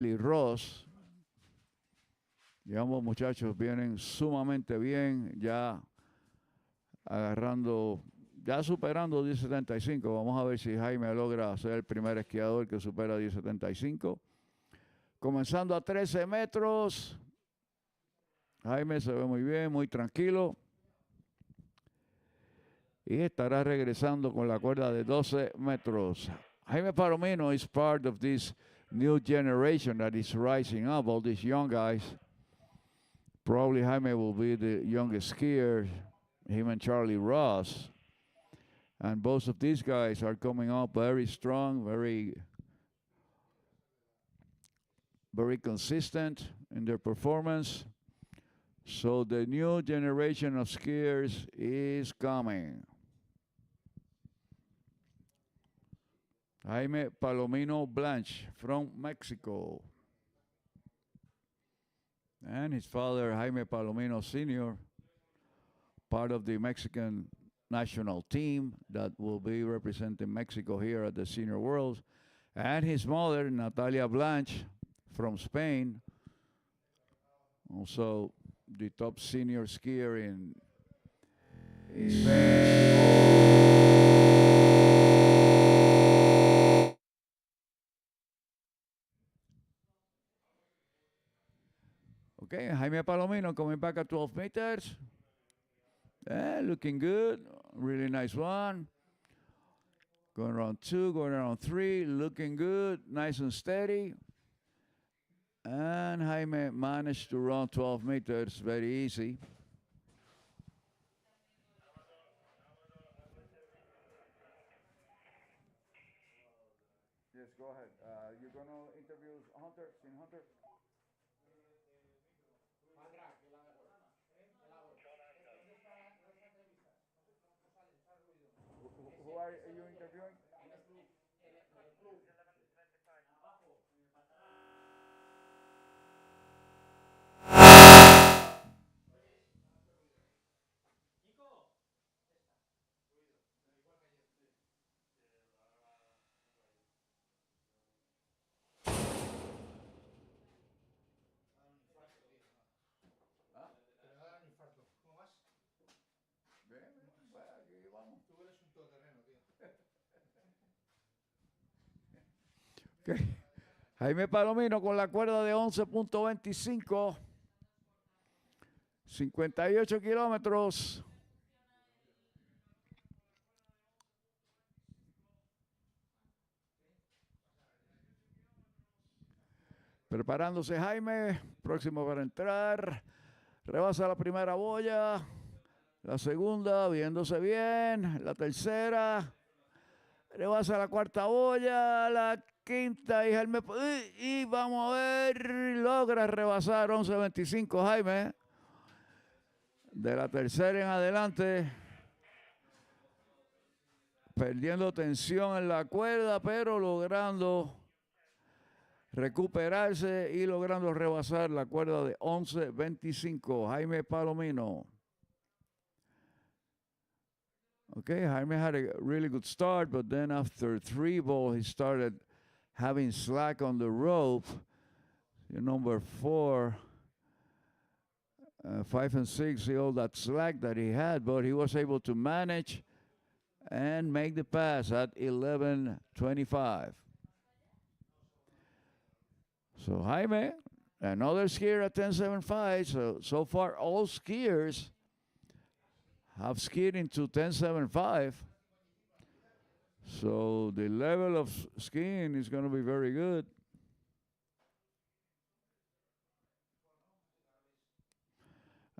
Ross. Y ambos muchachos vienen sumamente bien, ya agarrando, ya superando 10.75. Vamos a ver si Jaime logra ser el primer esquiador que supera 10.75. Comenzando a 13 metros. Jaime se ve muy bien, muy tranquilo. Y estará regresando con la cuerda de 12 metros. Jaime Palomino is part of this new generation that is rising up, all these young guys. Probably Jaime will be the youngest skier, him and Charlie Ross. And both of these guys are coming up very strong, very consistent in their performance. So the new generation of skiers is coming. Jaime Palomino Blanch from Mexico. And his father, Jaime Palomino Sr., part of the Mexican national team that will be representing Mexico here at the Senior Worlds. And his mother, Natalia Blanch, from Spain, also the top senior skier in Spain. Okay, Jaime Palomino coming back at 12 meters. Looking good. Really nice one. Going around 2, going around 3. Looking good. Nice and steady. And Jaime managed to run 12 meters very easy. Yes, go ahead. You're going to interview Hunter, Hunter? Who are you interviewing? Okay. Jaime Palomino con la cuerda de 11.25. 58 kilómetros. Preparándose Jaime, próximo para entrar. Rebasa la primera boya. La segunda, viéndose bien. La tercera. Rebasa la cuarta boya. La quinta y Jaime. Y vamos a ver. Logra rebasar 11.25 Jaime. De la tercera en adelante. Perdiendo tensión en la cuerda, pero logrando recuperarse y logrando rebasar la cuerda de 11.25. Jaime Palomino. Okay, Jaime had a really good start, but then after 3 ball, he started having slack on the rope. Number 4, 5 and 6, all that slack that he had, but he was able to manage and make the pass at 11.25. So Jaime, another skier at 10.75. So far, all skiers have skied into 10.75. So the level of skiing is going to be very good.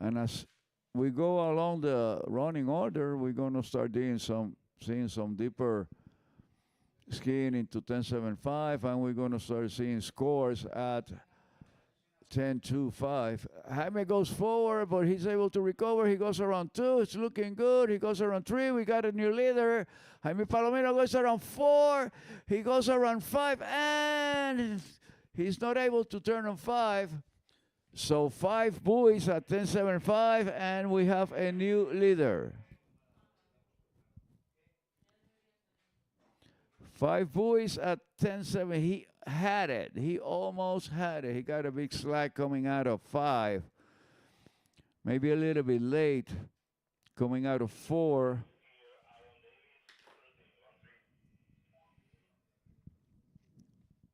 And as we go along the running order, we're going to start seeing some deeper skiing into 10.75, and we're going to start seeing scores at 10.25. Jaime goes forward, but he's able to recover. He goes around 2. It's looking good. He goes around 3. We got a new leader. Jaime Palomino goes around 4. He goes around 5, and he's not able to turn on 5. So 5 buoys at 10.75, and we have a new leader. 5 buoys at 10.7. had it. He almost had it. He got a big slack coming out of 5. Maybe a little bit late coming out of 4.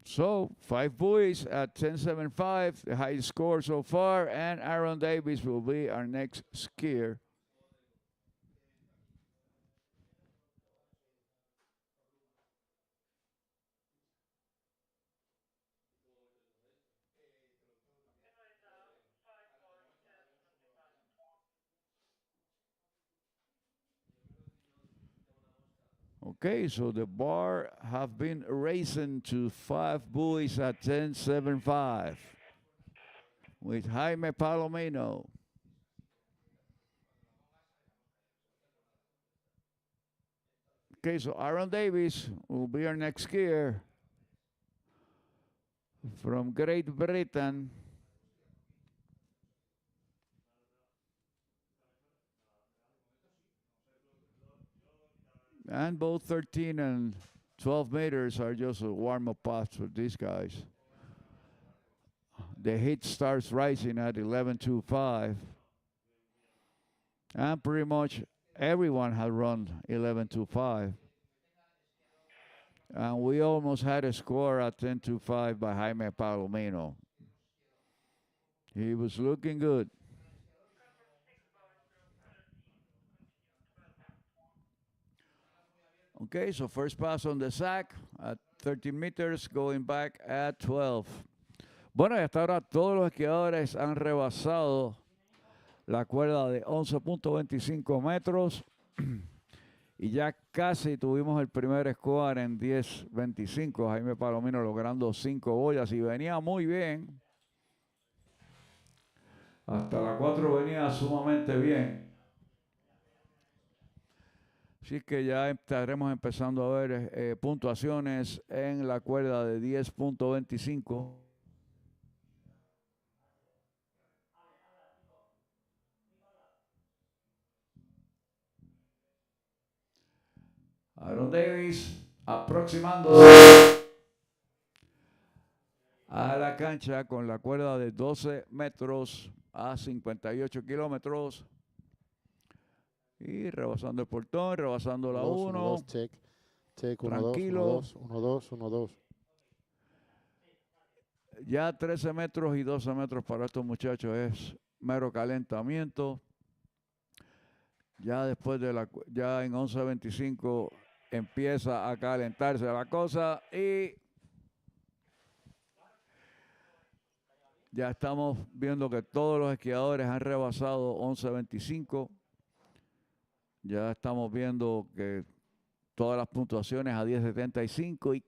So 5 buoys at 10.75, the highest score so far, and Aaron Davis will be our next skier. Okay, so the bar have been raising to 5 buoys at 10.75 with Jaime Palomino. Okay, so Aaron Davis will be our next skier from Great Britain. And both 13 and 12 meters are just a warm-up paths for these guys. The heat starts rising at 11.25. And pretty much everyone had run 11.25. And we almost had a score at 10.25 by Jaime Palomino. He was looking good. Okay, so first pass on the sack at 13 meters, going back at 12. Bueno, y hasta ahora todos los esquiadores han rebasado la cuerda de 11.25 metros. Y ya casi tuvimos el primer score en 10.25. Jaime Palomino logrando 5 boyas y venía muy bien. Hasta la 4 venía sumamente bien. Así que ya estaremos empezando a ver puntuaciones en la cuerda de 10.25. Aaron Davis aproximando a la cancha con la cuerda de 12 metros a 58 kilómetros. Y rebasando el portón, rebasando la 1. Tranquilo. 1, 2, 1, 2. Ya 13 metros y 12 metros para estos muchachos es mero calentamiento. Ya después de ya en 11.25 empieza a calentarse la cosa y ya estamos viendo que todos los esquiadores han rebasado 11.25. Ya estamos viendo que todas las puntuaciones a 10.75 y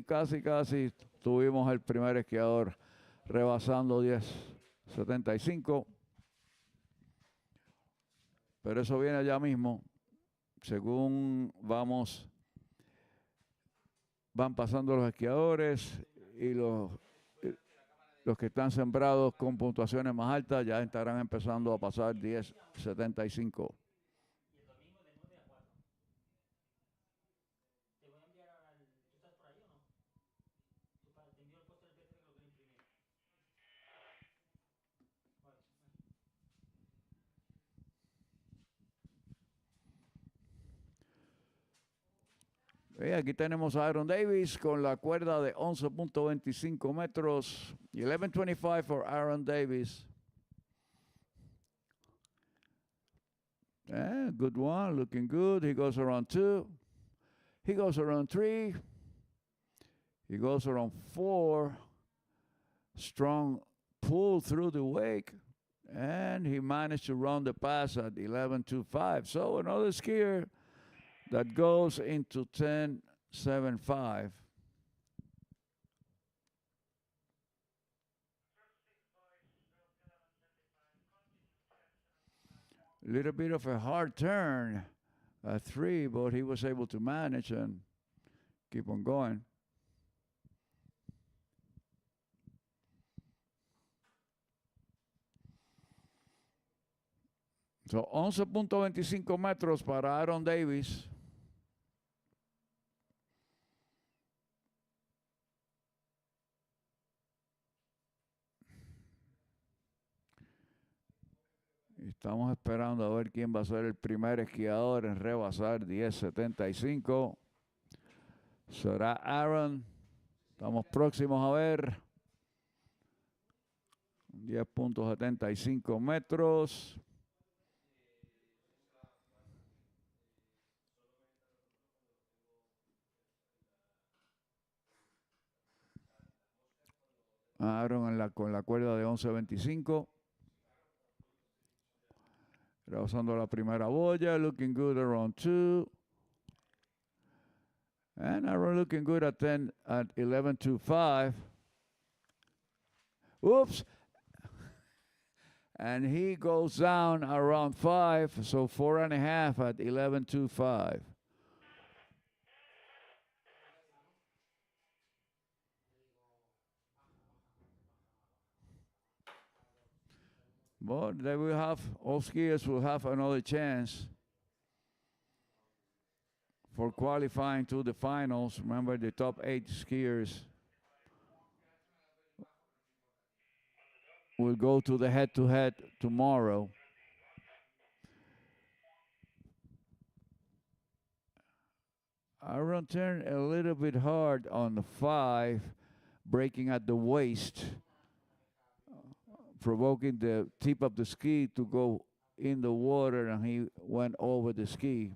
casi tuvimos el primer esquiador rebasando 10.75. Pero eso viene ya mismo. Según van pasando los esquiadores y los que están sembrados con puntuaciones más altas ya estarán empezando a pasar 10.75. Aquí tenemos a Aaron Davis con la cuerda de 11.25 metros. 11.25 for Aaron Davis. Good one, looking good. He goes around 2. He goes around 3. He goes around 4. Strong pull through the wake. And he managed to run the pass at 11.25. So another skier that goes into 10.75. A little bit of a hard turn at 3, but he was able to manage and keep on going. So 11.25 metros para Aaron Davis. Estamos esperando a ver quién va a ser el primer esquiador en rebasar 10.75. Será Aaron. Estamos próximos a ver. 10.75 metros. Aaron con la cuerda de 11.25. Rebasando la primera boya. Looking good around 2. And Aaron looking good at 11.25. Oops. And he goes down around 5, so 4.5 at 11.25. But they will have, all skiers will have another chance for qualifying to the finals. Remember, the top 8 skiers will go to the head-to-head tomorrow. Aaron turned a little bit hard on the 5, breaking at the waist, provoking the tip of the ski to go in the water, and he went over the ski.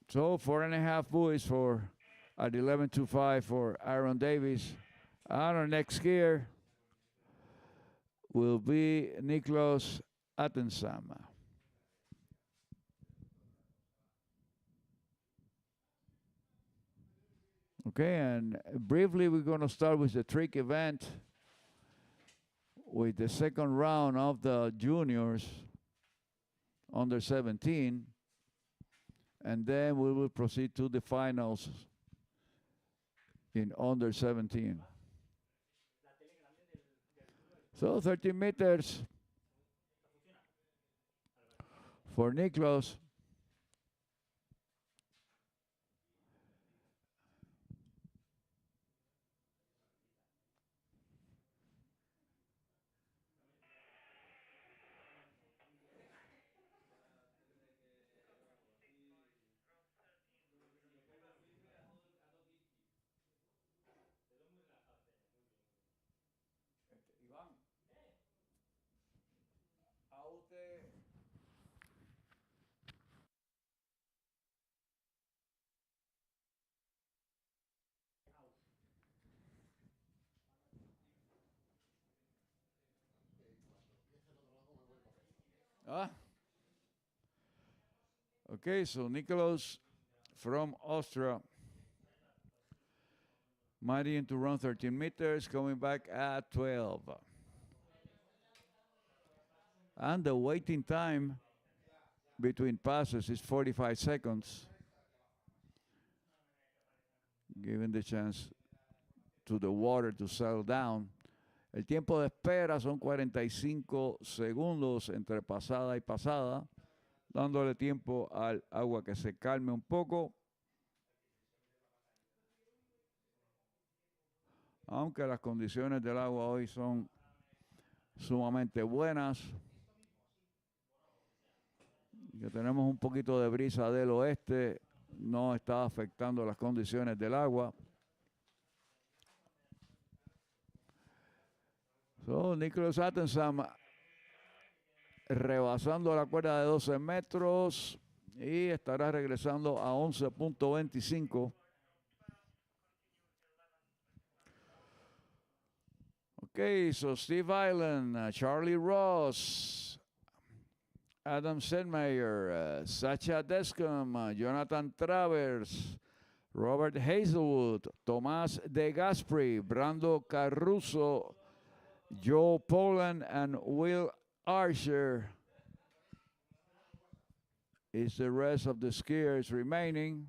So 4.5 buoys for at 11.25 for Aaron Davis. Our next skier will be Niklas Attensam. Okay, and briefly we're going to start with the trick event with the second round of the juniors under 17, and then we will proceed to the finals in under 17. So 13 meters for Niklas. Okay, so Nicholas from Austria, mighty to run 13 meters, coming back at 12. And the waiting time between passes is 45 seconds, giving the chance to the water to settle down. El tiempo de espera son 45 segundos entre pasada y pasada, dándole tiempo al agua que se calme un poco. Aunque las condiciones del agua hoy son sumamente buenas, que tenemos un poquito de brisa del oeste, no está afectando las condiciones del agua. So, Niklas Attensam rebasando la cuerda de 12 metros y estará regresando a 11.25. Okay, so Steve Island, Charlie Ross, Adam Sedmeyer, Sacha Descom, Jonathan Travers, Robert Hazelwood, Tomás De Gasperi, Brando Caruso, Joe Poland, and Will Archer is the rest of the skiers remaining.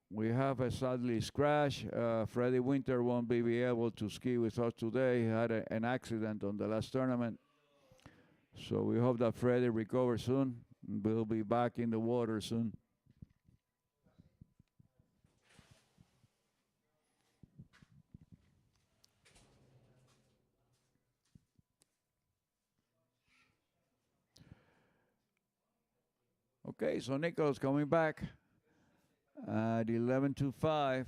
We have a sadly scratch. Freddie Winter won't be able to ski with us today. He had an accident on the last tournament. So we hope that Freddie recovers soon. We'll be back in the water soon. Okay, so Nicholas coming back at 11-5.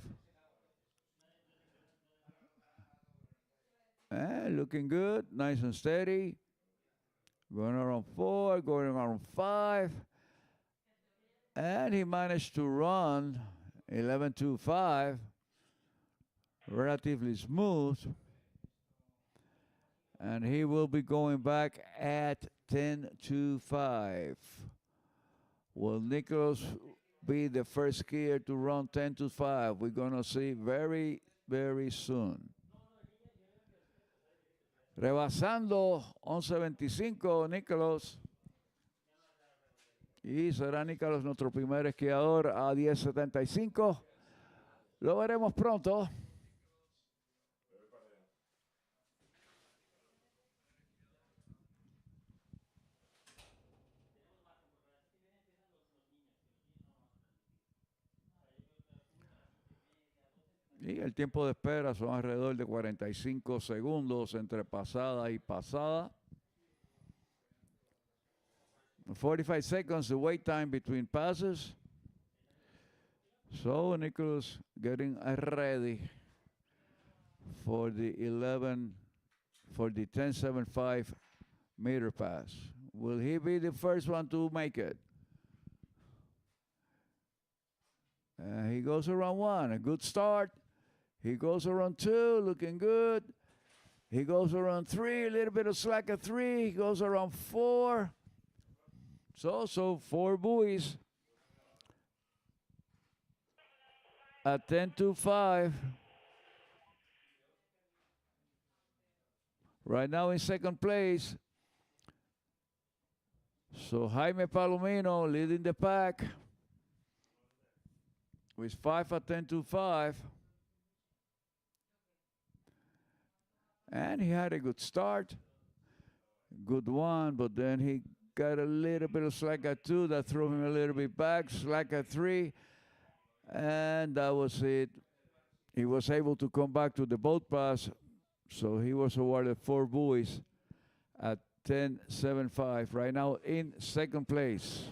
And looking good, nice and steady. Going around 4, going around 5. And he managed to run 11-5, relatively smooth. And he will be going back at 10-5. Will Nicholas be the first skier to run 10-5? We're going to see very, very soon. Rebasando 11.25, Nicholas. Y será Nicholas nuestro primer esquiador a 10.75. Lo veremos pronto. Y el tiempo de espera son alrededor de 45 segundos entre pasada y pasada. 45 seconds the wait time between passes. So Nicholas getting ready for the 10.75 meter pass. Will he be the first one to make it? He goes around 1, a good start. He goes around 2, looking good. He goes around 3, a little bit of slack at 3. He goes around 4. So 4 buoys at 10-5. Right now in second place. So Jaime Palomino leading the pack with 5 at 10-5. And he had a good start. Good one, but then he got a little bit of slack at 2. That threw him a little bit back. Slack at 3. And that was it. He was able to come back to the boat pass. So he was awarded 4 buoys at 10.75. Right now in second place.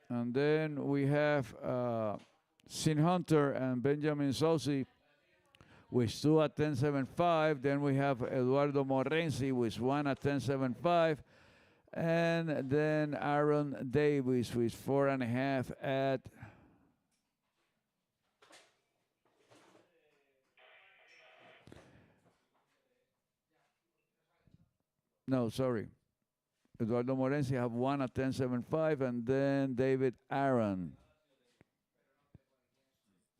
And then we have Sin Hunter and Benjamin Sosi with 2 at 10.75. Then we have Eduardo Morenzi with 1 at 10.75. And then Aaron Davis with 4.5 at no, sorry. Eduardo Morenzi have 1 at 10.75, and then David Aaron.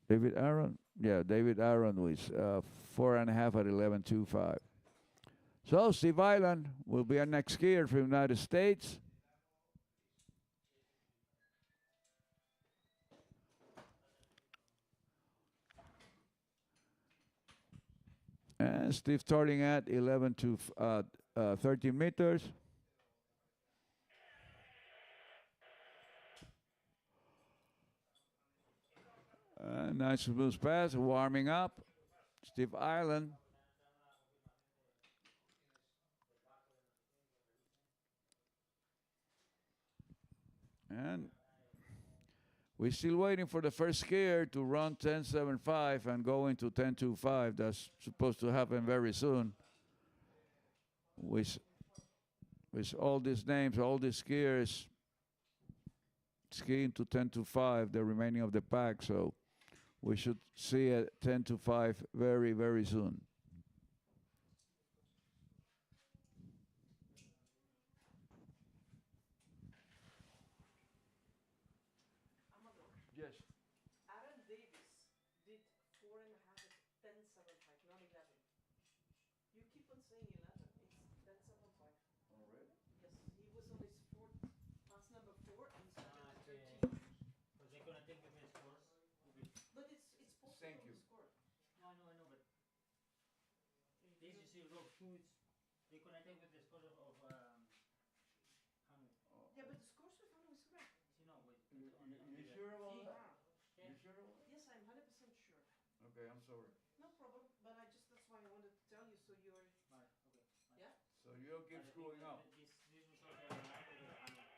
David Aaron? Yeah, David Aaron with 4.5 at 11.25. So Steve Island will be our next skier from the United States. And Steve starting at 13 meters. Nice smooth pass, warming up. Steve Island. And we're still waiting for the first skier to run 10.75 and go into 10.25. That's supposed to happen very soon. With all these names, all these skiers skiing to 10.25, the remaining of the pack. So we should see a 10.25 very, very soon. Yes. Aaron Davis did 4.5 at 10.75, not 11. You keep on saying 11. It's 10.75. Oh, really? Yes, he was on his fourth, pass number 4, and he started at 13. Because they're gonna take the best scores. But it's posted Thank on you. the score. No, I know, but this you see row 2. They're gonna take with the scores of Hanoi. Yeah, but the scores with Hanoi is correct. See, no, wait. You sure about See? that? You sure about that? Yes, I'm 100% sure. Okay, I'm sorry. No problem, but that's why I wanted to tell you so you're, Vale, okay. yeah? So you'll keep screwing up. These results are not with the Hanoi.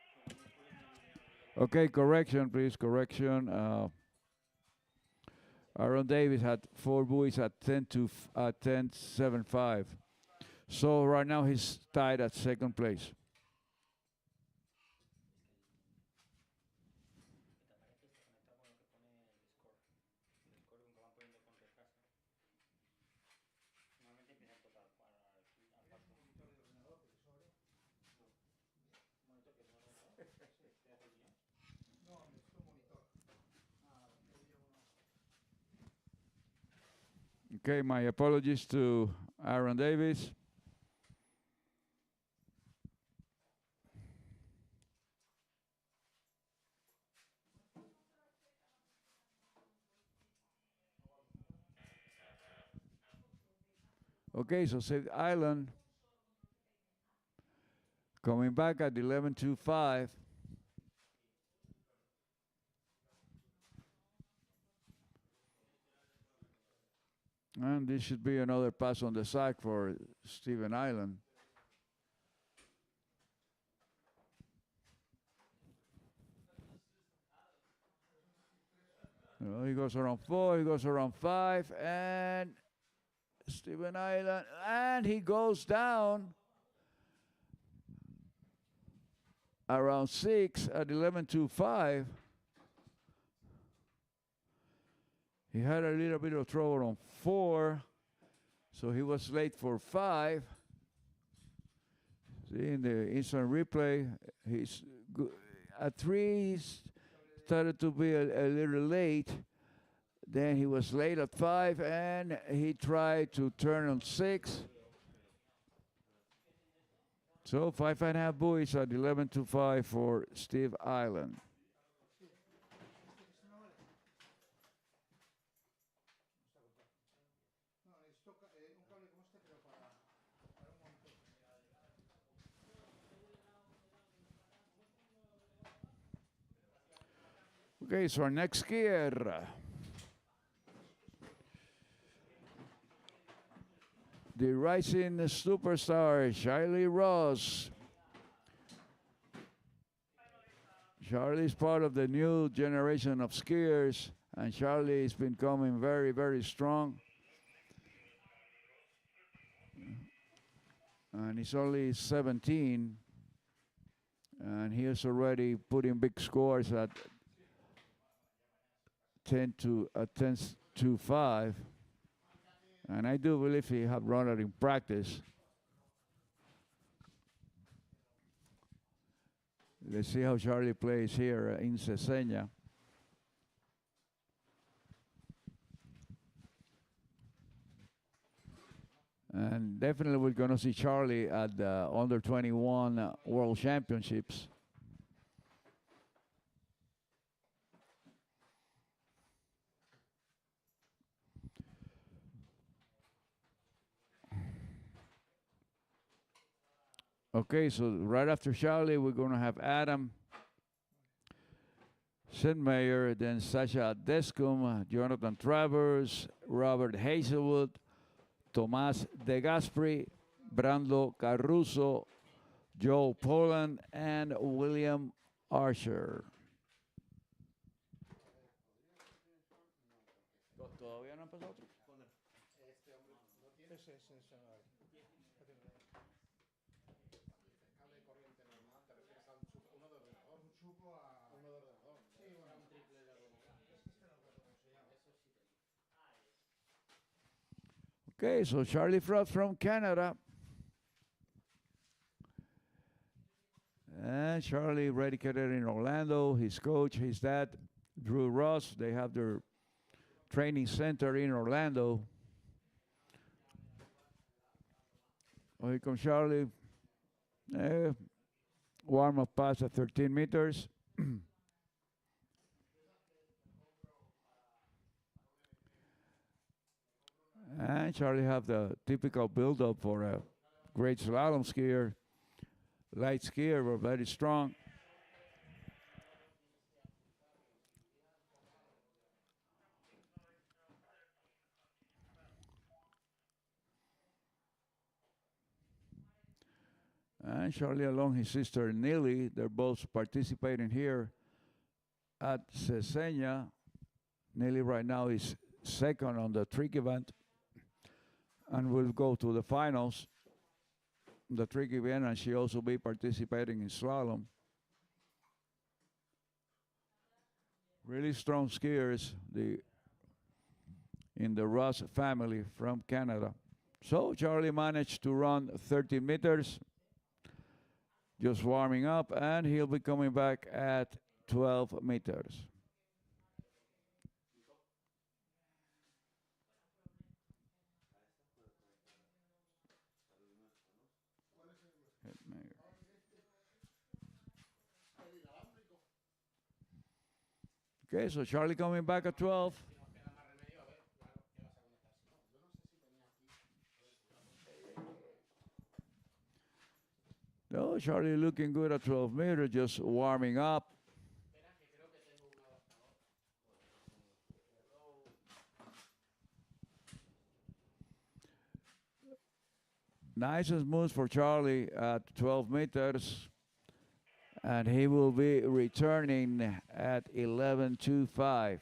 Okay, correction, please. Correction. Aaron Davis had 4 buoys at 10.75. So right now he's tied at second place. Okay, my apologies to Aaron Davis. Okay, so St. Island coming back at 11.25. And this should be another pass on the sack for Stephen Island. Well, he goes around 4, he goes around 5, and Stephen Island, and he goes down around 6 at 11.25. He had a little bit of trouble on 4, so he was late for 5. See, in the instant replay, he's at 3, he started to be a little late. Then he was late at 5, and he tried to turn on 6. So 5.5 buoys at 11.25 for Steve Island. Okay, so our next skier. The rising superstar, Charlie Ross. Charlie is part of the new generation of skiers, and Charlie has been coming very, very strong. And he's only 17, and he is already putting big scores at 10 to 5. And I do believe he have run it in practice. Let's see how Charlie plays here in Cesena. And definitely we're going to see Charlie at the under 21 World Championships. Okay, so right after Charlie, we're going to have Adam Sinmayer, then Sasha Descom, Jonathan Travers, Robert Hazelwood, Tomas De Gasperi, Brando Caruso, Joe Poland, and William Archer. ¿Todavía no empezó otro? Okay, so Charlie Frost from Canada. And Charlie educated in Orlando. His coach, his dad, Drew Ross, they have their training center in Orlando. Well, here comes Charlie. Warm-up pass at 13 meters. And Charlie have the typical build-up for a great slalom skier. Light skier, but very strong. And Charlie along his sister Neely, they're both participating here at Cesena. Nelly right now is second on the trick event and will go to the finals, the trick event, and she also be participating in slalom. Really strong skiers in the Ross family from Canada. So Charlie managed to run 30 meters, just warming up, and he'll be coming back at 12 meters. Okay, so Charlie coming back at 12. No, Charlie looking good at 12 meters, just warming up. Nice and smooth for Charlie at 12 meters. And he will be returning at 11.25.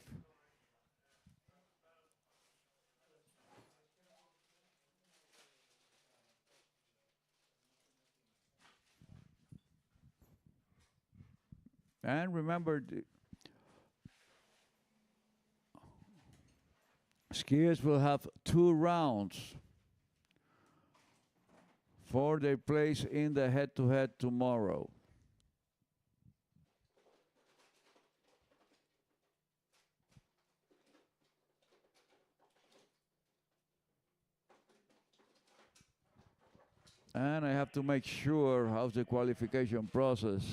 And remember, skiers will have 2 rounds for their place in the head-to-head tomorrow. And I have to make sure how's the qualification process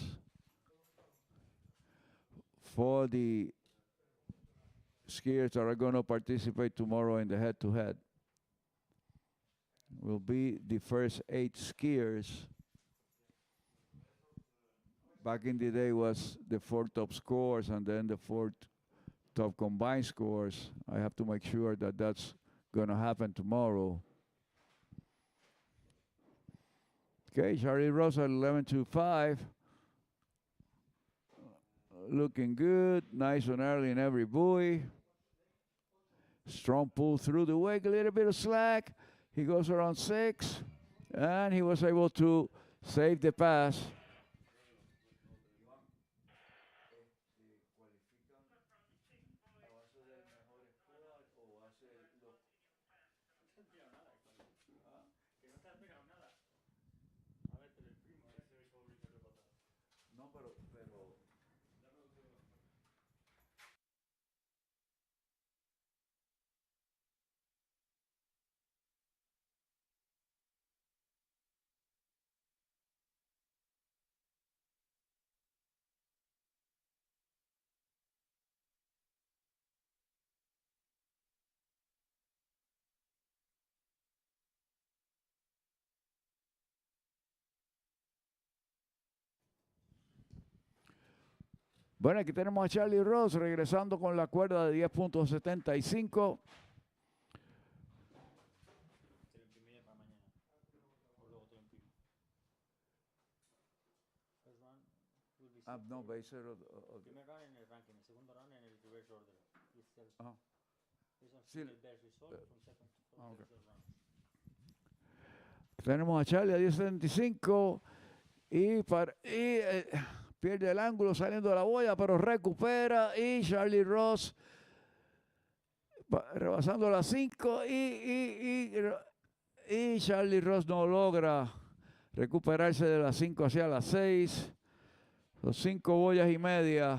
for the skiers that are going to participate tomorrow in the head-to-head. Will be the first 8 skiers. Back in the day was the 4 top scores and then the 4 top combined scores. I have to make sure that that's going to happen tomorrow. Okay, Charlie Ross at 11.25. Looking good. Nice and early in every buoy. Strong pull through the wake, a little bit of slack. He goes around 6, and he was able to save the pass. Bueno, aquí tenemos a Charlie Ross regresando con la cuerda de 10.75. No, va a ser Primer run en el ranking, el segundo run en el reverse order. Sí. Okay. Tenemos a Charlie a 10.75 y pierde el ángulo saliendo de la boya, pero recupera y Charlie Ross rebasando las 5 y Charlie Ross no logra recuperarse de las 5 hacia las 6. Los 5 boyas y media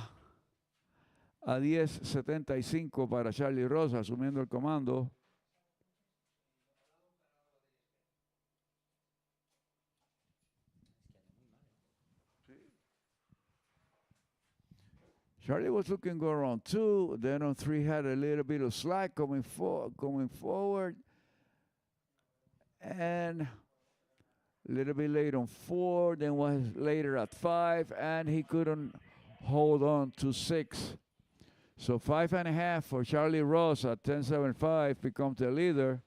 a 10.75 para Charlie Ross asumiendo el comando. Charlie was looking good around 2. Then on 3 had a little bit of slack coming forward. And a little bit late on 4. Then was later at 5. And he couldn't hold on to 6. So 5.5 for Charlie Ross at 10.75 becomes the leader.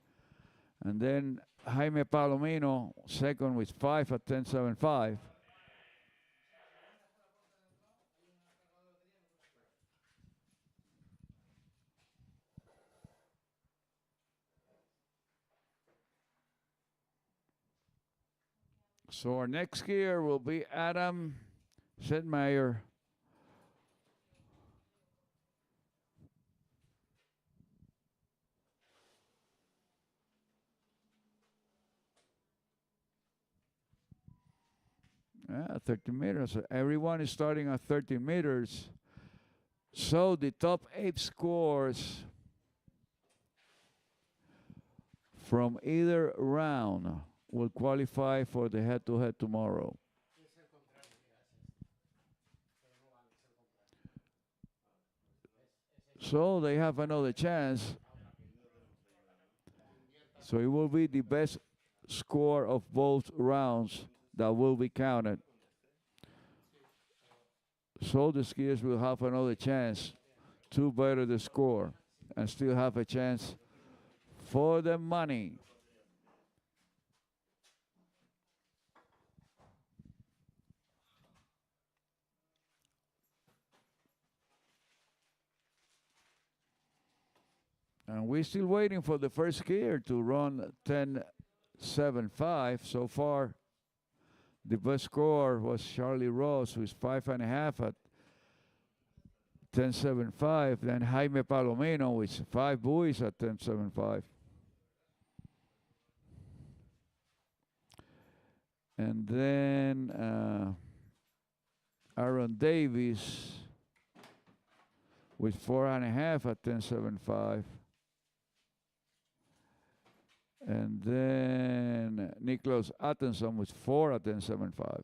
And then Jaime Palomino second with 5 at 10.75. So our next skier will be Adam Sedmeyer. Yeah, 30 meters. Everyone is starting at 30 meters. So the top 8 scores from either round will qualify for the head-to-head tomorrow. So they have another chance. So it will be the best score of both rounds that will be counted. So the skiers will have another chance to better the score and still have a chance for the money. And we're still waiting for the first skier to run 10.75. So far, the best score was Charlie Ross, who's 5.5 at 10.75. Then Jaime Palomino with 5 buoys at 10.75. And then Aaron Davis with 4.5 at 10.75. And then Niklas Attenson with 4 at 10.75.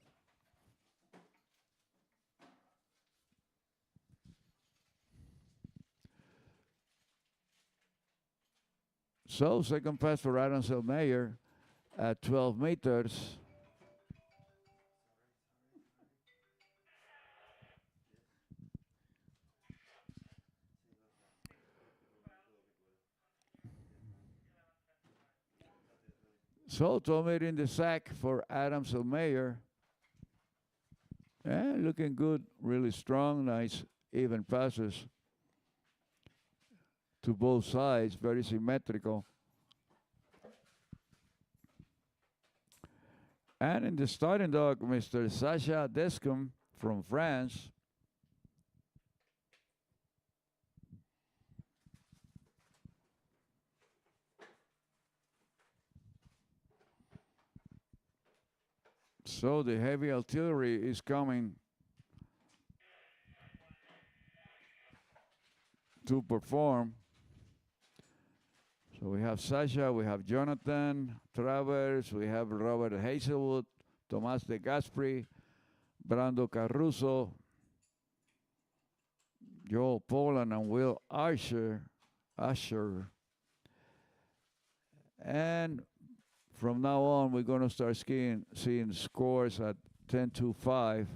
So second pass for Adam Selmayer at 12 meters. So 12 meter in the sack for Adam Selmayer. And looking good, really strong, nice, even passes to both sides, very symmetrical. And in the starting dog, Mr. Sacha Descom from France. So the heavy artillery is coming to perform. So we have Sasha, we have Jonathan Travers, we have Robert Hazelwood, Tomas de Gasperi, Brando Caruso, Joel Poland, and Will Asher. And from now on, we're going to start seeing scores at 10-5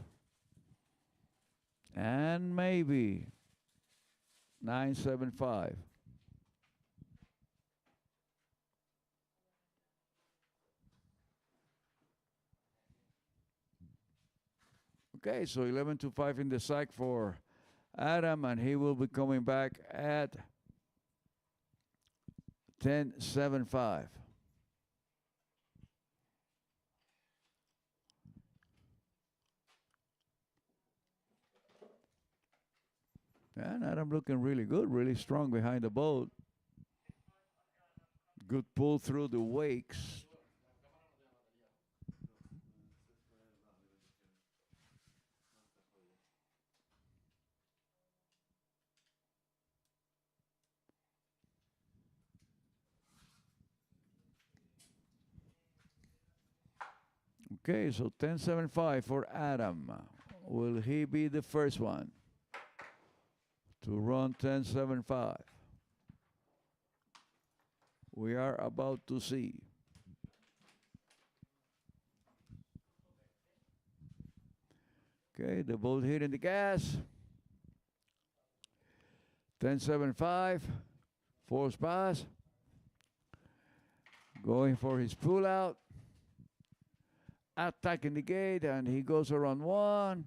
and maybe 9-7-5. Okay, so 11-5 in the sack for Adam, and he will be coming back at 10-7-5. And Adam looking really good, really strong behind the boat. Good pull through the wakes. Okay, so 10-7-5 for Adam. Will he be the first one to run 10-7-5? We are about to see. Okay, the boat hitting the gas. 10-7-5. Force pass. Going for his pull out. Attacking the gate, and he goes around 1.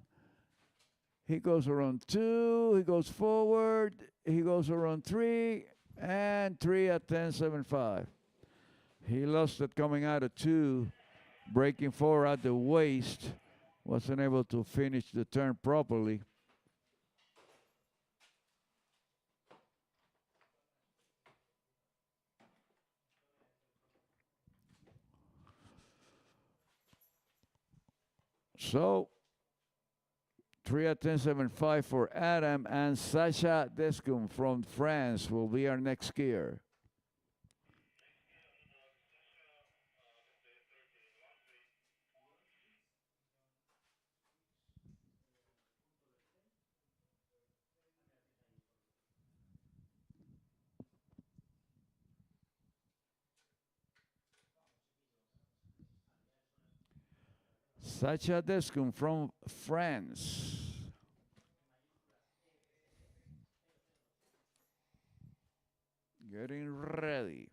He goes around 2. He goes forward. He goes around 3. And 3 at 10-7-5. He lost it coming out of 2 breaking forward at the waist, wasn't able to finish the turn properly. So 3 at 10.75 for Adam, and Sacha Descum from France will be our next skier. Sacha Descum from France. Getting ready.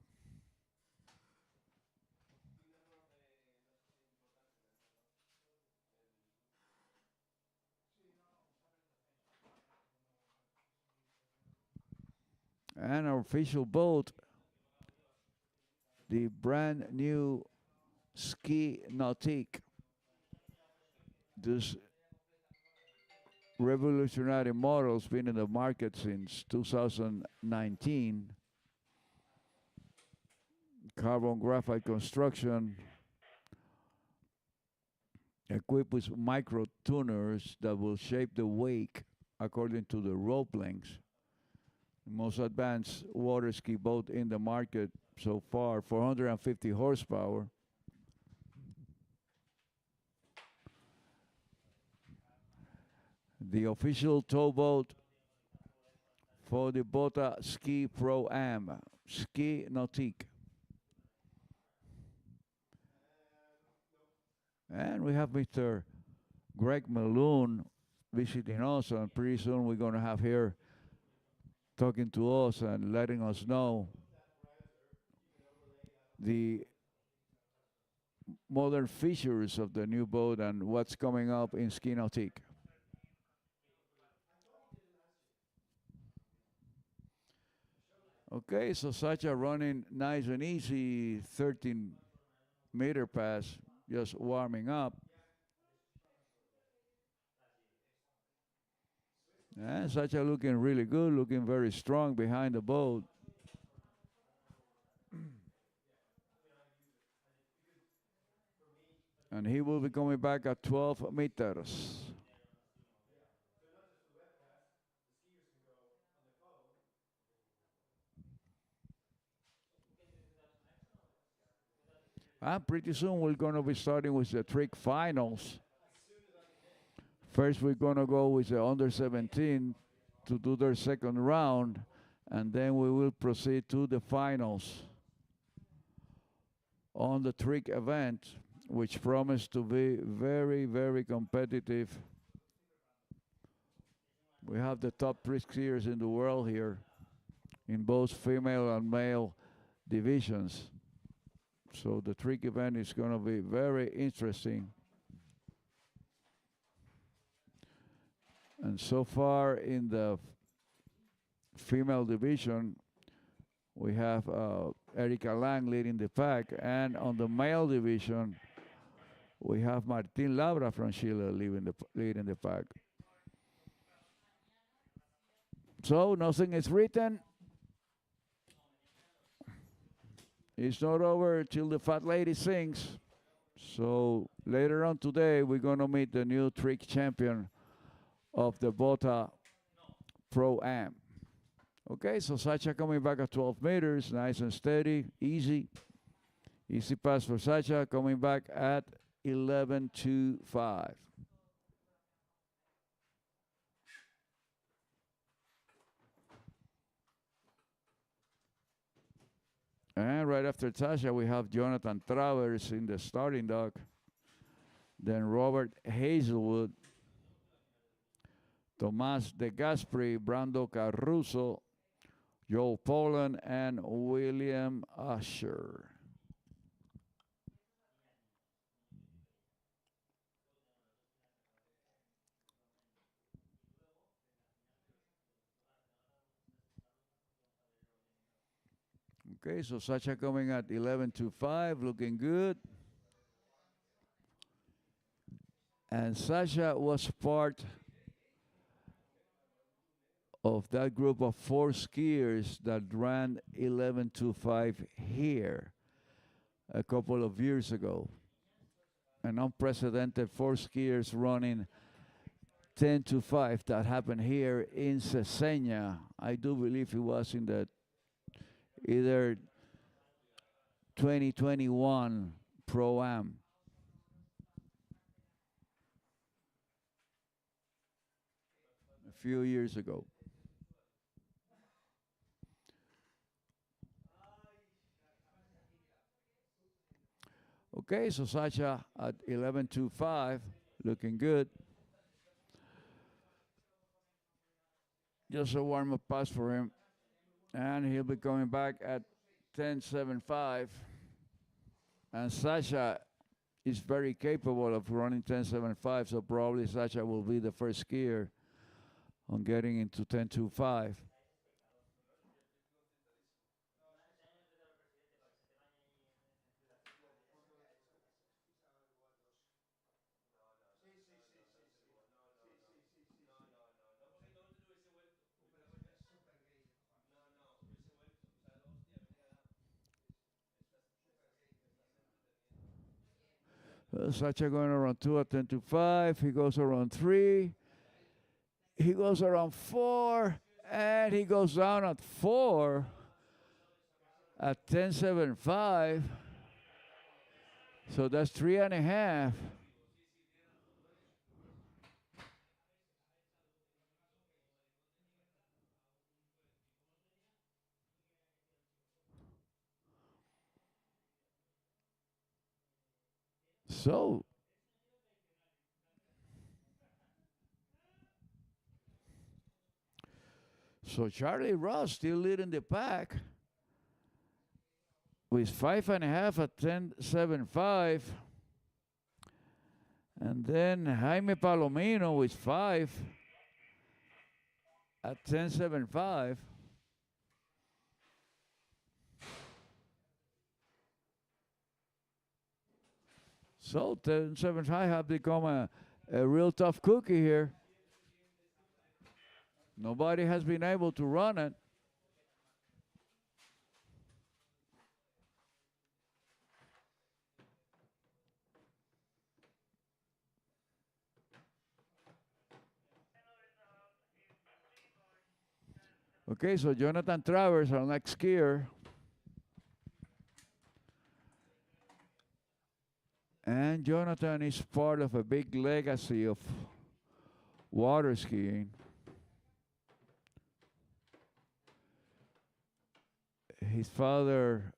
And our official boat, the brand new Ski Nautique. This revolutionary model's been in the market since 2019. Carbon graphite construction, equipped with micro tuners that will shape the wake according to the rope lengths. The most advanced water ski boat in the market so far, 450 horsepower. The official towboat for the Botaski ProAm, Ski Nautique. And we have Mr. Greg Malone visiting us, and pretty soon we're going to have here talking to us and letting us know the modern features of the new boat and what's coming up in Ski Nautique. Okay, so Sacha running nice and easy, 13-meter pass, just warming up. And Sacha looking really good, looking very strong behind the boat. And he will be coming back at 12 meters. And pretty soon we're going to be starting with the trick finals. First, we're going to go with the under 17 to do their second round, and then we will proceed to the finals on the trick event, which promised to be very, very competitive. We have the top trick skiers in the world here in both female and male divisions. So the trick event is going to be very interesting. And so far in the female division, we have Erica Lang leading the pack. And on the male division, we have Martin Labra from Chile leading the pack. So nothing is written. It's not over till the fat lady sings. So later on today, we're going to meet the new trick champion of the Bota Pro-Am. Okay, so Sacha coming back at 12 meters, nice and steady, easy. Easy pass for Sacha, coming back at 11.25. And right after Sacha, we have Jonathan Travers in the starting dock. Then Robert Hazelwood, Tomas De Gasperi, Brando Caruso, Joel Poland, and William Usher. Okay, so Sacha coming at 11.25, looking good. And Sasha was part of that group of 4 skiers that ran 11.25 here a couple of years ago. An unprecedented 4 skiers running 10.25 that happened here in Cesena. I do believe it was in the either 2021 Pro-Am. A few years ago. Okay, so Sacha at 11.25, looking good. Just a warm-up pass for him. And he'll be coming back at 10.75. And Sasha is very capable of running 10.75, so probably Sasha will be the first skier on getting into 10.25. Sacha going around 2 at 10.25. He goes around 3. He goes around 4. And he goes down at 4 at 10.75. So that's 3.5. So Charlie Ross still leading the pack with 5.5 at 10.75. And then Jaime Palomino with 5 at 10.75. So 10.75 have become a real tough cookie here. Nobody has been able to run it. Okay, so Jonathan Travers, our next skier. And Jonathan is part of a big legacy of water skiing. His father,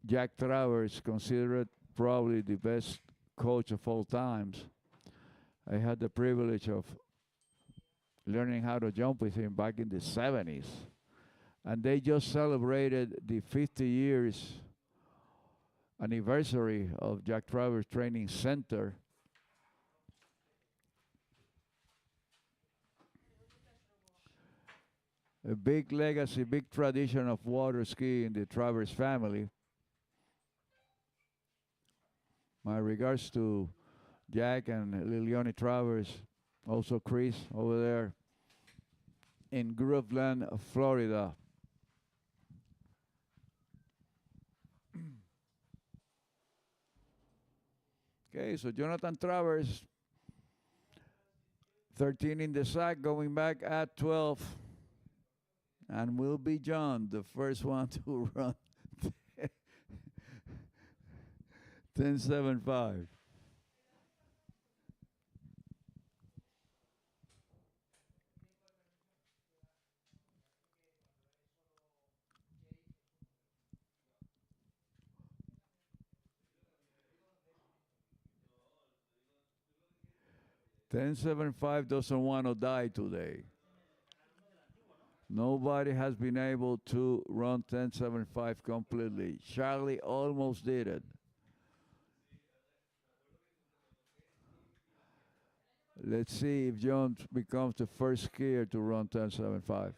Jack Travers, considered probably the best coach of all times. I had the privilege of learning how to jump with him back in the 70s. And they just celebrated the 50 years anniversary of Jack Travers Training Center. A big legacy, big tradition of water ski in the Travers family. My regards to Jack and Liliani Travers, also Chris over there in Groveland, Florida. Okay, so Jonathan Travers, 13 in the sack, going back at 12. And will be John, the first one to run 10.75. $10.75 doesn't want to die today. Nobody has been able to run 10.75 completely. Charlie almost did it. Let's see if John becomes the first skier to run 10.75.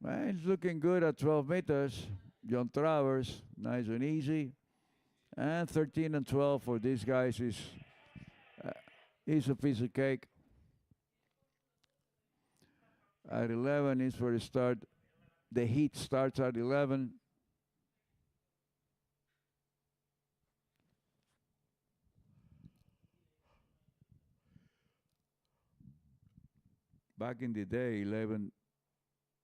Man, he's looking good at 12 meters. John Travers, nice and easy. And 13 and 12 for these guys uh, is a piece of cake. At 11 is where it start. The heat starts at 11. Back in the day, 11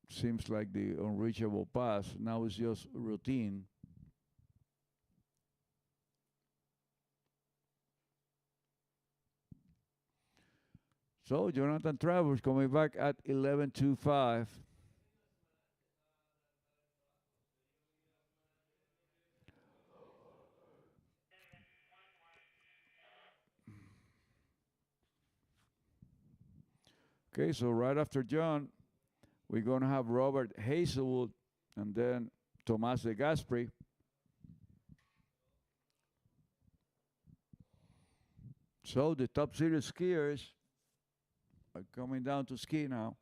seems like the unreachable pass. Now it's just routine. So Jonathan Travers coming back at 11.25. Okay, so right after John, we're going to have Robert Hazelwood and then Tomas de Gasperi. So the top series skiers are coming down to ski now.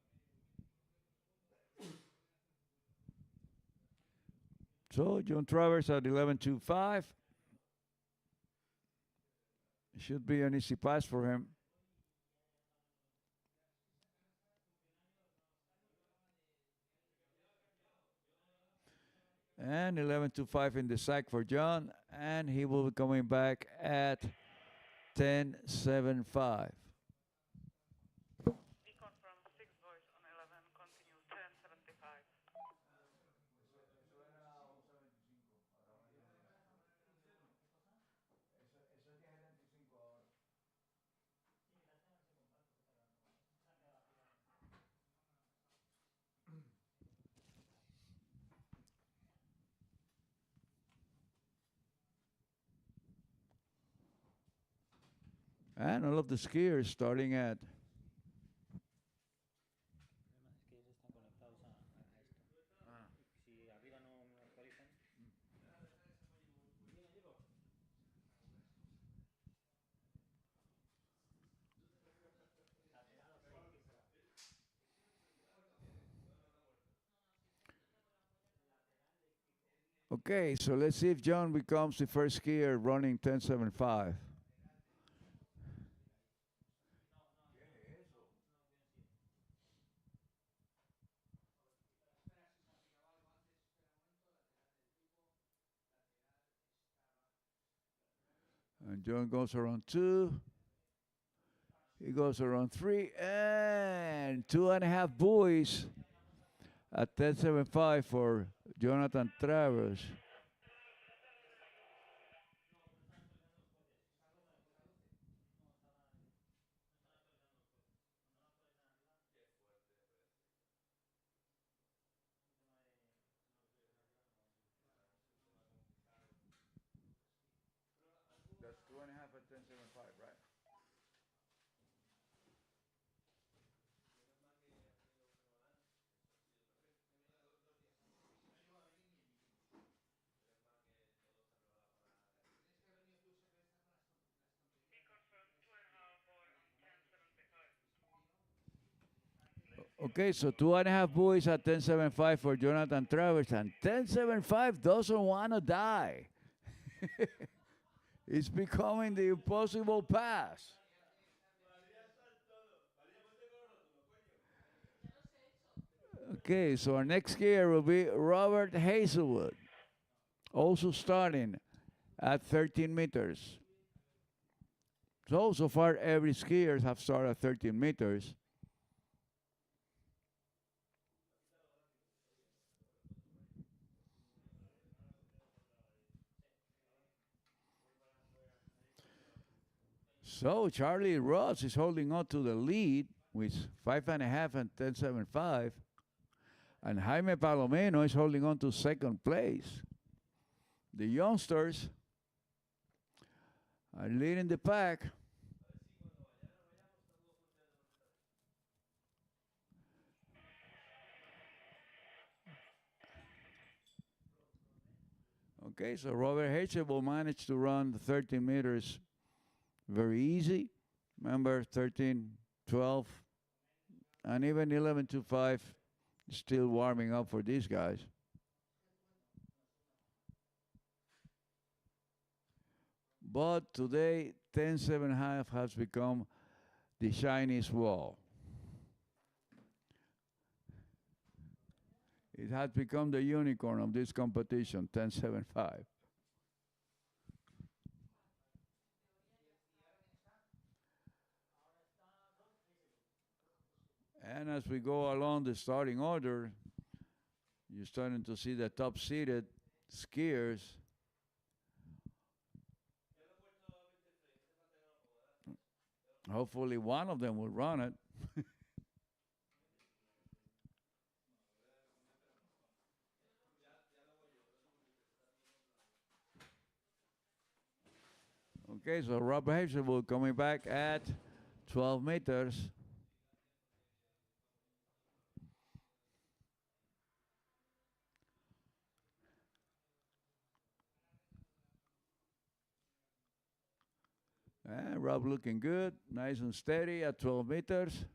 So John Travers at 11.25. Should be an easy pass for him. And 11.25 in the sack for John. And he will be coming back at 10.75. Beacon from 6 voice on 11, continue 1075. And all of the skiers starting at Es que ellos están conectados a esto. Si arriba no me actualizan. Okay, so let's see if John becomes the first skier running 10.75. And John goes around 2. He goes around 3. And 2.5 buoys at 10.75 for Jonathan Travers. That's 2.5 at 10.75, right? Beacon from 2.5 boy on 1075. Okay, so 2.5 buoys at 10.75 for Jonathan Travers, and 10.75 doesn't want to die. It's becoming the impossible pass. Okay, so our next skier will be Robert Hazelwood, also starting at 13 meters. So far every skiers have started at 13 meters. So Charlie Ross is holding on to the lead with 5.5 and 10.75. And Jaime Palomino is holding on to second place. The youngsters are leading the pack. Okay, so Robert Hazelwood managed to run the 13 meters very easy. Remember, 13, 12, and even 11.25 still warming up for these guys. But today, 10.75 has become the Chinese wall. It has become the unicorn of this competition, 10.75. And as we go along the starting order, you're starting to see the top-seeded skiers. Hopefully one of them will run it. Okay, so Rob Hazelwood coming back at 12 meters. And Rob looking good, nice and steady at 12 meters.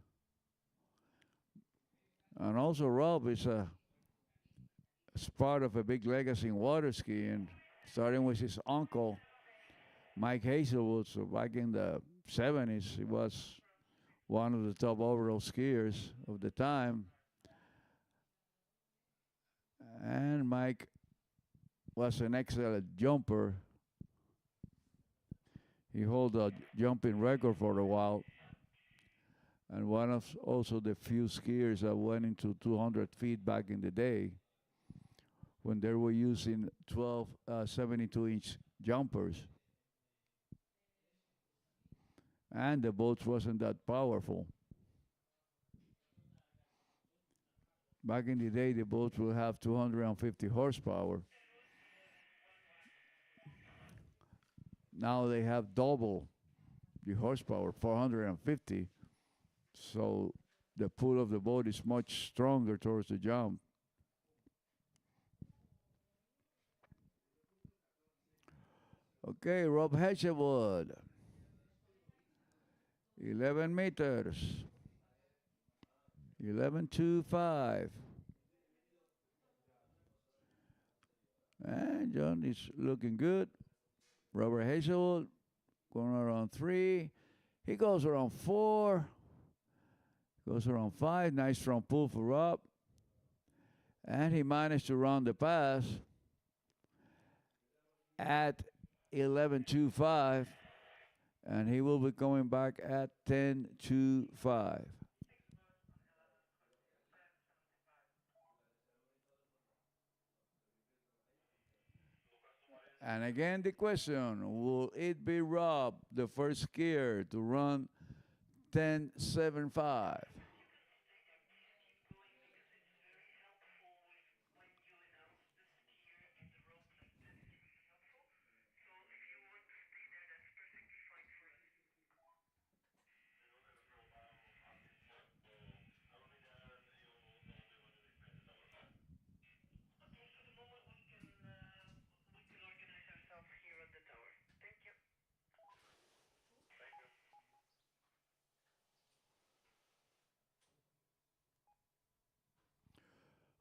And also Rob is part of a big legacy in water skiing, starting with his uncle, Mike Hazelwood. So back in the 70s, he was one of the top overall skiers of the time. And Mike was an excellent jumper. He held a jumping record for a while. And one of also the few skiers that went into 200 feet back in the day when they were using 12 72-inch jumpers. And the boat wasn't that powerful. Back in the day, the boats will have 250 horsepower. Now they have double the horsepower, 450. So the pull of the boat is much stronger towards the jump. Okay, Rob Hazelwood. 11 meters. 11.25. And John is looking good. Robert Hazelwood going around 3. He goes around 4. Goes around 5. Nice strong pull for Rob. And he managed to run the pass at 11.25. And he will be coming back at 10.25. And again, the question, will it be Rob, the first skier, to run 10.75?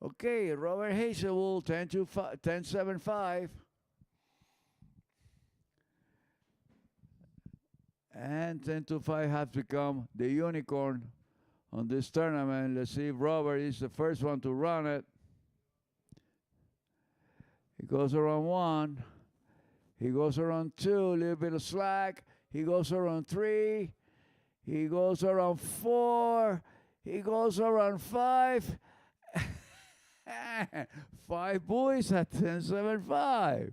Okay, Robert Hazelwood, 10.75. And 10.25 has become the unicorn on this tournament. Let's see if Robert is the first one to run it. He goes around 1. He goes around 2, a little bit of slack. He goes around 3. He goes around 4. He goes around 5. 5 buoys at 10.75.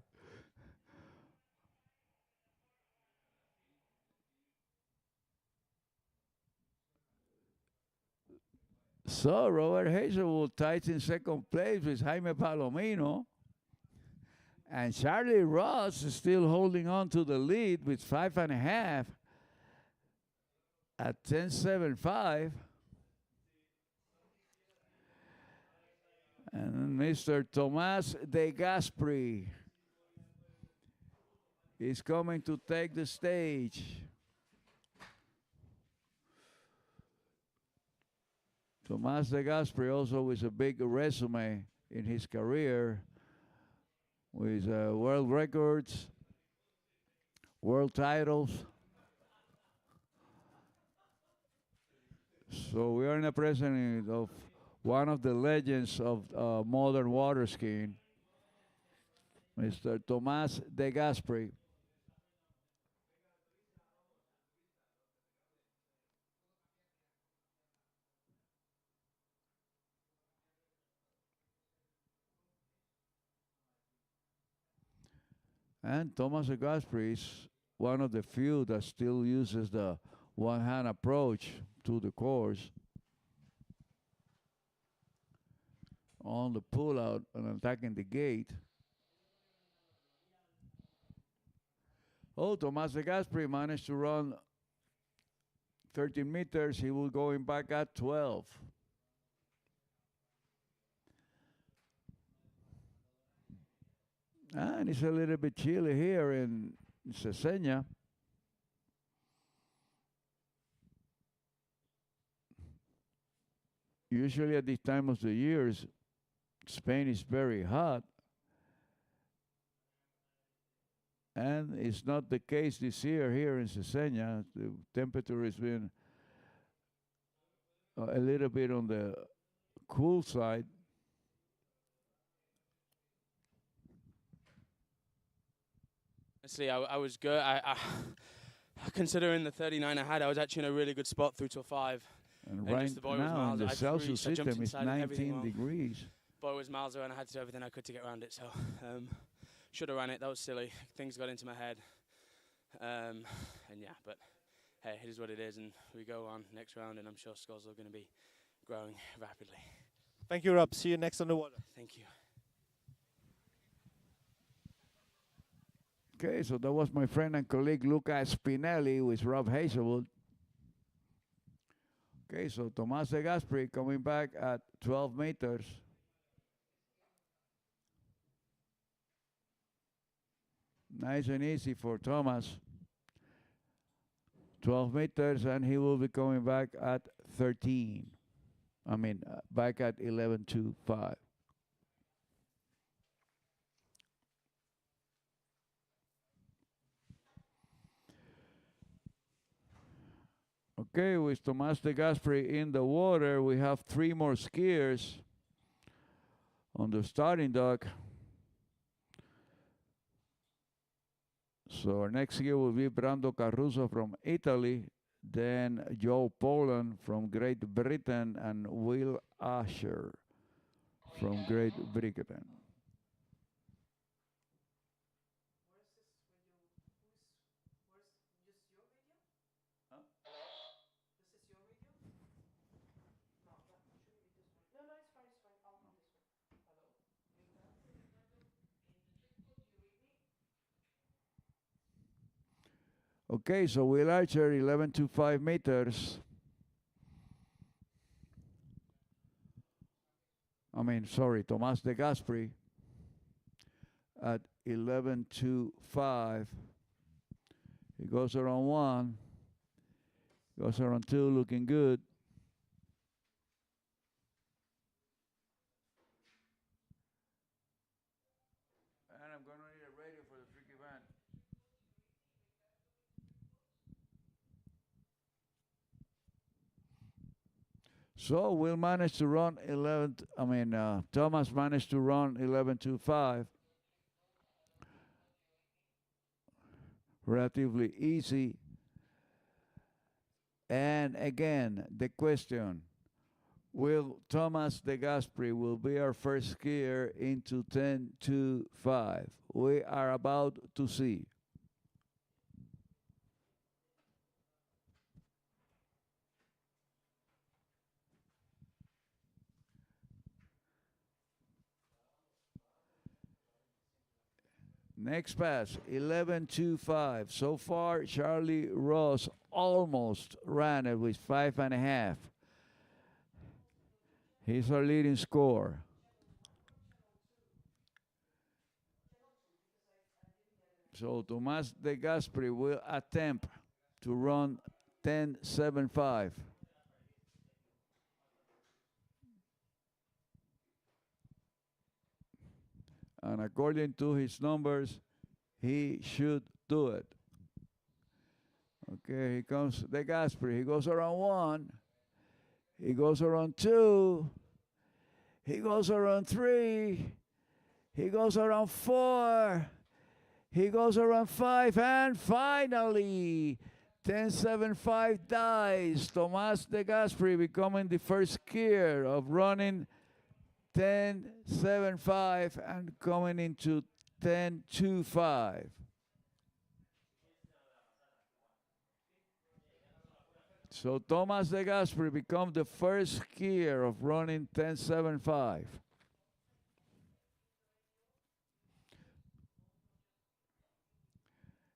So Robert Hazelwood ties in second place with Jaime Palomino. And Charlie Ross is still holding on to the lead with 5.5 at 10.75. And Mr. Tomas De Gasperi is coming to take the stage. Tomas De Gasperi also with a big resume in his career with world records, world titles. So we are in the presence of one of the legends of modern water skiing, Mr. Tomás de Gasperi. And Thomas de Gasperi is one of the few that still uses the one-hand approach to the course on the pull-out and attacking the gate. Oh, Tomás de Gasperi managed to run 13 meters. He will going back at 12. And it's a little bit chilly here in Cesena. Usually at this time of the year, Spain is very hot. And it's not the case this year here in Cesena. The temperature has been a little bit on the cool side. Honestly, I was good. Considering the 39 I had, I was actually in a really good spot through till 5. And just right the boy was now miles. in the I just really Celsius jumped system, it's inside and everything 19 well. degrees. Boy was miles away and I had to do everything I could to get around it. So should have ran it. That was silly. Things got into my head. And yeah, but hey, it is what it is. And we go on next round and I'm sure scores are going to be growing rapidly. Thank you, Rob. See you next on the water. Thank you. Okay, so that was my friend and colleague Luca Spinelli with Rob Hazelwood. Okay, so Tomás de Gasperi coming back at 12 meters. Nice and easy for Thomas. 12 meters, and he will be coming back at 13. I mean, back at 11.25. Okay, with Tomás de Gasperi in the water, we have 3 more skiers on the starting dock. So our next skier will be Brando Caruso from Italy, then Joe Poland from Great Britain, and Will Asher from Great Britain. Okay, so Will Archer, 11.25 meters. Tomás de Gasperi at 11.25. He goes around 1, goes around 2, looking good. And I'm going to need a radio for the tricky band. So we'll manage to run Thomas managed to run 11.25. Relatively easy. And again, the question, will Tomás de Gasperi will be our first skier into 10.25? We are about to see. Next pass, 11.25. So far, Charlie Ross almost ran it with 5.5. He's our leading scorer. So Tomás de Gasperi will attempt to run 10.75. And according to his numbers, he should do it. Okay, here comes De Gasperi. He goes around 1. He goes around 2. He goes around 3. He goes around 4. He goes around 5. And finally, 10.75 dies. Tomás De Gasperi becoming the first skier of running 10.75 and coming into 10.25. So Tomás De Gasperi becomes the first skier of running 10.75.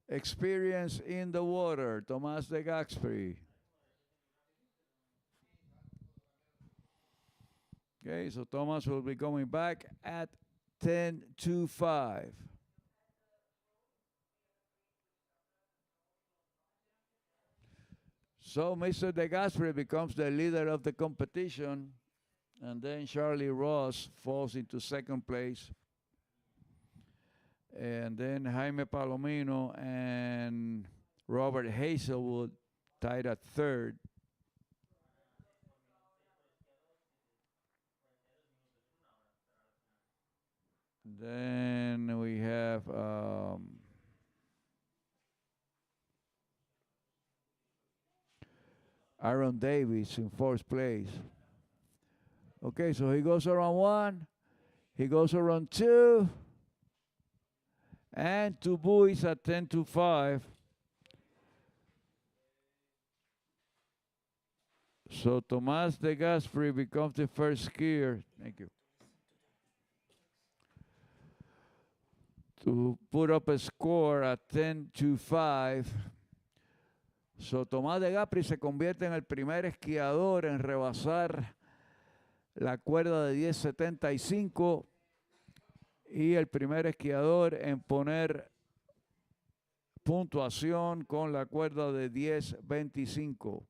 Experience in the water, Tomás De Gasperi. Okay, so Thomas will be going back at 10.25. So Mr. De Gasperi becomes the leader of the competition, and then Charlie Ross falls into second place. And then Jaime Palomino and Robert Hazelwood tied at third. Then we have Aaron Davis in fourth place. Okay, so he goes around 1, he goes around 2, and two buoys at 10.25. So Tomás De Gasperi becomes the first skier. Thank you. To put up a score at 10.25. So Tomás De Gasperi se convierte en el primer esquiador en rebasar la cuerda de 10.75 y el primer esquiador en poner puntuación con la cuerda de 10.25.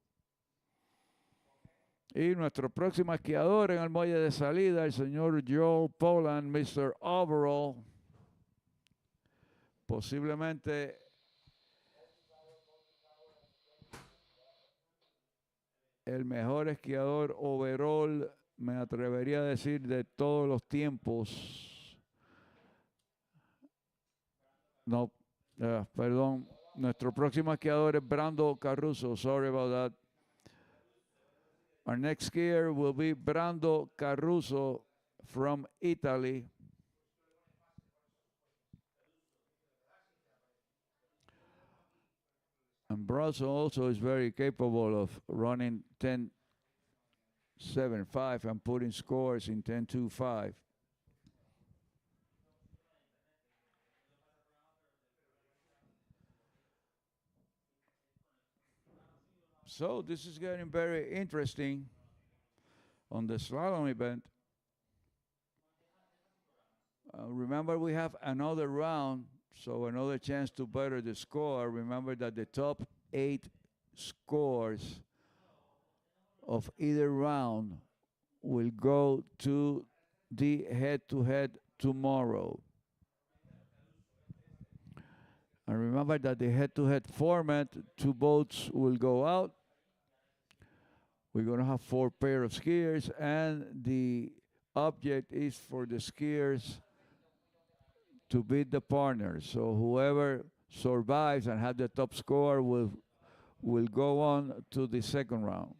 Y nuestro próximo esquiador en el muelle de salida, el señor Joel Poland, Mr. Overall, posiblemente el mejor esquiador overall, me atrevería a decir, de todos los tiempos. No, perdón. Nuestro próximo esquiador es Brando Caruso. Sorry about that. Our next skier will be Brando Caruso from Italy. And Brando also is very capable of running 10.75 and putting scores in 10.25. So this is getting very interesting on the slalom event. Remember, we have another round, so another chance to better the score. Remember that the top 8 scores of either round will go to the head-to-head tomorrow. And remember that the head-to-head format, 2 boats will go out. We're going to have 4 pair of skiers, and the object is for the skiers to beat the partners. So whoever survives and has the top score will go on to the second round,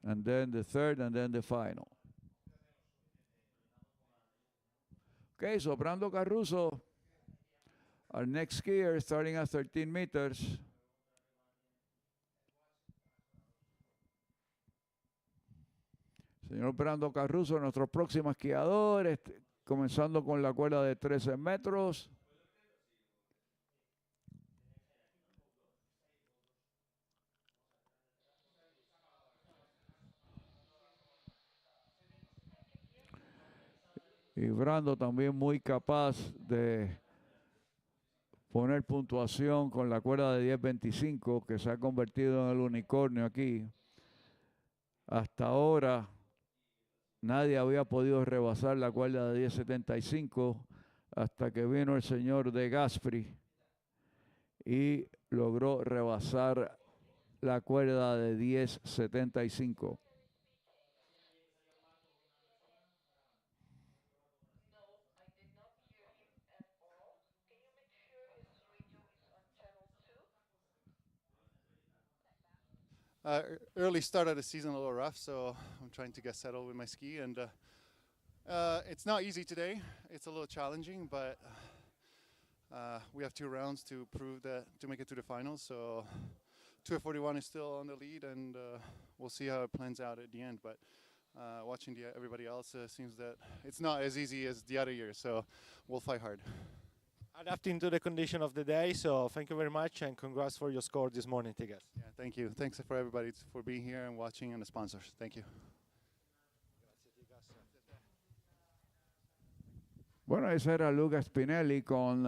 and then the third, and then the final. Okay, so Brando Caruso, our next skier, starting at 13 meters. Señor Brando Caruso, nuestro próximo esquiador, comenzando con la cuerda de 13 metros. Y Brando también muy capaz de poner puntuación con la cuerda de 10.25, que se ha convertido en el unicornio aquí. Hasta ahora nadie había podido rebasar la cuerda de 10.75 hasta que vino el señor De Gasperi y logró rebasar la cuerda de 10.75. Early start of the season, a little rough, so I'm trying to get settled with my ski, and it's not easy today. It's a little challenging, but we have 2 rounds to prove that to make it to the finals. So 2:41 is still on the lead, and we'll see how it plans out at the end. But watching everybody else, seems that it's not as easy as the other year. So we'll fight hard. Adapting to the condition of the day, so thank you very much and congrats for your score this morning, Tigas. Yeah, thank you. Thanks for everybody for being here and watching, and the sponsors. Thank you. Bueno, ese era Luca Spinelli con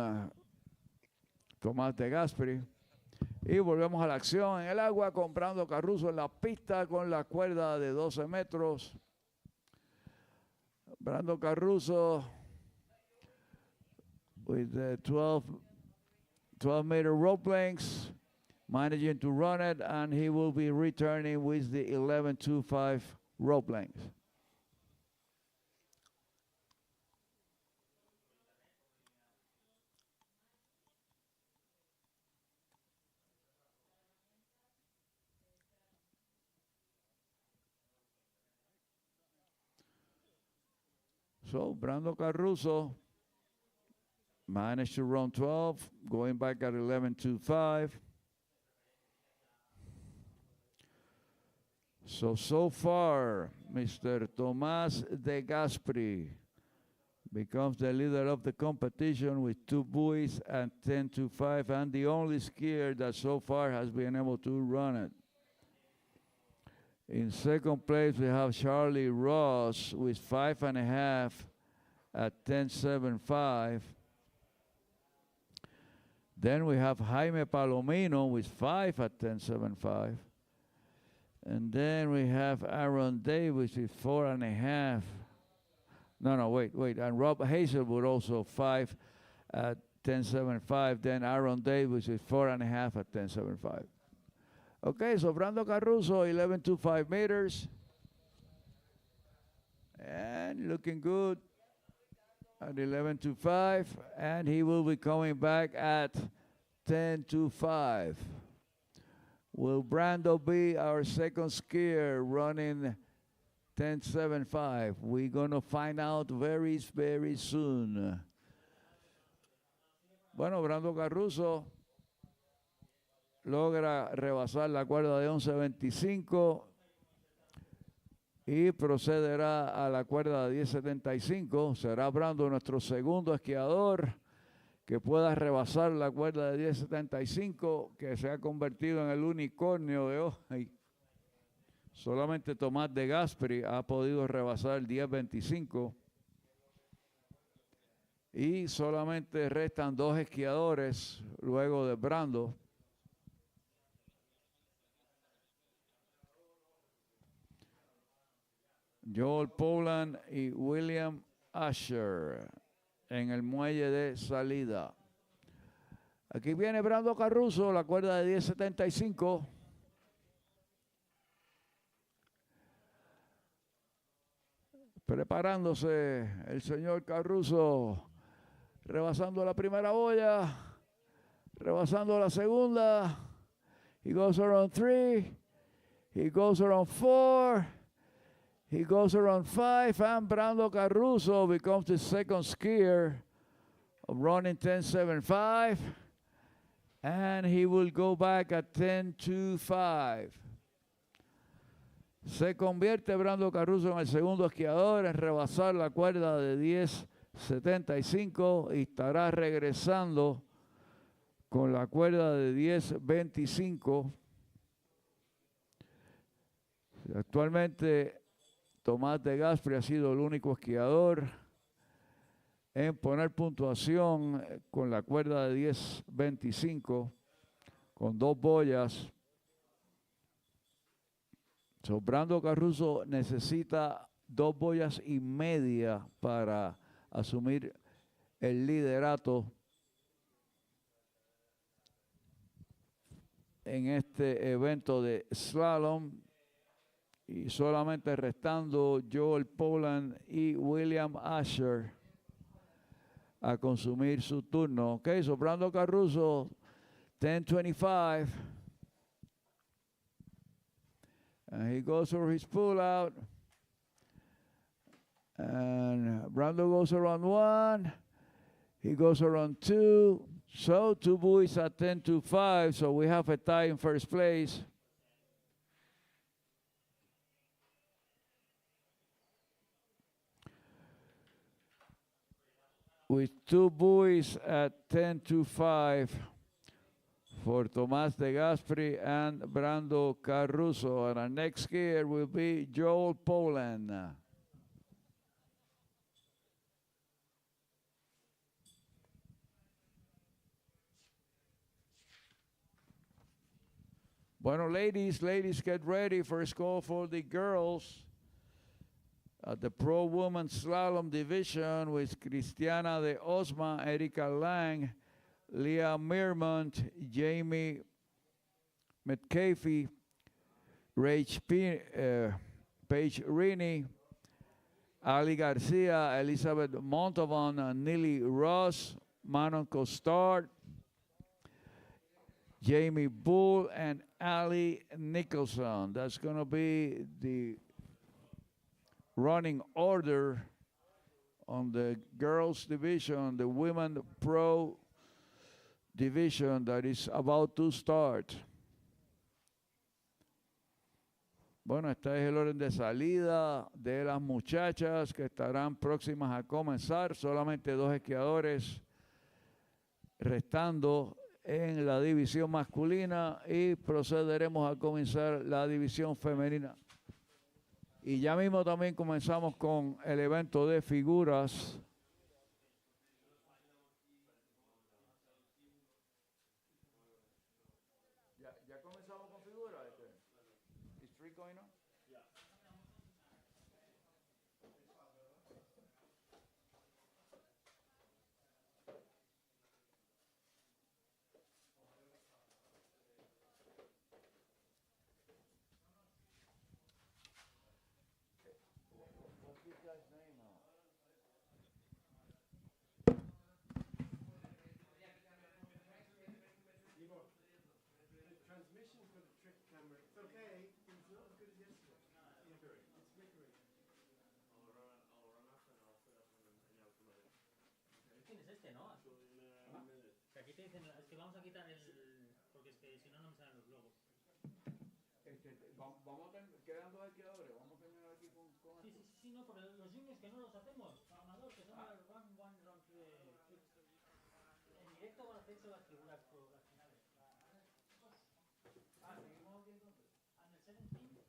Tomás de Gasperi. Y volvemos a la acción en el agua con Brando Caruso en la pista con la cuerda de 12 metros. Brando Caruso with the 12-meter rope lengths, managing to run it, and he will be returning with the 11.25 rope length. So Brando Caruso managed to run 12, going back at 11.25. So far, Mr. Tomás de Gasperi becomes the leader of the competition with 2 buoys and 10.25, and the only skier that so far has been able to run it. In second place, we have Charlie Ross with 5.5 at 10.75. Then we have Jaime Palomino with 5 at 10.75. And then we have Aaron Davis with 4.5. No, wait. And Rob Hazelwood also 5 at 10.75. Then Aaron Davis with 4.5 at 10.75. Okay, so Brando Caruso, 11.25 meters. And looking good at 11.25. And he will be coming back at 10.25. Will Brando be our second skier running 10.75? We're going to find out very, very soon. Bueno, Brando Caruso logra rebasar la cuerda de 11.25 y procederá a la cuerda de 10.75. Será Brando nuestro segundo esquiador que pueda rebasar la cuerda de 10.75, que se ha convertido en el unicornio de hoy. Solamente Tomás de Gasperi ha podido rebasar 10.25 y solamente restan 2 esquiadores luego de Brando. Joel Poland y William Asher en el muelle de salida. Aquí viene Brando Caruso, la cuerda de 10.75. Preparándose el señor Caruso, rebasando la primera boya, rebasando la segunda. He goes around 3, he goes around 4. He goes around 5, and Brando Caruso becomes the second skier of running 10.75, and he will go back at 10.25. Se convierte Brando Caruso en el segundo esquiador en rebasar la cuerda de 10.75 y estará regresando con la cuerda de 10.25. Actualmente Tomás de Gasperi ha sido el único esquiador en poner puntuación con la cuerda de 10.25 con 2 boyas. Brando Caruso necesita 2 boyas y media para asumir el liderato en este evento de slalom. Y solamente restando Joel Poland y William Asher a consumir su turno. Ok, so Brando Caruso, 10:25. And he goes for his pull-out. And Brando goes around 1. He goes around 2. So 2 buoys at 10:25. So we have a tie in first place. With 2 buoys at 10:25 for Tomás de Gasperi and Brando Caruso. And our next skier will be Joel Poland. Bueno, ladies, get ready. First call for the girls. The Pro Women's Slalom Division with Cristiana de Osma, Erika Lang, Leah Meermont, Jamie Metcalfe, Paige Rini, Ali Garcia, Elizabeth Montalvan, Nili Ross, Manon Costard, Jamie Bull, and Ali Nicholson. That's going to be the running order on the girls division, the women pro division that is about to start. Bueno, este es el orden de salida de las muchachas que estarán próximas a comenzar. Solamente 2 esquiadores restando en la división masculina y procederemos a comenzar la división femenina. Y ya mismo también comenzamos con el evento de figuras. ¿Ya comenzamos con figuras? ¿Is three going on? Tienes este, ¿no? Que aquí te dicen, es que vamos a quitar el... porque es que si no, no me salen los logos. Quedan 2 esquiadores, vamos a terminar aquí con Sí, no, porque los juniors que no los hacemos, amador, que son el run 1, run 2. En directo van a hacerse las figuras pro, las finales. seguimos aquí entonces. And the 17 is...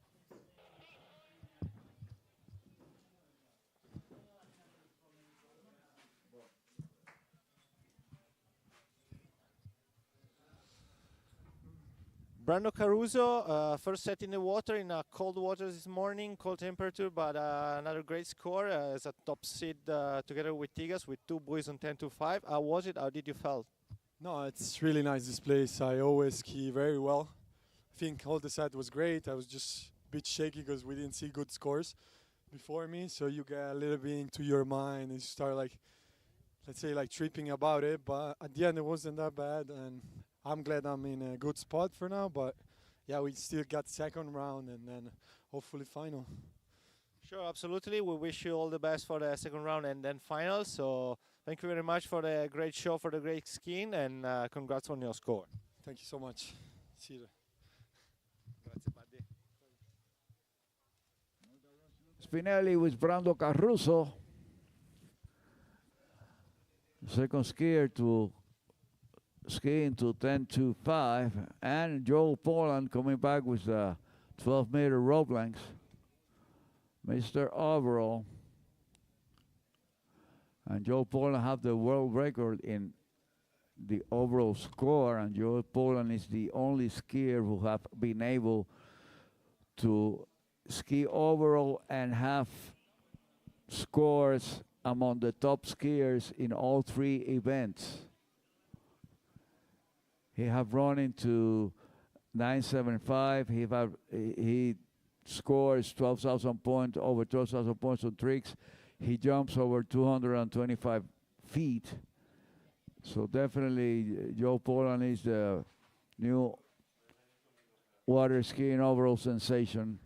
Brando Caruso, first set in the water in cold water this morning, cold temperature, but another great score as a top seed together with Tigas with 2 buoys on 10:25. How was it? How did you feel? No, it's really nice, this place. I always ski very well. I think all the set was great. I was just a bit shaky because we didn't see good scores before me, so you get a little bit into your mind and you start let's say tripping about it, but at the end it wasn't that bad, and I'm glad I'm in a good spot for now, but yeah, we still got second round and then hopefully final. Sure, absolutely. We wish you all the best for the second round and then final. So thank you very much for the great show, for the great skiing, and congrats on your score. Thank you so much. See you. Spinelli with Brando Caruso. Second skier to ski into 10:25, and Joel Poland coming back with a 12-meter rope length. Mr. Overall. And Joel Poland have the world record in the overall score, and Joel Poland is the only skier who have been able to ski overall and have scores among the top skiers in all 3 events. He have run into 975. He scores 12,000 points, over 12,000 points on tricks. He jumps over 225 feet. So definitely Joe Poland is the new water skiing overall sensation.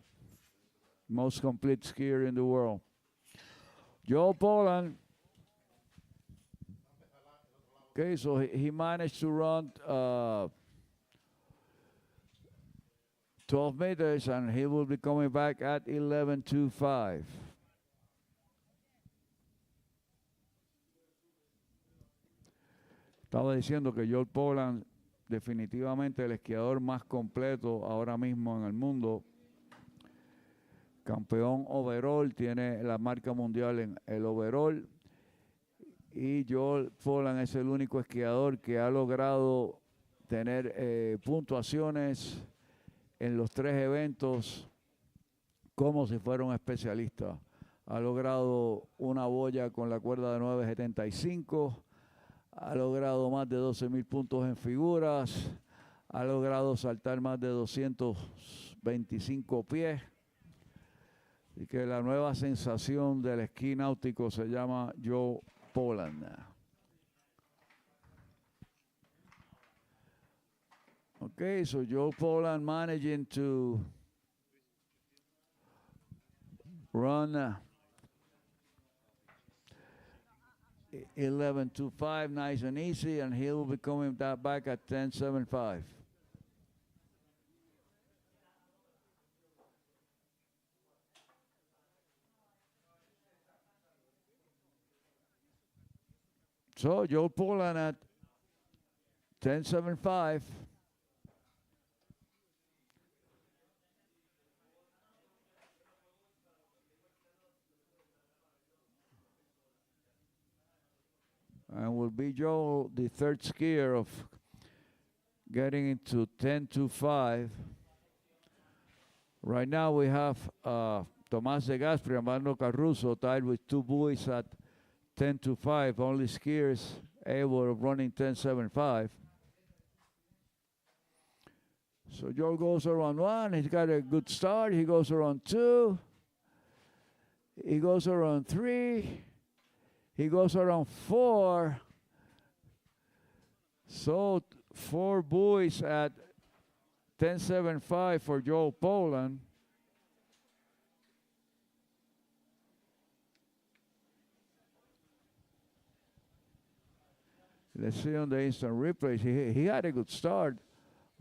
Most complete skier in the world. Joe Poland. Okay, so he managed to run 12 meters, and he will be coming back at 11.25. Estaba diciendo que Joe Poland, definitivamente el esquiador más completo ahora mismo en el mundo. Campeón overall, tiene la marca mundial en el overall. Y Joe Poland es el único esquiador que ha logrado tener puntuaciones en los 3 eventos como si fuera un especialista. Ha logrado una boya con la cuerda de 9.75, ha logrado más de 12,000 puntos en figuras, ha logrado saltar más de 225 pies. Y que la nueva sensación del esquí náutico se llama Joe Poland. Okay, so Joe Poland managing to run 11.25, nice and easy, and he will be coming back at 10.75. So Joe Poland at 10.75. And will be Joe, the third skier of getting into 10.25. Right now we have Tomás de Gasperi and Mando Caruso tied with 2 buoys at 10.25. Only skiers able of running 10.75. So Joe goes around 1. He's got a good start. He goes around 2. He goes around 3. He goes around 4. So 4 buoys at 10.75 for Joe Poland. Let's see on the instant replays. He had a good start.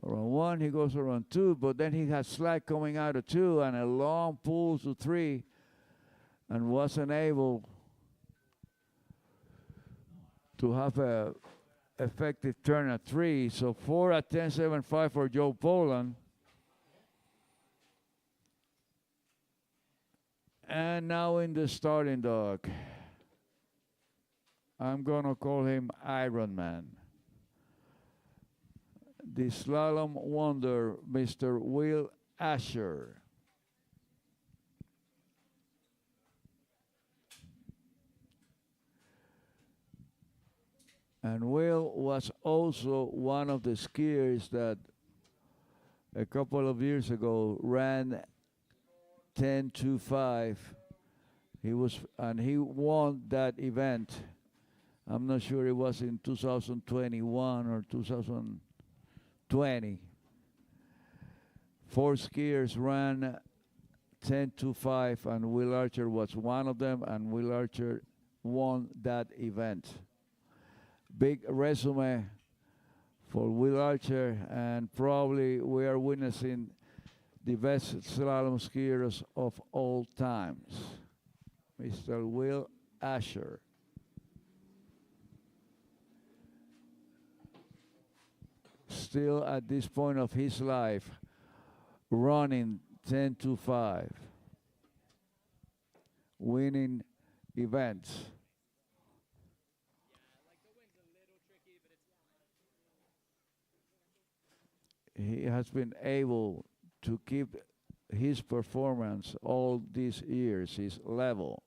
Around 1, he goes around 2, but then he had slack coming out of 2 and a long pull to 3 and wasn't able to have a effective turn at 3. So 4 at 10.75 for Joe Poland. And now in the starting dog, I'm going to call him Iron Man. The slalom wonder, Mr. Will Asher. And Will was also one of the skiers that a couple of years ago ran 10.25. He won that event. I'm not sure it was in 2021 or 2020. 4 skiers ran 10.25, and Will Archer was one of them, and Will Archer won that event. Big resume for Will Archer, and probably we are witnessing the best slalom skiers of all times, Mr. Will Asher. Still at this point of his life, running 10.25, winning events. He has been able to keep his performance all these years, his level.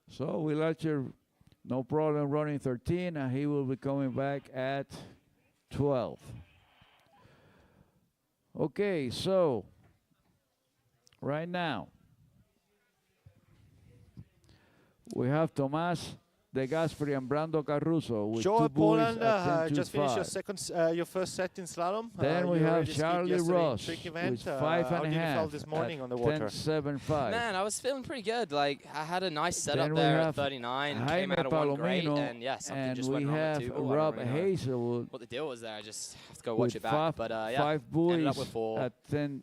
So Will Archer, no problem running 13, and he will be coming back at 12. Okay, so right now we have Tomás De Gasperi and Brando Caruso with Joe two buoys Poland at 10 just finished your 5. your first set in slalom. Then we you have already skied Charlie yesterday in Ross trick with event. 5 How and a did you feel half this morning at on the water? 10.75. Man, I was feeling pretty good. Like, I had a nice setup Then we there at have 39, came Jaime out of one great, Palomino, and yeah, something and just we went wrong have at 2 ball. I Rob don't really know Hazelwood what the deal was there. I just have to go watch with it back. But yeah, 5 ended up buoys with 4. at 10.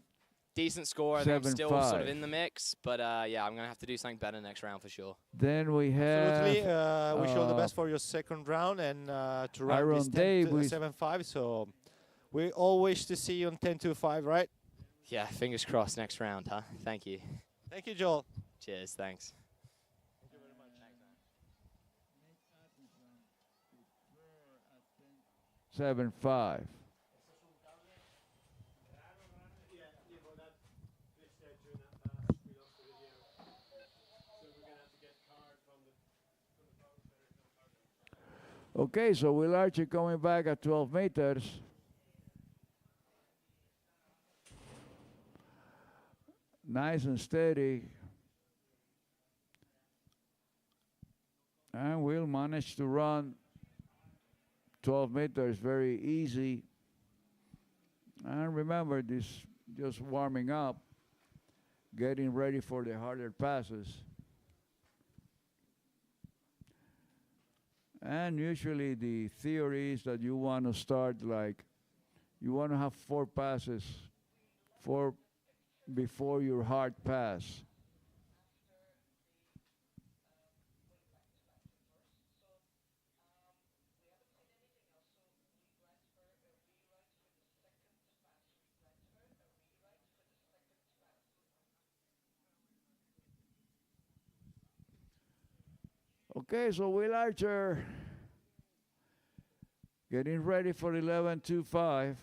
Decent score. I think I'm still sort 7-5. of in the mix, but yeah, I'm gonna have to do something better next round for sure. Then we have Absolutely. Wish you all the best for your second round and to run Aaron this 10 Davis. 7-5. So we all wish to see you on 10-5, right? Yeah, fingers crossed next round, huh? Thank you. Thank you, Joel. Cheers. Thanks. 7-5. Okay, so Will Archer coming back at 12 meters. Nice and steady. And Will manage to run 12 meters very easy. And remember, this just warming up, getting ready for the harder passes. And usually the theory is that you want to start like, you want to have 4 passes, 4 before your hard pass. Okay, so Will Archer getting ready for 11.25.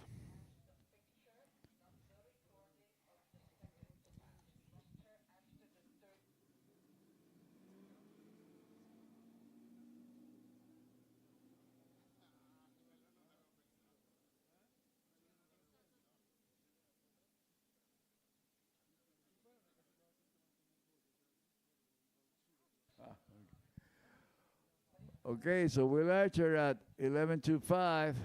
Okay, so Will Archer at 11.25.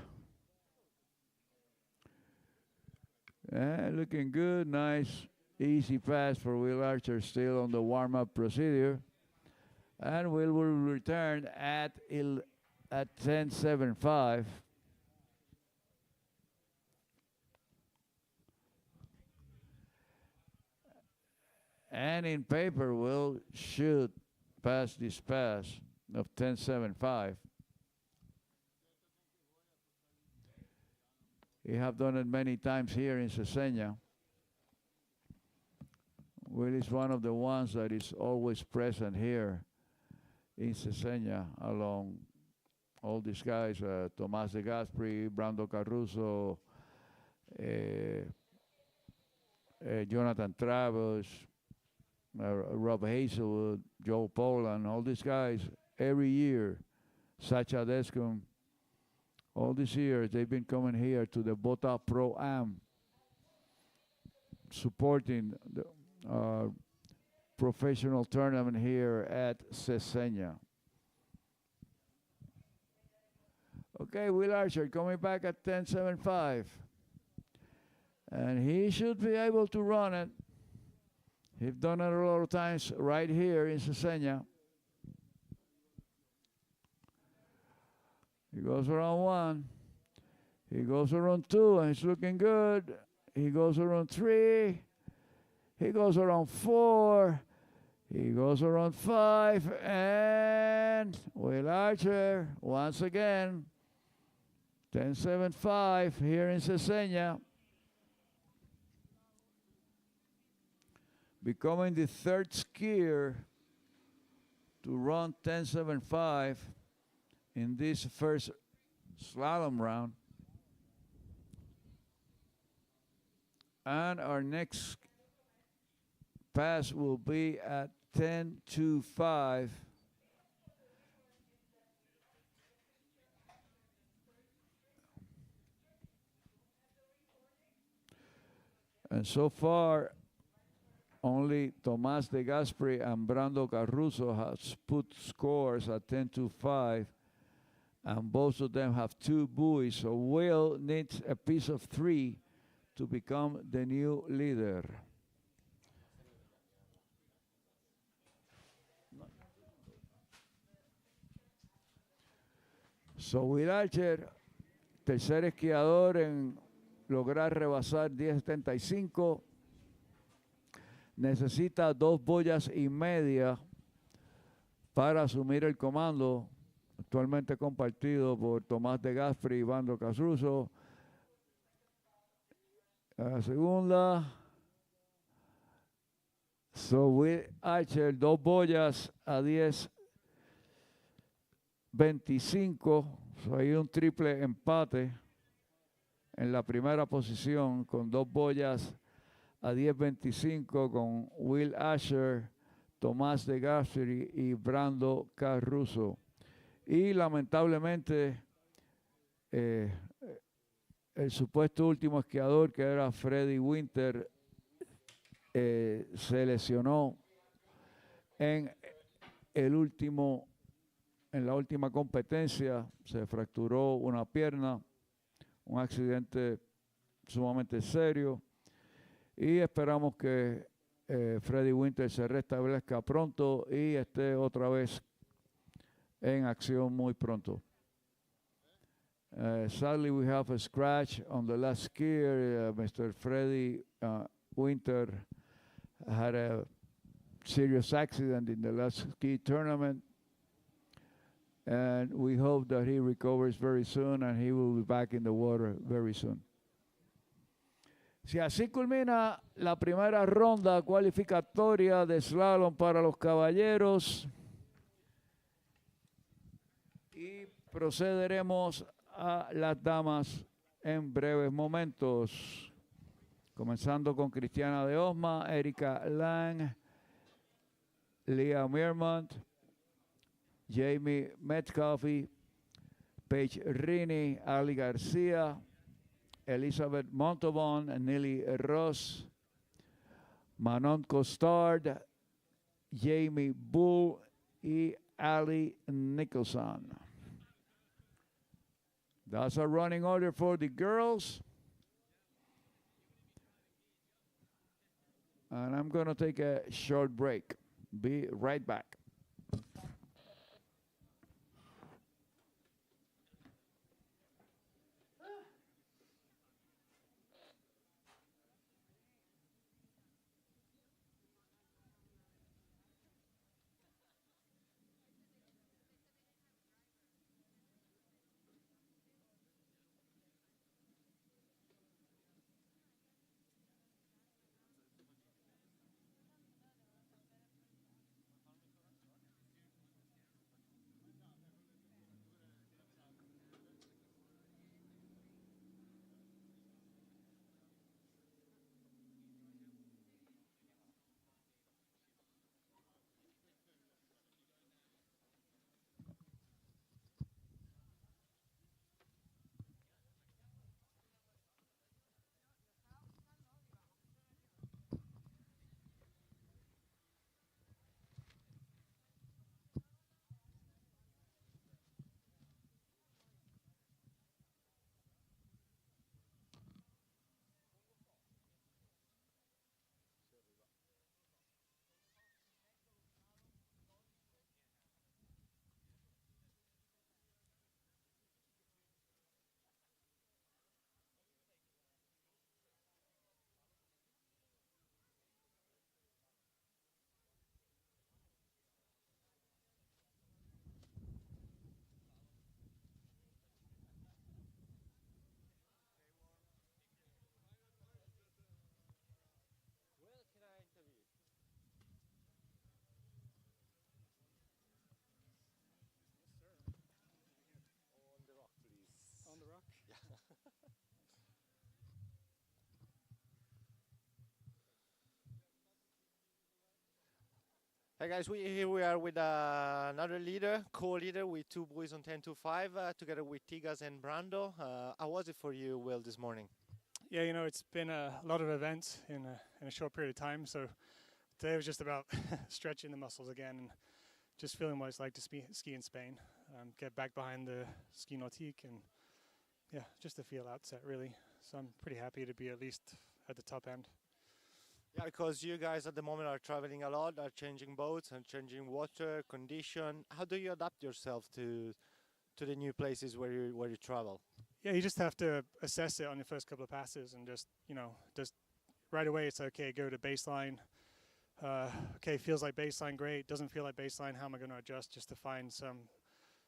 Looking good, nice, easy pass for Will Archer, still on the warm-up procedure. And Will return at 10.75. And in paper, Will should pass this pass of 10.75. We have done it many times here in Cesena. Will is one of the ones that is always present here in Cesena along all these guys, Tomás De Gasperi, Brando Caruso, Jonathan Travers, Rob Hazelwood, Joe Poland, all these guys. Every year, Sacha Descom, all these years, they've been coming here to the Botaski ProAm, supporting the professional tournament here at Cesena. Okay, Will Archer coming back at 10.75. And he should be able to run it. He's done it a lot of times right here in Cesena. He goes around 1. He goes around 2, and he's looking good. He goes around 3. He goes around 4. He goes around 5. And Will Archer, once again, 10.75 here in Cesena. Becoming the 3rd skier to run 10.75 in this first slalom round. And our next pass will be at 10.25. And so far, only Tomás de Gasperi and Brando Caruso has put scores at 10-5, and both of them have 2 buoys. So Will needs a piece of 3 to become the new leader. So Will Archer, tercer esquiador en lograr rebasar 10.75, necesita 2 boyas y media para asumir el comando, actualmente compartido por Tomás de Gasperi y Brando Caruso. A la segunda. So Will Archer, 2 boyas a 10.25. So hay un triple empate en la primera posición con 2 boyas a 10.25 con Will Archer, Tomás de Gasperi y Brando Caruso. Y lamentablemente el supuesto último esquiador, que era Freddie Winter, se lesionó en la última competencia, se fracturó una pierna, un accidente sumamente serio, y esperamos que Freddie Winter se restablezca pronto y esté otra vez en acción muy pronto. Sadly, we have a scratch on the last skier. Mr. Freddie Winter had a serious accident in the last ski tournament, and we hope that he recovers very soon and he will be back in the water very soon. Si así culmina la primera ronda cualificatoria de slalom para los caballeros, y procederemos a las damas en breves momentos, comenzando con Cristiana de Osma, Erika Lang, Leah Meermont, Jamie Metcalfe, Paige Rini, Ali García, Elizabeth Montauban, Nelly Ross, Manon Costard, Jamie Bull y Ali Nicholson. That's a running order for the girls. And I'm going to take a short break. Be right back. Hi guys, here we are with another leader, co-leader with 2 boys on 10-5, together with Tigas and Brando. How was it for you, Will, this morning? Yeah, you know, it's been a lot of events in a short period of time. So today was just about stretching the muscles again and just feeling what it's like to ski in Spain. Get back behind the ski nautique and yeah, just the feel outset really. So I'm pretty happy to be at least at the top end. Yeah, because you guys at the moment are traveling a lot, are changing boats and changing water condition. How do you adapt yourself to the new places where you travel? Yeah, you just have to assess it on your first couple of passes and just, you know, just right away it's okay, go to baseline. Okay, feels like baseline, great. Doesn't feel like baseline, how am I going to adjust just to find some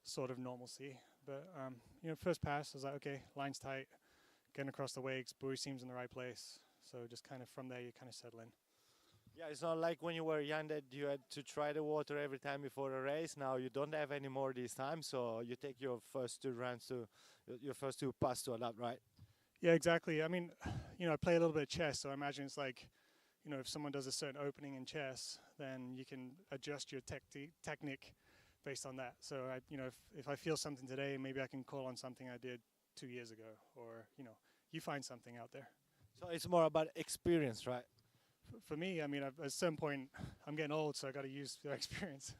sort of normalcy? But, you know, first pass, I was like, okay, line's tight, getting across the wakes, buoy seems in the right place. So just kind of from there, you kind of settle in. Yeah, it's not like when you were young that you had to try the water every time before a race. Now you don't have any more this time, so you take your first two runs to your first two passes to adapt, right? Yeah, exactly. I mean, you know, I play a little bit of chess, so I imagine it's like, you know, if someone does a certain opening in chess, then you can adjust your technique based on that. So, you know, if I feel something today, maybe I can call on something I did 2 years ago, or, you know, you find something out there. So it's more about experience, right? For me, I mean, at some point, I'm getting old, so I got to use the experience.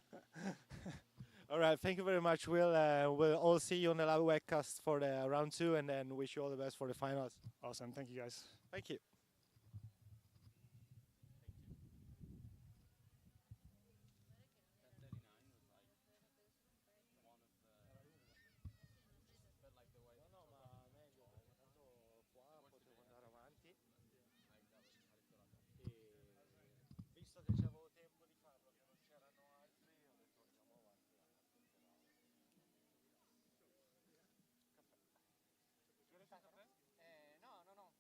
All right, thank you very much, Will. We'll all see you on the live webcast for the round 2, and then wish you all the best for the finals. Awesome, thank you guys. Thank you. Visto che c'avevo tempo di farlo, che non c'erano altri, ho detto andiamo avanti. Caffè. No, no, no.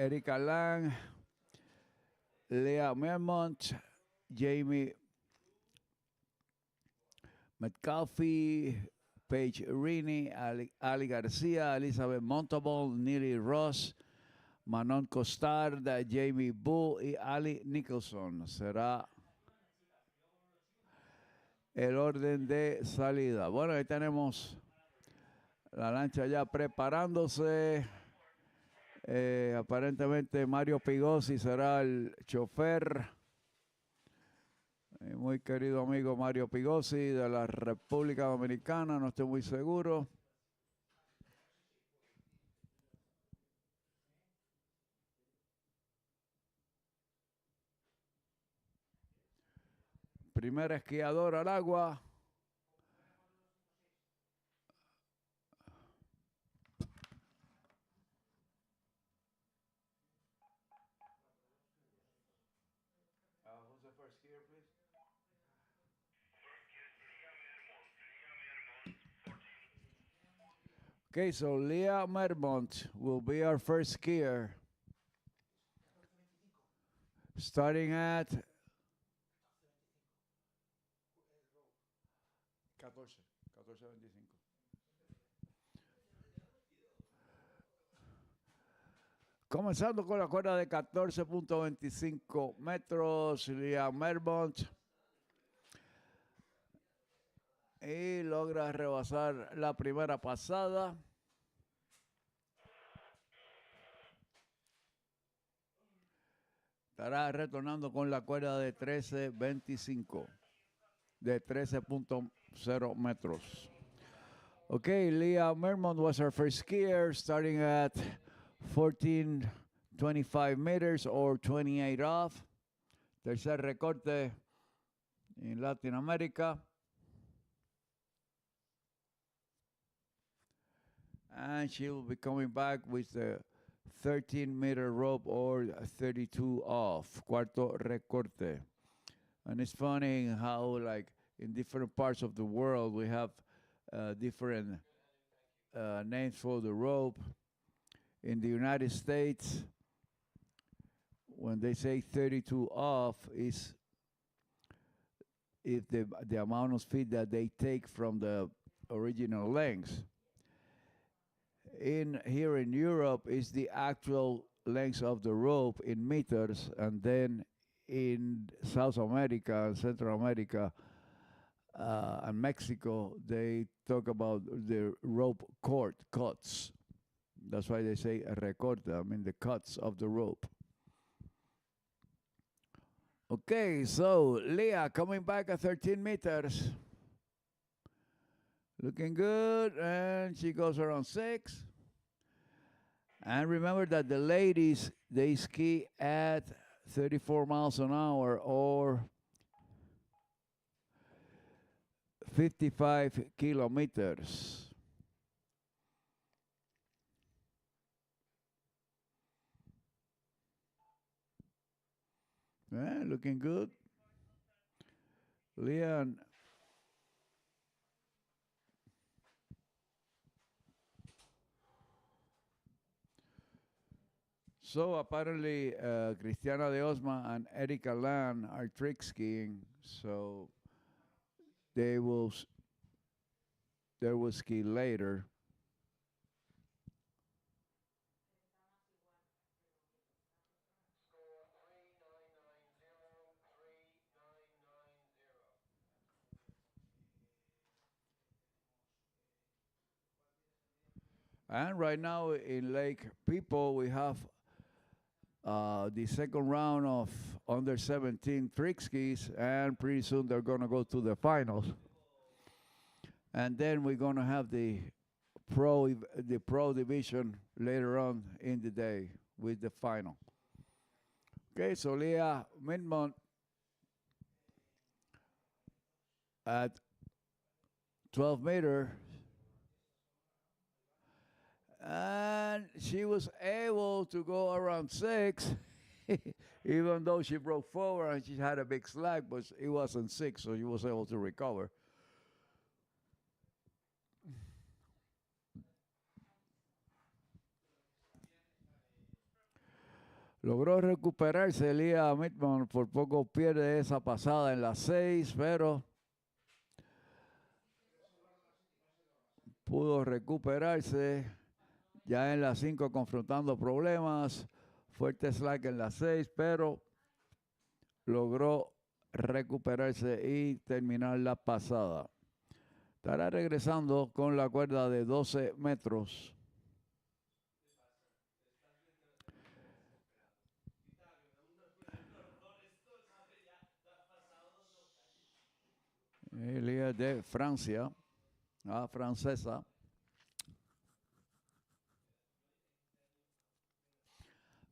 Erika Lang, Leah Mermont, Jamie McCalfee, Paige Rini, Ali Garcia, Elizabeth Montalbon, Neely Ross, Manon Costard, Jamie Boo y Ali Nicholson. Será el orden de salida. Bueno, ahí tenemos la lancha ya preparándose. Aparentemente Mario Pigosi será el chofer. Mi muy querido amigo Mario Pigosi de la República Dominicana, no estoy muy seguro. Primer esquiador al agua. Who's the first skier, please? Okay, so Leah Mermont will be our first skier. Starting at 14:25. Comenzando con la cuerda de 14.25 metros, Leah Mermont. Y logra rebasar la primera pasada. Estará retornando con la cuerda de 13.25, de 13.0 metros. Okay, Leah Mermont was our first skier, starting at 14.25 meters or 28 off. Tercer recorte en Latinoamérica. And she will be coming back with the 13-meter rope or 32 off. Cuarto recorte. And it's funny how, like, in different parts of the world, we have different names for the rope. In the United States, when they say 32 off, is if the amount of feet that they take from the original length. Here in Europe is the actual length of the rope in meters, and then in South America and Central America and Mexico, they talk about the rope cord cuts. That's why they say recorte, I mean the cuts of the rope. Okay, so Leah coming back at 13 meters. Looking good, and she goes around 6. And remember that the ladies, they ski at 34 miles an hour or 55 kilometers. Yeah, looking good. Leon. So apparently Cristiana de Osma and Erika Lan are trick skiing, so they will ski later. And right now in Lake People, we have the second round of under 17 trick skis, and pretty soon they're going to go to the finals. And then we're going to have the pro division later on in the day with the final. Okay, so Leah Midmont at 12 meters. And she was able to go around 6, even though she broke forward and she had a big slack, but it wasn't 6, so she was able to recover. Logró recuperarse Elia Mittman, por poco pierde esa pasada en las 6, pero pudo recuperarse. Ya en las 5 confrontando problemas. Fuerte slack en las 6, pero logró recuperarse y terminar la pasada. Estará regresando con la cuerda de 12 metros. Elia de Francia, francesa.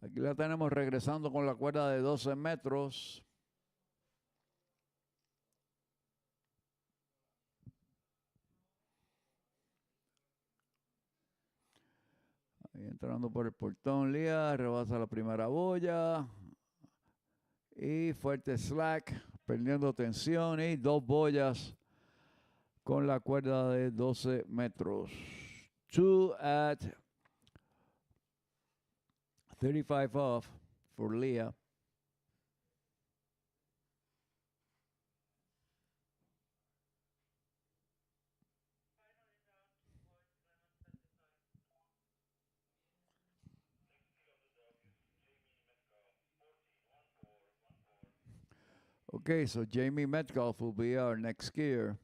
Aquí la tenemos regresando con la cuerda de 12 metros. Ahí entrando por el portón, Lía, rebasa la primera boya. Y fuerte slack, perdiendo tensión y 2 boyas con la cuerda de 12 metros. 2 at 35 off for Leah. Okay, so Jamie Metcalf will be our next skier.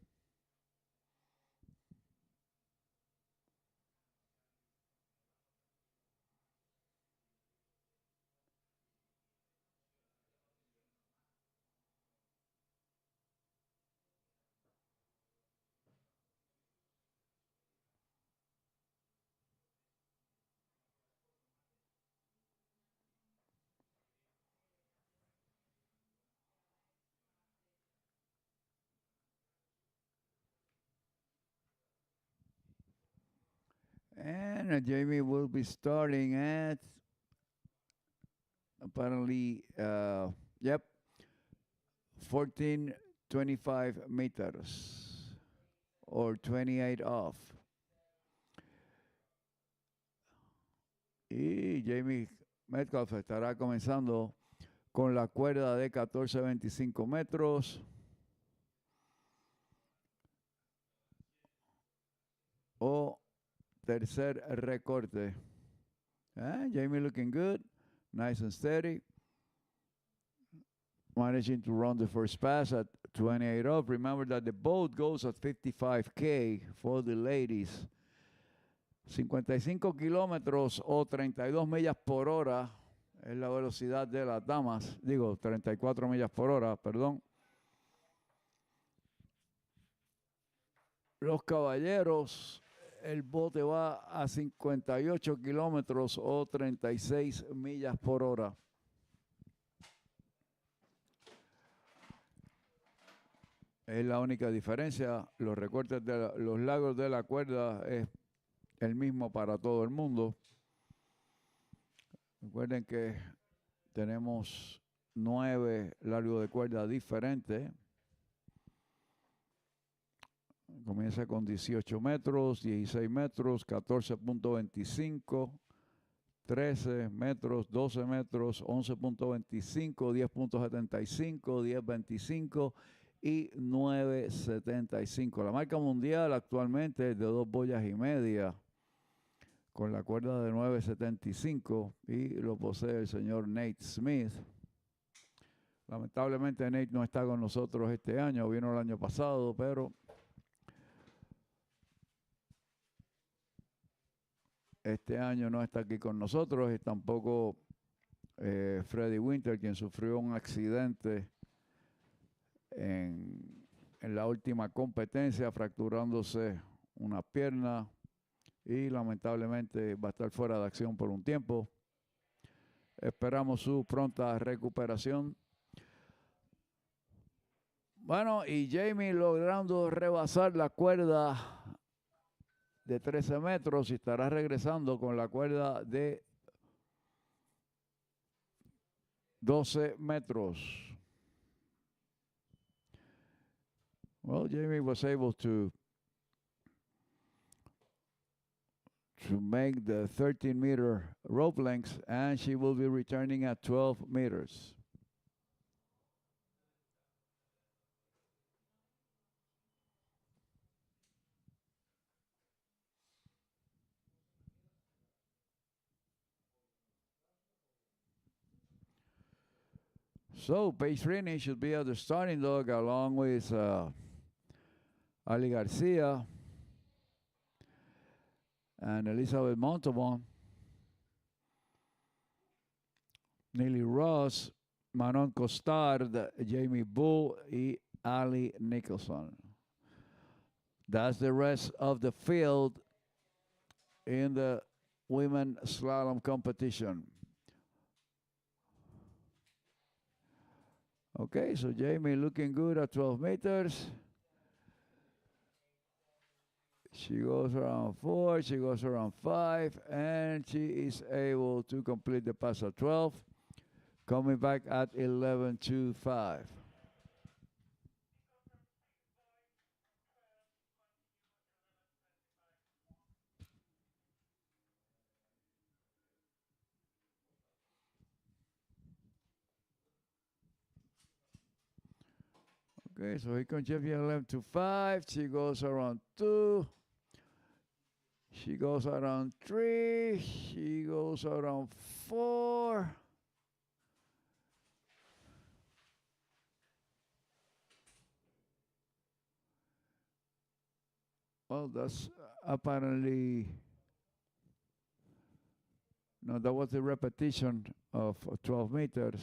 And Jamie will be starting at apparently, 1425 meters or 28 off. Y Jamie Metcalf estará comenzando con la cuerda de 14.25 metros. O tercer recorte. Jamie looking good, nice and steady. Managing to run the first pass at 28 off. Remember that the boat goes at 55K for the ladies. 55 kilómetros o 32 millas por hora es la velocidad de las damas. Digo, 34 millas por hora, perdón. Los caballeros, el bote va a 58 kilómetros o 36 millas por hora. Es la única diferencia. Los recortes de los lagos de la cuerda es el mismo para todo el mundo. Recuerden que tenemos 9 largos de cuerda diferentes. Comienza con 18 metros, 16 metros, 14.25, 13 metros, 12 metros, 11.25, 10.75, 10.25 y 9.75. La marca mundial actualmente es de 2 boyas y media con la cuerda de 9.75 y lo posee el señor Nate Smith. Lamentablemente Nate no está con nosotros este año, vino el año pasado, pero este año no está aquí con nosotros y tampoco Freddie Winter, quien sufrió un accidente en la última competencia, fracturándose una pierna y lamentablemente va a estar fuera de acción por un tiempo. Esperamos su pronta recuperación. Bueno, y Jamie logrando rebasar la cuerda de 13 metros y estará regresando con la cuerda de 12 metros. Well, Jamie was able to to make the 13-meter rope length, and she will be returning at 12 meters. So Paige Rini should be at the starting dog along with Ali Garcia and Elizabeth Montalban, Neely Ross, Manon Costard, Jamie Bull, y Ali Nicholson. That's the rest of the field in the women slalom competition. Okay, so Jamie looking good at 12 meters. She goes around 4, she goes around 5, and she is able to complete the pass at 12, coming back at 11.25. Okay, so he can champion 11.25. She goes around 2. She goes around 3. She goes around 4. Well, that's apparently, no, that was the repetition of 12 meters.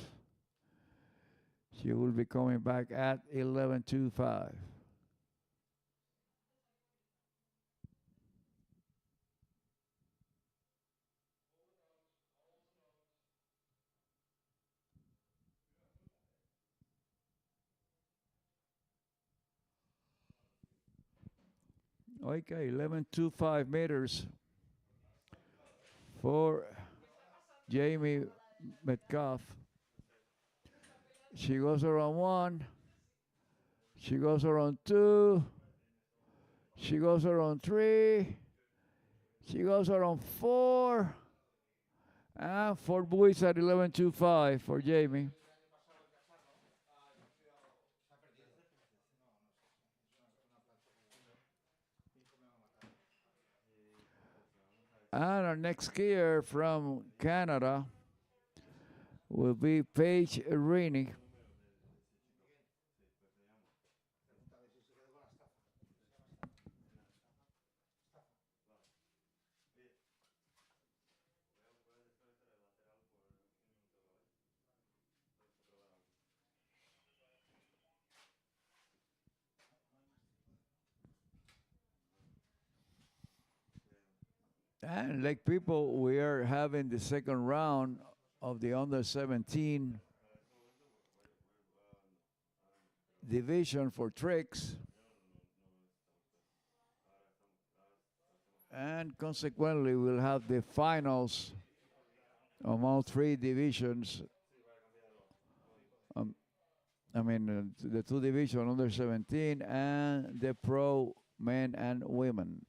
She will be coming back at 11.25. Okay, 11.25 meters for Jamie Metcalf. She goes around 1. She goes around 2. She goes around 3. She goes around 4. And 4 buoys at 11.25 for Jamie. And our next skier from Canada will be Paige Rini. And like people, we are having the second round of the under 17 division for tricks. And consequently, we'll have the finals of all 3 divisions. The 2 divisions under 17 and the pro men and women.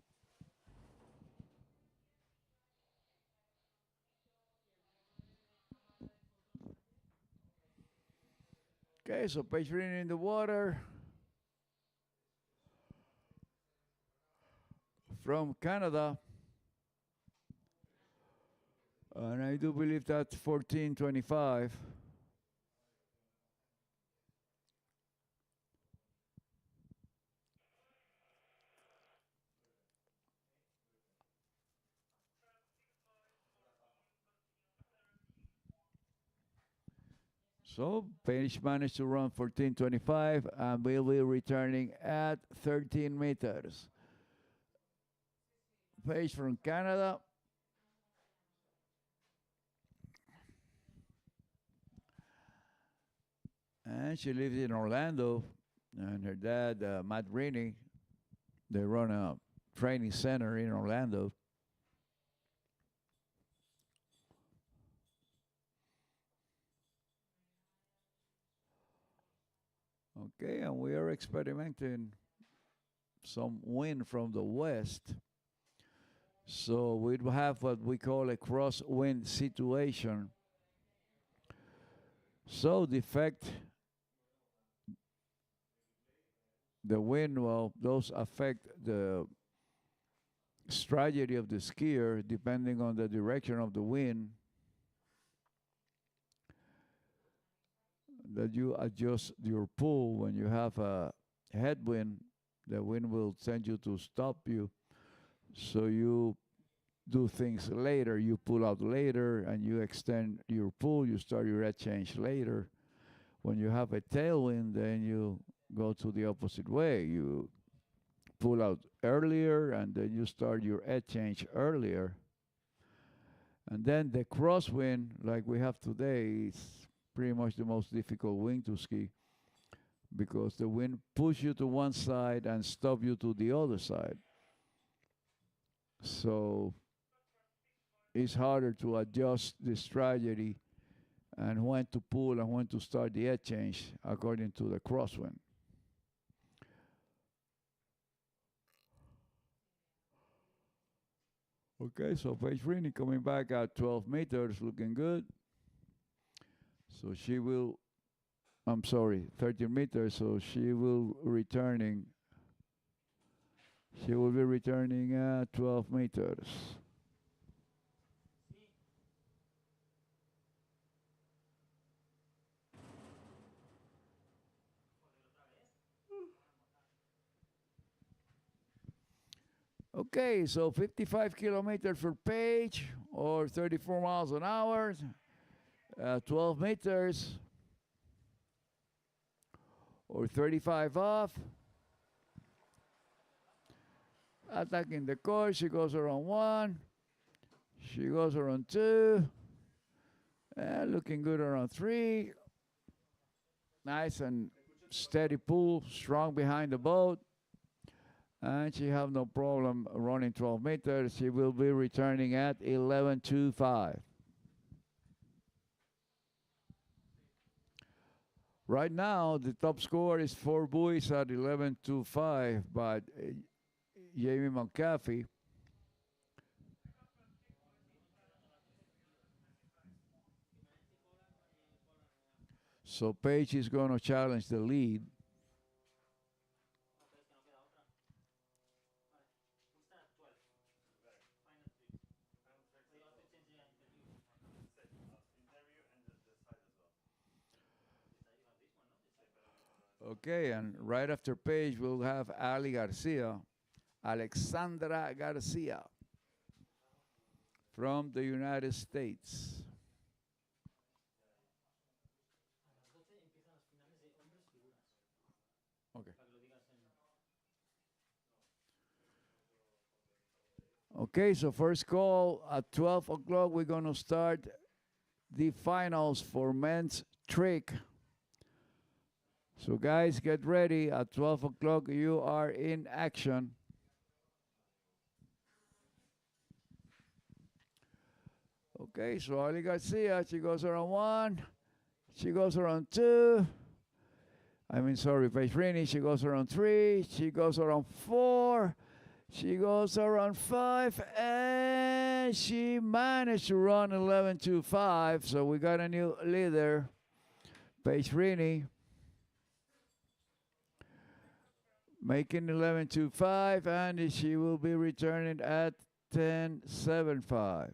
Okay, so Paige Rini in the water. From Canada. And I do believe that's 14.25. So Paige managed to run 14.25 and will be returning at 13 meters. Paige from Canada. And she lives in Orlando. And her dad, Matt Rini, they run a training center in Orlando. Okay, and we are experimenting some wind from the west. So we'd have what we call a crosswind situation. So the effect, the wind, well, those affect the strategy of the skier depending on the direction of the wind, that you adjust your pull. When you have a headwind, the wind will tend you to stop you. So you do things later, you pull out later, and you extend your pull, you start your head change later. When you have a tailwind, then you go to the opposite way. You pull out earlier, and then you start your head change earlier. And then the crosswind, like we have today, is pretty much the most difficult wind to ski, because the wind pushes you to one side and stops you to the other side. So it's harder to adjust the strategy and when to pull and when to start the head change according to the crosswind. Okay, so Paige Rini coming back at 12 meters, looking good. So she will, 13 meters, so she will be returning at 12 meters. Okay, so 55 kilometers for Paige, or 34 miles an hour, 12 meters, or 35 off. Attacking the course, she goes around 1, she goes around 2, looking good around 3. Nice and steady pull, strong behind the boat. And she have no problem running 12 meters. She will be returning at 11.25. Right now, the top score is 4 buoys at 11.25, but Jamie McAfee so Paige is going to challenge the lead. Okay, and right after Paige, we'll have Alexandra Garcia from the United States. Okay. Okay, so first call at 12 o'clock, we're going to start the finals for men's trick. So guys, get ready. At 12 o'clock, you are in action. Okay, so Ali Garcia, she goes around 1. She goes around 2. Paige Rini, she goes around 3. She goes around 4. She goes around 5. And she managed to run 11.25. So we got a new leader, Paige Rini, making 11.25, and she will be returning at 10.75.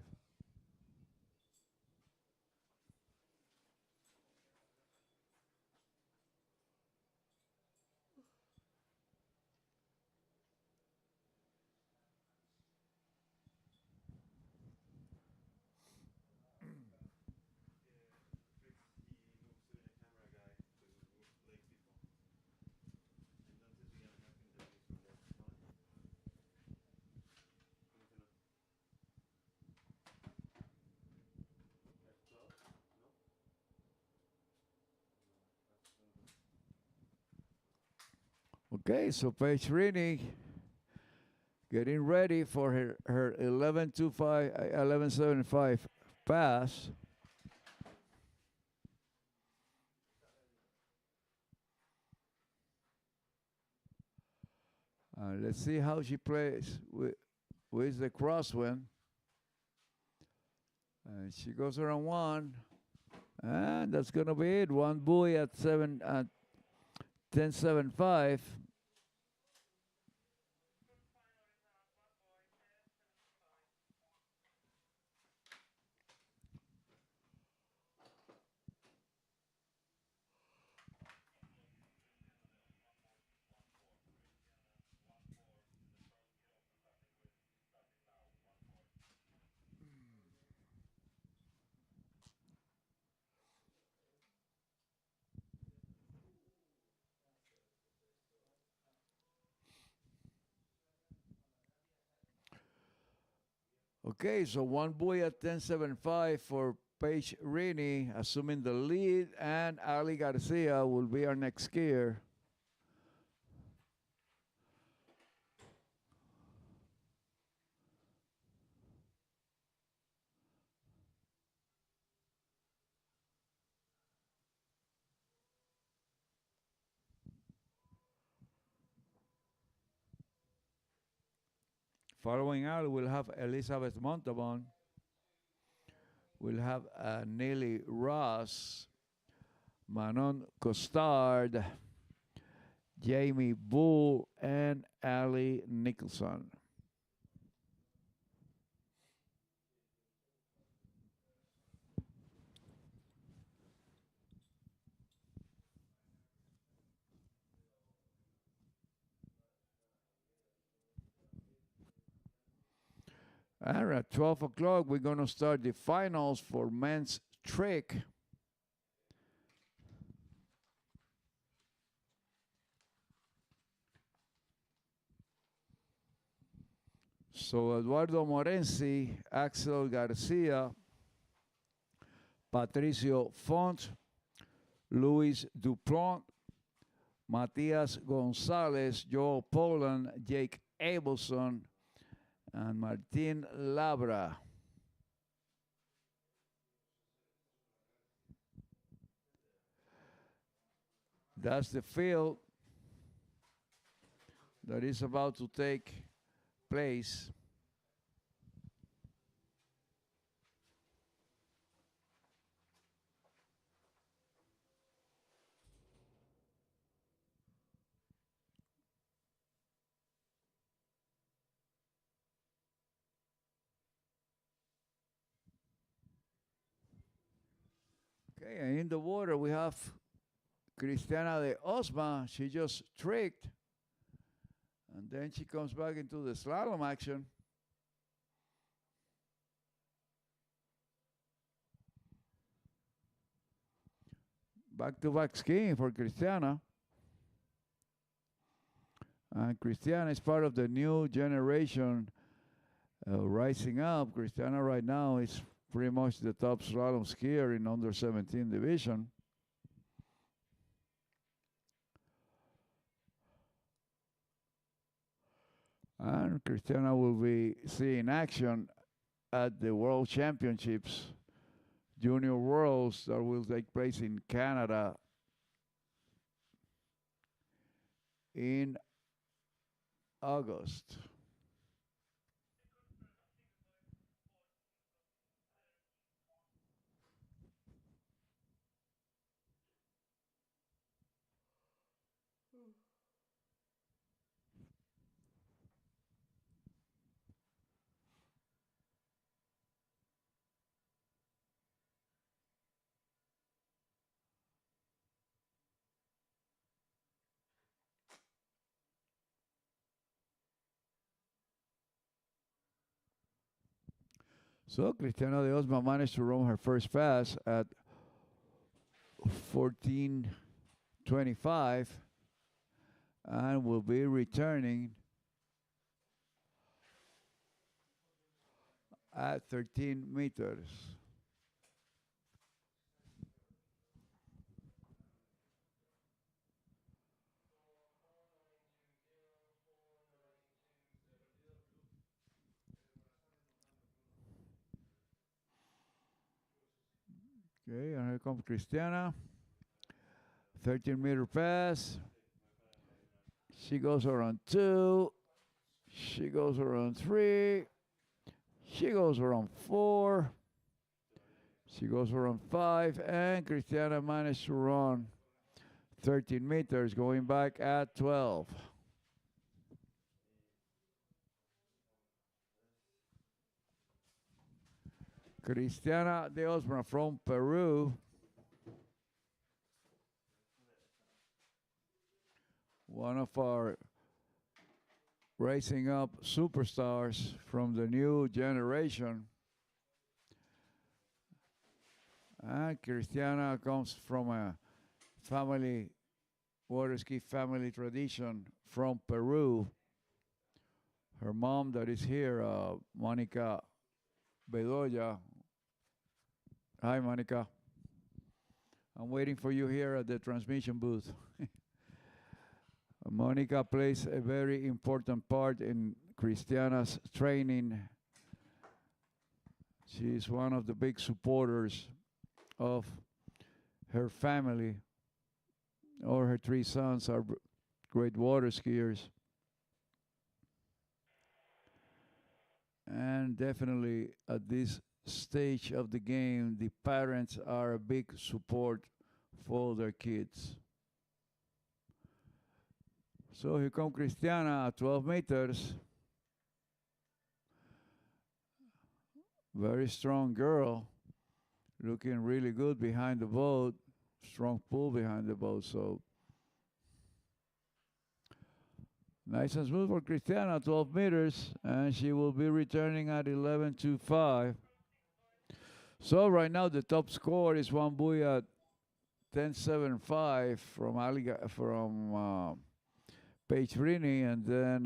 Okay, so Paige Rini getting ready for her 11.75 pass. Let's see how she plays with with the crosswind. And she goes around 1. And that's going to be it. 1 buoy at 10.75. Okay, so 1 buoy at 10.75 for Paige Rini, assuming the lead, and Ali Garcia will be our next skier. Following Ali, we'll have Elizabeth Montalban. We'll have Nelly Ross, Manon Costard, Jamie Bull, and Ali Nicholson. And at 12 o'clock, we're going to start the finals for men's trick. So Eduardo Morenzi, Axel Garcia, Patricio Font, Luis Dupont, Matias Gonzalez, Joel Poland, Jake Abelson, and Martin Labra. That's the field that is about to take place. Okay, and in the water we have Cristiana de Osma. She just tricked, and then she comes back into the slalom action. Back-to-back skiing for Cristiana. And Cristiana is part of the new generation rising up. Cristiana right now is pretty much the top slalom skier in under 17 division. And Cristiana will be seeing action at the World Championships, Junior Worlds, that will take place in Canada in August. So Cristiana de Osma managed to run her first pass at 14:25 and will be returning at 13 meters. Okay, and here comes Cristiana. 13-meter pass. She goes around 2. She goes around 3. She goes around 4. She goes around 5. And Cristiana managed to run 13 meters, going back at 12. Cristiana de Osma from Peru. One of our racing up superstars from the new generation. And Cristiana comes from a family, water ski family tradition from Peru. Her mom that is here, Monica Bedoya. Hi, Monica. I'm waiting for you here at the transmission booth. Monica plays a very important part in Cristiana's training. She is one of the big supporters of her family. All her 3 sons are great water skiers. And definitely at this stage of the game, the parents are a big support for their kids. So here comes Cristiana at 12 meters. Very strong girl, looking really good behind the boat. Strong pull behind the boat, so nice and smooth for Cristiana, 12 meters, and she will be returning at 11.25. So right now the top score is one buoy at 10.75 from Paige Rini, and then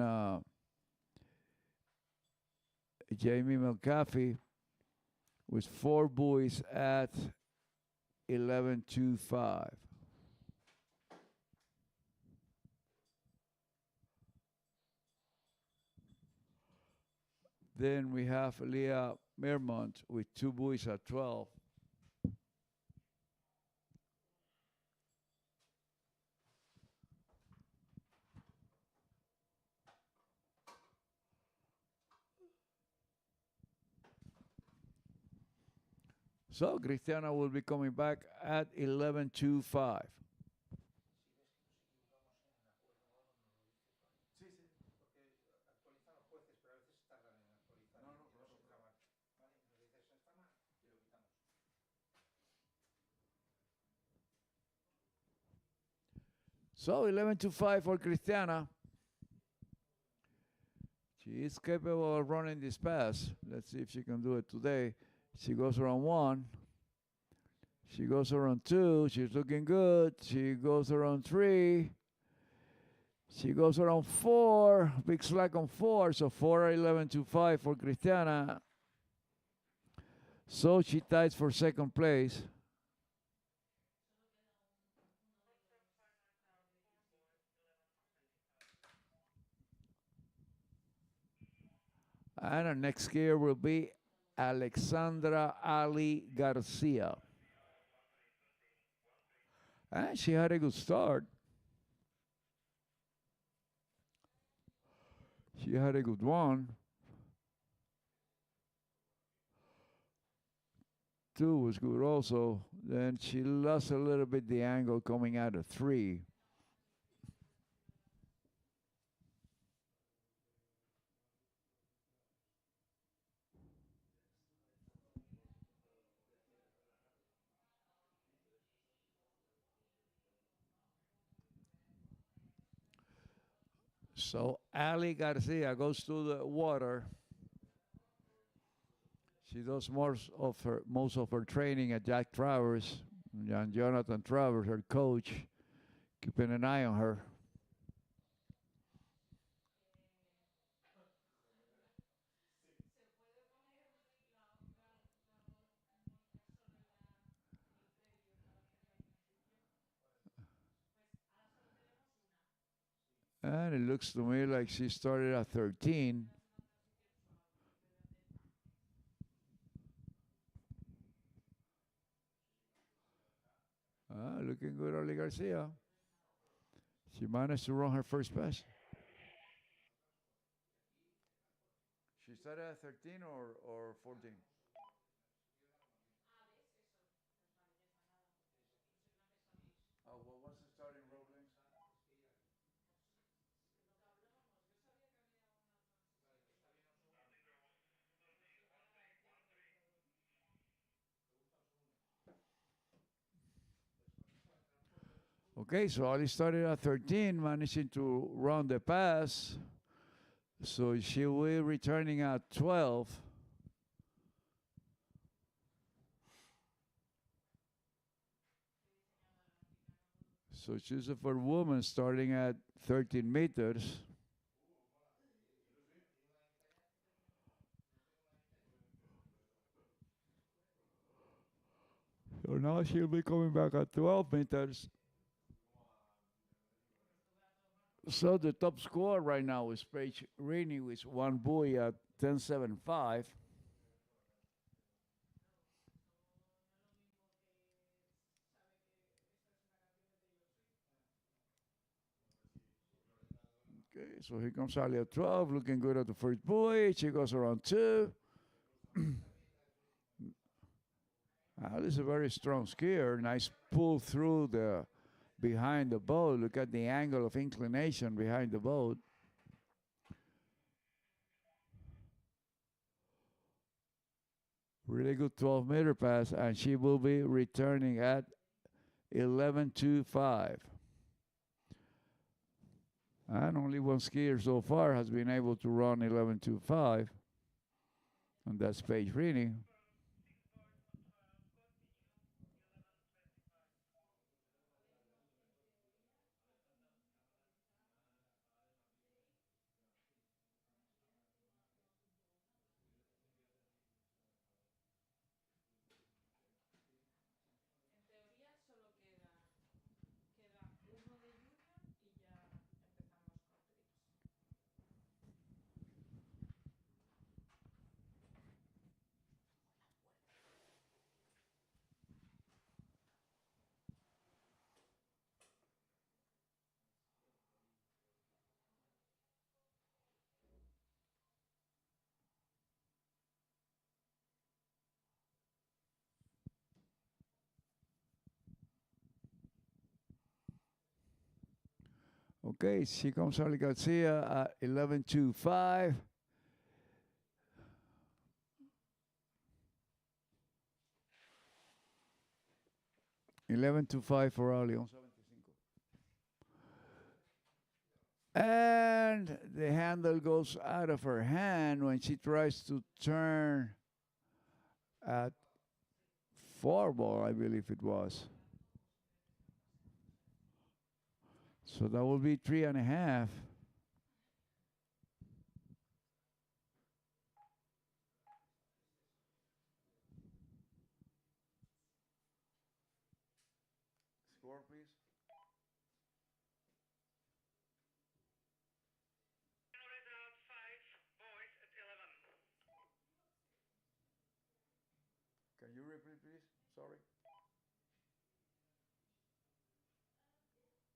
Jamie McAfee with 4 buoys at 11.25. Then we have Leah Mermont with 2 buoys at 12. So Cristiana will be coming back at 11.25. So 11.25 for Cristiana. She is capable of running this pass. Let's see if she can do it today. She goes around 1. She goes around 2. She's looking good. She goes around 3. She goes around 4. Big slack on 4. So 4 at 11.25 for Cristiana. So she ties for second place. And our next skier will be Alexandra Ali Garcia. And she had a good start. She had a good one. 2 was good also. Then she lost a little bit the angle coming out of 3. So Ali Garcia goes to the water. She does most of her training at Jack Travers, and Jonathan Travers, her coach, keeping an eye on her. And it looks to me like she started at 13. Looking good, Ali Garcia. She managed to run her first pass. She started at 13 or 14? Oh, what was the starting rope length? Okay, so Ali started at 13, managing to run the pass. So she will be returning at 12. So she's a for woman starting at 13 meters. So now she'll be coming back at 12 meters. So the top score right now is Paige Rini with one buoy at 10.75. Okay, so here comes Ali at 12, looking good at the first buoy. She goes around 2. Ali's a very strong skier. Nice pull through the behind the boat. Look at the angle of inclination behind the boat. Really good 12-meter pass, and she will be returning at 11.25. And only one skier so far has been able to run 11.25, and that's Paige Rini. Okay, here comes Charlie Garcia at 11.25. $11.25 for Ali. And the handle goes out of her hand when she tries to turn at 4 ball, I believe it was. So that will be 3.5. Score, please. Result 5 boys at 11. Can you repeat, please? Sorry.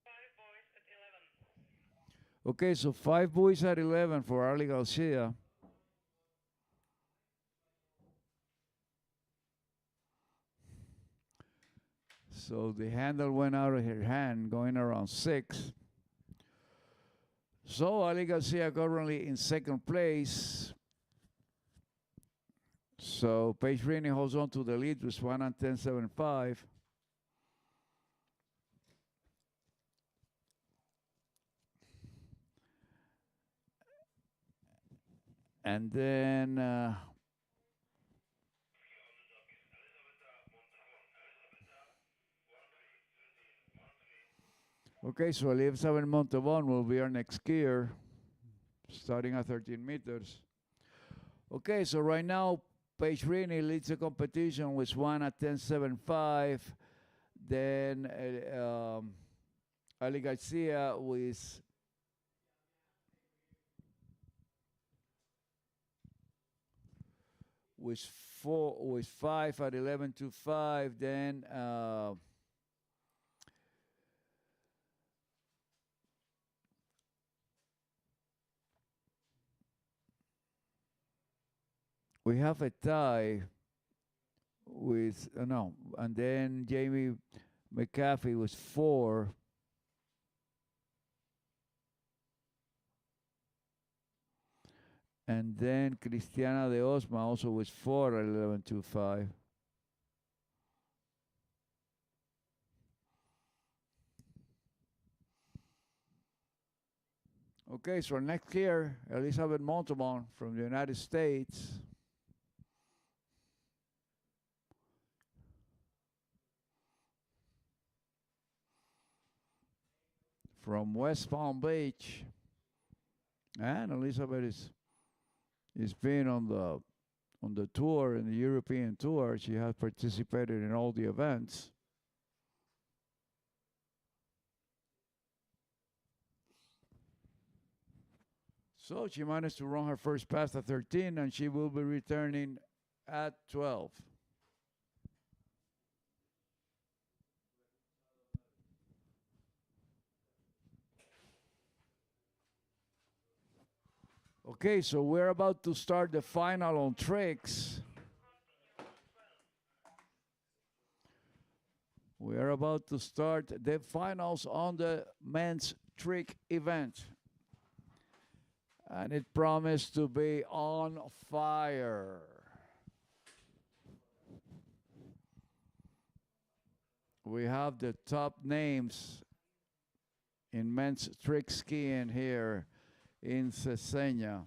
5 boys at 11. Okay, so 5 buoys at 11 for Ali Garcia. So the handle went out of her hand, going around 6. So Ali Garcia currently in second place. So Paige Rini holds on to the lead with 1 and 10.75. And then okay, so Elizabeth Montavon will be our next skier, starting at 13 meters. Okay, so right now, Paige Rini leads the competition with 1 at 10.75. Then Ali Garcia with with 5 at 11.25. Then we have a tie with, no, and then Jamie McAfee was 4. And then Cristiana de Osma also was 4 at 11.25. Okay, so next here, Elizabeth Montalban from the United States. From West Palm Beach. And Elizabeth is been on the tour, in the European tour. She has participated in all the events. So she managed to run her first pass at 13, and she will be returning at 12. Okay, so we're about to start the final on tricks. We are about to start the finals on the men's trick event. And it promised to be on fire. We have the top names in men's trick skiing here in Cesena.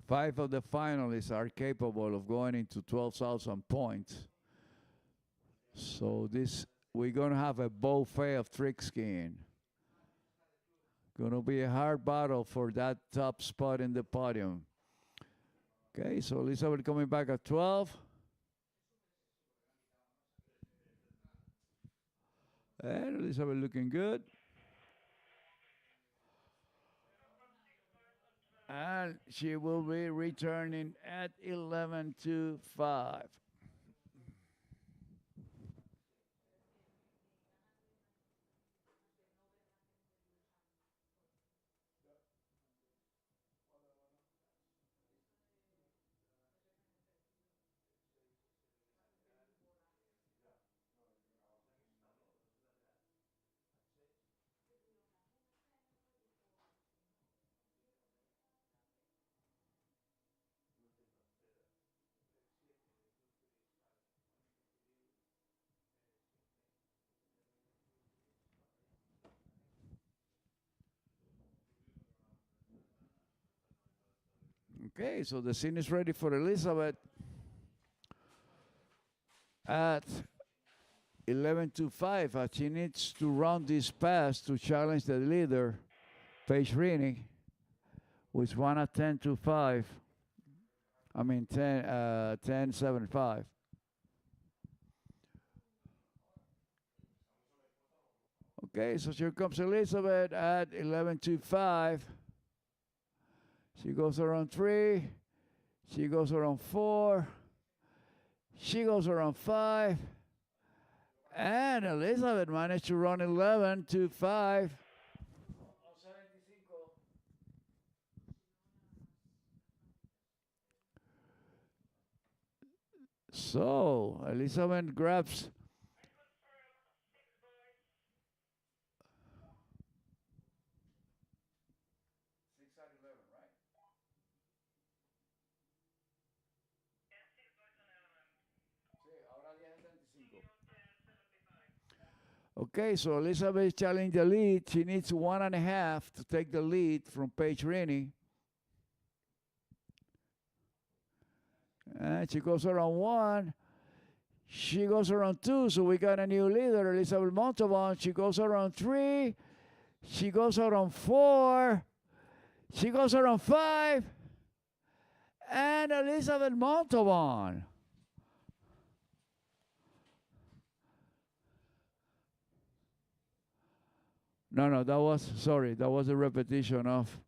Five of the finalists are capable of going into 12,000 points. So we're going to have a buffet of trick skiing. Going to be a hard battle for that top spot in the podium. Okay, so Elizabeth coming back at 12. And Elizabeth looking good. And she will be returning at 11.25. Okay, so the scene is ready for Elizabeth at 11.25. She needs to run this pass to challenge the leader, Paige Rini, which won at 10.25. I mean 10.75. Okay, so here comes Elizabeth at 11.25. She goes around 3. She goes around 4. She goes around 5. And Elizabeth managed to run 11.25. So Elizabeth grabs Okay, so Elizabeth challenged the lead. She needs 1.5 to take the lead from Paige Rini. And she goes around 1. She goes around 2, so we got a new leader, Elizabeth Montalban. She goes around 3. She goes around 4. She goes around 5. And Elizabeth Montalban. No, that was a repetition of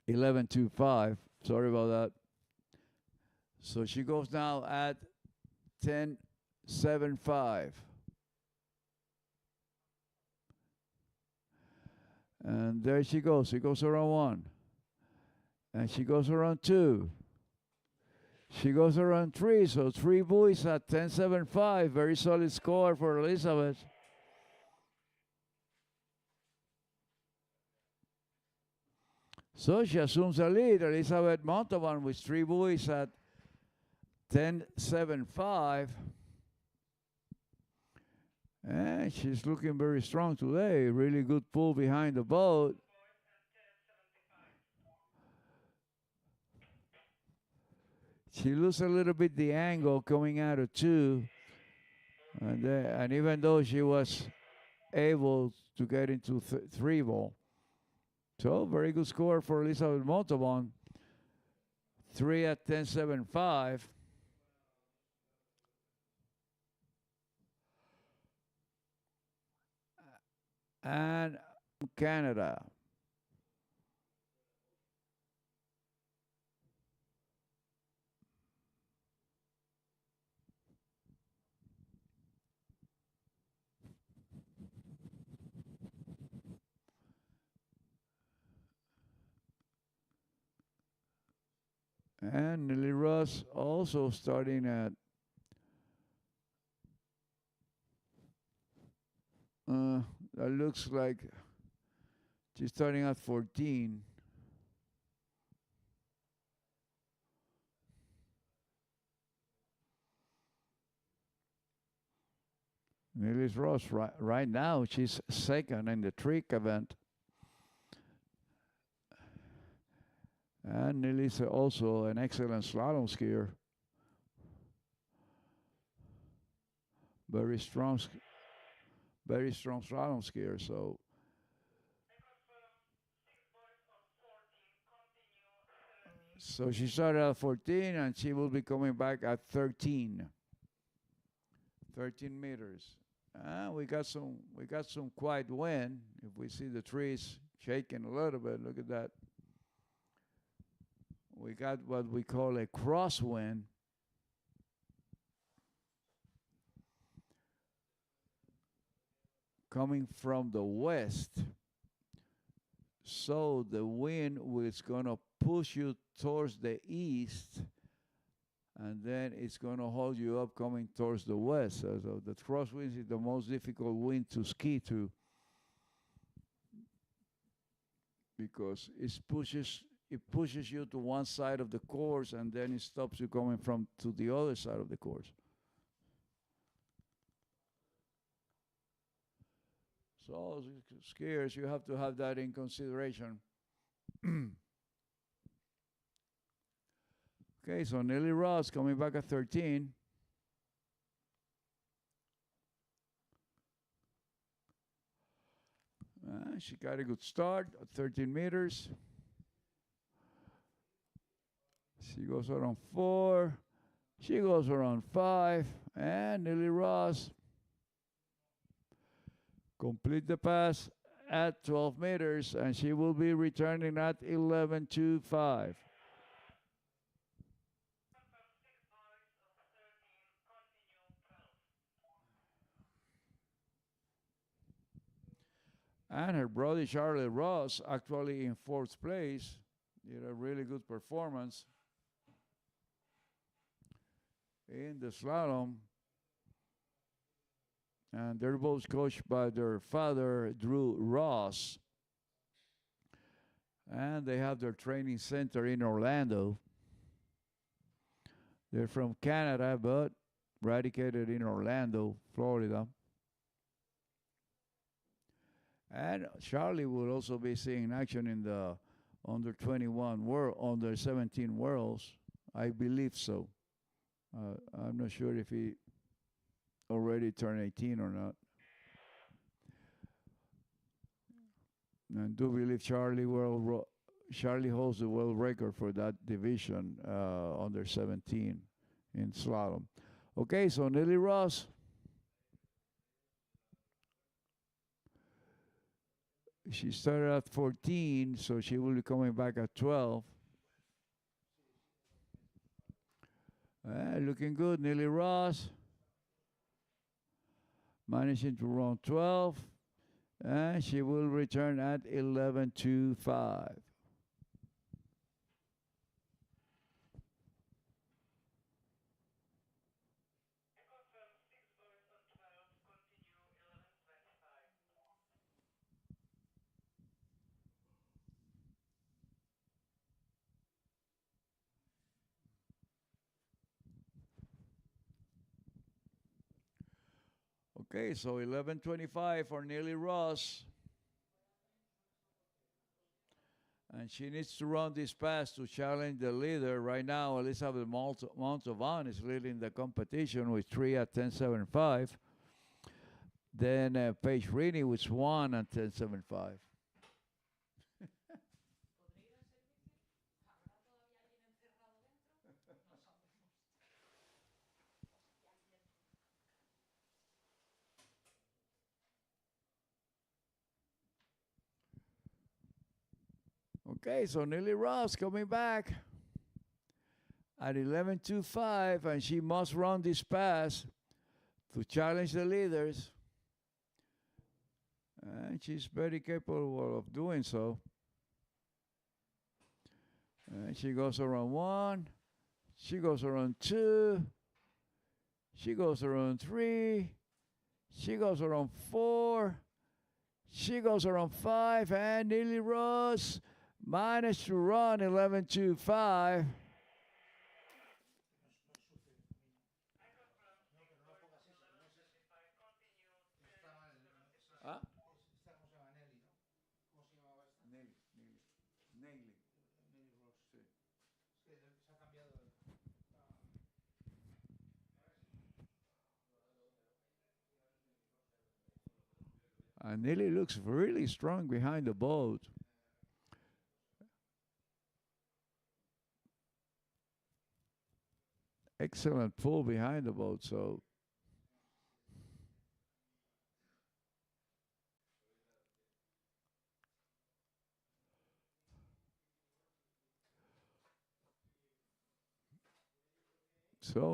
11.25. Sorry about that. So she goes now at 10.75. And there she goes. She goes around 1. And she goes around 2. She goes around 3. So 3 buoys at 10.75. Very solid score for Elizabeth. So she assumes the lead. Elizabeth Montalban with 3 buoys at 10.75. And she's looking very strong today. Really good pull behind the boat. She loses a little bit the angle coming out of 2. And even though she was able to get into 3 ball. So very good score for Elizabeth Montalban. 3 at 10.75. And Canada. And Nelly Ross also starting at that looks like she's starting at 14. Nelly Ross right now she's second in the trick event. And Nelly's also an excellent slalom skier. Very strong slalom skier. So she started at 14 and she will be coming back at 13. 13 meters. We got some quiet wind. If we see the trees shaking a little bit, look at that. We got what we call a crosswind. Coming from the west. So the wind is going to push you towards the east, and then it's going to hold you up coming towards the west. So the crosswind is the most difficult wind to ski to, because it pushes you to one side of the course, and then it stops you coming from to the other side of the course. So skiers, you have to have that in consideration. Okay, so Nelly Ross coming back at 13. She got a good start at 13 meters. She goes around 4. She goes around 5. And Nelly Ross complete the pass at 12 meters, and she will be returning at 11.25. And her brother Charlie Ross, actually in 4th place, did a really good performance in the slalom. And they're both coached by their father, Drew Ross. And they have their training center in Orlando. They're from Canada, but radicated in Orlando, Florida. And Charlie will also be seeing action in the under 21 world, under 17 worlds. I believe so. I'm not sure if he already turned 18 or not. And do believe Charlie holds the world record for that division, under 17 in slalom. Okay, so Nelly Ross. She started at 14, so she will be coming back at 12. Looking good, Neely Ross. Managing to run 12. And she will return at 11.25. Okay, so 11.25 for Neely Ross. And she needs to run this pass to challenge the leader. Right now, Elizabeth Montalban is leading the competition with 3 at 10.75. Then Paige Rini with 1 at 10.75. Okay, so Neely Ross coming back at 11.25, and she must run this pass to challenge the leaders. And she's very capable of doing so. And she goes around 1. She goes around 2. She goes around 3. She goes around 4. She goes around 5. And Neely Ross managed to run 11.25. ¿Ah? Neily. Sí. And Neely looks really strong behind the boat. Excellent pull behind the boat, so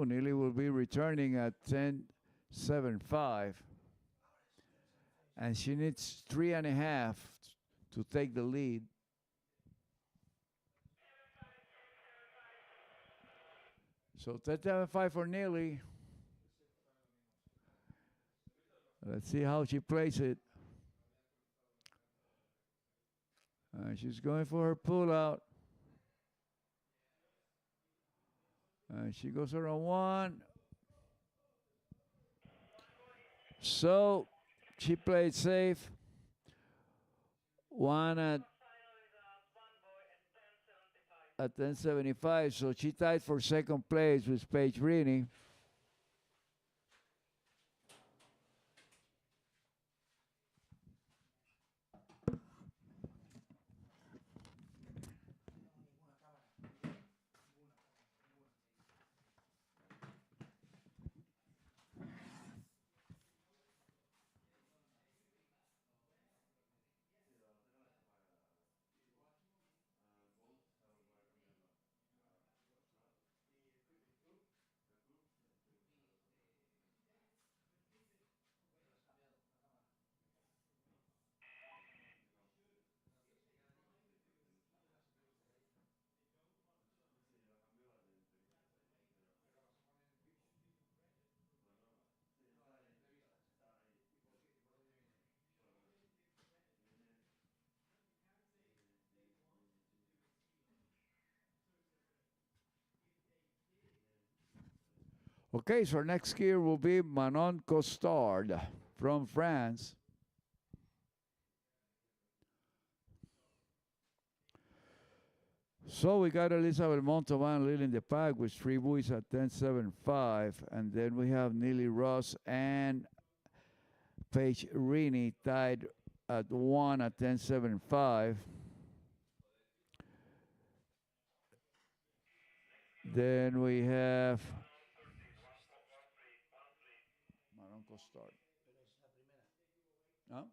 Neely will be returning at 10.75. And she needs 3.5 to take the lead. So 10.75 for Neely. Let's see how she plays it. She's going for her pull out. She goes around 1. So she played safe. 1 at 10.75. So she tied for second place with Paige Rini. Okay, so our next skier will be Manon Costard from France. So we got Elizabeth Montalban leading the pack with 3 buoys at 10.75. And then we have Neely Ross and Paige Rini tied at 1 at 10.75. Then we have Manon Costard. ¿Ah?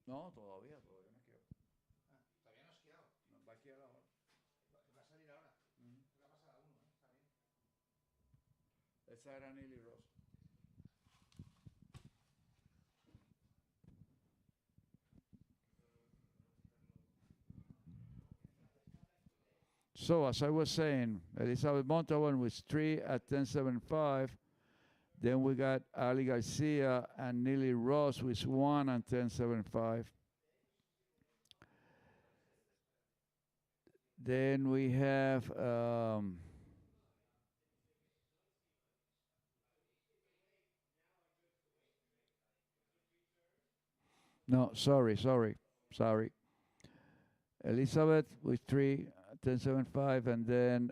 No, todavía no quiero. ¿Todavía no has esquiado? Va a esquiar ahora. ¿Va a salir ahora? Esa era Neely Ross. So as I was saying, Elizabeth Montalban was 3 at 10.75. Then we got Ali Garcia and Neely Ross with 1 and 10.75. Then we have no, sorry. Elizabeth with 3, 10.75, and then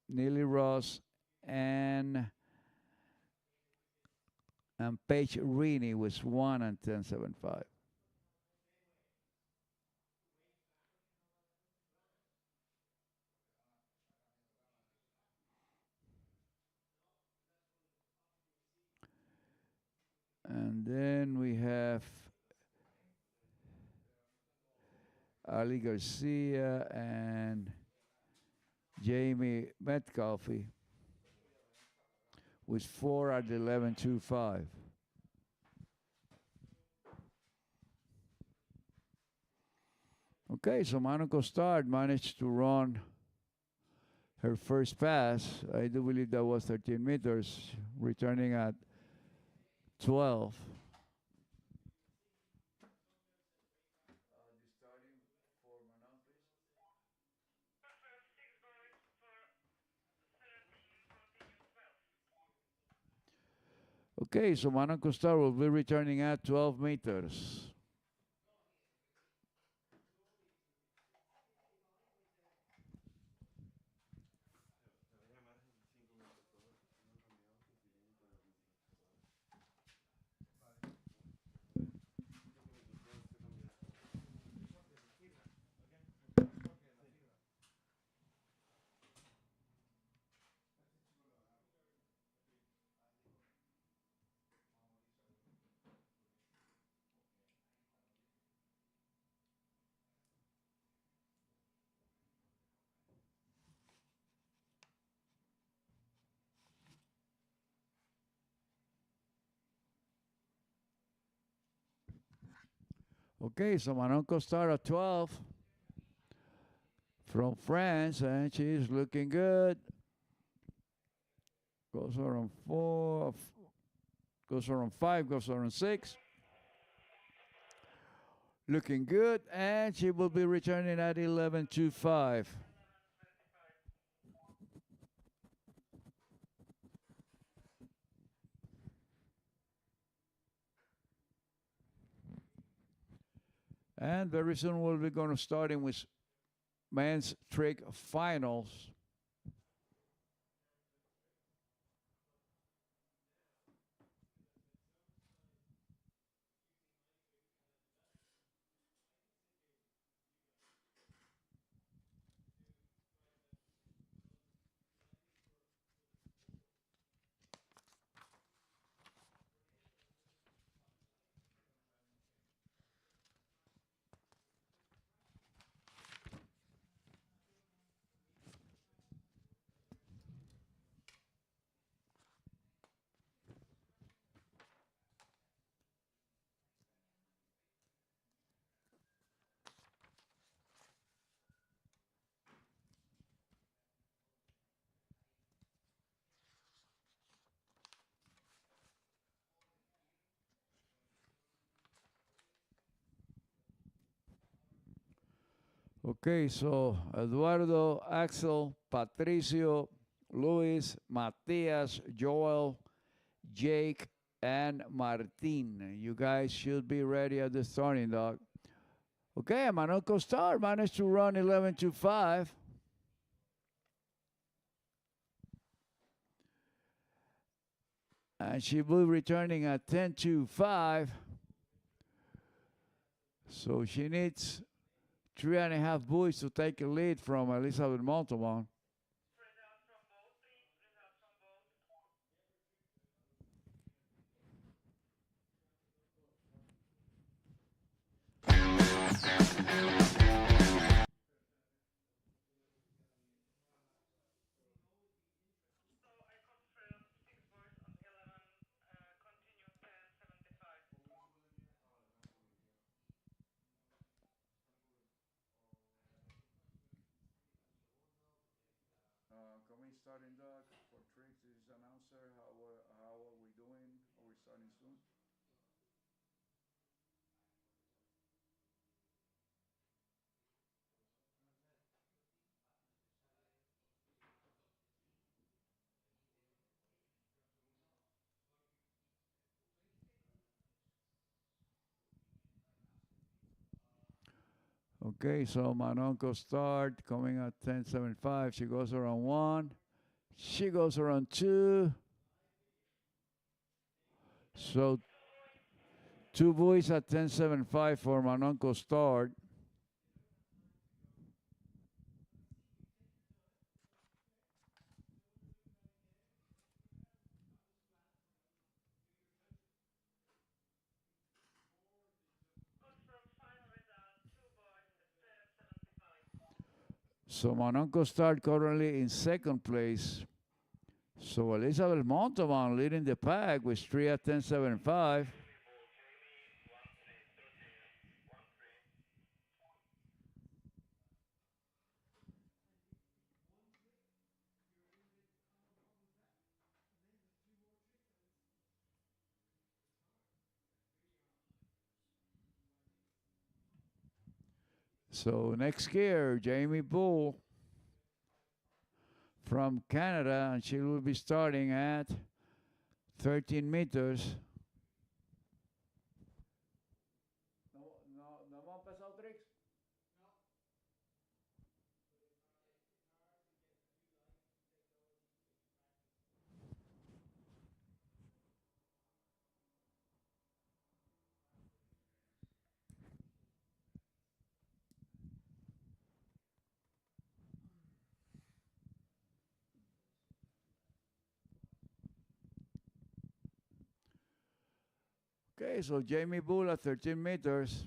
Neely Ross and Paige Rini was 1 and 10.75. And then we have Ali Garcia and Jamie Metcalfe with 4 at 11.25. Okay, so Monaco Start managed to run her first pass. I do believe that was 13 meters, returning at 12. Okay, so Monaco Star will be returning at 12 meters. Okay, so Manon Costard at 12 from France, and she's looking good. Goes around 4, goes around 5, goes around 6. Looking good, and she will be returning at 11.25. And very soon we'll be going to starting with men's trick finals. Okay, so Eduardo, Axel, Patricio, Luis, Matias, Joel, Jake, and Martin. You guys should be ready at the starting dog. Okay, Manon Costar managed to run 11.25. And she will be returning at 10.25. So she needs 3.5 buoys to take a lead from Elizabeth Montalban. starting, Doug, for tricks. This is announcer. How are we doing? Are we starting soon? Okay, so Manonco start coming at 10.75. She goes around 1. She goes around 2. So 2 buoys at 10.75 for Manonco start. So Manonco start currently in second place. So Elizabeth Montalban leading the pack with 3 at 10.75. So next skier, Jamie Bull from Canada, and she will be starting at 13 meters. No hemos empezado tricks. Okay, so Jamie Bull at 13 meters.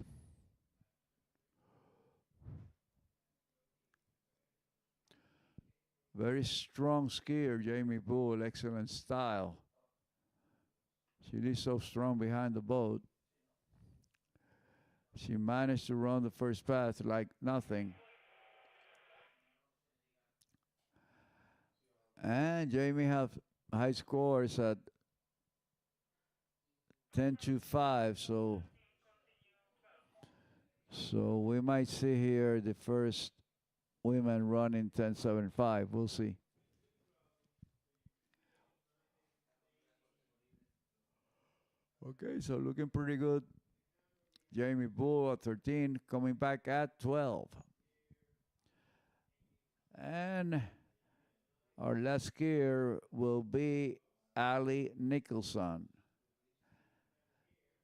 Very strong skier, Jamie Bull, excellent style. She is so strong behind the boat. She managed to run the first pass like nothing. And Jamie have high scores at 10.25, so we might see here the first women running 10.75. We'll see. Okay, so looking pretty good. Jamie Bull at 13, coming back at 12. And our last skier will be Ali Nicholson.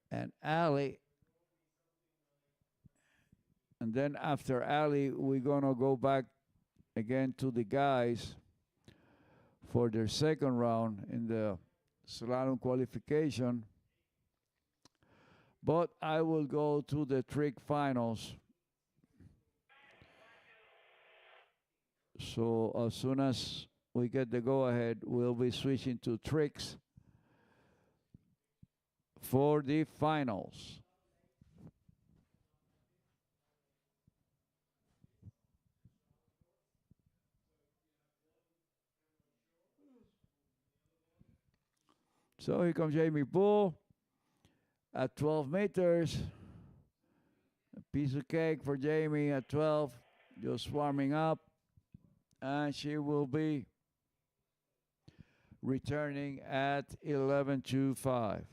And Ali, and then after Ali, we're gonna go back again to the guys for their second round in the slalom qualification. But I will go to the trick finals. So as soon as we get the go-ahead, we'll be switching to tricks for the finals. So here comes Jamie Bull at 12 meters. A piece of cake for Jamie at 12, just warming up. And she will be returning at 11.25.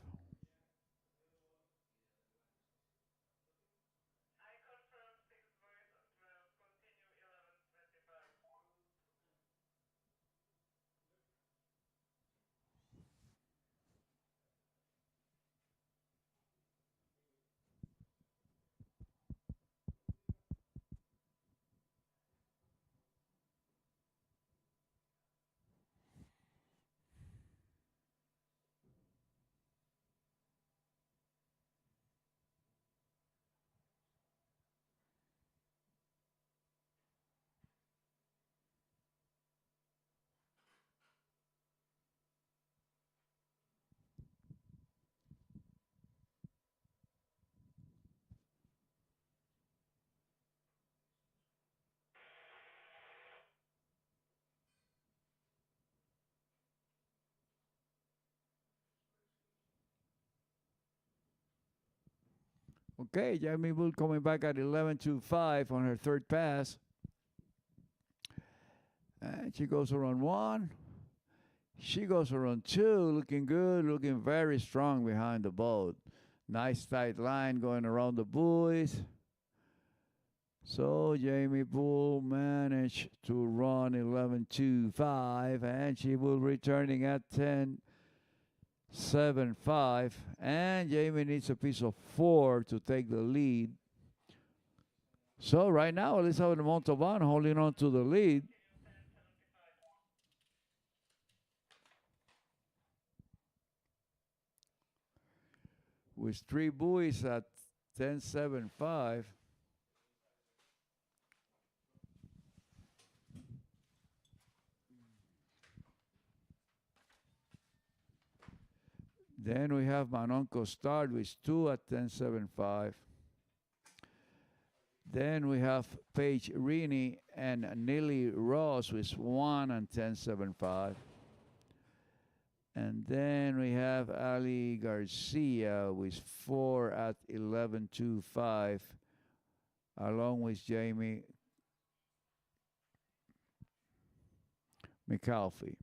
Okay, Jamie Bull coming back at 11.25 on her third pass. And she goes around 1. She goes around 2, looking good, looking very strong behind the boat. Nice tight line going around the buoys. So Jamie Bull managed to run 11.25, and she will returning at 10.75. And Jamie needs a piece of 4 to take the lead. So right now, Elizabeth Montalban holding on to the lead. With 3 buoys at 10.75. Then we have Manonco Start with 2 at 10.75. Then we have Paige Rini and Nili Ross with 1 and 10.75. And then we have Ali Garcia with 4 at 11.25, along with Jamie McAlfee.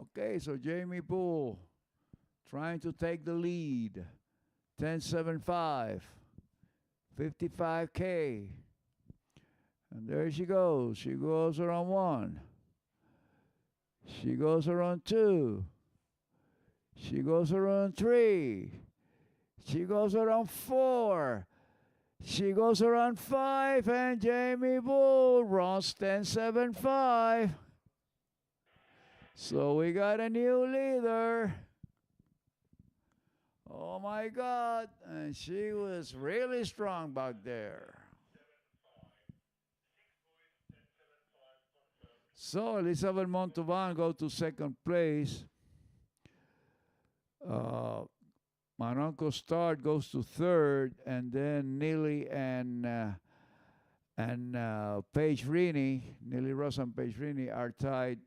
Okay, so Jamie Bull trying to take the lead. 10.75, 55K. And there she goes. She goes around 1. She goes around 2. She goes around 3. She goes around 4. She goes around 5. And Jamie Bull runs 10.75. So we got a new leader. Oh my God. And she was really strong back there. So Elizabeth Montalban go to second place. Manonco Start goes to third, and then Neely and Paige Rini, Neely Ross and Paige Rini are tied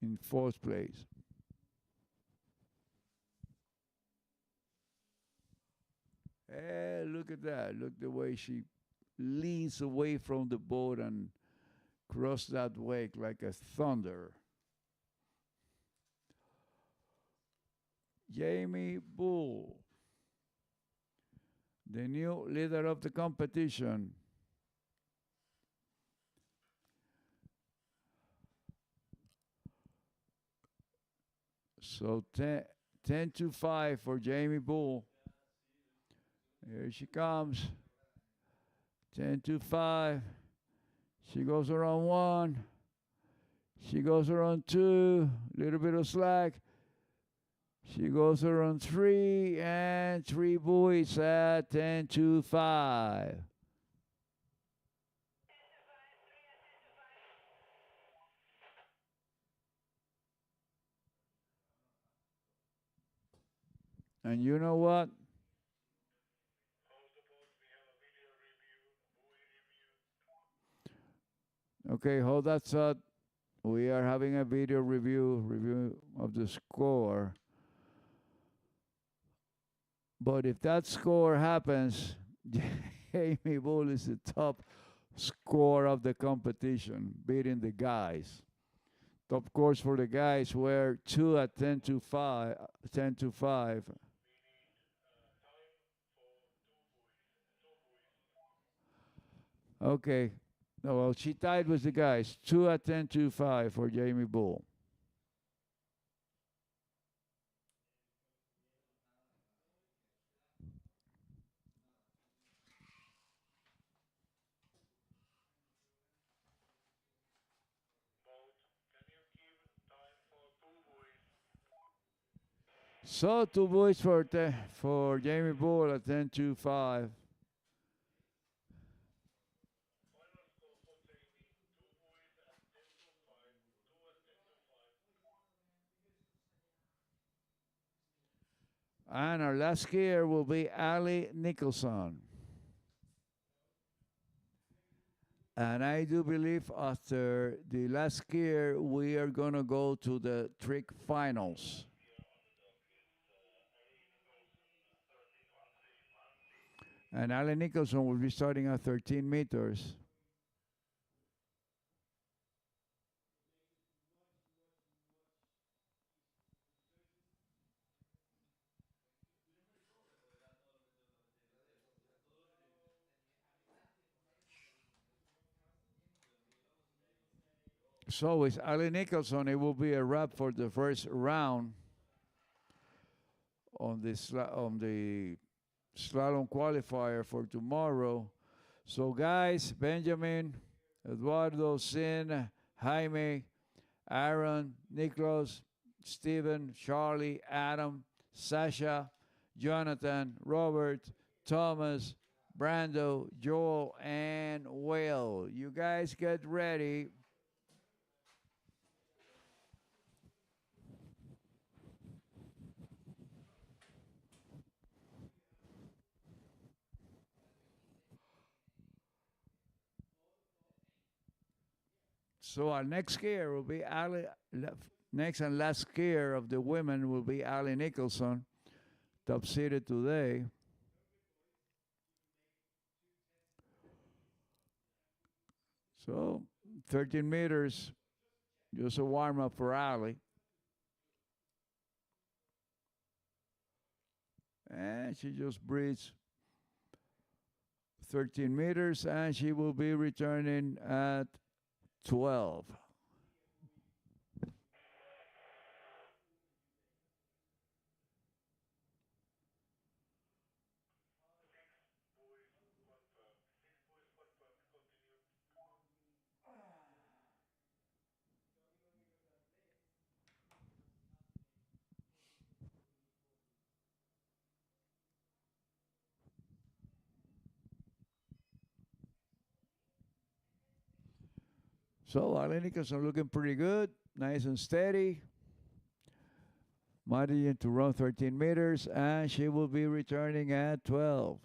in fourth place. Hey, look at that. Look the way she leans away from the boat and cross that wake like a thunder. Jamie Bull, the new leader of the competition. So 10-5 for Jamie Bull. Here she comes. 10-5. She goes around 1. She goes around 2. Little bit of slack. She goes around 3. And 3 buoys at 10-5. And you know what? Okay, hold that thought. We are having a video review of the score. But if that score happens, Jamie Bull is the top score of the competition, beating the guys. Top scores for the guys were 2 at 10-5, 10-5. Okay. No, well, she tied with the guys. 2 at 10-5 for Jamie Bull. So 2 buoys for Jamie Bull at 10-5. And our last skier will be Ali Nicholson. And I do believe after the last skier, we are going to go to the trick finals. And Allen Nicholson will be starting at 13 meters. So with Allen Nicholson, it will be a wrap for the first round on the slalom qualifier for tomorrow. So guys, Benjamin, Eduardo, Sin, Jaime, Aaron, Niklas, Steven, Charlie, Adam, Sasha, Jonathan, Robert, Thomas, Brando, Joel, and Will. You guys get ready. So our next skier will be next and last skier of the women will be Ali Nicholson, top seeded today. So 13 meters, just a warm up for Ali. And she just breathes 13 meters and she will be returning at 12. So Ali Nicholson looking pretty good, nice and steady. Martying to run 13 meters, and she will be returning at 12.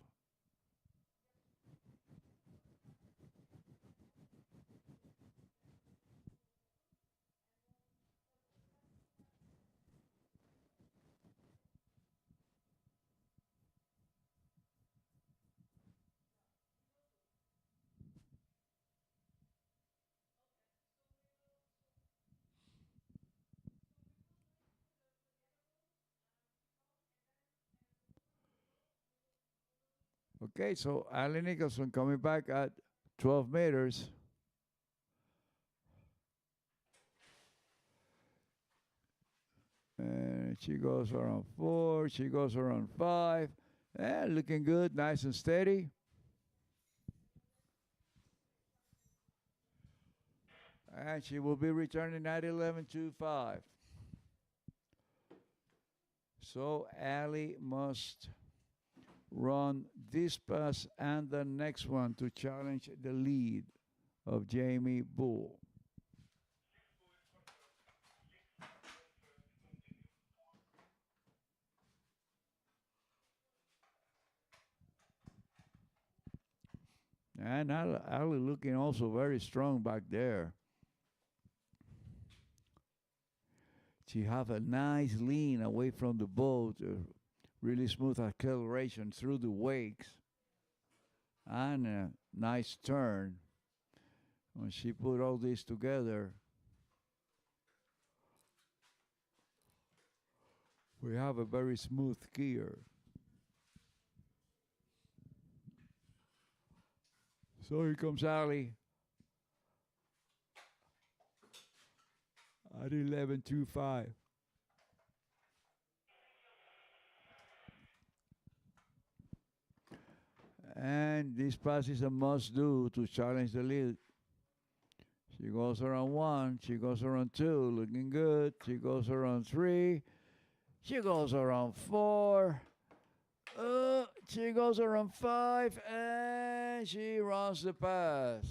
Okay, so Ali Nicholson coming back at 12 meters. And she goes around 4, she goes around 5. And looking good, nice and steady. And she will be returning at 11.25. So Ali must run this pass and the next one to challenge the lead of Jamie Bull. And Ali looking also very strong back there. She have a nice lean away from the boat, really smooth acceleration through the wakes, and a nice turn. When she put all this together, we have a very smooth skier. So here comes Ali at 11.25. And this pass is a must-do to challenge the lead. She goes around 1, she goes around 2, looking good. She goes around 3, she goes around 4. She goes around 5, and she runs the pass.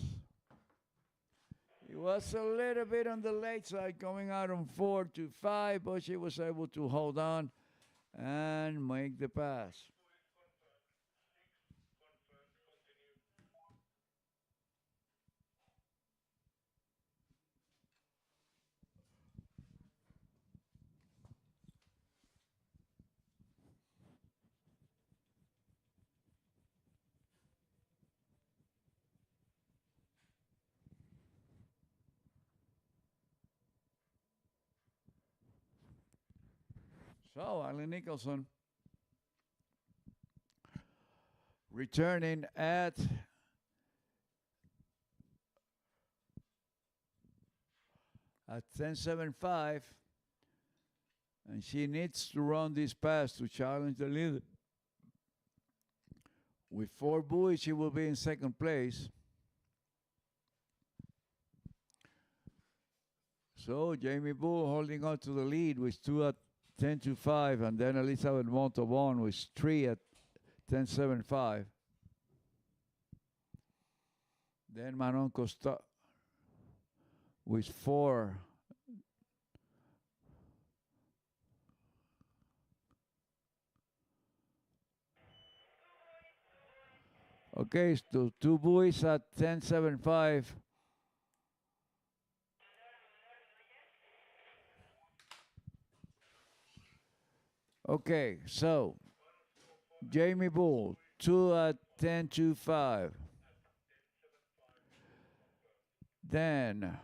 It was a little bit on the late side, going out on 4 to 5, but she was able to hold on and make the pass. So, Allen Nicholson returning at 10.75, and she needs to run this pass to challenge the leader. With 4 buoys, she will be in second place. So Jamie Bull holding on to the lead with 2 at 10.25, and then Elizabeth Montalban with 3 at 10.75. Then Manon Costa with 4. Okay, so 2 buoys at 10.75. Okay, so Jamie Bull, 2 at 10.25. Then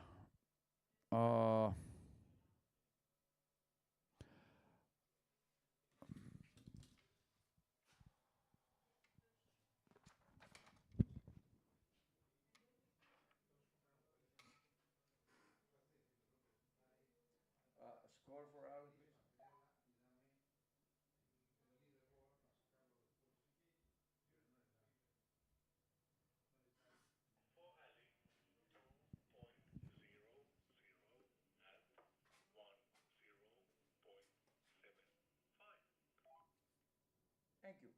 score for Ali, please. Thank you.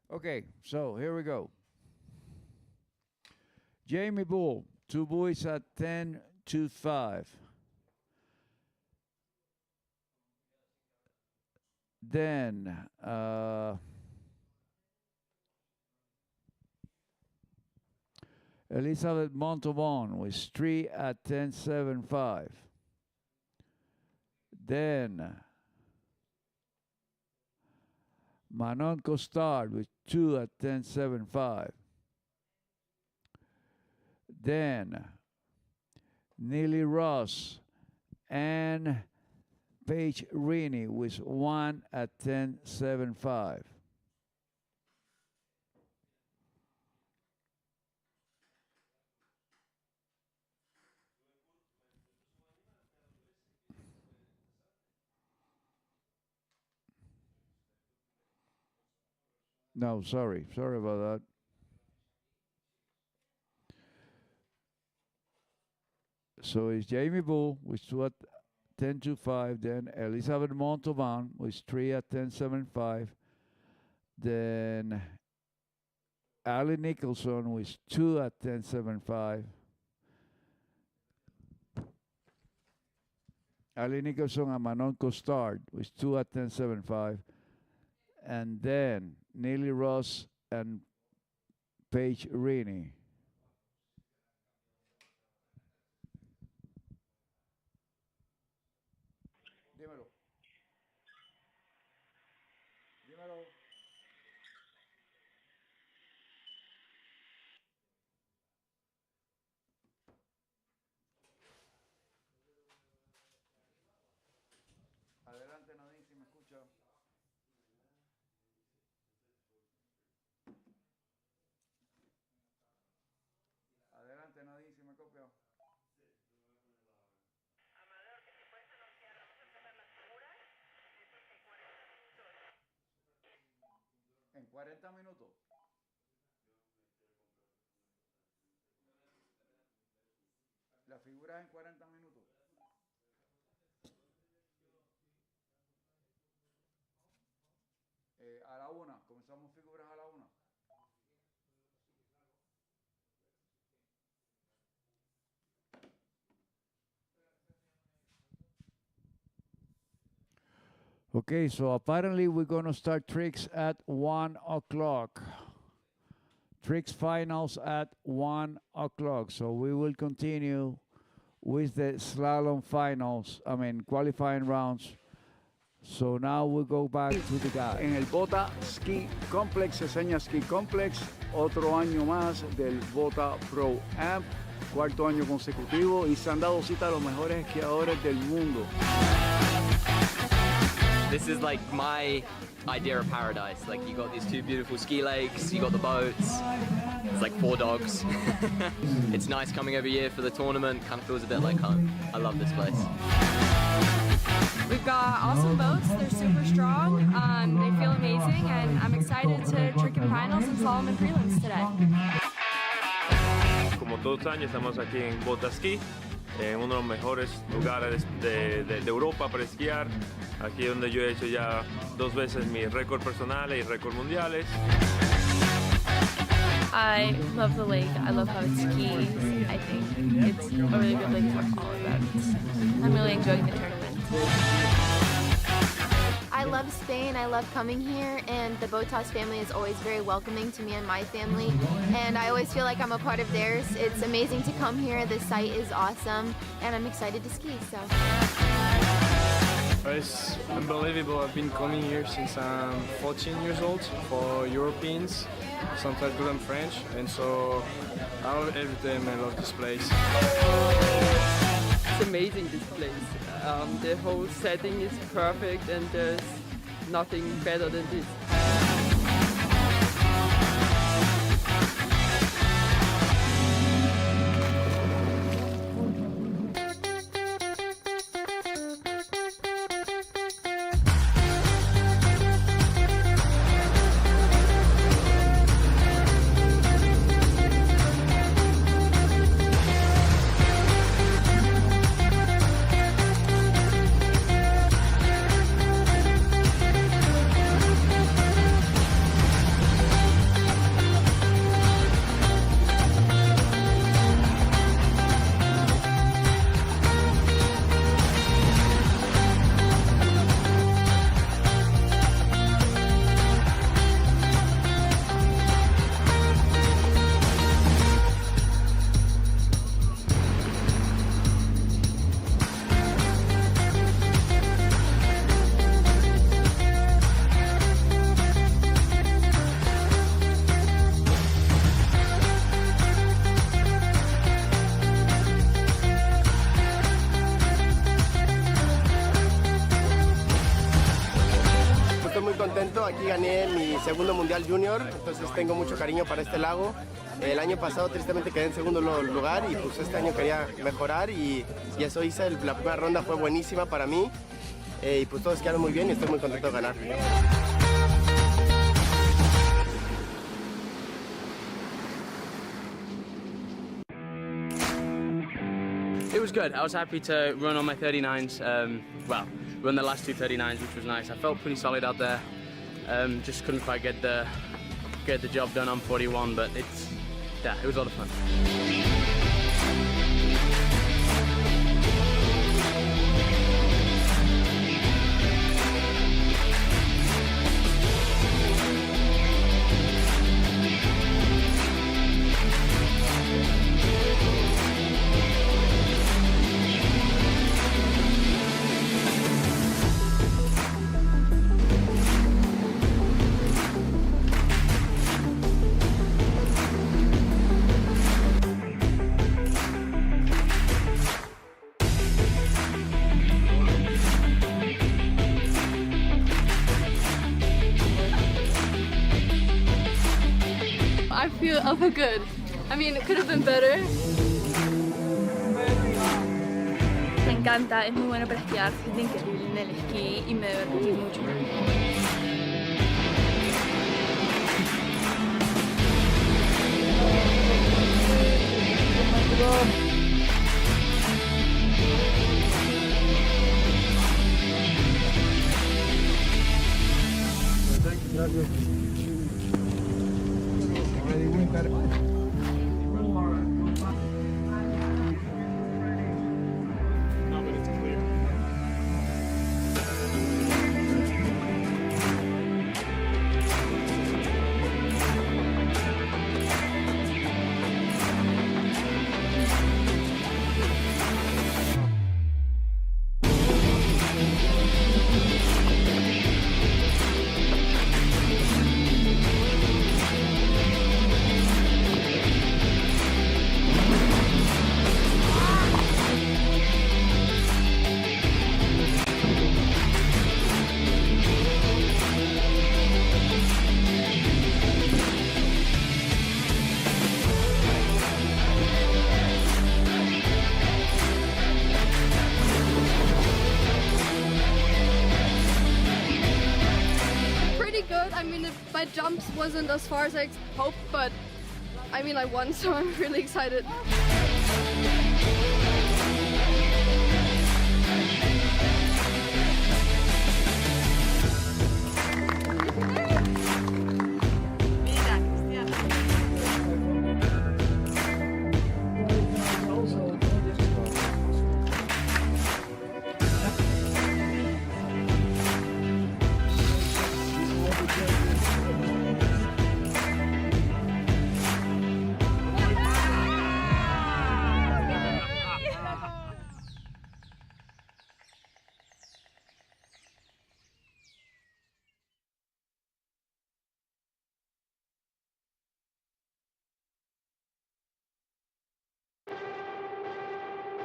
Okay, so here we go. Jamie Bull, 2 buoys at 10.25. Then Elizabeth Montalban with 3 at 10.75. Then Manon Costard with 2 at 10.75. Then Neely Ross and Paige Rini with 1 at 10.75. No, sorry about that. So it's Jamie Bull with 2 at 10.25, then Elizabeth Montalban with 3 at 10.75, then Ali Nicholson with 2 at 10.75. Ali Nicholson and Manon Costard with 2 at 10.75, and then Neely Ross and Paige Rini. Dímelo. Dímelo. Adelante, Nadine, si me escucha. Adelante, Nadine, si me copia. Amador, que si puedes anunciar, vamos a empezar las figuras en 40 minutos. En 40 minutos. Las figuras en 40 minutos. A la 1, comenzamos figuras a la 1. Okay, so apparently we're going to start tricks at 1 o'clock. Tricks finals at 1 o'clock. So we will continue with the slalom finals, qualifying rounds. So now we go back to the guy. En el Botaski Complex, Seseña Ski Complex, otro año más del Bota ProAm. cuarto año consecutivo y se han dado cita a los mejores esquiadores del mundo. This is like my idea of paradise. Like you got these two beautiful ski lakes, you got the boats, it's like 4 dogs. It's nice coming every year for the tournament, kind of feels a bit like home. I love this place. We've got awesome boats, they're super strong, they feel amazing, and I'm excited to trick in finals and slalom in prelims today. Como todos los años estamos aquí en Botaski, en uno de los mejores lugares de Europa para esquiar. Aquí es donde yo he hecho ya 2 veces mis récords personales y récords mundiales. I love the lake, I love how it skis, I think it's a really good lake for all events. I'm really enjoying the tournament. I love Spain, I love coming here, and the Botas family is always very welcoming to me and my family, and I always feel like I'm a part of theirs. It's amazing to come here, the site is awesome, and I'm excited to ski, so. It's unbelievable. I've been coming here since I'm 14 years old for Europeans, sometimes good and French, and so I love it every time. I love this place. It's amazing, this place. The whole setting is perfect and there's nothing better than this. Aquí gané mi segundo mundial junior, entonces tengo mucho cariño para este lago. El año pasado tristemente quedé en segundo lugar y pues este año quería mejorar y eso hice. La primera ronda fue buenísima para mí y pues todos quedaron muy bien y estoy muy contento de ganar. It was good. I was happy to run on my 39s. Run the last 2 39s, which was nice. I felt pretty solid out there. Just couldn't quite get the job done on 41, but it was a lot of fun. I feel good. I mean, it could have been better. Me encanta, es muy bueno para esquiar, es increíble en el esquí y me divertí mucho. wasn't as far as I hoped, but I mean, I won, so I'm really excited.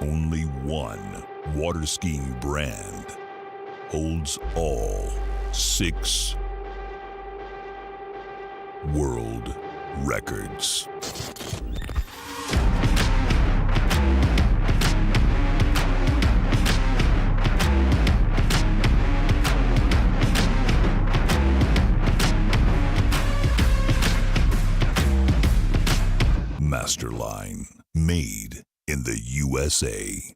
Only one water skiing brand holds all 6 world records. Masterline, made in the USA.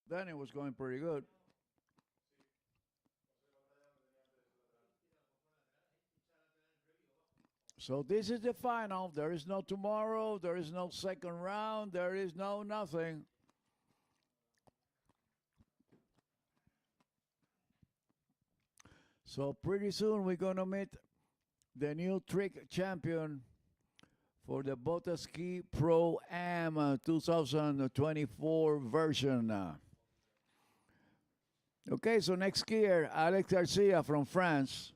Then it was going pretty good. So this is the final. There is no tomorrow. There is no second round. There is no nothing. So pretty soon we're going to meet the new trick champion for the Botaski ProAm 2024 version. Okay, so next skier, Alex Garcia from France.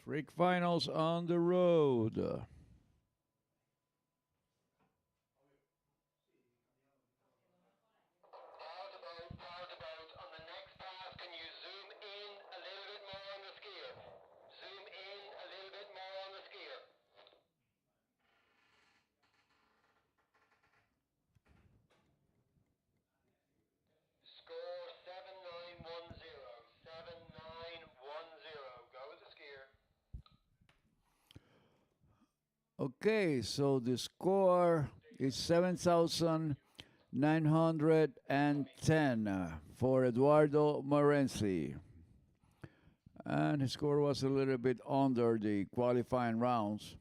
Trick finals on the road. Okay, so the score is 7,910 for Eduardo Morenzi. And his score was a little bit under the qualifying rounds.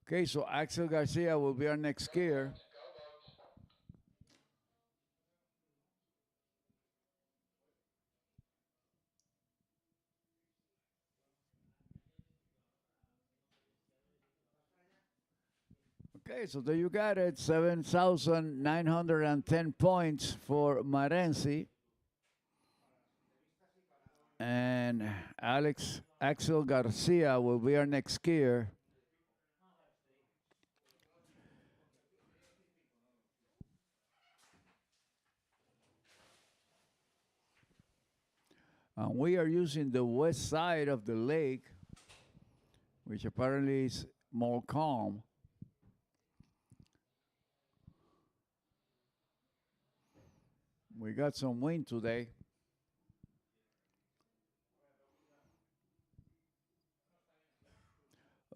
Okay, so Axel Garcia will be our next skier. Okay, so there you got it, 7,910 points for Morenzi. And Axel Garcia will be our next skier. And we are using the west side of the lake, which apparently is more calm. We got some wind today.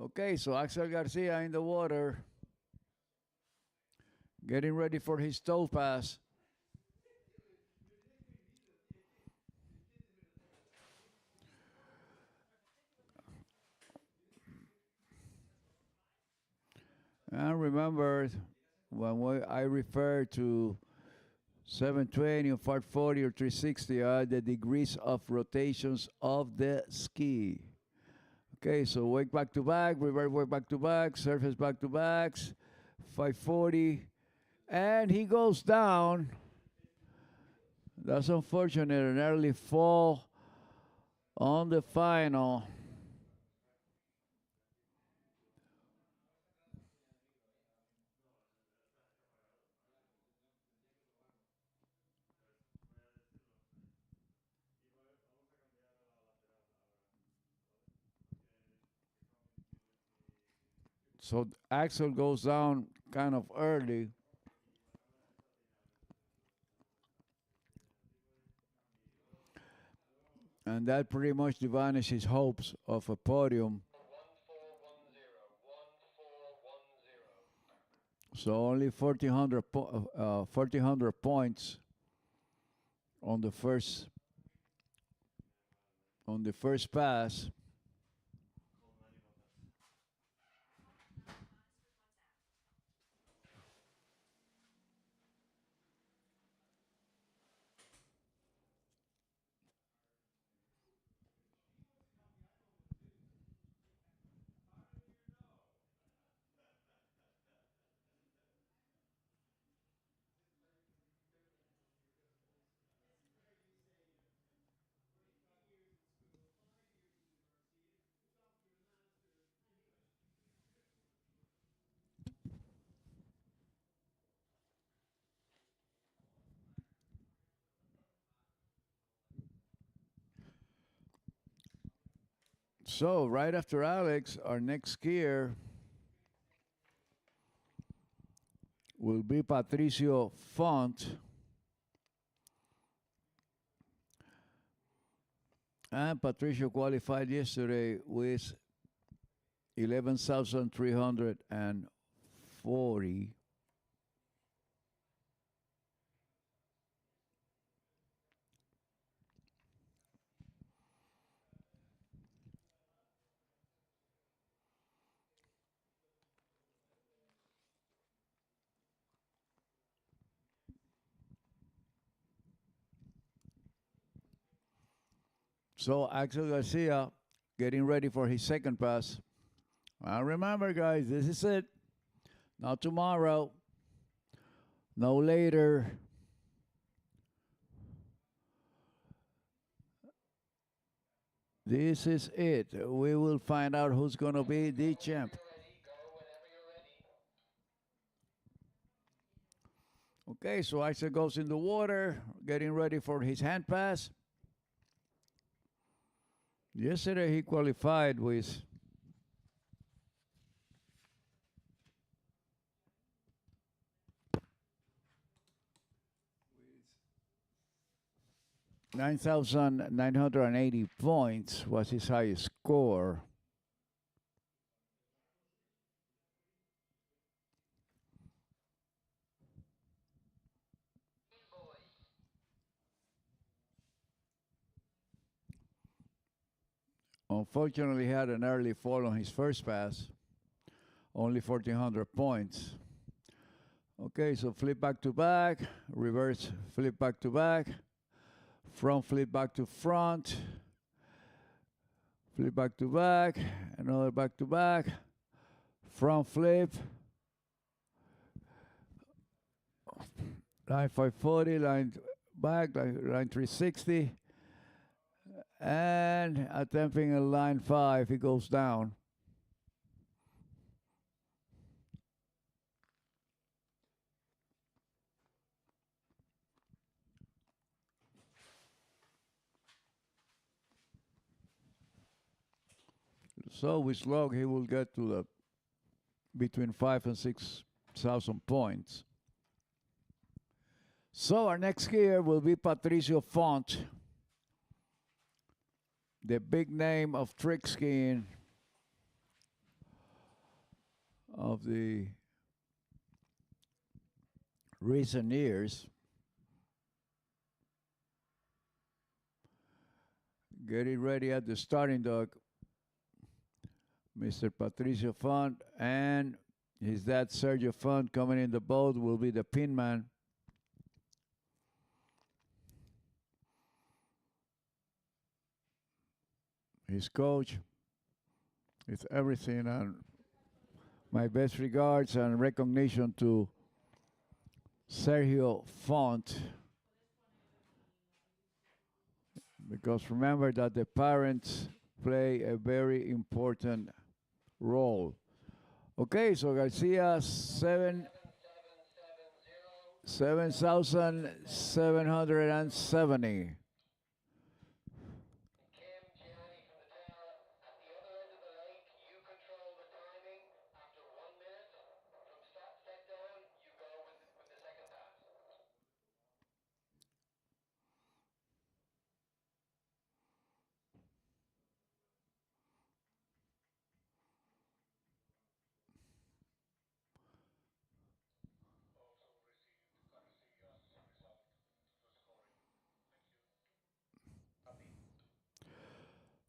Okay, so Axel Garcia in the water, getting ready for his toe pass. And remember, when I refer to 720 or 540 or 360 are the degrees of rotations of the ski. Okay, so wake back to back, reverse wake back to back, surface back to backs, 540, and he goes down. That's unfortunate, an early fall on the final. So Axel goes down kind of early. And that pretty much diminishes his hopes of a podium. So only 1,400 points on the first pass. So right after Alex, our next skier will be Patricio Font. And Patricio qualified yesterday with 11,340. So Axel Garcia getting ready for his second pass. Now remember, guys, this is it. Not tomorrow. No later. This is it. We will find out who's going to be the champ. Okay, so Axel goes in the water, getting ready for his hand pass. Yesterday he qualified with 9,980 points was his highest score. Unfortunately, he had an early fall on his first pass, only 1,400 points. Okay, so flip back to back, reverse flip back to back, front flip back to front, flip back to back, another back to back, front flip, line 540, line back, line 360, and attempting a line 5, he goes down. So with log, he will get to the between 5 and 6,000 points. So our next skier will be Patricio Font, the big name of trick skiing of the recent years. Getting ready at the starting dock, Mr. Patricio Font, and his dad Sergio Font coming in the boat will be the pin man. His coach. It's everything, and my best regards and recognition to Sergio Font, because remember that the parents play a very important role. Okay, so Garcia 7,770.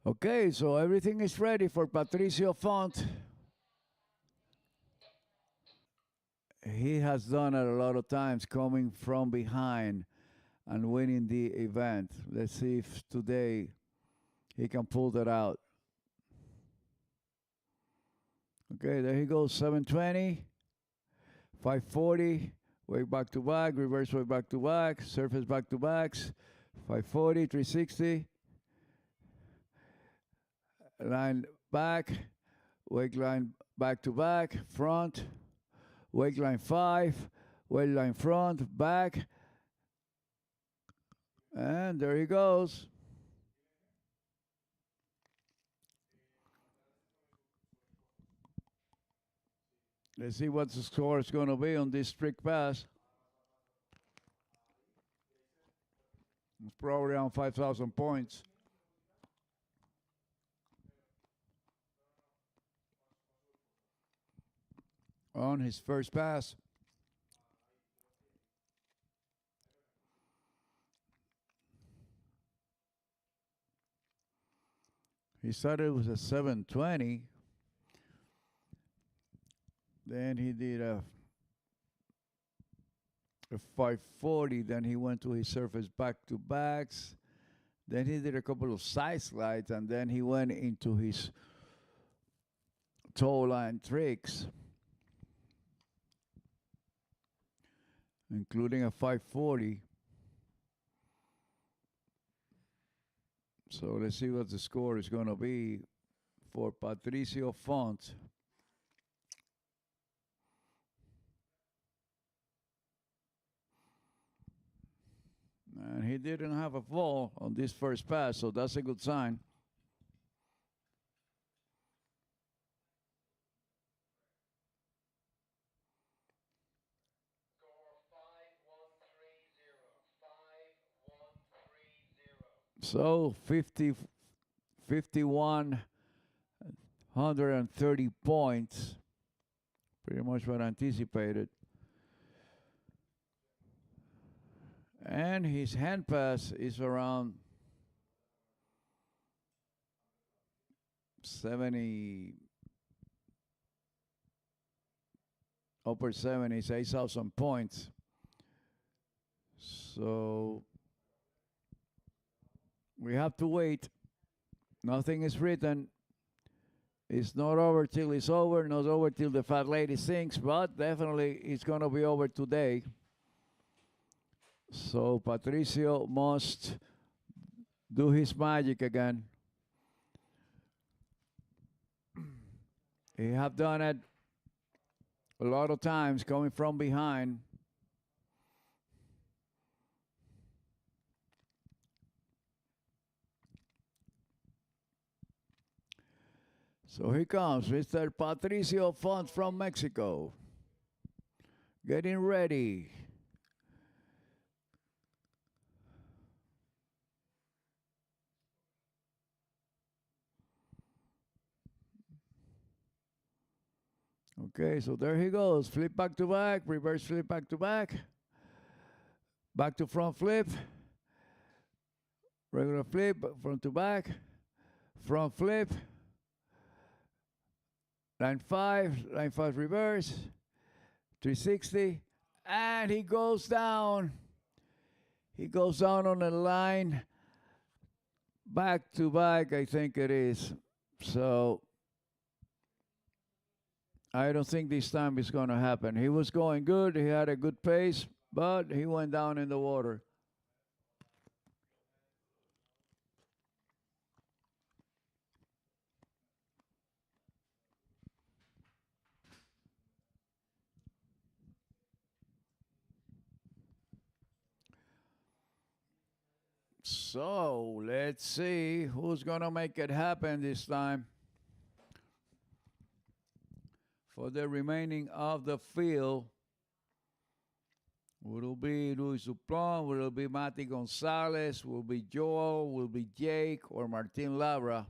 Okay, so everything is ready for Patricio Font. He has done it a lot of times, coming from behind and winning the event. Let's see if today he can pull that out. Okay, there he goes, 720, 540, way back to back, reverse way back to back, surface back to backs, 540, 360. Line back, wake line back to back, front, wake line 5, wake line front, back, and there he goes. Let's see what the score is going to be on this trick pass. It's probably around 5,000 points. on his first pass. He started with a 720. Then he did a 540. Then he went to his surface back-to-backs. Then he did a couple of side slides, and then he went into his toe line tricks, including a 540. So let's see what the score is going to be for Patricio Font. And he didn't have a fall on this first pass, so that's a good sign. So 5,130 points, pretty much what I anticipated. And his hand pass is around 70, upper 70s, 8,000 points. So we have to wait. Nothing is written. It's not over till it's over, not over till the fat lady sings, but definitely it's going to be over today. So Patricio must do his magic again. He have done it a lot of times coming from behind. So here comes Mr. Patricio Font from Mexico. Getting ready. Okay, so there he goes. Flip back to back, reverse flip back to back. Back to front flip. Regular flip, front to back. Front flip. Line 5 reverse. 360. And he goes down. He goes down on the line. Back to back, I think it is. So I don't think this time it's going to happen. He was going good. He had a good pace, but he went down in the water. So let's see who's going to make it happen this time. For the remaining of the field, will it be Luis Duplon, will it be Mati Gonzalez, will it be Joel, will it be Jake, or Martin Labra?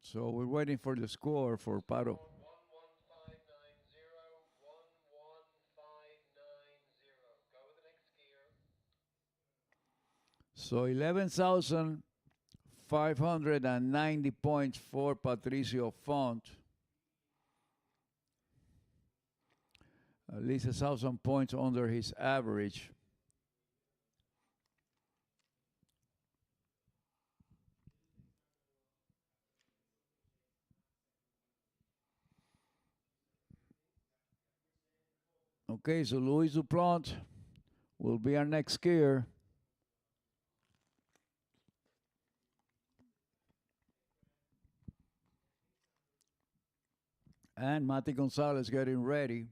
So we're waiting for the score for Paro. So 11,590 points for Patricio Font. At least 1,000 points under his average. Okay, so Luis Dupont will be our next skier. And Mati Gonzalez getting ready.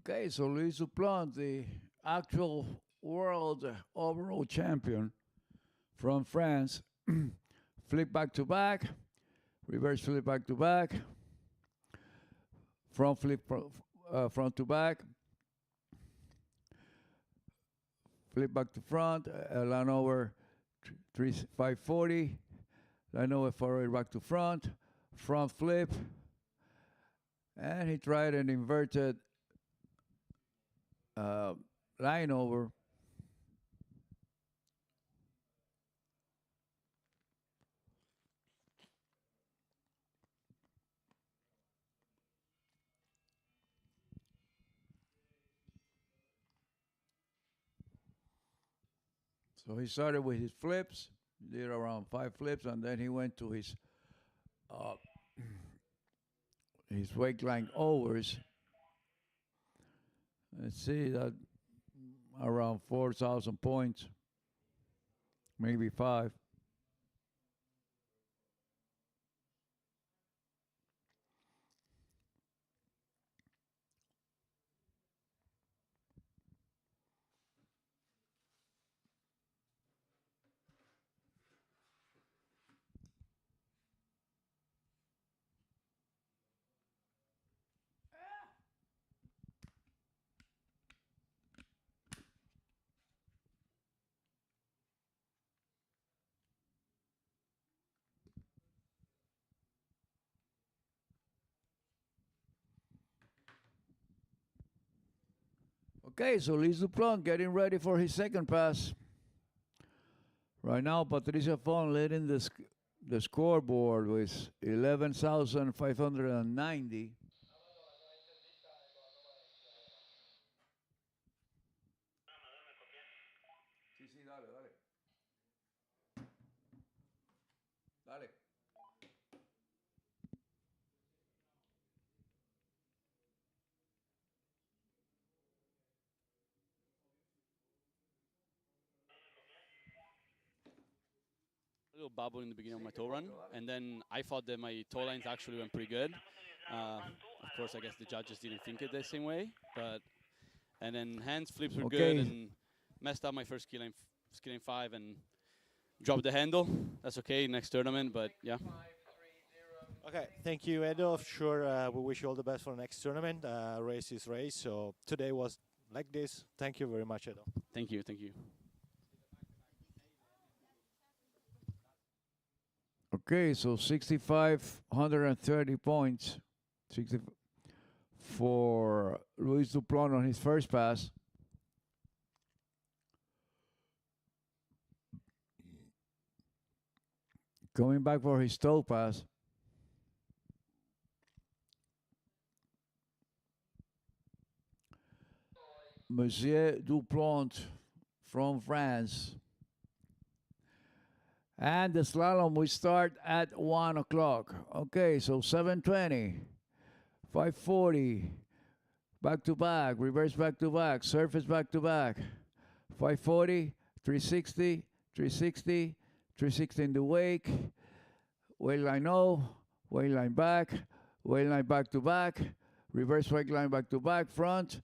Okay, so Luis Duplant, the actual world overall champion from France, flip back to back, reverse flip back to back, front flip front to back, flip back to front, line over 540, line over forward back to front flip, and he tried an inverted line over. So he started with his flips, did around 5 flips, and then he went to his wake line overs. Let's see, that around 4,000 points, maybe 5. Okay, so Luis Duplant getting ready for his second pass. Right now, Patricia Font leading the scoreboard with 11,590. Sí, sí, dale, dale. Dale. A little bubble in the beginning of my toe run, and then I thought that my toe lines actually went pretty good. Of course, I guess the judges didn't think it the same way, but and then hands flips were good, and messed up my first ski line 5 and dropped the handle. That's okay, next tournament, but yeah. Okay, thank you, Edo. Sure, we wish you all the best for the next tournament. Race is race, so today was like this. Thank you very much, Edo. Thank you, thank you. Okay, so 6,530 points 60 for Luis Duplant on his first pass. Coming back for his toe pass. Monsieur Duplant from France. And the slalom will start at 1 o'clock. Okay, so 7:20, 5:40, back to back, reverse back to back, surface back to back, 5:40, 360, 360, 360 in the wake, wake line O, wake line back to back, reverse wake line back to back, front,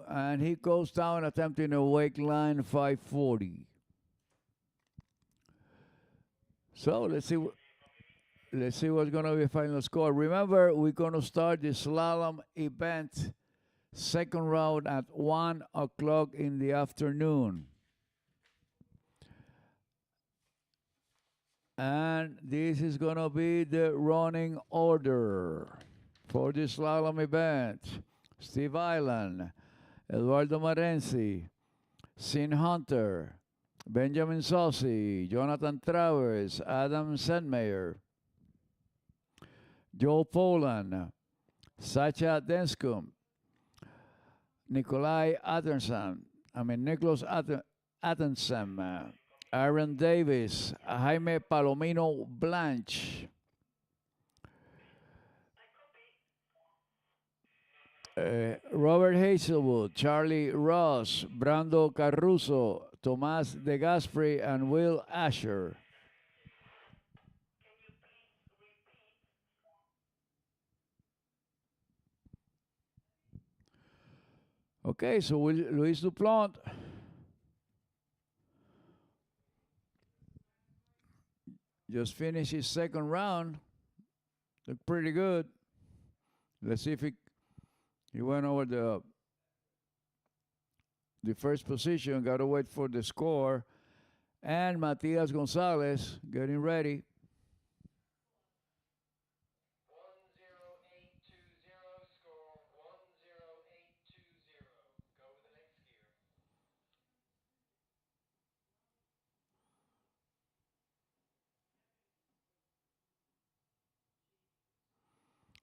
and he goes down attempting a wake line 540. So let's see what's going to be the final score. Remember, we're going to start the slalom event second round at 1 o'clock in the afternoon. And this is going to be the running order for the slalom event. Steve Island, Eduardo Marenzi, Sin Hunter, Benjamin Saucy, Jonathan Travers, Adam Sandmeyer, Joe Poland, Sacha Denskum, Nicholas Attensen, Aaron Davis, Jaime Palomino Blanche, Robert Hazelwood, Charlie Ross, Brando Caruso, Tomas De Gasperi, and Will Asher. Okay, so Luis Duplant just finished his second round. Looked pretty good. Let's see if he went over the first position. Got to wait for the score. And Matias Gonzalez getting ready.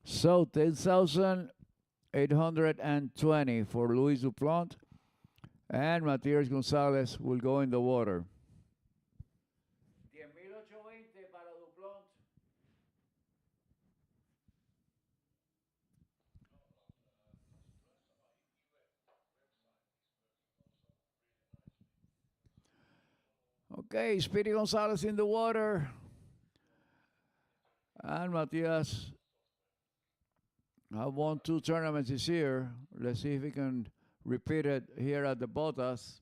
So 10,820 for Luis Duplant. And Matias Gonzalez will go in the water. 10,820 para Duplant. Okay, Speedy Gonzalez in the water. And Matias have won 2 tournaments this year. Let's see if he can repeat it here at the Botas.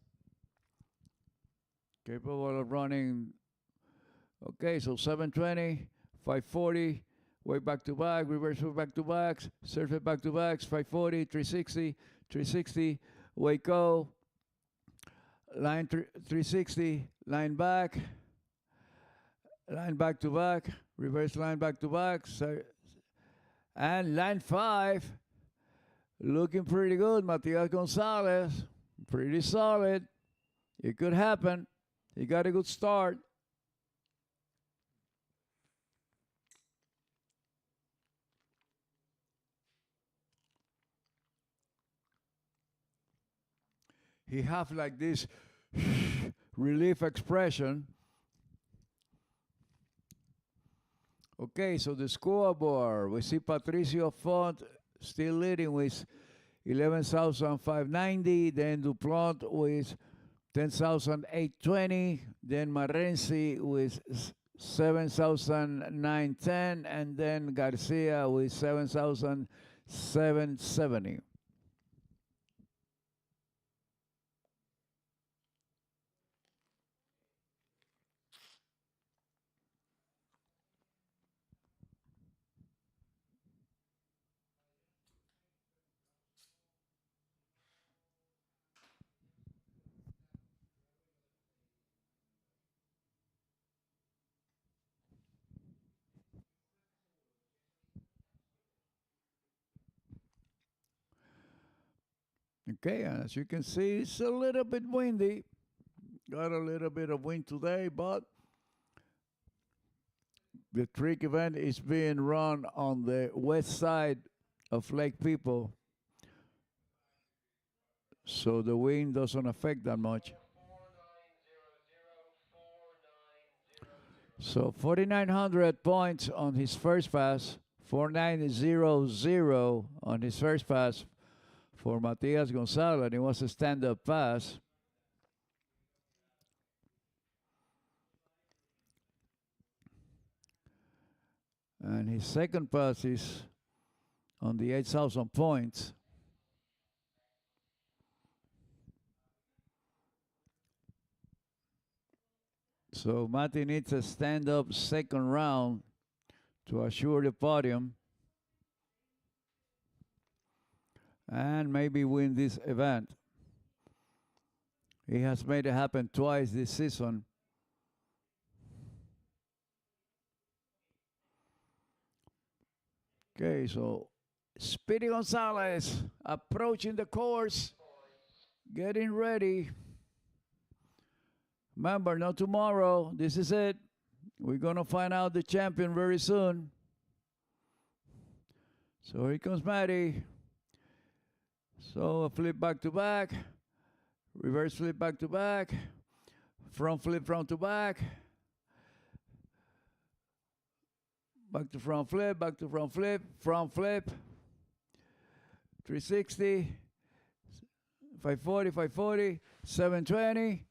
Capable of running. Okay, so 720, 540, way back to back, reverse back to backs, surf it back to backs, 540, 360, 360, way go, line 360, line back to back, reverse line back to back, and line 5, looking pretty good. Matias Gonzalez, pretty solid. It could happen. He got a good start. He have like this relief expression. Okay, so the scoreboard. We see Patricio Font still leading with 11,590. Then Duplant with 10,820. Then Marenzi with 7,910. And then Garcia with 7,770. Okay, and as you can see, it's a little bit windy. Got a little bit of wind today, but the trick event is being run on the west side of Lake People, so the wind doesn't affect that much. So 4,900 points on his first pass, 4,900 on his first pass for Matias Gonzalez. It was a stand-up pass. And his second pass is on the 8,000 points. So Mati needs a stand-up second round to assure the podium and maybe win this event. He has made it happen twice this season. Okay, so Speedy Gonzalez approaching the course, getting ready. Remember, not tomorrow. This is it. We're going to find out the champion very soon. So here comes Matty. So a flip back to back, reverse flip back to back, front flip front to back to front flip, back to front flip, 360, 540, 720.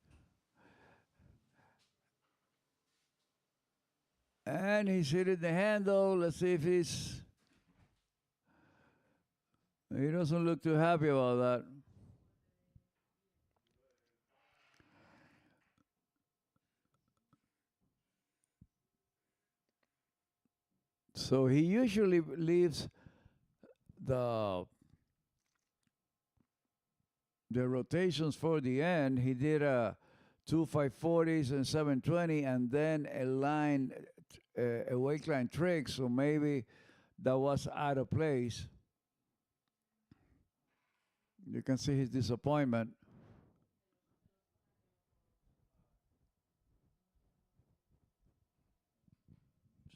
And he's hitting the handle. Let's see if he doesn't look too happy about that. So he usually leaves the rotations for the end. He did two 540s and 720, and then a wake line trick. So maybe that was out of place. You can see his disappointment.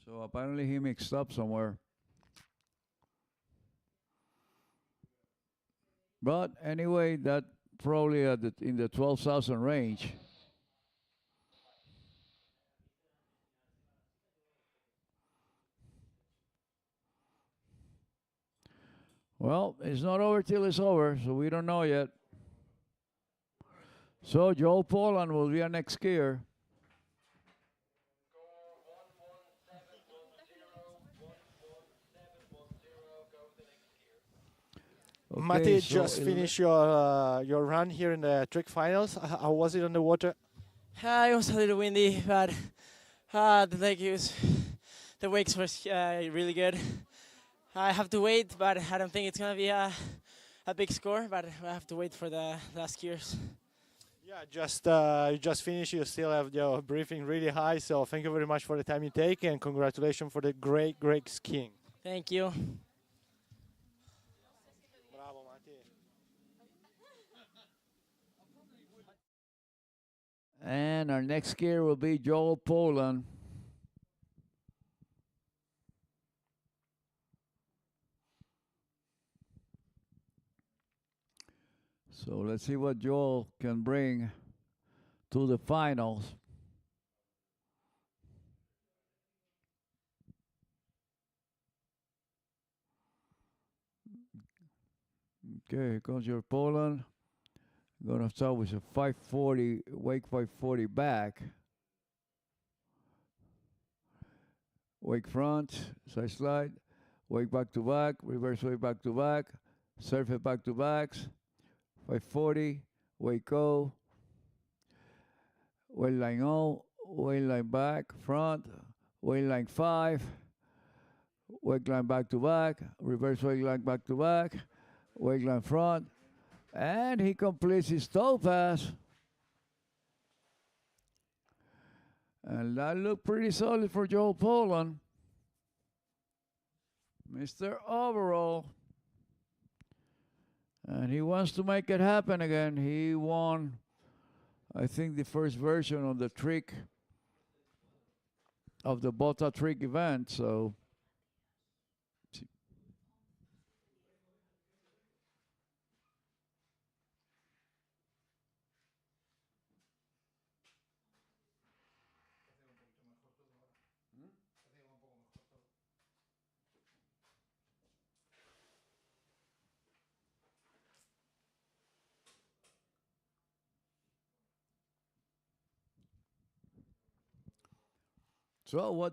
So apparently he mixed up somewhere. But anyway, that probably in the 12,000 range. Well, it's not over till it's over, so we don't know yet. So Joel Poland will be our next skier. Okay, Matti, so just finished your run here in the trick finals. How was it on the water? It was a little windy, but the wakes was really good. I have to wait, but I don't think it's gonna be a big score. But I have to wait for the last skiers. Yeah, you just finished. You still have your breathing really high. So thank you very much for the time you take, and congratulations for the great skiing. Thank you. And our next skier will be Joel Poland. So let's see what Joel can bring to the finals. Okay, here comes your Poland. Gonna start with a 540, wake 540 back. Wake front, side slide, wake back to back, reverse wake back to back, surf it back to backs, 540, wake O, wake line O, wake line back, front, wake line 5, wake line back to back, reverse wake line back to back, wake line front, and he completes his toe pass. And that looked pretty solid for Joel Poland. Mr. Overall. And he wants to make it happen again. He won, I think, the first version of the trick, of the Bota trick event. So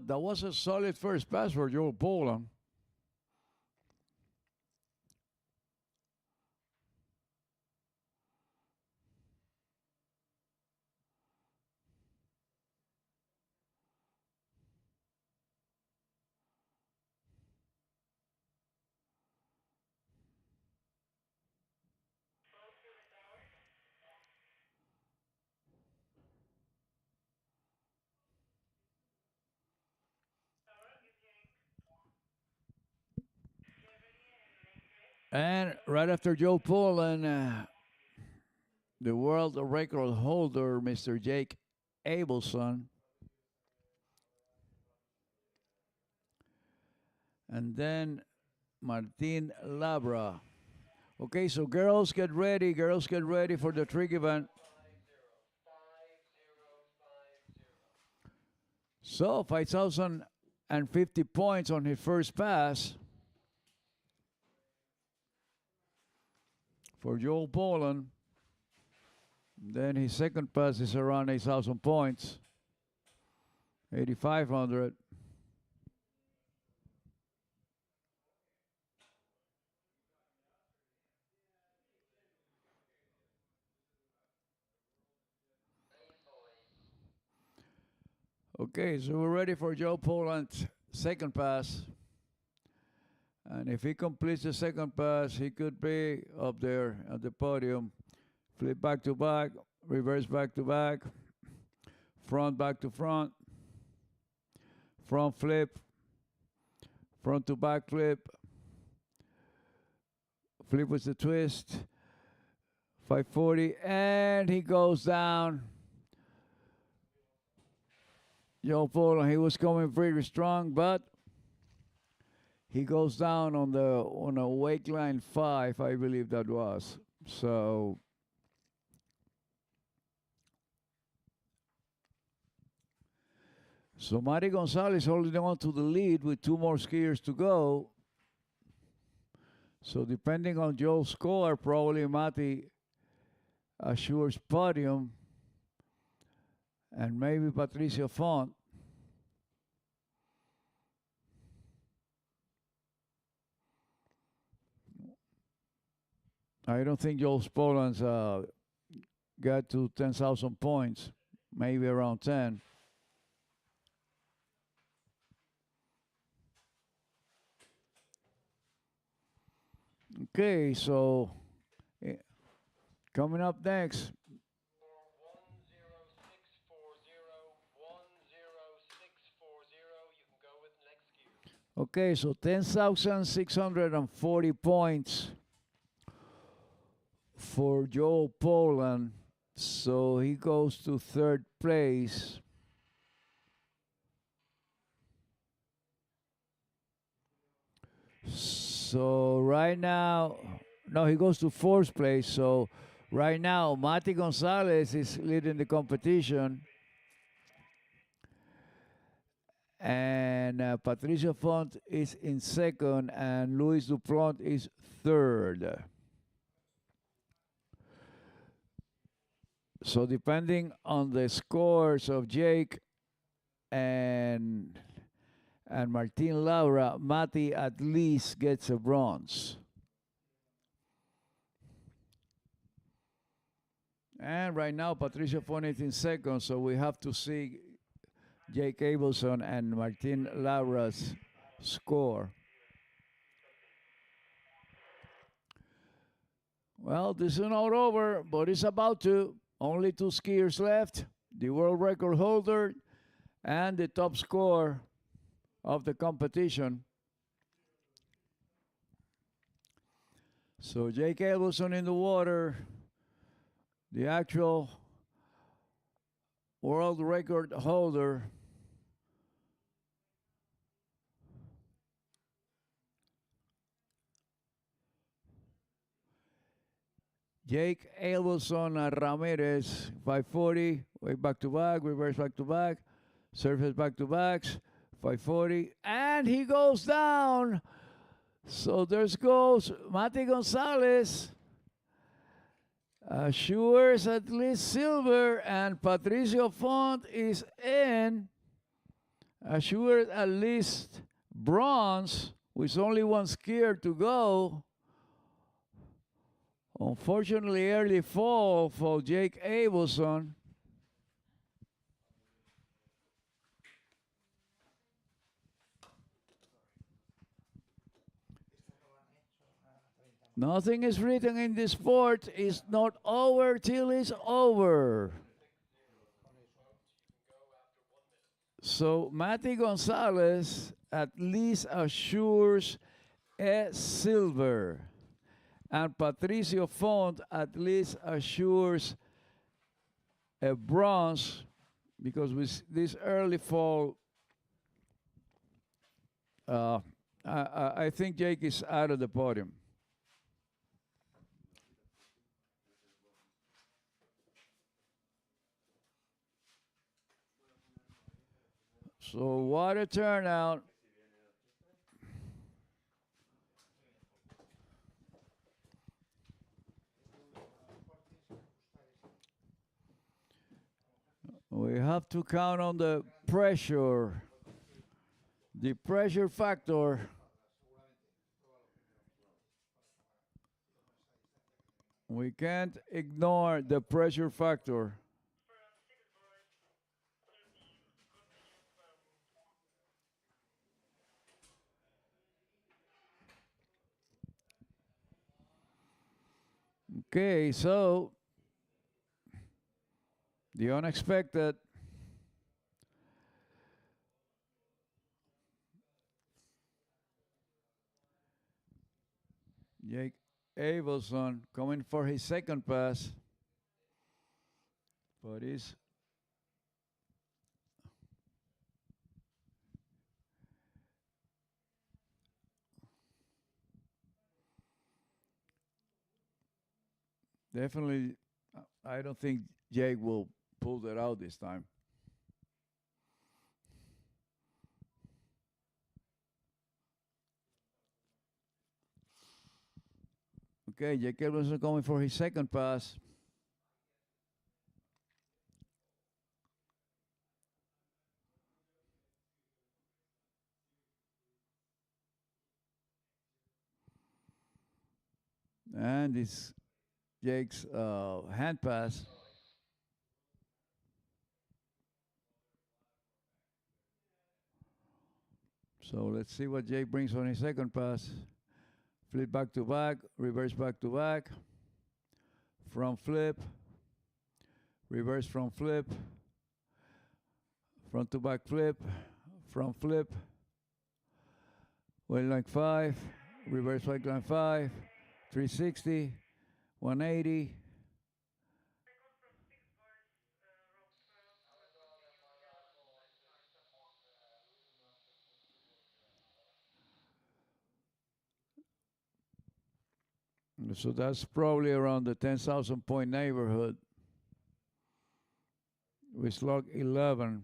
that was a solid first pass for Joel Poland. And right after Joe Poland, the world record holder, Mr. Jake Abelson. And then Martin Labra. Okay, so girls get ready. Girls get ready for the trick event. So 5,050 points on his first pass for Joel Poland. Then his second pass is around 8,000 points, 8,500. Okay, so we're ready for Joe Poland's second pass. And if he completes the second pass, he could be up there at the podium. Flip back to back, reverse back to back, front back to front, front flip, front to back flip, flip with the twist, 540, and he goes down. Joe Poland, he was coming pretty strong, but he goes down on a wake line 5, I believe that was. So Mari Gonzalez holding on to the lead with 2 more skiers to go. So depending on Joe's score, probably Mati assures podium, and maybe Patricia Font. I don't think Joe Poland's got to 10,000 points, maybe around 10. Okay, so coming up next. Okay, so 10,640 points for Joe Poland. So he goes to 3rd place. So right now, no, he goes to 4th place. So right now, Mati Gonzalez is leading the competition. And Patricia Font is in 2nd, and Luis Dupont is 3rd. So depending on the scores of Jake and Martin Laura, Mati at least gets a bronze. And right now, Patricia Font is in 2nd, so we have to see Jake Abelson and Martin Laura's score. Well, this is not over, but it's about to. Only 2 skiers left, the world record holder and the top scorer of the competition. So Jake Abelson in the water, the actual world record holder. Jake Abelson Ramirez, 540, way back to back, reverse back to back, surface back to backs, 540, and he goes down. So there goes Mati Gonzalez. Assures at least silver, and Patricio Font is in. Assured at least bronze, with only 1 skier to go. Unfortunately, early fall for Jake Abelson. Nothing is written in this sport. It's not over till it's over. So Mati Gonzalez at least assures a silver. And Patricio Font at least assures a bronze, because with this early fall, I think Jake is out of the podium. So what a turnout. We have to count on the pressure, the pressure factor. We can't ignore the pressure factor. Okay, so the unexpected. Jake Abelson coming for his second pass, but he's definitely. I don't think Jake will pull that out this time. Okay, Jake Abelson coming for his second pass. And it's Jake's hand pass. So let's see what Jake brings on his second pass. Flip back to back, reverse back to back, front flip, reverse front flip, front to back flip, front flip, wait line 5, reverse wait line 5, 360, 180. So that's probably around the 10,000 point neighborhood. We slug 11.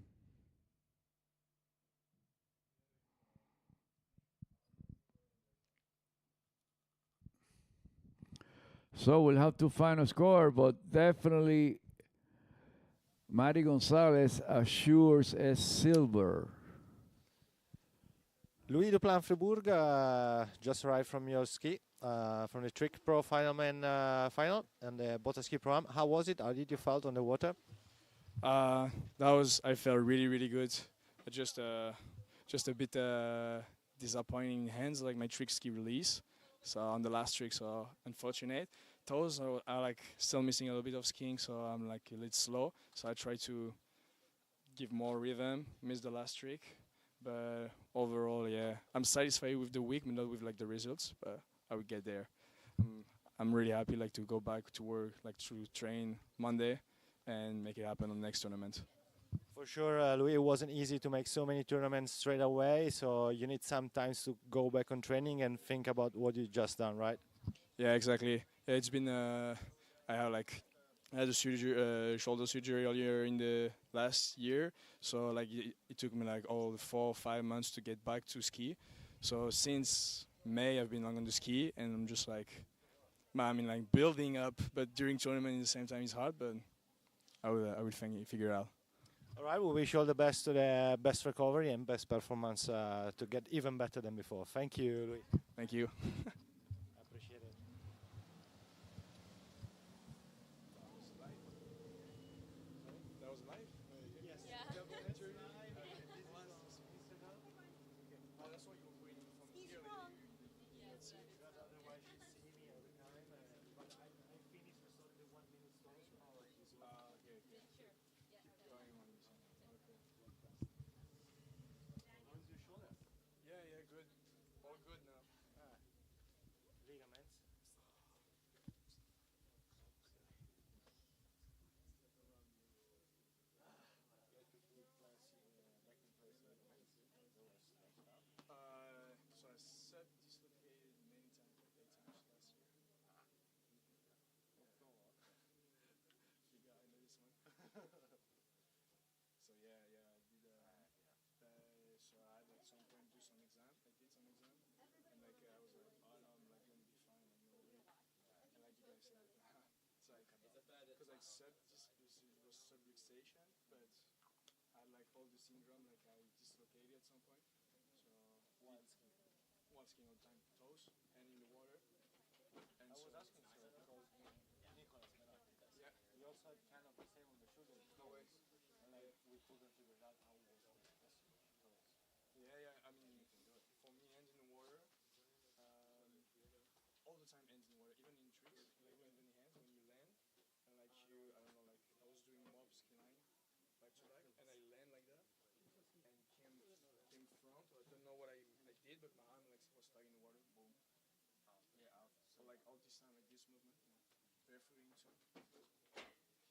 So we'll have to find a score, but definitely Mari Gonzalez assures a silver. Louis Duplan Fribourg just arrived from your ski, from the Trick Pro Final Man final and the Botaski ProAm. How was it? How did you felt on the water? I felt really good. Just a bit disappointing in hands, like my trick ski release. So on the last trick, so unfortunate. Toes are like still missing a little bit of skiing, so I'm like a little slow. So I try to give more rhythm, miss the last trick. But overall, yeah, I'm satisfied with the week, but not with like the results. But I will get there. I'm really happy like to go back to work, like to train Monday, and make it happen on the next tournament. For sure, Louis, it wasn't easy to make so many tournaments straight away. So you need some time to go back on training and think about what you just done, right? Yeah, exactly. Yeah, it's been I had a surgery, shoulder surgery earlier in the last year, so like it took me like all 4 or 5 months to get back to ski. So since May I've been on the ski, and I'm just like, I mean like building up, but during tournament at the same time is hard, but I will figure it out. All right, we wish you all the best to the best recovery and best performance to get even better than before. Thank you, Louis. Thank you. I appreciate it. That was live? Yes. Yeah. That's why you were waiting for me here. Let's see. Otherwise, you see me every time. But I finished the 1 minute story. Okay. Sure. Going on. Okay. How's your shoulder? Yeah, good. All good now. Ligaments. So I said dislocated many times, like 8 times last year. Figure I know this one. So yeah, I did. So I had like some point do some exam. I did some exam, and like I was like, oh no, I'm like gonna be fine. Like no way. And like you guys said, it's like because like it was subluxation, but I had like all the syndrome. Like I dislocated at some point. So one skiing all the time, toes, and in the water. And I was so asking because Nicholas, yeah, he also had kind of the same on the shoulder. no way. And like we couldn't figure out how it was on the toes. Yeah. I mean, for me, hands in the water, all the time hands in the water, even in tricks, like even in hands. do, I don't know, like I was doing mob ski line back to back, and I land like that, and came front. I don't know what I did, but my arm like was stuck in the water. Boom. Yeah, out. So like all this time, like this movement, barefooting. So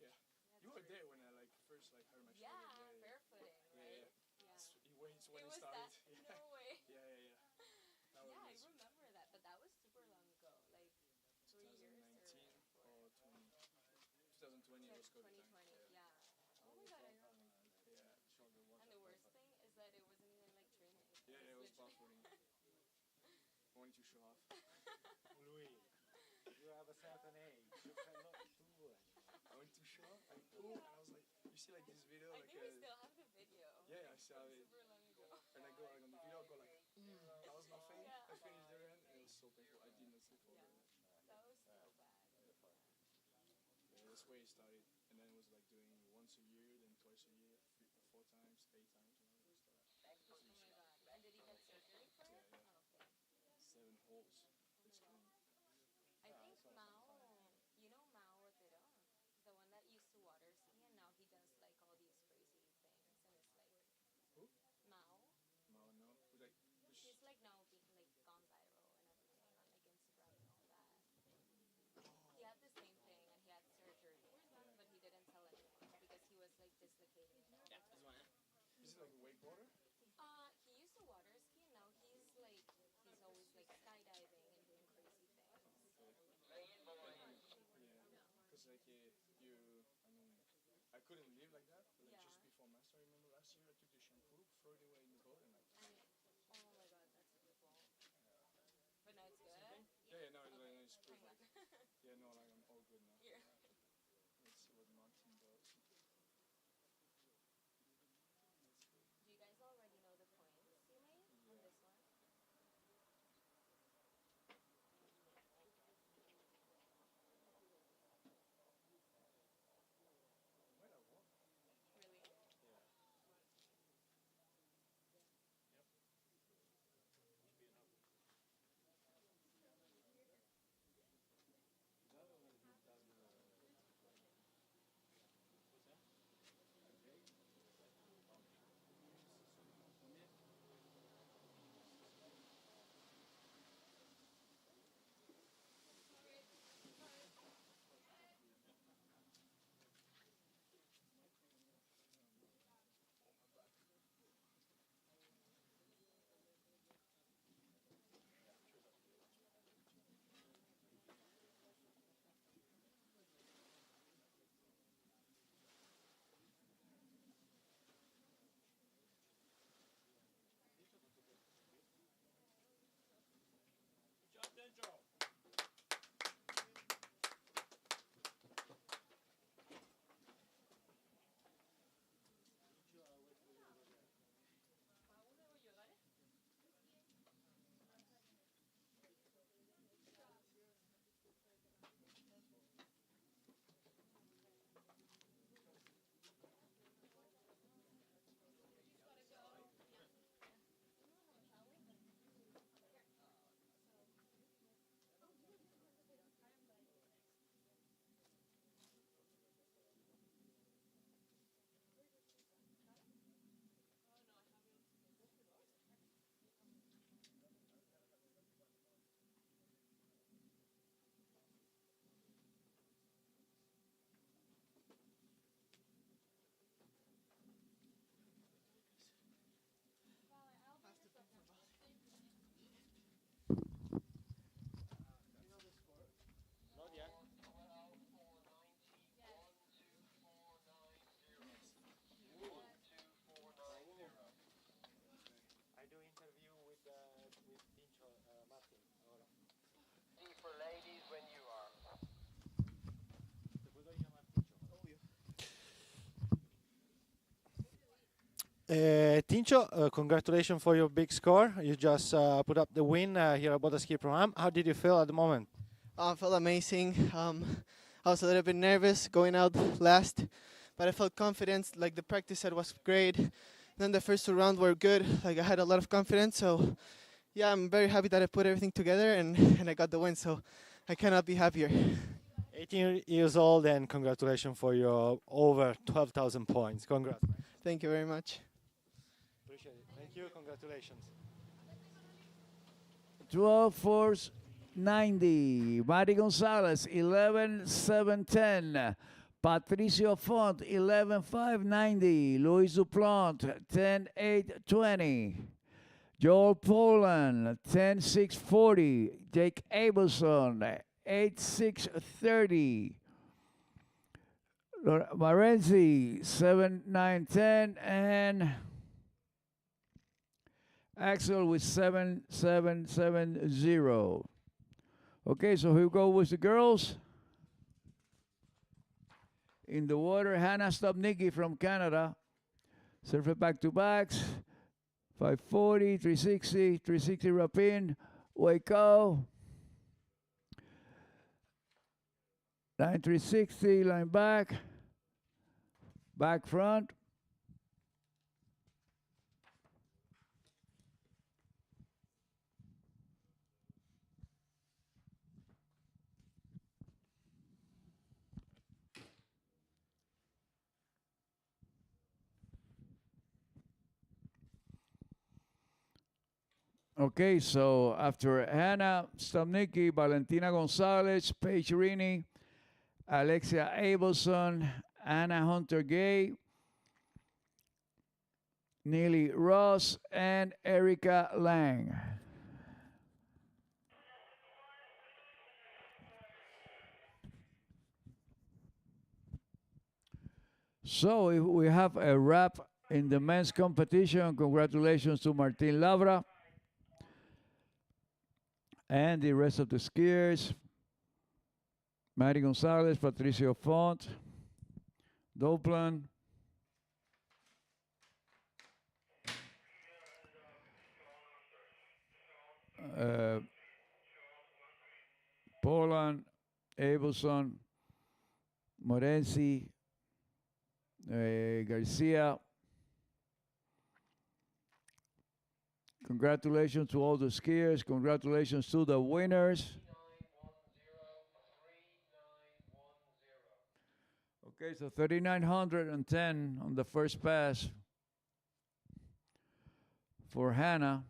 yeah, you were there when I like first like hurt my shoulder. Barefooting, right? It's when It it was started. that? No way. Yeah. That Yeah, I was remember that, but that was super long ago, like 3 years 2019 or 4. or 2020 was COVID time. 2020, yeah. Oh my god, I remember. Yeah, shoulder was. And the worst thing is that it wasn't even like training. Yeah, it was barefooting. Wanting to show off. Louis, you have a certain age. You cannot do it. I went to show off. I pulled, and I was like, you see like this video, I like think we still have the video. Yeah, I saw it. Super long ago. And I go like on the video, I go like, that was nothing. Yeah. I finished the run, and it was so painful. I did not sleep over it. That was so bad. Yeah, that's where it started, and then it was like doing once a year, then twice a year, 4 times, 8 times, and all that stuff. Oh my god. And did you get surgery for it? Yeah. Oh, okay. 7 holes. It's clean. I think Mao, you know Mao Otero, the one that used to water ski, and now he does like all these crazy things, and it's like Who? Mao. No. Like, He's like now like gone viral and everything on like Instagram and all that. He had the same thing and he had surgery, but he didn't tell anyone because he was like dislocated. Yeah, that's one. Is it like a wakeboarder? He used to water ski, and now he's always like skydiving and doing crazy things. Yeah, because like I mean, I couldn't live like that. But, like just before master, I remember last year I took the shampoo, threw it away in the boat, and like. Oh my god, that's beautiful. But now it's good. Yeah, no, it's Hang perfect. on. Yeah, no, like I'm all good now. Here. Let's see what Martin does. Do you guys already know the points you made on this one? Really? Yeah. Not yet. I do interview with Pincho, Martin. Ahora. For ladies when you are. ¿Te puedo llamar Tincho? Tincho, congratulations for your big score. You just put up the win here at Botaski ProAm. How did you feel at the moment? I felt amazing. I was a little bit nervous going out last, but I felt confident. Like the practice set was great. Then the first 2 rounds were good. Like I had a lot of confidence. So yeah, I'm very happy that I put everything together and I got the win. So I cannot be happier. 18 years old, and congratulations for your over 12,000 points. Congrats. Thank you very much. Appreciate it. Thank you. Congratulations. 12,490. Mari Gonzalez, 11,710. Patricio Font, 11,590. Luis Duplant, 10,820. Joel Poland, 10,640. Jake Abelson, 8,630. Marenzi, 7,910. And Axel with 7,770. Okay, so here we go with the girls. In the water, Hannah Stopnicki from Canada. Surf it back to backs. 540, 360, 360 rapin. Waco. Line 360, line back. Back front. Okay, so after Hannah Stopnicki, Valentina Gonzalez, Paige Rini, Alexia Abelson, Anna Hunter-Gay, Neely Ross, and Erica Lang. So if we have a wrap in the men's competition. Congratulations to Martin Labra and the rest of the skiers. Mary Gonzalez, Patricio Font, Doplan, Poland, Abelson, Morenzi, Garcia. Congratulations to all the skiers. Congratulations to the winners. Okay, so 3,910 on the first pass for Hannah.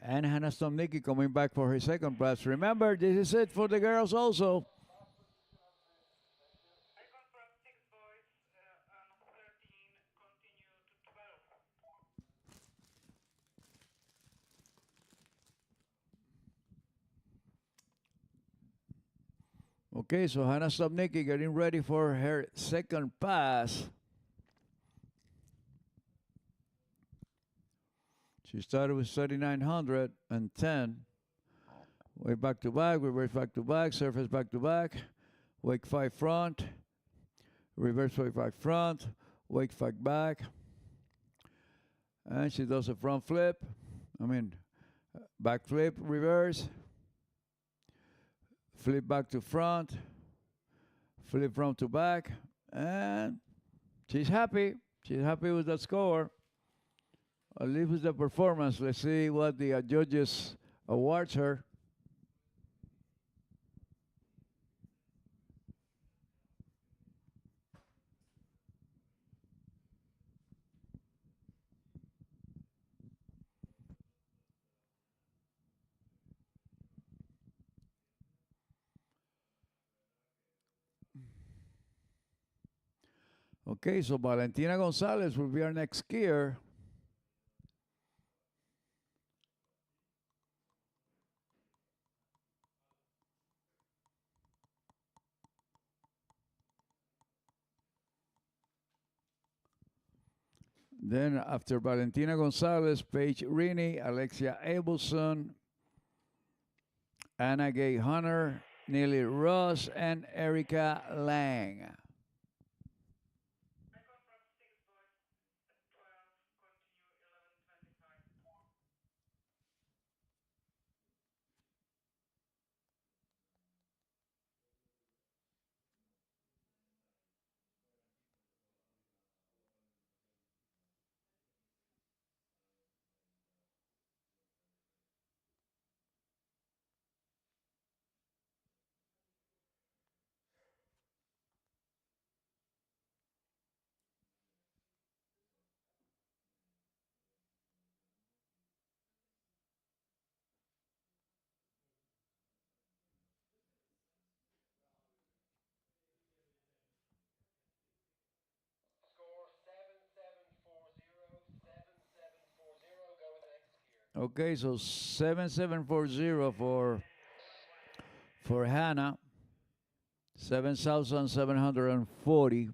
And Hannah Stomnicki coming back for her second pass. Remember, this is it for the girls also. Okay, so Hannah Stopnicki getting ready for her second pass. She started with 3,910. Wake back to back, reverse back to back, surface back to back, wake 5 front, reverse wake 5 front, wake 5 back. And she does a front flip, back flip, reverse, flip back to front, flip front to back, and she's happy. She's happy with that score. At least with the performance. Let's see what the judges awards her. Okay, so Valentina Gonzalez will be our next skier. Then after Valentina Gonzalez, Paige Rini, Alexia Abelson, Anna Gay Hunter, Neely Ross, and Erica Lang. Okay, so 7740 for Hannah, 7,740.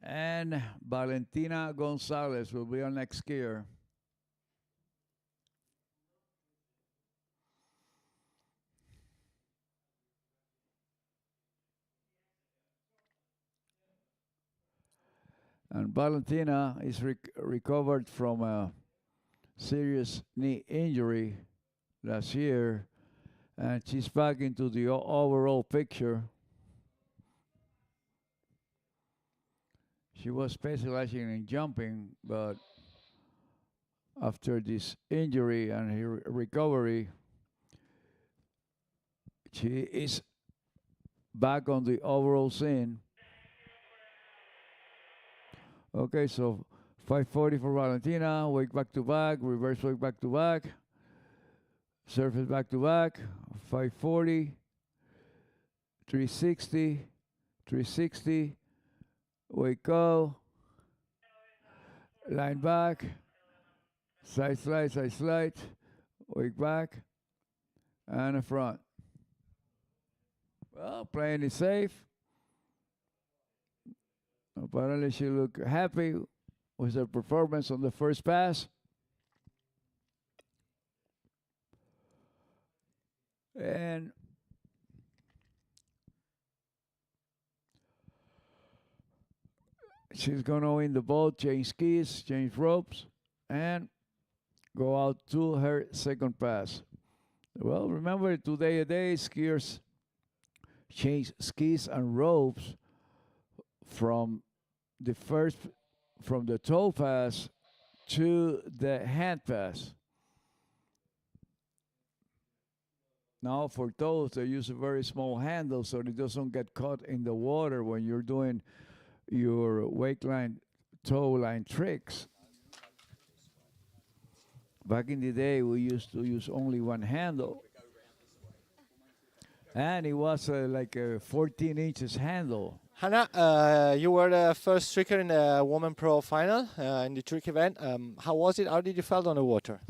And Valentina Gonzalez will be our next skier. And Valentina is recovered from a serious knee injury last year, and she's back into the overall picture. She was specializing in jumping, but after this injury and her recovery, she is back on the overall scene. Okay, so 540 for Valentina, wake back to back, reverse wake back to back, surface back to back, 540, 360, 360, wake go, line back, side slide, wake back, and a front. Well, playing it safe. Apparently she looked happy with her performance on the first pass. And she's going to win the boat, change skis, change ropes, and go out to her second pass. Well, remember, today skiers change skis and ropes from the toe pass to the hand pass. Now for toes, they use a very small handle so it doesn't get caught in the water when you're doing your wake line, toe line tricks. Back in the day, we used to use only one handle. And it was like a 14 inches handle. Hannah, you were the first tricker in the Women Pro final in the trick event. How was it? How did you feel on the water?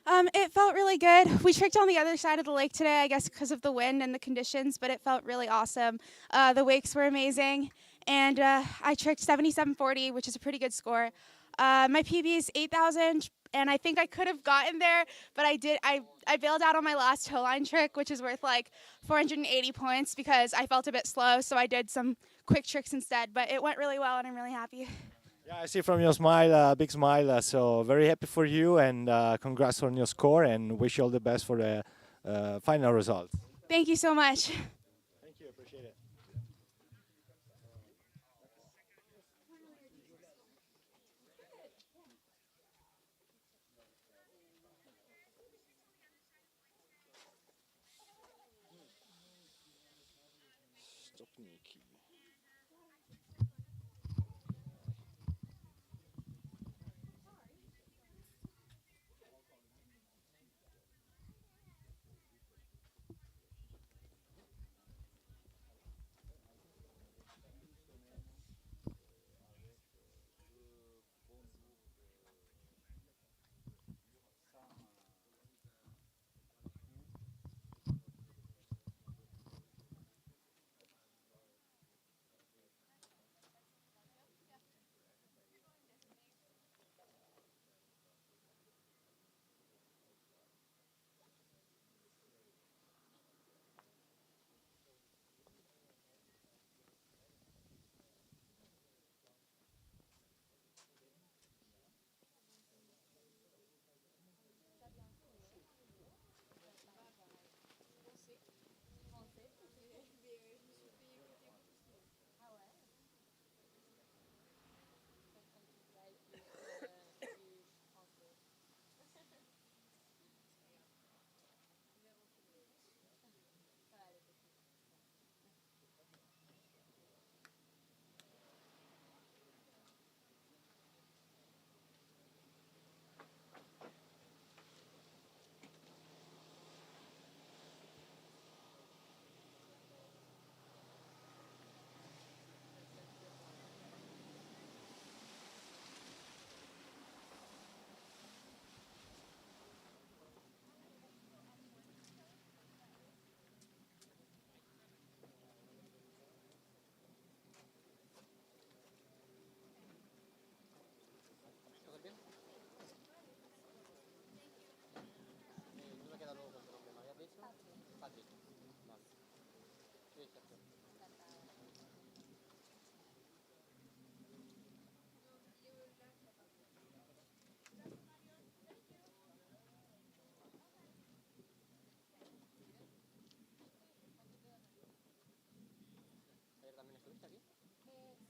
It felt really good. We tricked on the other side of the lake today, I guess because of the wind and the conditions, but it felt really awesome. The wakes were amazing, and I tricked 7740, which is a pretty good score. My PB is 8,000, and I think I could have gotten there, but I bailed out on my last toe line trick, which is worth like 480 points because I felt a bit slow, so I did some quick tricks instead, but it went really well, and I'm really happy. Yeah, I see from your smile, big smile, so very happy for you, and congrats on your score, and wish you all the best for the final result. Thank you so much. Thank you, appreciate it. Stopniki.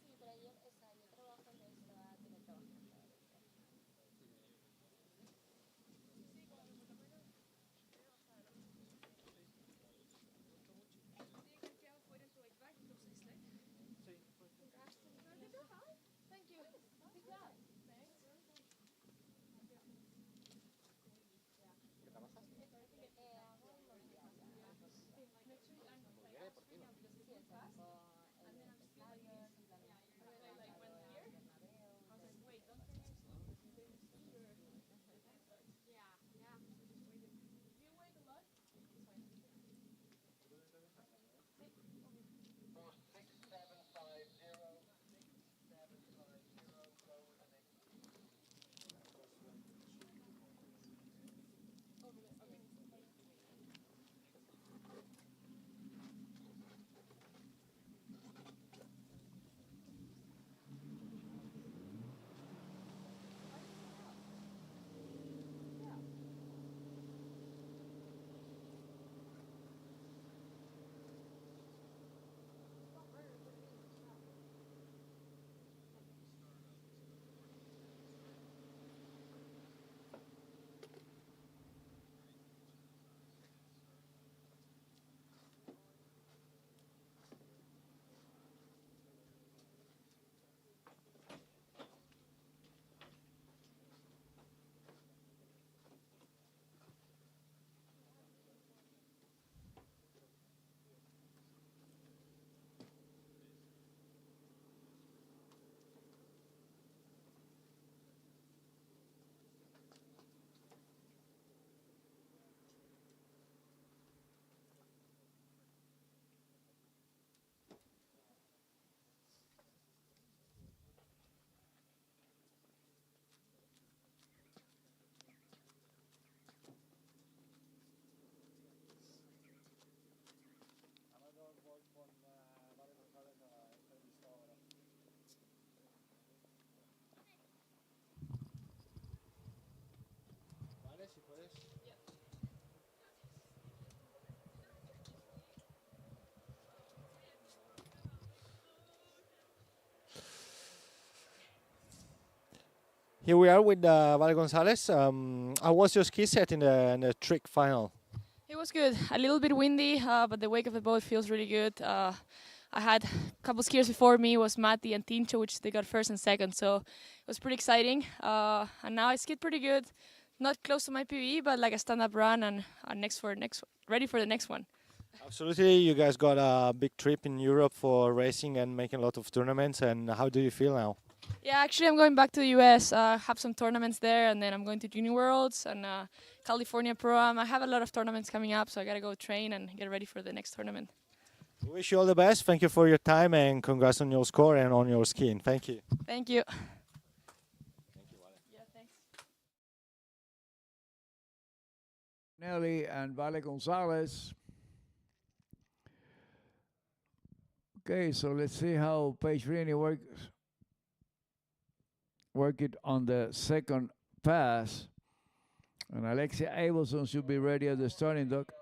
Sí, pero ayer, o sea, yo trabajo donde estaba teletrabajando. Thank you. Vale, si puedes. Here we are with Vale Gonzalez. How was your ski set in the trick final? It was good. A little bit windy, but the wake of the boat feels really good. I had a couple skiers before me, was Matti and Tincho, which they got first and second, so it was pretty exciting. And now I skied pretty good. Not close to my PB, but like a stand-up run and ready for the next one. Absolutely, you guys got a big trip in Europe for racing and making a lot of tournaments. And how do you feel now? Yeah, actually, I'm going back to the US. Have some tournaments there, and then I'm going to Junior Worlds and California ProAm. I have a lot of tournaments coming up, so I gotta go train and get ready for the next tournament. We wish you all the best. Thank you for your time and congrats on your score and on your skiing. Thank you. Thank you. Nelly and Vale Gonzalez. Okay, so let's see how Paige Rini work it on the second pass. And Alexia Abelson should be ready at the starting dock.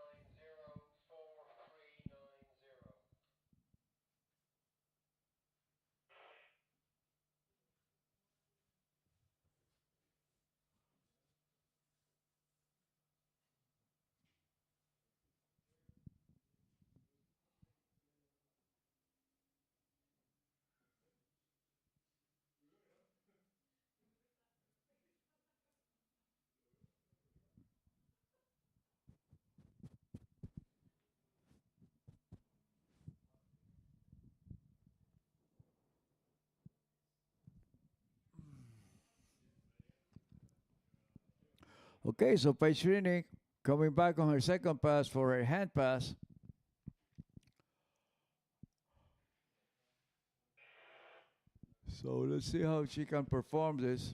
Okay, so Paige Rini coming back on her second pass for her hand pass. So let's see how she can perform this.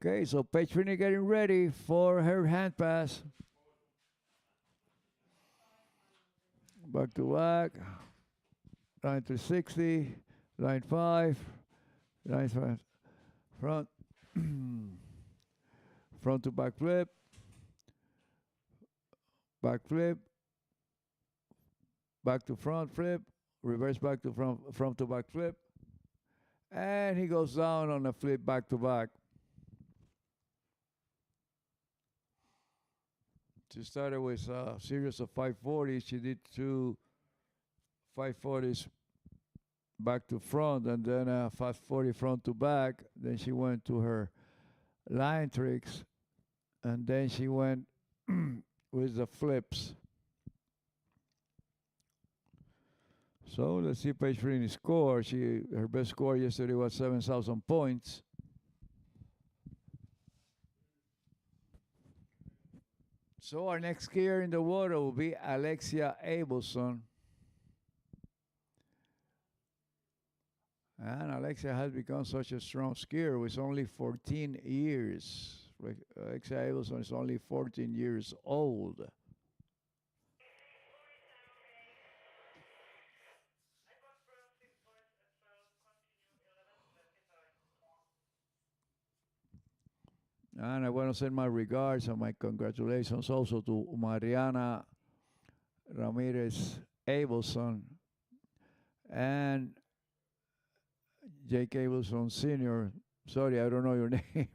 Okay, so Paige Finney getting ready for her hand pass. Back to back. Line 360. Line 5. Line 5. Front. Front to back flip. Back flip. Back to front flip. Reverse back to front to back flip. And he goes down on a flip back to back. She started with a series of 540s. She did 2 540s back to front and then a 540 front to back. Then she went to her line tricks and then she went with the flips. So let's see Paige Finney's score. Her best score yesterday was 7,000 points. So our next skier in the water will be Alexia Abelson. And Alexia has become such a strong skier with only 14 years. Alexia Abelson is only 14 years old. And I want to send my regards and my congratulations also to Mariana Ramirez Abelson and Jake Abelson Sr. Sorry, I don't know your name.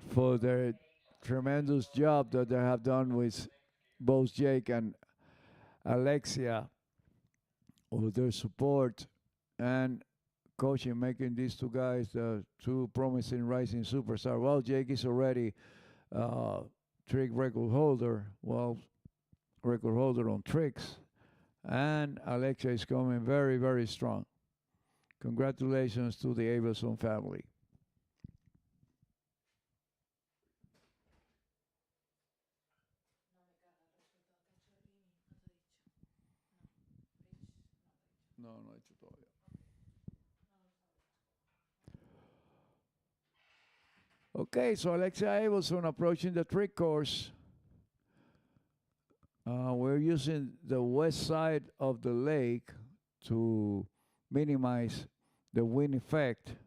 For their tremendous job that they have done with both Jake and Alexia, with their support and coaching, making these two guys two promising rising superstars. Well, Jake is already trick record holder, record holder on tricks, and Alexia is coming very, very strong. Congratulations to the Abelson family. No he hecho todavía. Okay, so Alexia Abelson approaching the trick course. We're using the west side of the lake to minimize the wind effect.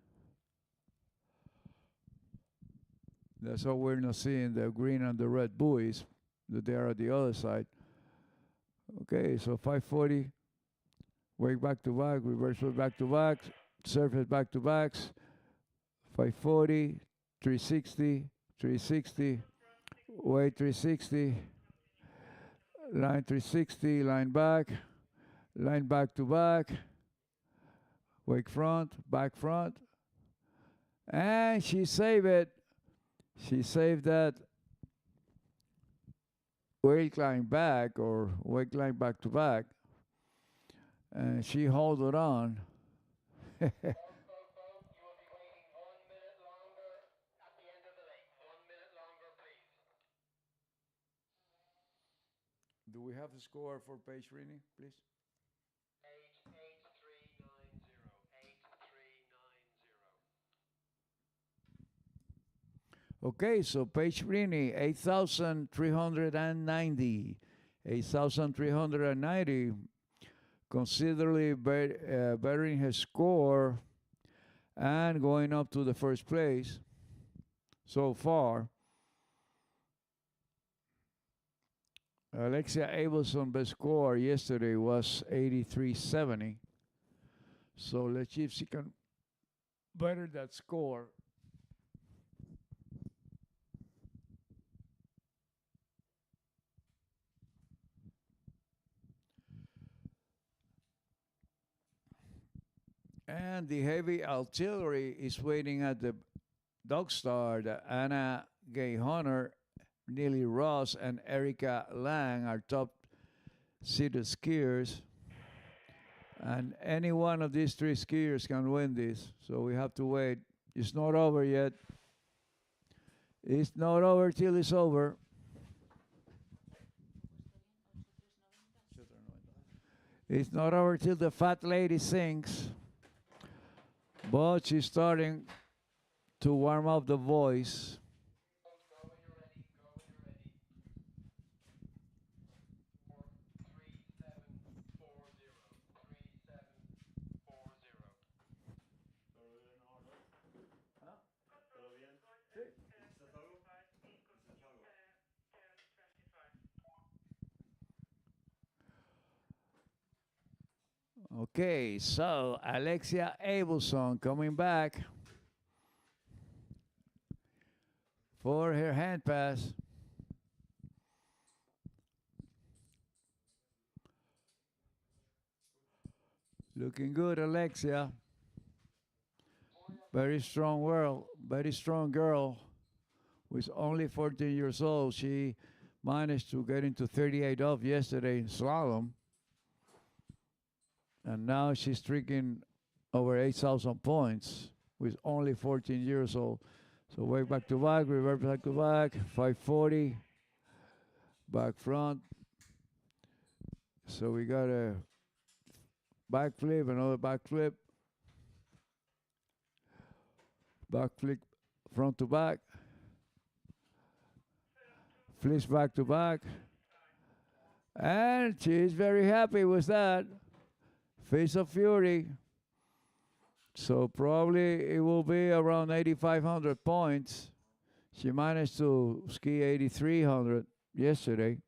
That's why we're not seeing the green and the red buoys, that they are at the other side. Okay, so 540, wake back to back, reverse back to back, surface back to backs, 540, 360, 360, wait 360, line 360, line back to back, wake front, back front, and she saved it. She saved that wake line back or wake line back to back, and she held it on. Do we have the score for Paige Finney, please? 8,390. Okay, so Paige Finney, 8,390. 8,390, considerably bettering her score and going up to the first place so far. Alexia Abelson's best score yesterday was 83.70. So let's see if she can better that score. And the heavy artillery is waiting at the Dog Star. Anna Gay Hunter, Neely Ross, and Erica Lang are top seeded skiers. And any one of these three skiers can win this. So we have to wait. It's not over yet. It's not over till it's over. It's not over till the fat lady sings. But she's starting to warm up the voice. Okay, so Alexia Abelson coming back for her hand pass. Looking good, Alexia. Very strong girl. Who's only 14 years old. She managed to get into 38 off yesterday in slalom. And now she's streaking over 8,000 points with only 14 years old. So way back to back, reverse back to back, 540, back front. So we got a back flip, another back flip, front to back, flips back to back. And she's very happy with that. Face of Fury. So probably it will be around 8,500 points. She managed to ski 8,300 yesterday.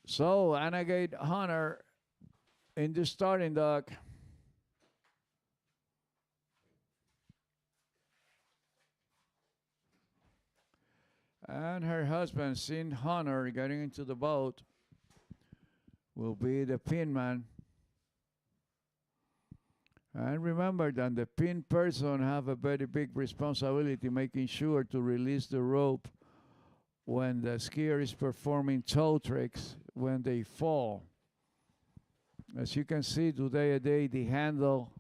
So Annegate Hunter in the starting dock. And her husband, Sin Hunter, getting into the boat, will be the pin man. And remember that the pin person have a very big responsibility making sure to release the rope when the skier is performing toe tricks when they fall. As you can see today, the handle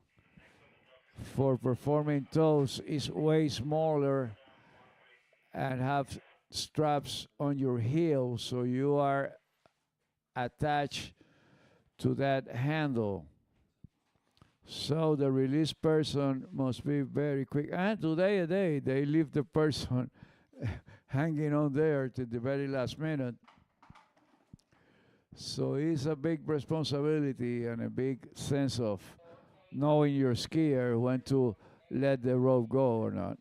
for performing toes is way smaller and have straps on your heel, so you are attached to that handle. So the release person must be very quick. And today they leave the person hanging on there to the very last minute. So it's a big responsibility and a big sense of knowing your skier when to let the rope go or not.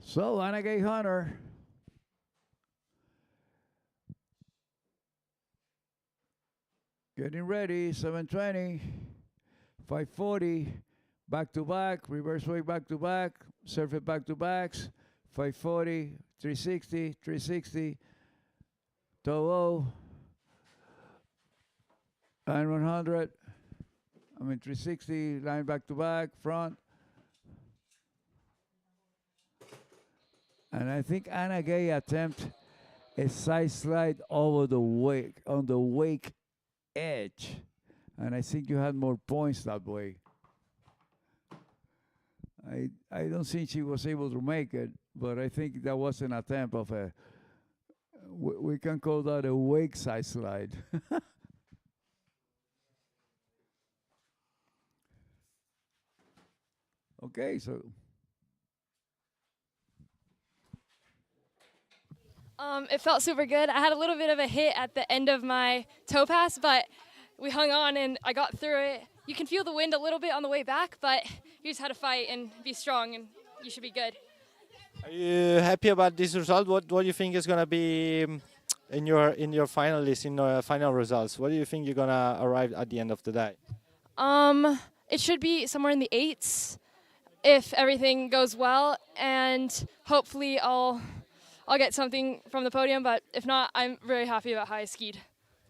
So Annegate Hunter getting ready, 720, 540, back to back, reverse wake back to back, surf it back to backs, 540, 360, 360, toe line 100, 360, line back to back, front. And I think Annegate attempt a side slide over the wake, on the wake edge. And I think you had more points that way. I don't think she was able to make it, but I think that was an attempt of a, we can call that a wake side slide. Okay, so. It felt super good. I had a little bit of a hit at the end of my toe pass, but we hung on and I got through it. You can feel the wind a little bit on the way back, but you just had to fight and be strong, and you should be good. Are you happy about this result? What do you think is going to be in your finalists, in your final results? What do you think you're going to arrive at the end of the day? It should be somewhere in the 8s if everything goes well, and hopefully I'll get something from the podium, but if not, I'm very happy about how I skied.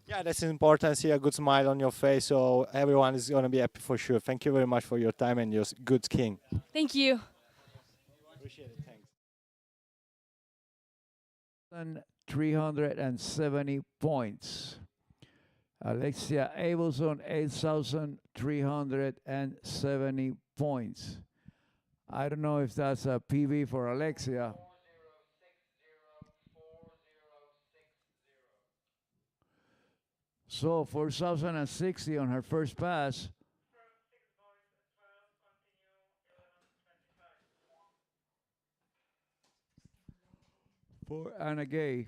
Yeah, that's important. I see a good smile on your face, so everyone is going to be happy for sure. Thank you very much for your time and your good skiing. Thank you. Appreciate it. Thanks. 370 points. Alexia Abelson, 8,370 points. I don't know if that's a PB for Alexia. So 4,060 on her first pass. For Anna Gay.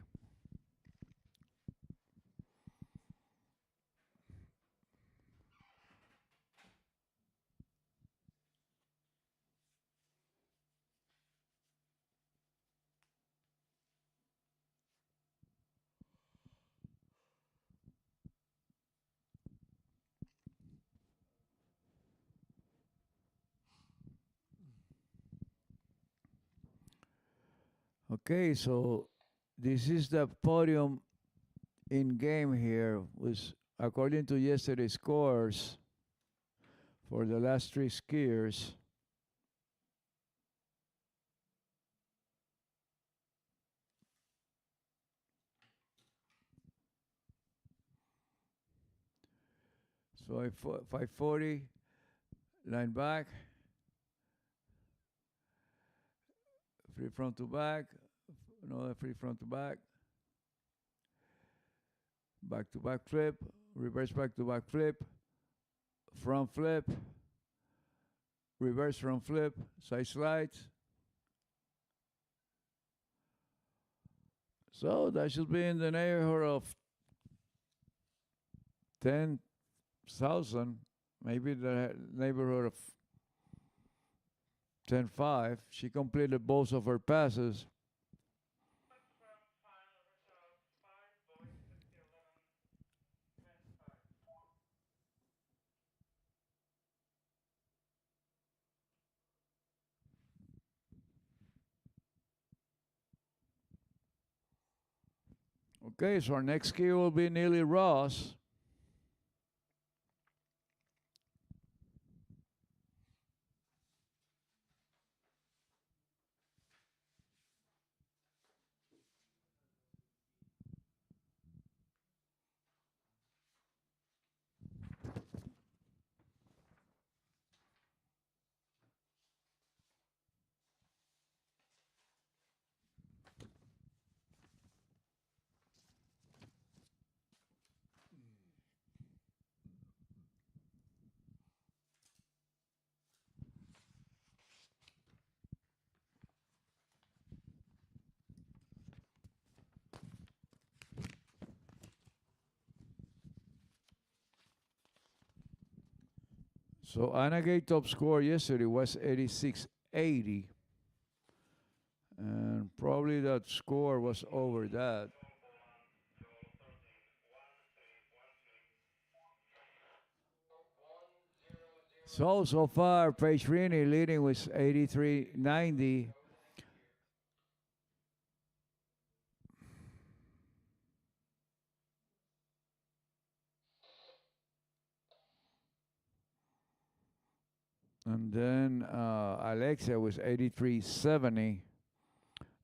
Okay, so this is the podium in game here, was according to yesterday's scores for the last 3 skiers. So 540, line back, free front to back, another free front to back to back flip, reverse back to back flip, front flip, reverse front flip, side slides. So that should be in the neighborhood of 10,000, maybe the neighborhood of 10.5. She completed both of her passes. Okay, so our next skier will be Neely Ross. So Anna Gay top score yesterday was 86.80. And probably that score was over that. So far, Paige Rini leading with 83.90. And then Alexia was 83.70.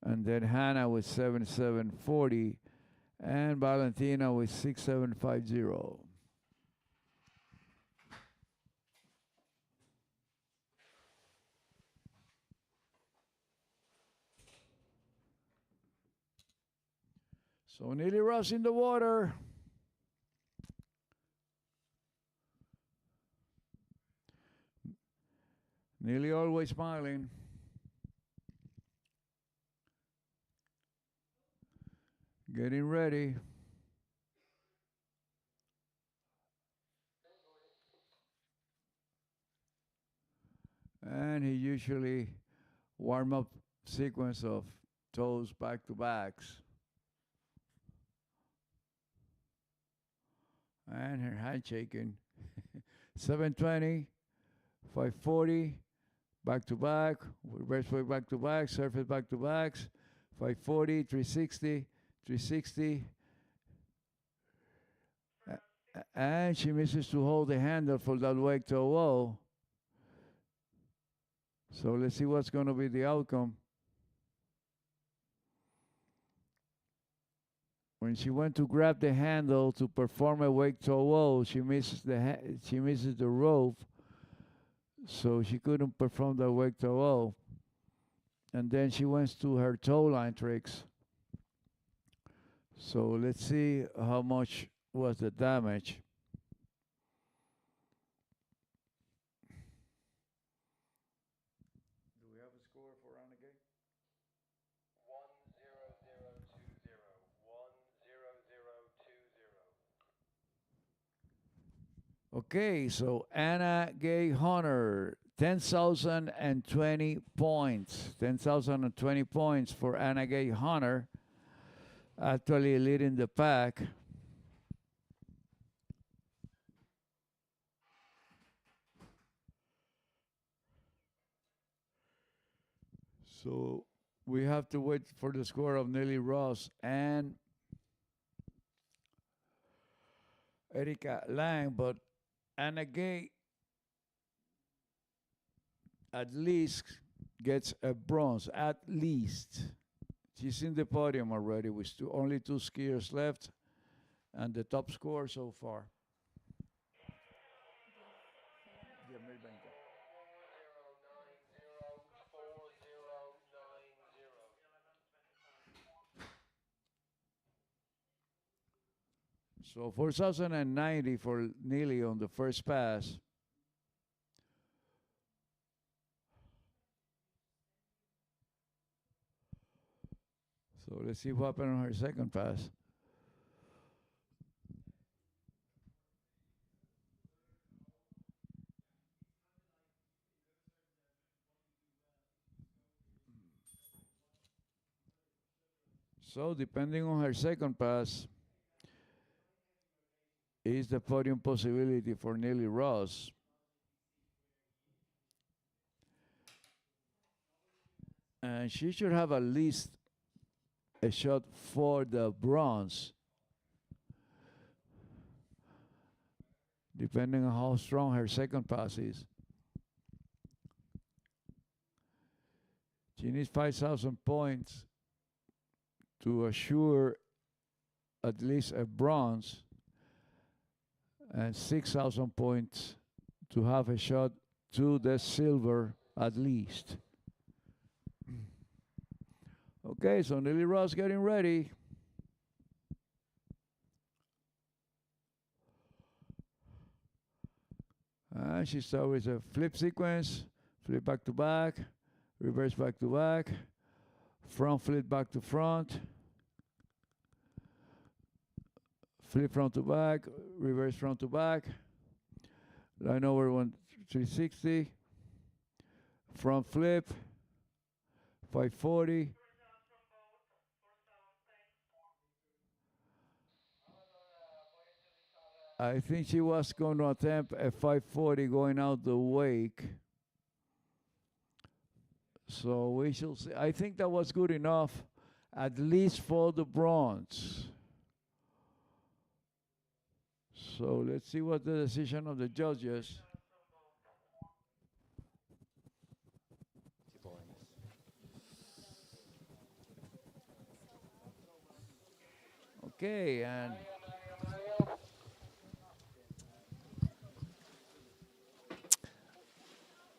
And then Hannah was 77.40. And Valentina was 6.750. So Neely Ross in the water. Neely always smiling. Getting ready. And he usually warm up sequence of toes back to backs. And her handshaking. 720, 540, back to back, reverse way back to back, surface back to backs, 540, 360, 360. And she misses to hold the handle for that wake to wall. So let's see what's going to be the outcome. When she went to grab the handle to perform a wake to wall, she misses the rope, so she couldn't perform the wake to wall. And then she went to her toe line tricks. So let's see how much was the damage. Do we have a score for Anna Gay? 10020. Okay, so Anna Gay Hunter, 10,020 points. 10,020 points for Anna Gay Hunter, actually leading the pack. So we have to wait for the score of Nelly Ross and Erika Lang, but Anna Gay at least gets a bronze, at least. She's in the podium already with only 2 skiers left and the top score so far. So 4,090 for Neely on the first pass. So let's see what happened on her second pass. So depending on her second pass, is the podium possibility for Nelly Ross. And she should have at least a shot for the bronze, depending on how strong her second pass is. She needs 5,000 points to assure at least a bronze, and 6,000 points to have a shot to the silver at least. Okay, so Nelly Ross getting ready. And she starts with a flip sequence, flip back to back, reverse back to back, front flip back to front, flip front to back, reverse front to back, line over 360, front flip, 540. I think she was going to attempt a 540 going out the wake. So we shall see. I think that was good enough, at least for the bronze. So let's see what the decision of the judges. Okay, and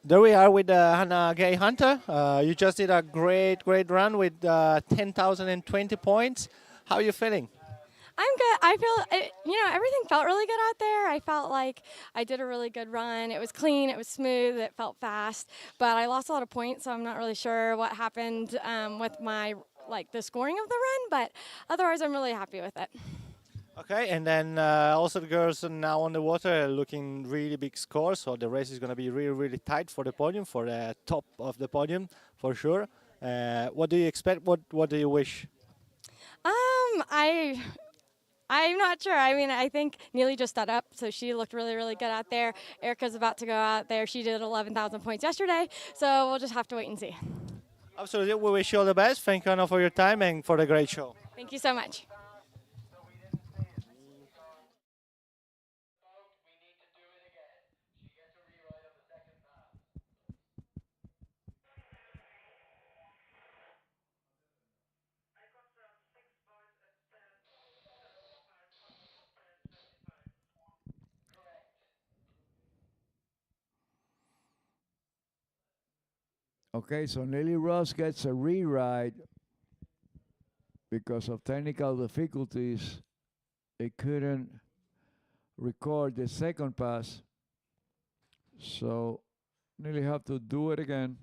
there we are with Hannah Gay Hunter. You just did a great run with 10,020 points. How are you feeling? I'm good. I feel, everything felt really good out there. I felt like I did a really good run. It was clean. It was smooth. It felt fast. But I lost a lot of points, so I'm not really sure what happened with my, the scoring of the run. But otherwise, I'm really happy with it. Okay, and then also the girls are now on the water looking really big scores, so the race is going to be really, really tight for the podium, for the top of the podium, for sure. What do you expect? What do you wish? I'm not sure. I mean, I think Neely just stood up, so she looked really, really good out there. Erica's about to go out there. She did 11,000 points yesterday, so we'll just have to wait and see. Absolutely, we wish you all the best. Thank you, Anna, for your time and for the great show. Thank you so much. Okay, so Nelly Ross gets a rewrite because of technical difficulties. It couldn't record the second pass, so Nelly have to do it again.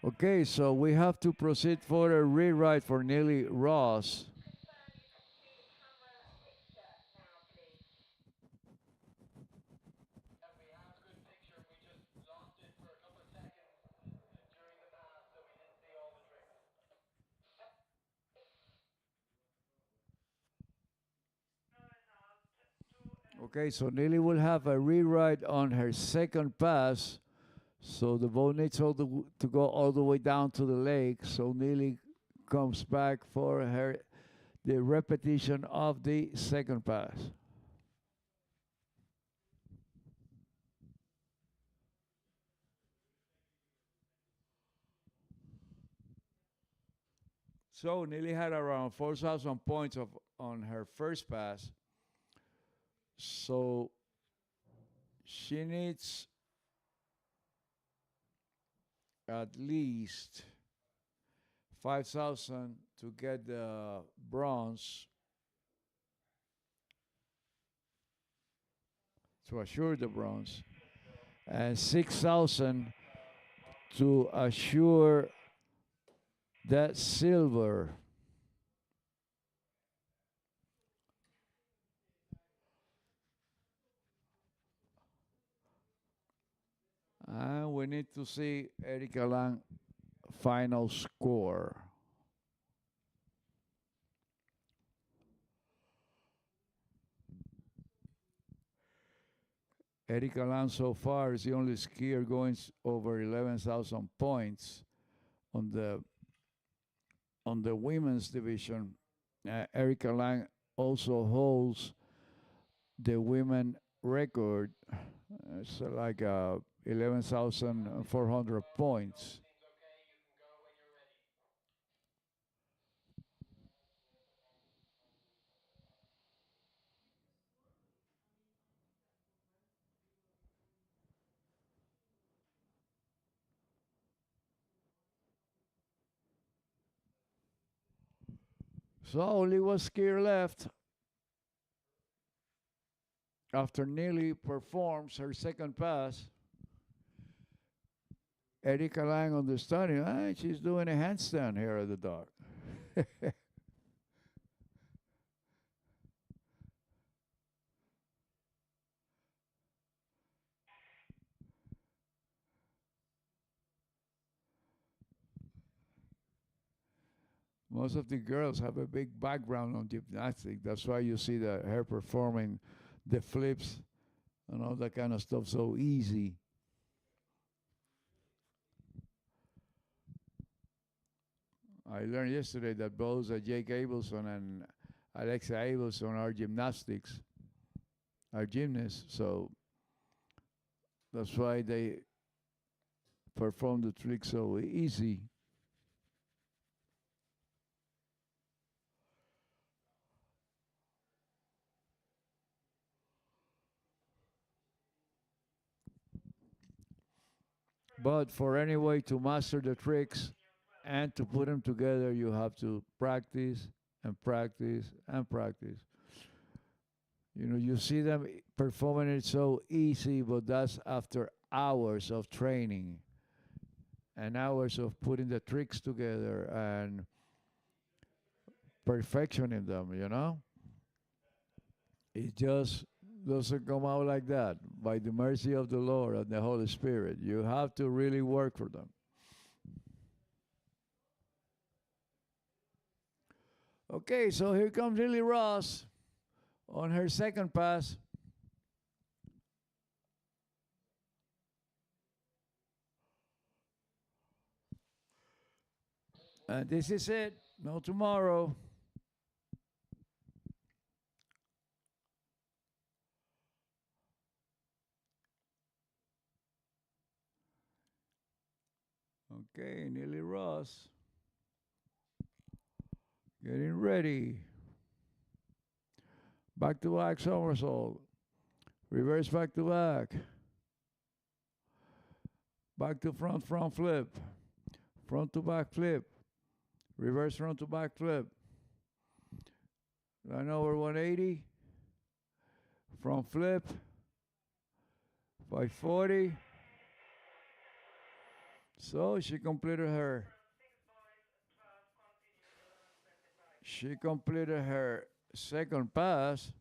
Okay, so we have to proceed for a rewrite for Nelly Ross. Okay, so Nelly will have a rewrite on her second pass. So the boat needs to go all the way down to the lake. So Nelly comes back for the repetition of the second pass. So Nelly had around 4,000 points on her first pass. So she needs at least 5,000 to get the bronze, to assure the bronze, and 6,000 to assure that silver. And we need to see Erika Lang final score. Erika Lang so far is the only skier going over 11,000 points on the women's division. Erika Lang also holds the women record. It's like 11,400 points. So only one skier left. After Nelly performs her second pass, Erika Lang understanding, she's doing a handstand here at the dock. Most of the girls have a big background on gymnastics. That's why you see her performing the flips and all that kind of stuff so easy. I learned yesterday that both Jake Abelson and Alexa Abelson are gymnastics, are gymnasts, so that's why they perform the trick so easy. But for any way to master the tricks and to put them together, you have to practice and practice and practice. You know, you see them performing it so easy, but that's after hours of training and hours of putting the tricks together and perfectioning them, you know? It just doesn't come out like that by the mercy of the Lord and the Holy Spirit. You have to really work for them. Okay, so here comes Lily Ross on her second pass. And this is it. No tomorrow. Okay, Lily Ross. Getting ready. Back to back somersault. Reverse back to back. Back to front flip. Front to back flip. Reverse front to back flip. Line over 180. Front flip. 540. So she completed her second pass.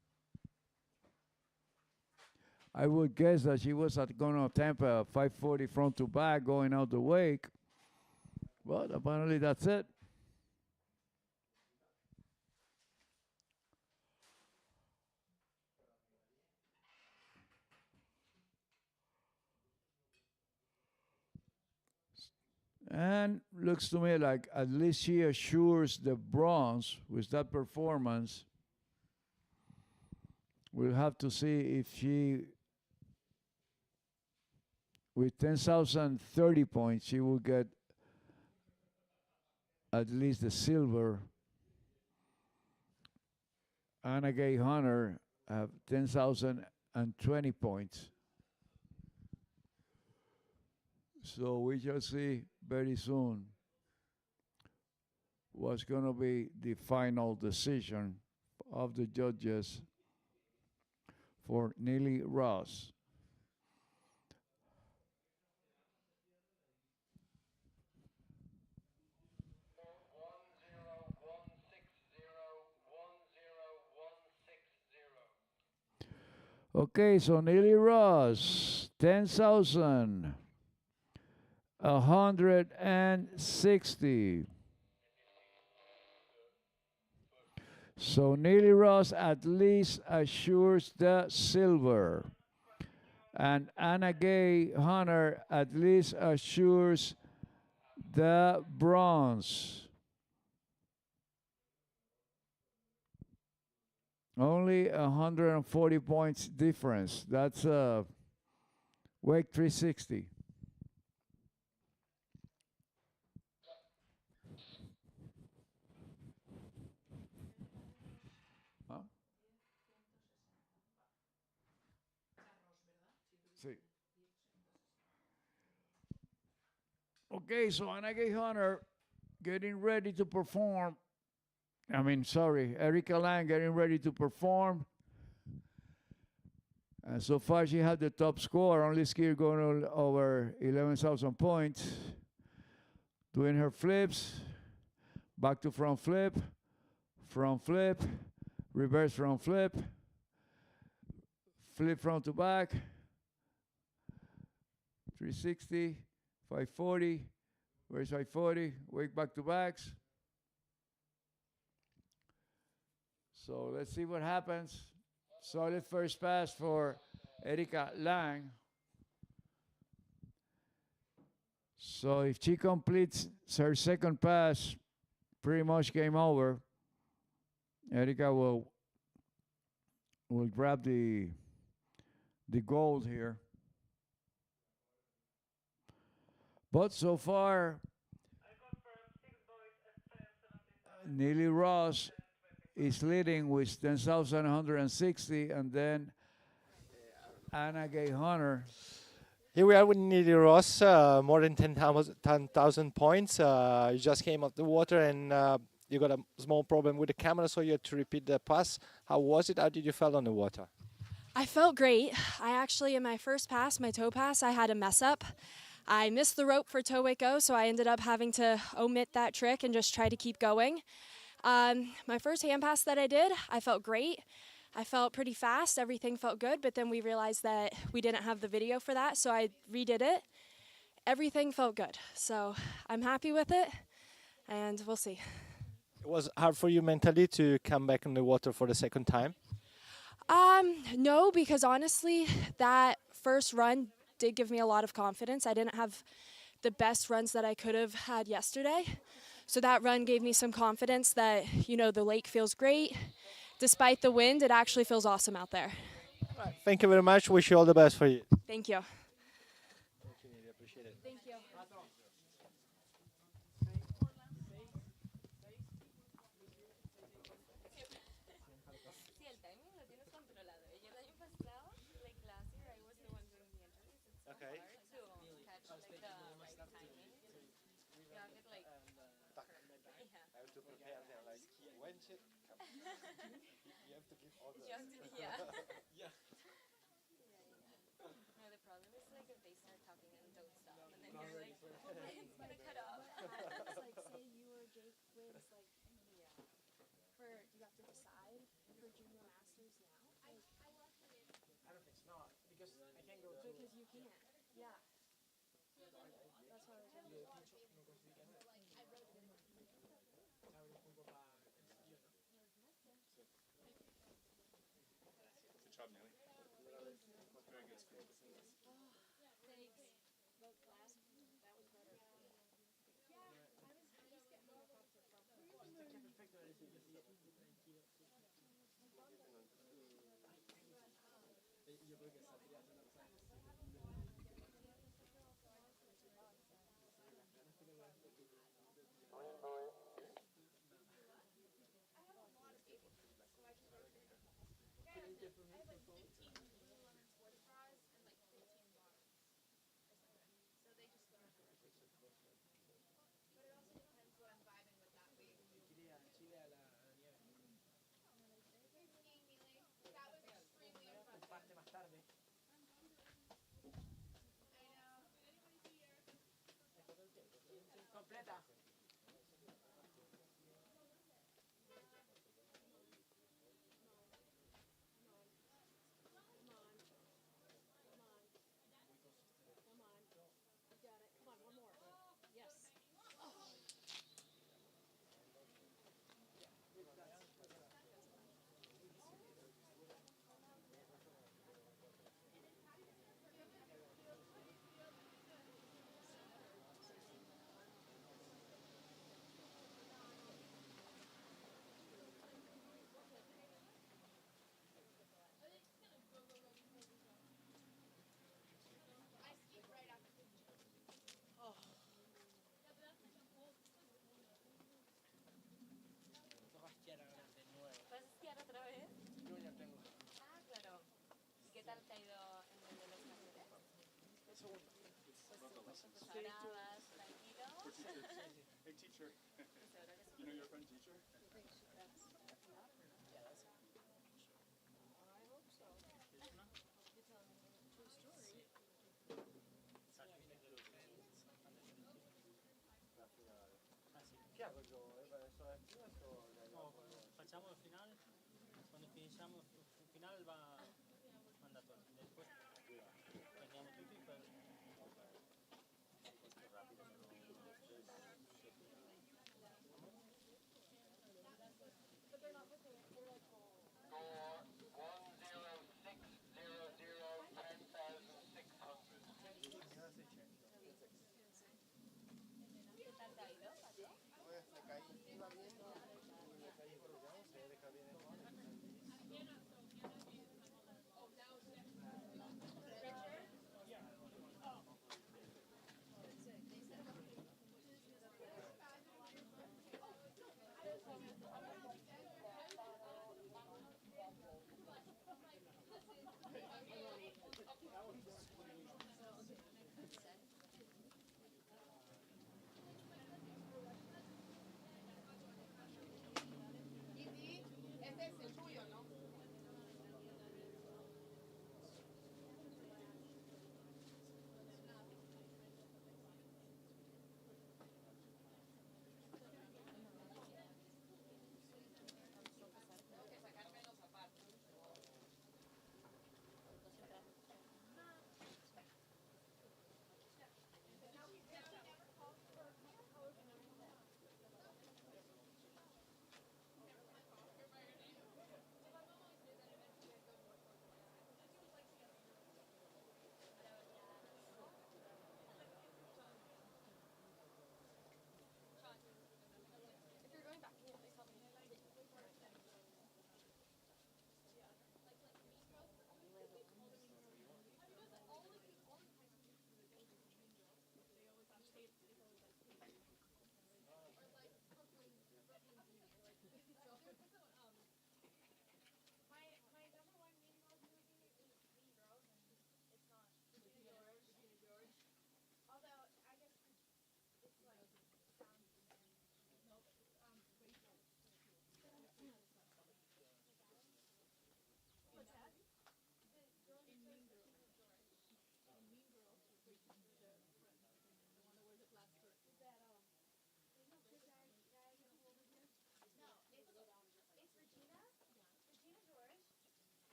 I would guess that she was going to attempt a 540 front to back going out the wake. But apparently that's it. And looks to me like at least she assures the bronze with that performance. We'll have to see if she, with 10,030 points, she will get at least the silver. Anna Gay Hunter have 10,020 points. So we shall see very soon what's going to be the final decision of the judges for Neely Ross. Okay, so Neely Ross, 10,160. So Neely Ross at least assures the silver. And Anna Gay Hunter at least assures the bronze. Only 140 points difference. That's wake 360. Huh? Sí. Okay, so Anna Gay Hunter getting ready to perform. Erica Lang getting ready to perform. And so far she had the top score, only skier going over 11,000 points. Doing her flips, back to front flip, reverse front flip, flip front to back, 360, 540, where's 540, wake back to backs. So let's see what happens. Solid first pass for Erica Lang. So if she completes her second pass pretty much game over. Erica will grab the gold here. But so far, Neely Ross is leading with 10,160, and then Anna Gay Hunter. Here we are with Neely Ross, more than 10,000 points. You just came off the water and you got a small problem with the camera, so you had to repeat the pass. How was it? How did you feel on the water? I felt great. I actually, in my first pass, my toe pass, I had a mess up. I missed the rope for toe wake go, so I ended up having to omit that trick and just try to keep going. My first hand pass that I did, I felt great. I felt pretty fast. Everything felt good, but then we realized that we didn't have the video for that, so I redid it. Everything felt good, so I'm happy with it, and we'll see. It was hard for you mentally to come back in the water for the second time? No, because honestly, that first run did give me a lot of confidence. I didn't have the best runs that I could have had yesterday. So that run gave me some confidence that, you know, the lake feels great. Despite the wind, it actually feels awesome out there. Thank you very much. Wish you all the best for you. Thank you. Appreciate it. Thank you. Sí, el timing lo tienes controlado. Y el año pasado, like last year, I was the one doing the entries. It's so Okay. hard to catch like the right timing. You have it like perfect. Yeah. I have to prepare there, like, when should come. You have to give orders. You have to, yeah. Yeah. No, the problem is like if they start talking and don't stop, and then you're like, okay, it's gonna cut off. It's like, say you or Jake wins, like, do you have to decide for junior masters now? Like, I don't think it's not, because I can't go to... because you can't, yeah. That's why I was wondering. Good job, Nelly. Very good school. Parte más tarde. Completa. ¿Vas a esquiar otra vez? Yo ya tengo. Ah, claro. ¿Y qué tal te ha ido en el de los casetes? El segundo. Pues ahora vas tranquilo. Hey, teacher. You know your friend, teacher? Che hago io? No, facciamo il finale, quando finisciamo il finale va mandatorio, después prendiamo tutti e poi... ¿Qué tal te ha ido, Pato? Pues me caí, iba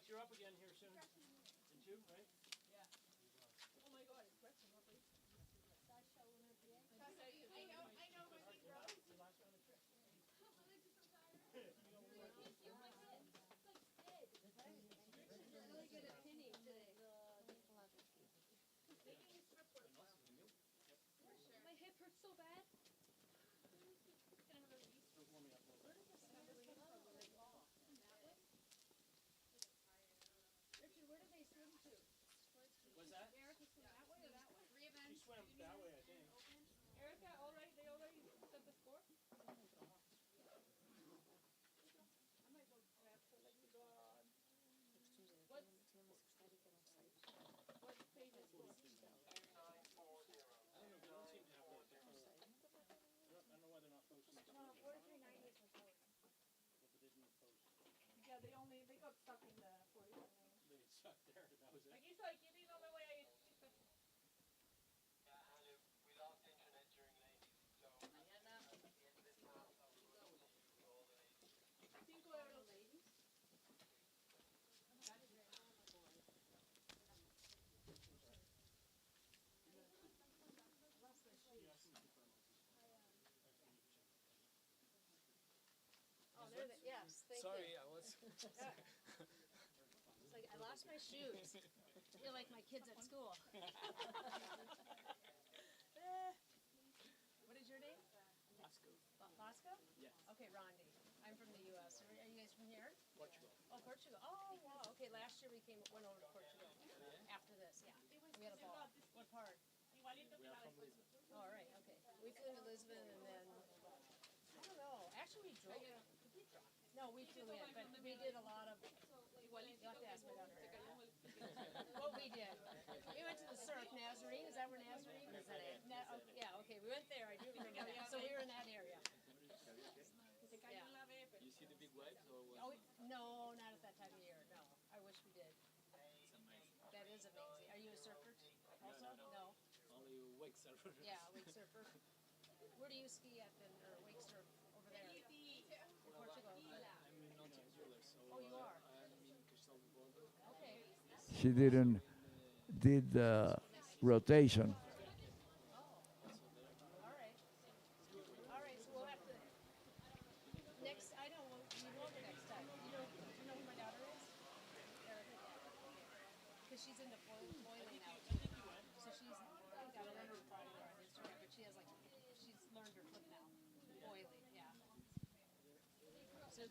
you're up again here soon. In 2, right? Yeah. Oh my God, it's question, what race? Sasha winner PA. I know, but she rose. The last round of trick. Really good at pinning today. Making a strip work well. My hip hurts so bad. Can I have a release? Warming up a little bit. Richard, where did they swim to? What's that? Erica swim that way or that way? She swam that way, I think. Erica, they already set the score? I might go grab her. Let me go on. What page is this? I don't know, they don't seem to have the first. I don't know why they're not posting. No, 4390 is the code. But they didn't post. Yeah, they got stuck in the 4390. They got stuck there, that was it. Aquí estoy, ¿quién no me voy a ir? We lost internet during ladies, so Mañana. at the end of this month I'll do all the ladies. €5 ladies. Oh, there they, yes, thank Sorry, you. I was. It's like, I lost my shoes. I feel like my kids at school. What is your name? Bosco. Bosco? Yes. Okay, Rondi. I'm from the U.S. Are you guys from here? Portugal. Oh, Portugal. Oh, wow. Okay, last year we went over to Portugal. After this, yeah. We had a ball. What part? We are from Lisbon. Oh, all right, okay. We flew to Lisbon and then, I don't know, actually we drove. No, we flew in, but we did a lot of, you'll have to ask my daughter. What we did. We went to the Cirque, Nazarene, is that where Nazarene is? Yeah, okay, we went there, I do remember that. So we were in that area. Yeah. You see the big waves or what? Oh, no, not at that time of year, no. I wish we did. It's amazing. That is amazing. Are you a surfer also? No. Only wake surfer. Yeah, wake surfer. Where do you ski at then, or wake surf over there? Portugal. I'm not in Zurich, so Oh, you are? I'm in Cristal de Bordo. Okay. She did the rotation. All right. All right, so we'll have to, next, I know, we won't next time. You know who my daughter is? Erica. Because she's into boiling now. So she's got a learner follower on Instagram, but she has she's learned her flip now. Boiling, yeah. So,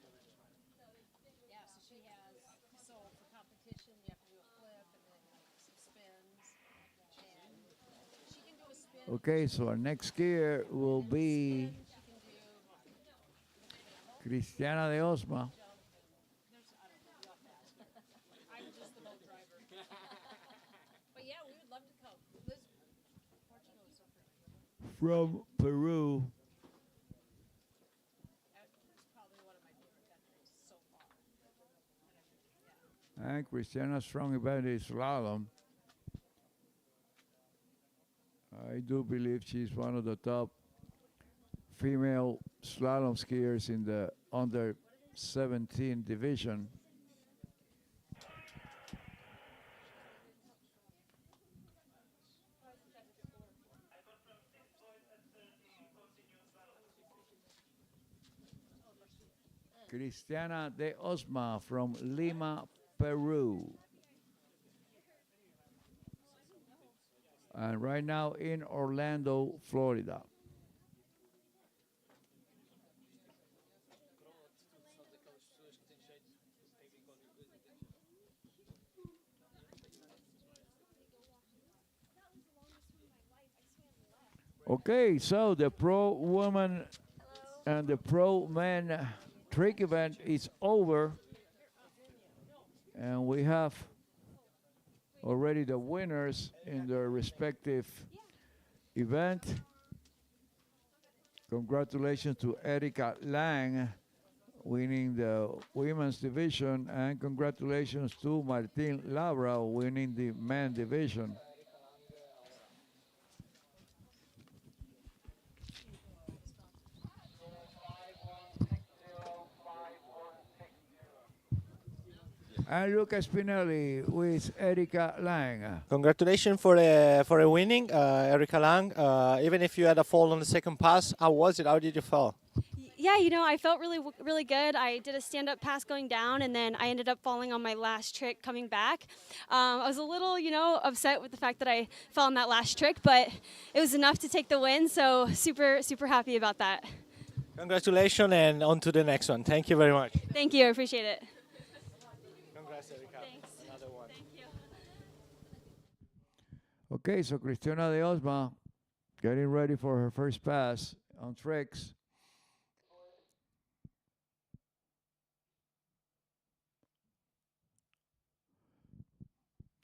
yeah, so she has, for competition, you have to do a flip and then some spins. And she can do a spin. Okay, so our next skier will be Cristiana de Osma. I'm just the boat driver. But yeah, we would love to come. Portugal is so pretty. From Peru. It's probably one of my favorite countries so far. And Cristiana's strong event is slalom. I do believe she's one of the top female slalom skiers in the under 17 division. Cristiana de Osma from Lima, Peru. And right now in Orlando, Florida. Okay, so the pro woman and the pro men trick event is over. And we have already the winners in their respective event. Congratulations to Erika Lang winning the women's division, and congratulations to Martin Labra winning the men's division. And Luca Spinelli with Erika Lang. Congratulations for a winning, Erika Lang. Even if you had a fall on the second pass, how was it? How did you fall? Yeah, I felt really good. I did a stand-up pass going down, and then I ended up falling on my last trick coming back. I was a little, upset with the fact that I fell on that last trick, but it was enough to take the win, so super happy about that. Congratulations, and on to the next one. Thank you very much. Thank you, I appreciate it. Congrats, Erika. Thanks. Another one. Thank you. Okay, so Cristiana de Osma getting ready for her first pass on tricks.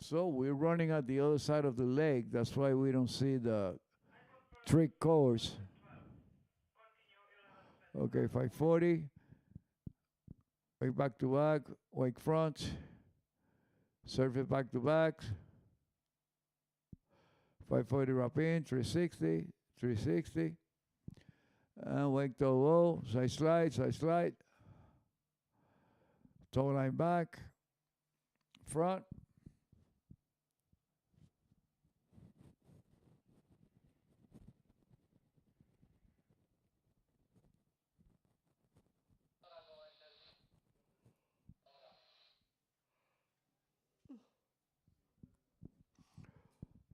So we're running at the other side of the lake. That's why we don't see the trick course. Okay, 540. Wake back to back, wake front. Surf it back to back. 540 wrap in, 360, 360. And wake toe low, side slide. Toe line back, front.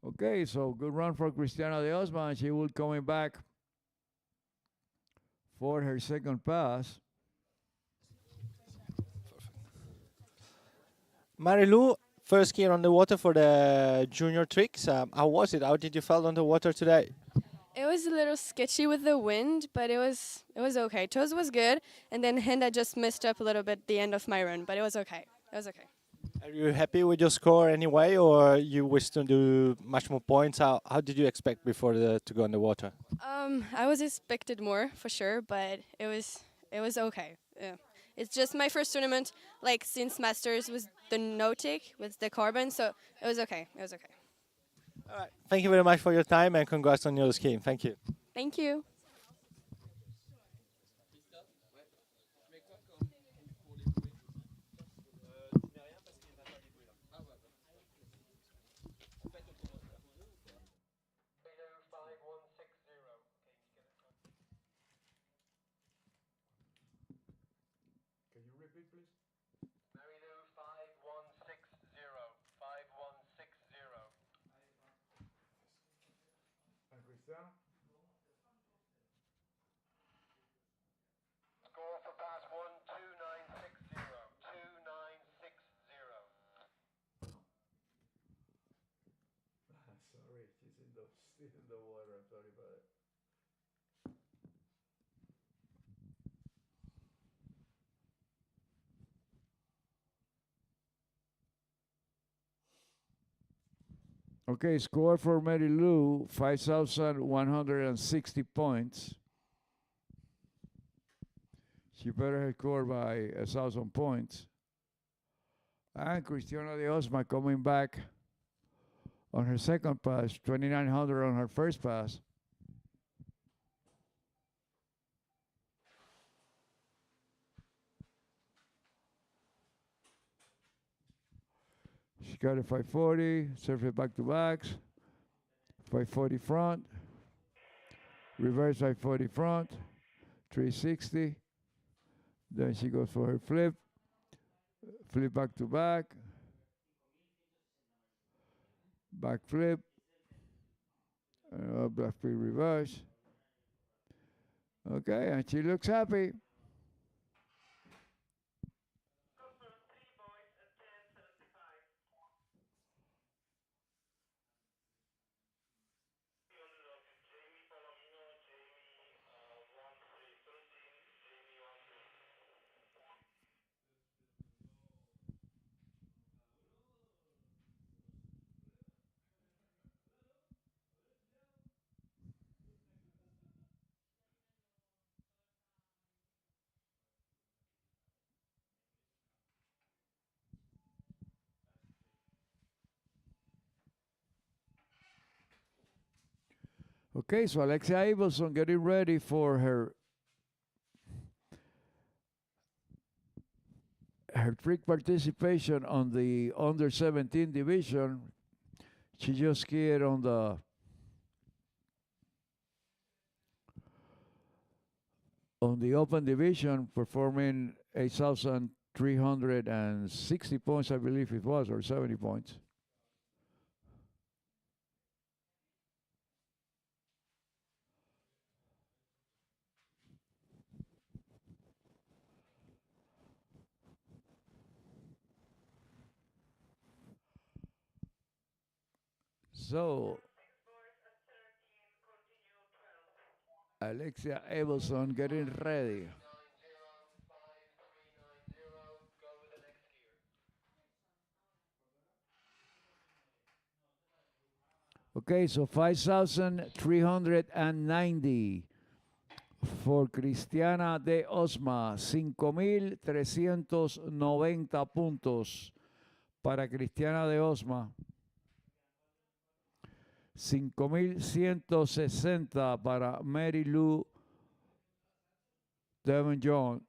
Okay, so good run for Cristiana de Osma. She will coming back for her second pass. Marilu, first gear on the water for the junior tricks. How was it? How did you feel on the water today? It was a little sketchy with the wind, but it was okay. Toes was good, and then Hinda just messed up a little bit at the end of my run, but it was okay. It was okay. Are you happy with your score anyway, or you wish to do much more points? How did you expect before to go in the water? I was expected more for sure, but it was okay. Yeah. It's just my first tournament, like since Masters was the no-take with the carbon, so it was okay. It was okay. All right. Thank you very much for your time, and congrats on your skiing. Thank you. Thank you. Can you repeat, please? Marilu 5160. 5160. And Cristiano? Score for pass 12960. 2960. Sorry, she's still in the water. I'm sorry about it. Okay, score for Mary Lou, 5,160 points. She better have scored by 1,000 points. And Cristiana de Osma coming back on her second pass, 2,900 on her first pass. She got a 540, surf it back to backs, 540 front, reverse 540 front, 360. Then she goes for her flip, flip back to back, back flip, back flip reverse. Okay, and she looks happy. Okay, so Alexia Abelson getting ready for her trick participation on the under 17 division, she just skied on the open division, performing 8,360 points, I believe it was, or 70 points. So, Alexia Abelson getting ready. Okay, so 5,390 for Cristiana de Osma. 5,390 puntos para Cristiana de Osma. 5,160 para Mary Lou Devon John.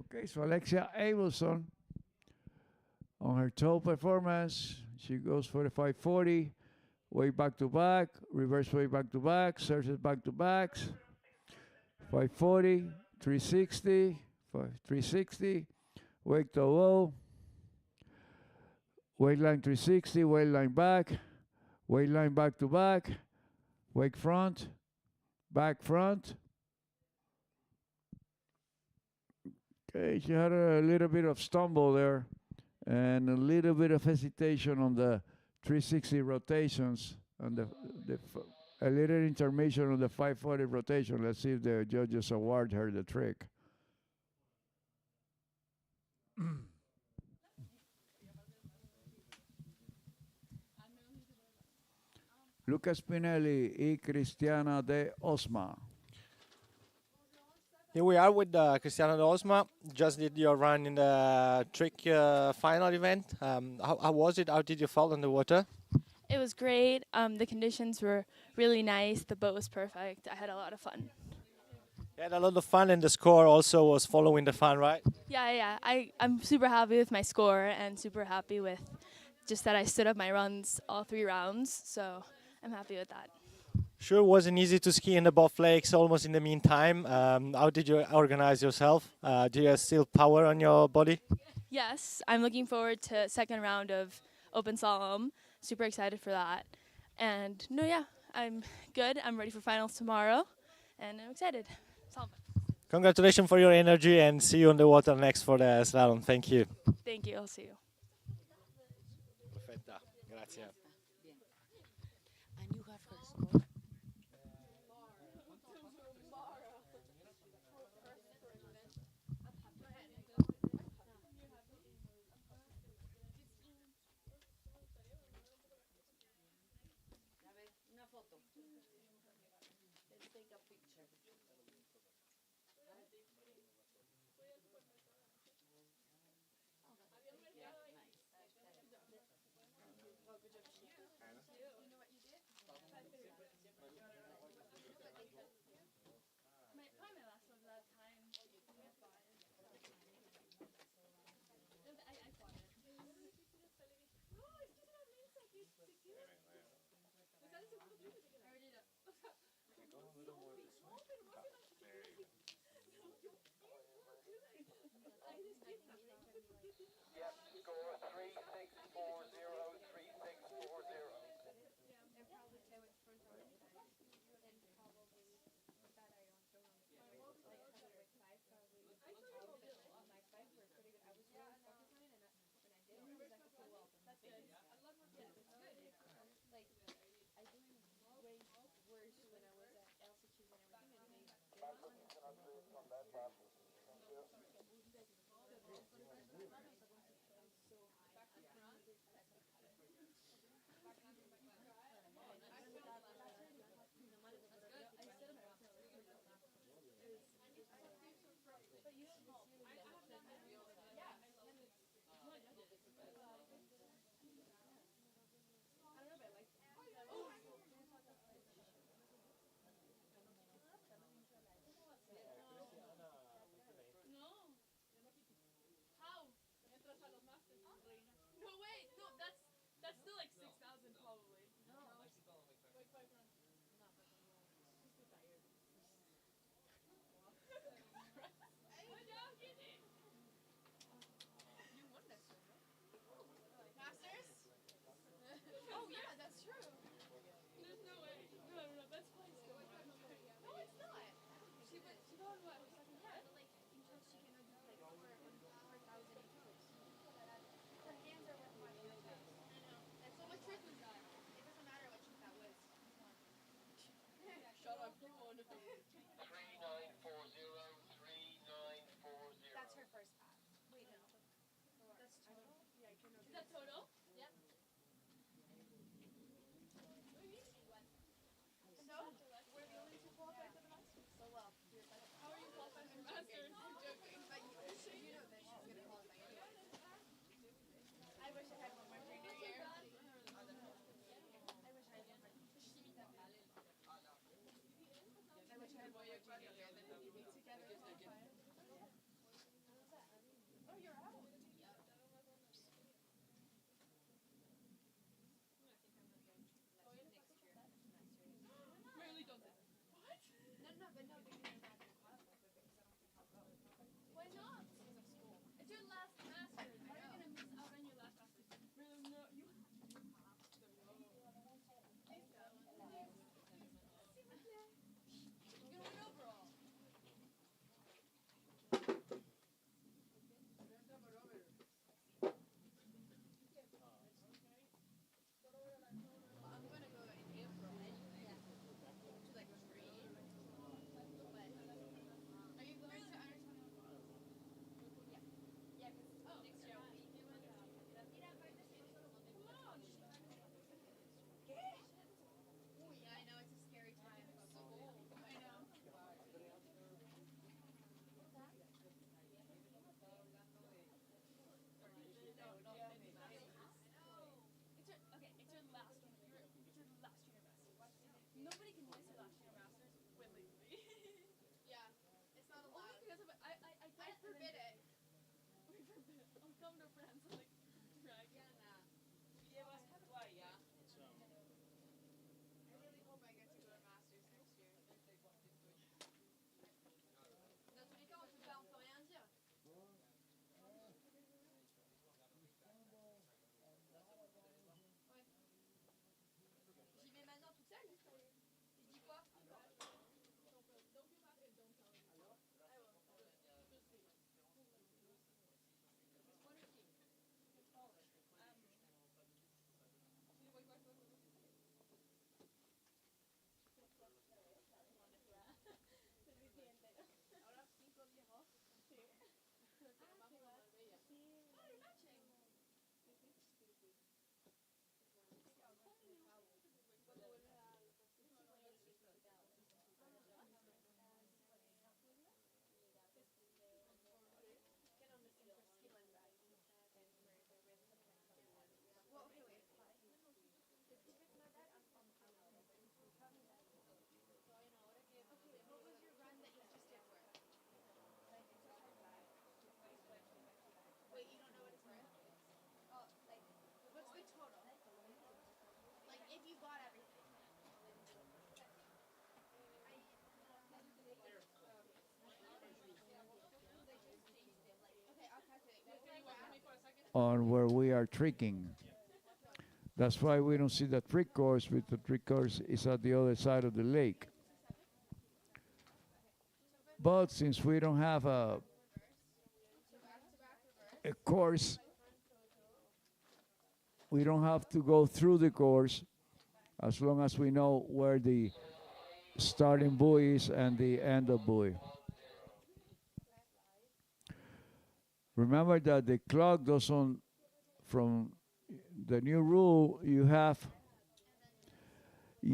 Okay, so Alexia Abelson on her toe performance, she goes for the 540, way back to back, reverse way back to back, surges back to backs, 540, 360, 360, wake to low, wake line 360, wake line back to back, wake front, back front. Okay, she had a little bit of stumble there and a little bit of hesitation on the 360 rotations and a little intermission on the 540 rotation. Let's see if the judges award her the trick. Luca Spinelli y Cristiana de Osma. Here we are with Cristiano de Osma. Just did your run in the trick final event. How was it? How did you fall in the water? It was great. The conditions were really nice. The boat was perfect. I had a lot of fun. You had a lot of fun, and the score also was following the fun, right? Yeah. I'm super happy with my score and super happy with just that I stood up my runs all 3 rounds. So I'm happy with that. Sure wasn't easy to ski in the Both Lakes almost in the meantime. How did you organize yourself? Do you have still power on your body? Yes, I'm looking forward to second round of open slalom. Super excited for that. And I'm good. I'm ready for finals tomorrow, and I'm excited. Congratulations for your energy, and see you on the water next for the slalom. Thank you. Thank you. I'll see you. Perfetta. Grazie. And you have her score? Let's take a picture. Like, I doing way worse when I was at altitude and everything, and they No, wait, no, that's still like 6,000 probably. No. Like 5 runs. She's too tired. You won this one, no? Masters? Oh yeah, that's true. There's no way. No, that's fine still. No, it's not. She got what? Her second yeah, but like in toes she cannot do like 4,000 in toes. Her hands are worth more than her toes. I know. And so what trick was that? It doesn't matter what trick that was. Shut up, you won. 3940, 3940. That's her first pass. Wait, no. That's total? Yeah, I cannot do Is that total? Yep. So, we're the only two qualified for the Masters. So well, you're better. How are you qualified for Masters? I'm joking. But you know that she's gonna qualify anyway. I wish I had one more junior year. I wish I had one more. I wish I had one more junior year, then we'd be together all the time. Oh, you're out? Really don't say. What? No, but no, because I'm not gonna qualify for it because I don't think I'll go. Why not? Because of school. It's your last Masters. How are you gonna miss out on your last Masters? Really, no, you have to go. Please go. You're gonna win overall. I'm gonna go in April anyway. To like Spain. But Are you going to Irish? yeah. Yeah, because next year I'll be. Oh yeah, I know, it's a scary time. So old. I know. It's your last one. It's your last junior masters. Nobody can miss your last junior masters willingly. Yeah, it's not Only allowed. because of it. I forbid it. We forbid it. I'll come to friends and like drag. Yeah, nah. I really hope I get to go to Masters next year. Dans tous les cas, on peut rien dire. Ouais. J'y vais maintenant toute seule. Je dis quoi? Don't feel bad if don't tell me. I will. Just leave it. What is she? Ahora 5 viejos. Sí. Oh, you're matching. Cuando vuelve al get on the skin for skill and back. Well, okay, wait. If it's not that, I'm okay, what was your run that you just did worth? Wait, you don't know what it's worth? Oh, like, what's the total? Like, if you bought everything. Okay, I'll calculate. Can you wait for me for a second? On where we are tricking. That's why we don't see the trick course, but the trick course is at the other side of the lake. But since we don't have a course we don't have to go through the course as long as we know where the starting buoy is and the end of buoy. Remember that the clock doesn't, from the new rule, you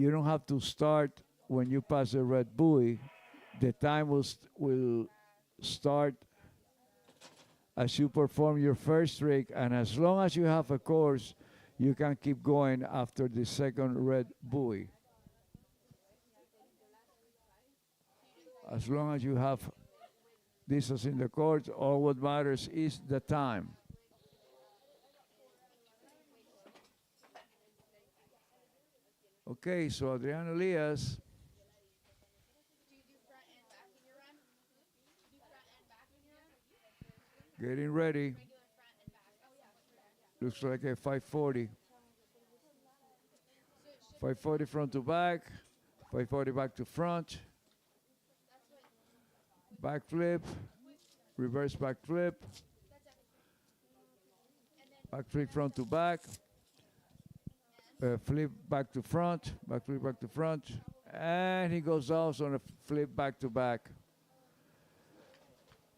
don't have to start when you pass the red buoy. The time will start as you perform your first trick, and as long as you have a course, you can keep going after the second red buoy. As long as you have distance in the course, all what matters is the time. Okay, so Adrian Elias. Getting ready. Looks like a 540. 540 front to back. 540 back to front. Back flip. Reverse back flip. Back flip front to back. Flip back to front. Back flip back to front. And he goes off on a flip back to back.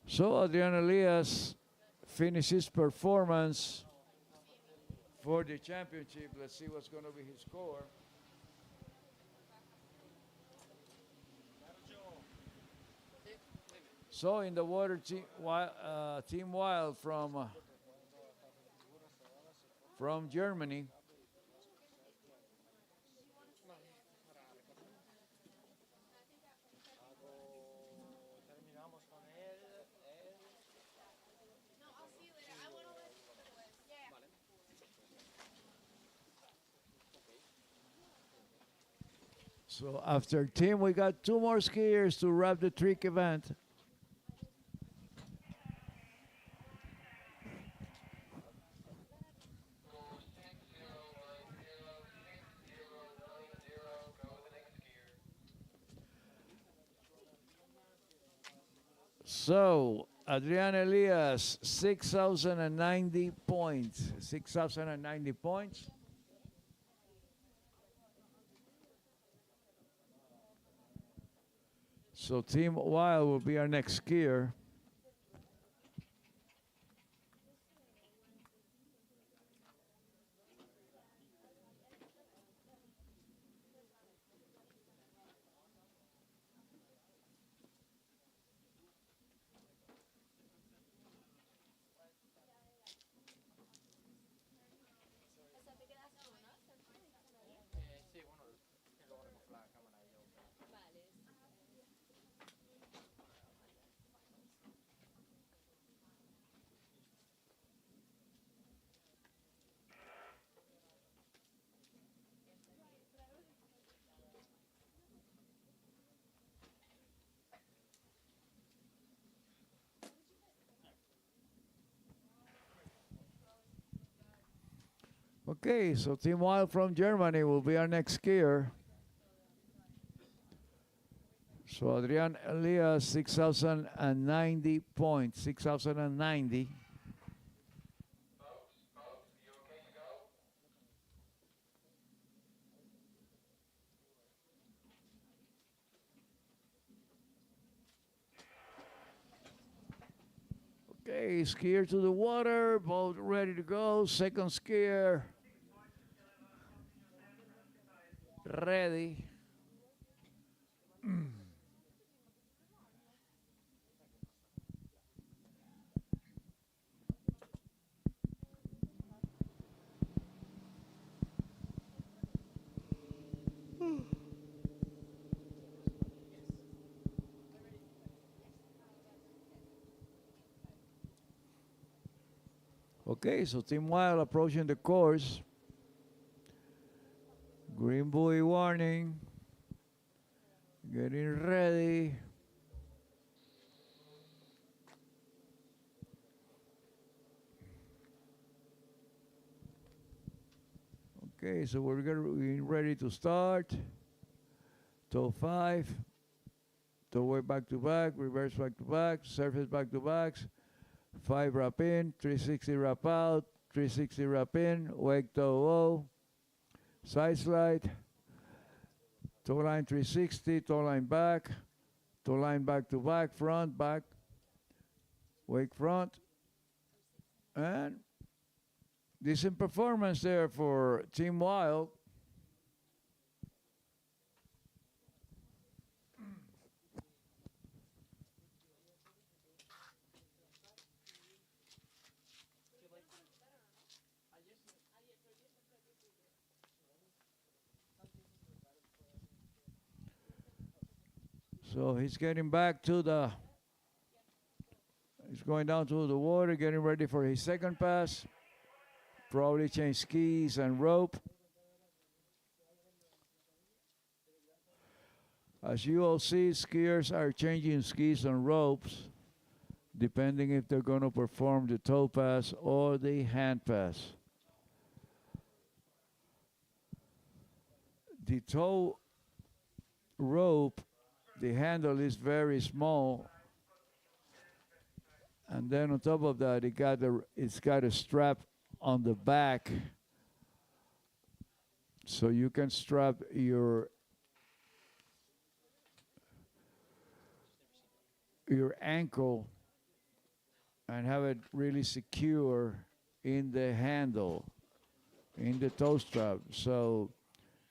So Adrian Elias finishes performance for the championship. Let's see what's going to be his score. So in the water, Team Wild from Germany. So after team, we got 2 more skiers to wrap the trick event. So Adrian Elias, 6,090 points. 6,090 points. So Team Wild will be our next skier. Okay, so Team Wild from Germany will be our next skier. So Adrian Elias, 6,090 points, 6,090. Okay, skier to the water, boat ready to go. Second skier ready. Okay, so Team Wild approaching the course. Green buoy warning. Getting ready. Okay, so we're getting ready to start. Toe 5. Toe way back to back, reverse back to back, surface back to backs. 5 wrap in, 360 wrap out, 360 wrap in, wake toe low, side slide, toe line 360, toe line back to back, front, back, wake front, and decent performance there for Team Wild. So he's getting back to he's going down to the water, getting ready for his second pass. Probably change skis and rope. As you all see, skiers are changing skis and ropes depending if they're going to perform the toe pass or the hand pass. The toe rope, the handle is very small, and then on top of that, it's got a strap on the back, so you can strap your ankle and have it really secure in the handle, in the toe strap, so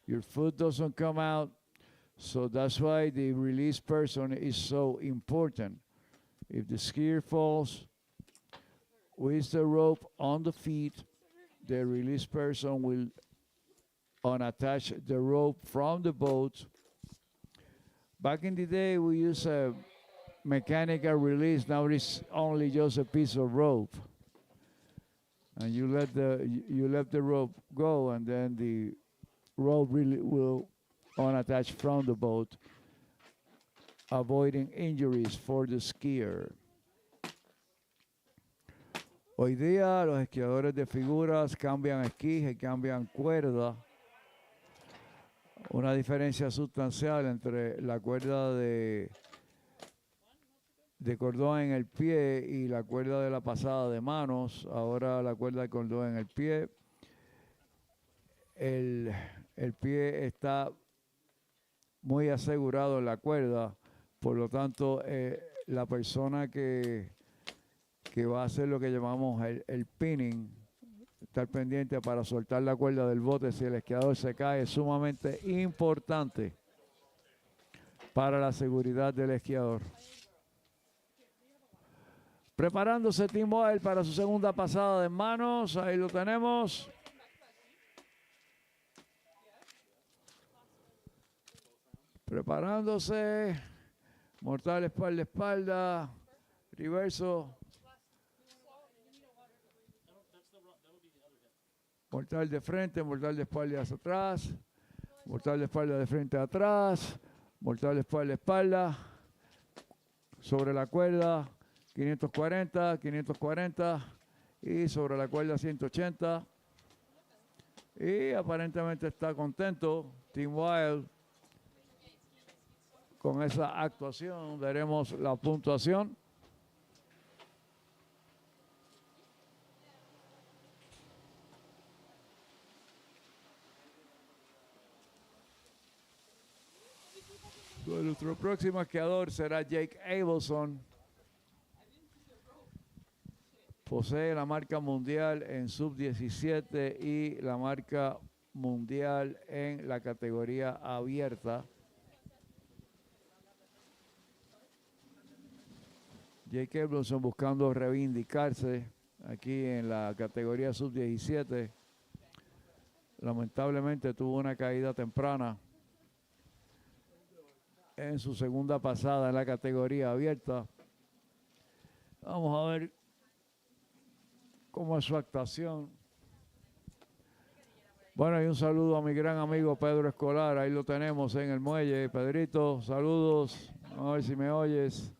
your foot doesn't come out. So that's why the release person is so important. If the skier falls with the rope on the feet, the release person will unattach the rope from the boat. Back in the day, we used a mechanical release. Now it's only just a piece of rope, and you let the rope go, and then the rope really will unattach from the boat, avoiding injuries for the skier. Hoy día los esquiadores de figuras cambian esquís y cambian cuerda. Una diferencia sustancial entre la cuerda de cordón en el pie y la cuerda de la pasada de manos. Ahora la cuerda de cordón en el pie. El pie está muy asegurado en la cuerda, por lo tanto la persona que va a hacer lo que llamamos el pinning, estar pendiente para soltar la cuerda del bote si el esquiador se cae, es sumamente importante para la seguridad del esquiador. Preparándose Team Wild para su segunda pasada de manos, ahí lo tenemos. Preparándose, mortal espalda espalda, reverso, mortal de frente, mortal de espalda hacia atrás, mortal de espalda de frente a atrás, mortal de espalda espalda, sobre la cuerda 540, 540 y sobre la cuerda 180. Y aparentemente está contento Team Wild con esa actuación. Veremos la puntuación. Nuestro próximo esquiador será Jake Abelson. Posee la marca mundial en sub-17 y la marca mundial en la categoría abierta. Jake Abelson buscando reivindicarse aquí en la categoría sub-17. Lamentablemente tuvo una caída temprana en su segunda pasada en la categoría abierta. Vamos a ver cómo es su actuación. Bueno, y un saludo a mi gran amigo Pedro Escolar. Ahí lo tenemos en el muelle. Pedrito, saludos. A ver si me oyes.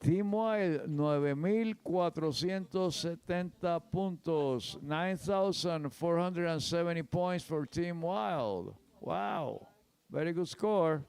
Team Wild, 9,470 puntos. 9,470 points for Team Wild. Wow. Very good score.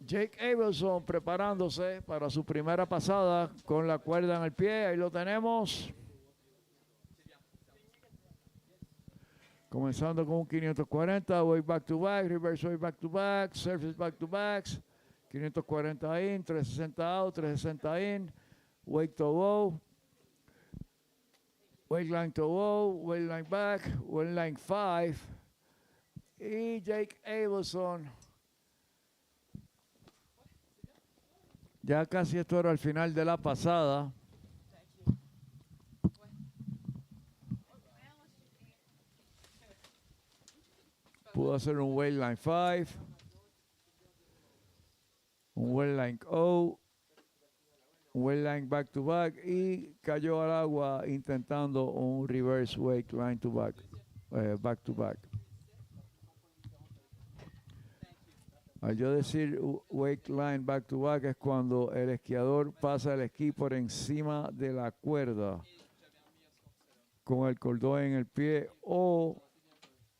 Jake Abelson preparándose para su primera pasada con la cuerda en el pie. Ahí lo tenemos. Comenzando con un 540, way back to back, reverse way back to back, surface back to backs. 540 in, 360 out, 360 in, wake to low, wake line to low, wake line back, wake line 5. Y Jake Abelson. Ya casi esto era el final de la pasada. Pudo hacer un wave line 5, un wave line O, un wave line back to back y cayó al agua intentando un reverse wake line to back, back to back. Al yo decir wake line back to back es cuando el esquiador pasa el esquí por encima de la cuerda con el cordón en el pie o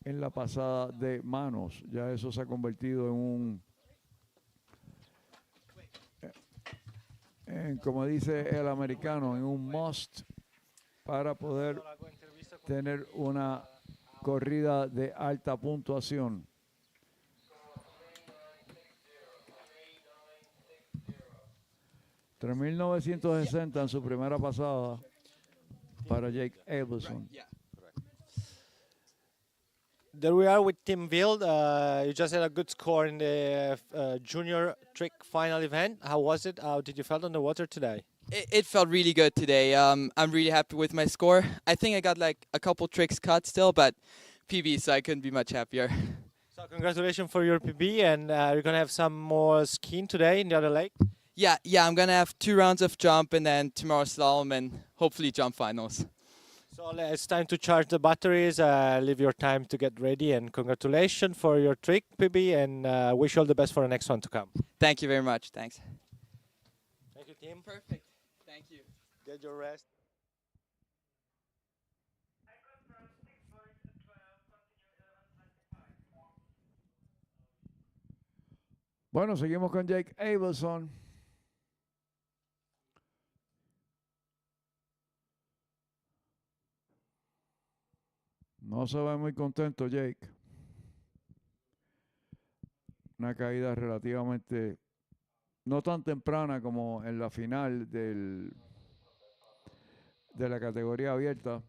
en la pasada de manos. Ya eso se ha convertido como dice el americano, en un must para poder tener una corrida de alta puntuación. 3,960 en su primera pasada para Jake Abelson. There we are with Tim Wild. You just had a good score in the junior trick final event. How was it? How did you feel on the water today? It felt really good today. I'm really happy with my score. I think I got like a couple tricks cut still, but PB, so I couldn't be much happier. So congratulations for your PB, and you're gonna have some more skiing today in the other lake. Yeah, I'm gonna have 2 rounds of jump and then tomorrow slalom and hopefully jump finals. So it's time to charge the batteries. Leave your time to get ready, and congratulations for your trick, PB, and wish you all the best for the next one to come. Thank you very much. Thanks. Thank you, team. Perfect. Thank you. Get your rest. Bueno, seguimos con Jake Abelson. No se ve muy contento Jake. Una caída relativamente no tan temprana como en la final de la categoría abierta,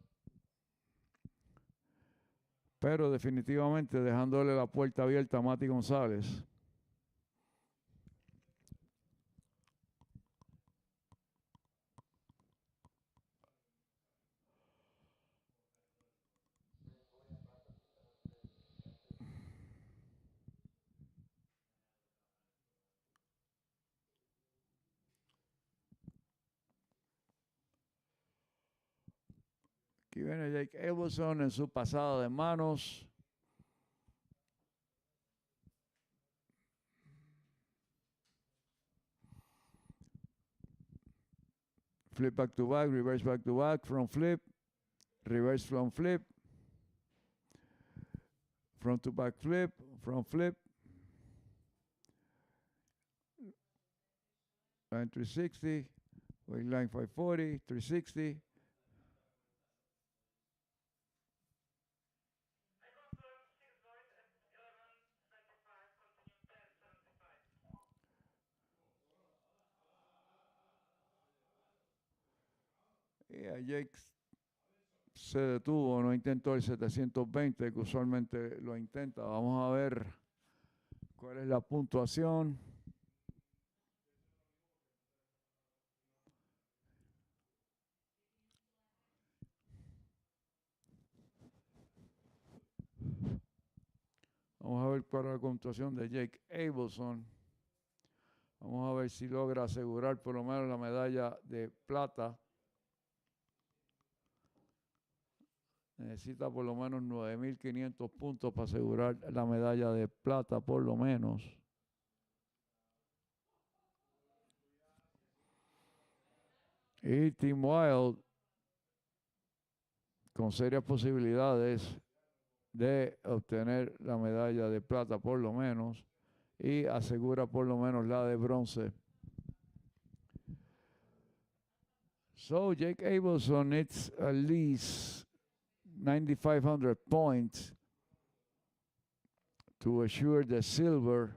pero definitivamente dejándole la puerta abierta a Mati González. Aquí viene Jake Abelson en su pasada de manos. Flip back to back, reverse back to back, front flip, reverse front flip, front to back flip, front flip, line 360, wake line 540, 360. Y a Jake se detuvo, no intentó el 720 que usualmente lo intenta. Vamos a ver cuál es la puntuación. Vamos a ver para la puntuación de Jake Abelson. Vamos a ver si logra asegurar por lo menos la medalla de plata. Necesita por lo menos 9.500 puntos para asegurar la medalla de plata, por lo menos. Y Team Wild, con serias posibilidades de obtener la medalla de plata, por lo menos, y asegura por lo menos la de bronce. So Jake Abelson needs at least 9,500 points to assure the silver,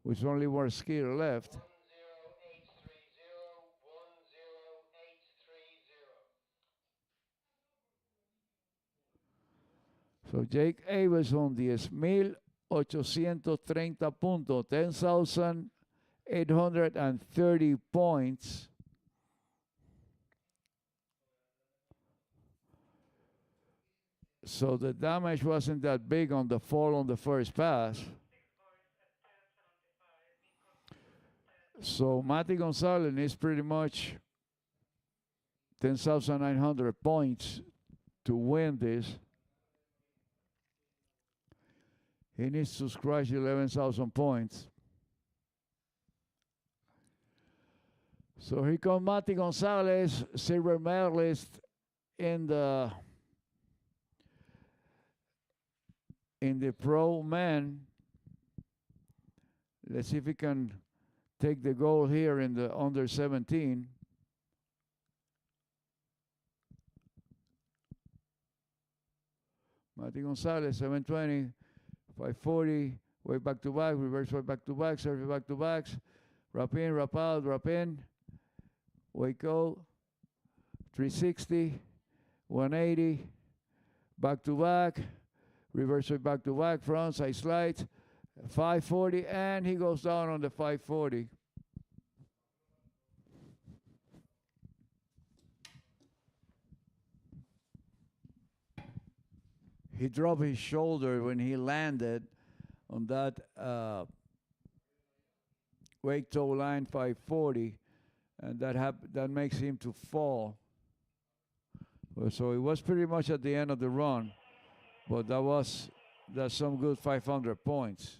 with only one skier left. So Jake Abelson, 10,830 puntos, 10,830 points. So the damage wasn't that big on the fall on the first pass. So Matty Gonzalez needs pretty much 10,900 points to win this. He needs to scratch 11,000 points. So here comes Matty Gonzalez, silver medalist in the pro man. Let's see if he can take the gold here in the under 17. Matty Gonzalez, 720, 540, way back to back, reverse way back to back, serve back to backs, wrap in, wrap out, wrap in, wake go, 360, 180, back to back, reverse way back to back, front side slide, 540, and he goes down on the 540. He dropped his shoulder when he landed on that wake toe line 540, and that makes him to fall. So it was pretty much at the end of the run, but that's some good 500 points.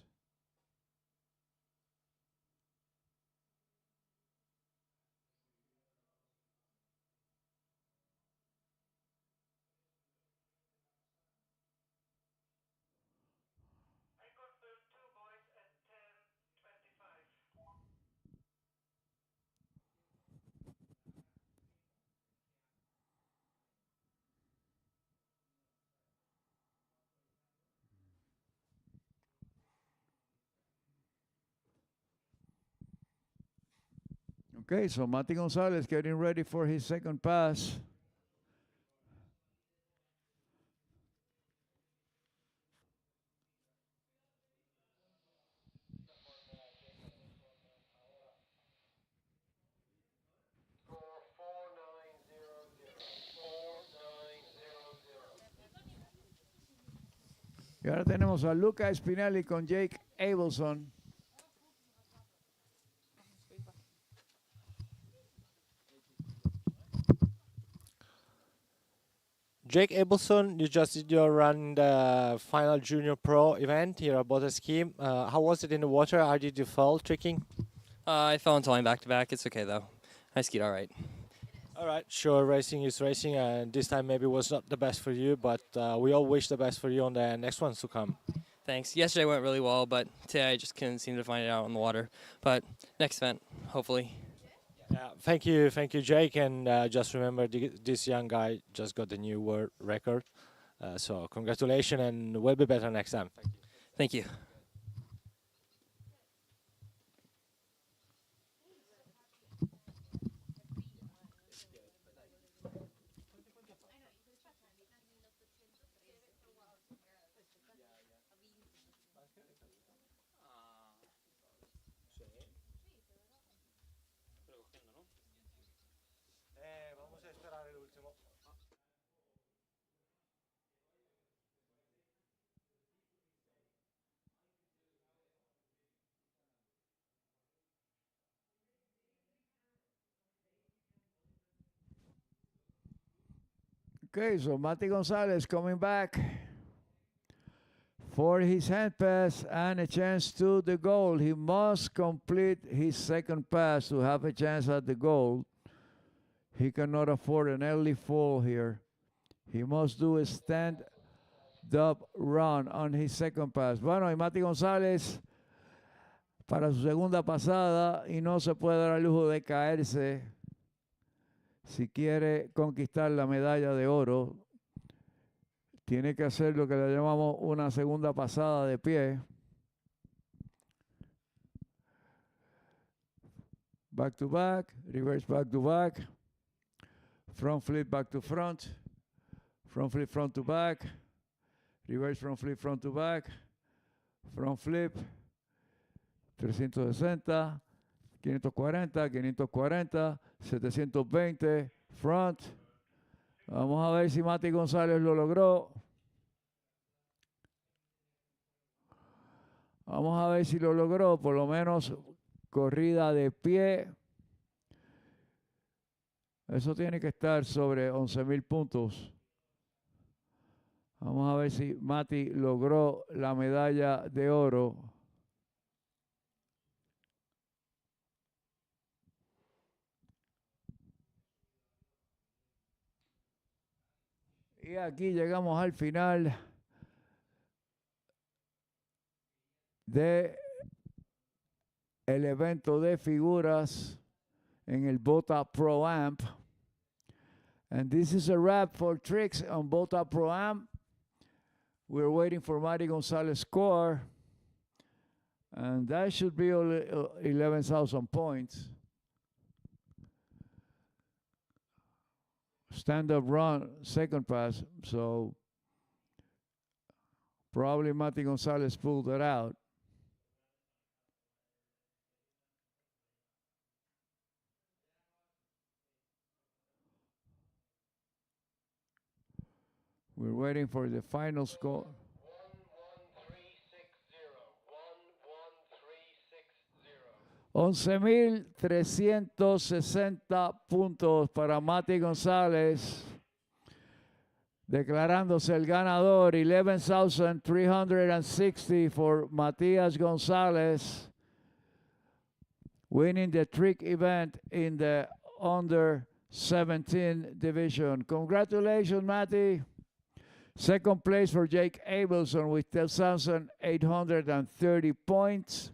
Okay, so Matty Gonzalez getting ready for his second pass. Y ahora tenemos a Luca Spinelli con Jake Abelson. Jake Abelson, you just did your run in the final junior pro event here at Botaski. How was it in the water? How did you fall tricking? I fell into line back to back. It's okay though. I skied all right. All right, sure, racing is racing, and this time maybe was not the best for you, but we all wish the best for you on the next ones to come. Thanks. Yesterday went really well, but today I just couldn't seem to find it out on the water. But next event, hopefully. Yeah, thank you, Jake, and just remember this young guy just got the new world record. So congratulations, and we'll be better next time. Thank you. Vamos a esperar el último. Okay, so Mati Gonzalez coming back for his hand pass and a chance to the goal. He must complete his second pass to have a chance at the goal. He cannot afford an early fall here. He must do a stand-up run on his second pass. Bueno, y Mati González para su segunda pasada y no se puede dar el lujo de caerse si quiere conquistar la medalla de oro. Tiene que hacer lo que le llamamos una segunda pasada de pie. Back to back, reverse back to back, front flip back to front, front flip front to back, reverse front flip front to back, front flip, 360, 540, 540, 720, front. Vamos a ver si Mati González lo logró. Vamos a ver si lo logró, por lo menos corrida de pie. Eso tiene que estar sobre 11,000 puntos. Vamos a ver si Mati logró la medalla de oro. Y aquí llegamos al final de el evento de figuras en el Bota ProAm. And this is a wrap for tricks on Bota ProAm. We're waiting for Mati Gonzalez's score. And that should be 11,000 points. Stand-up run, second pass. So probably Mati Gonzalez pulled it out. We're waiting for the final score. 11,360 puntos para Mati González, declarándose el ganador. 11,360 for Matías González, winning the trick event in the under 17 division. Congratulations, Mati. Second place for Jake Abelson with 10,830 points.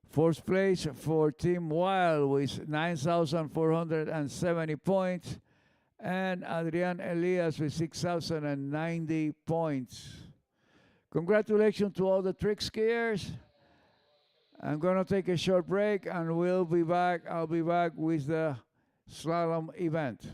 Fourth place for Team Wild with 9,470 points. And Adrian Elias with 6,090 points. Congratulations to all the trick skiers. I'm going to take a short break and we'll be back. I'll be back with the slalom event.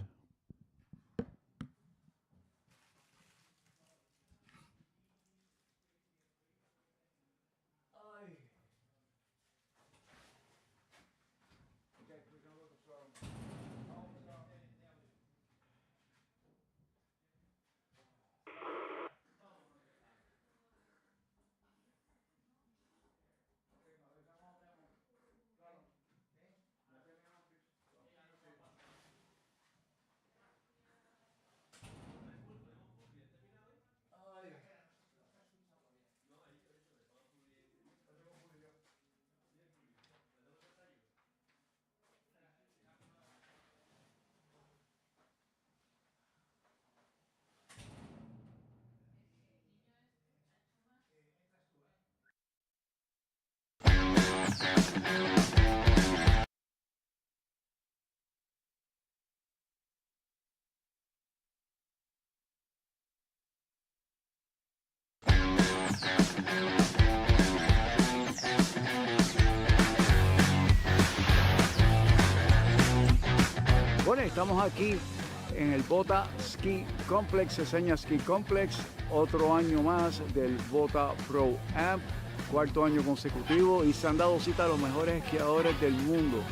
Bueno, estamos aquí en el Botaski Complex, Seseña Ski Complex, otro año más del Bota ProAm, cuarto año consecutivo, y se han dado cita a los mejores esquiadores del mundo.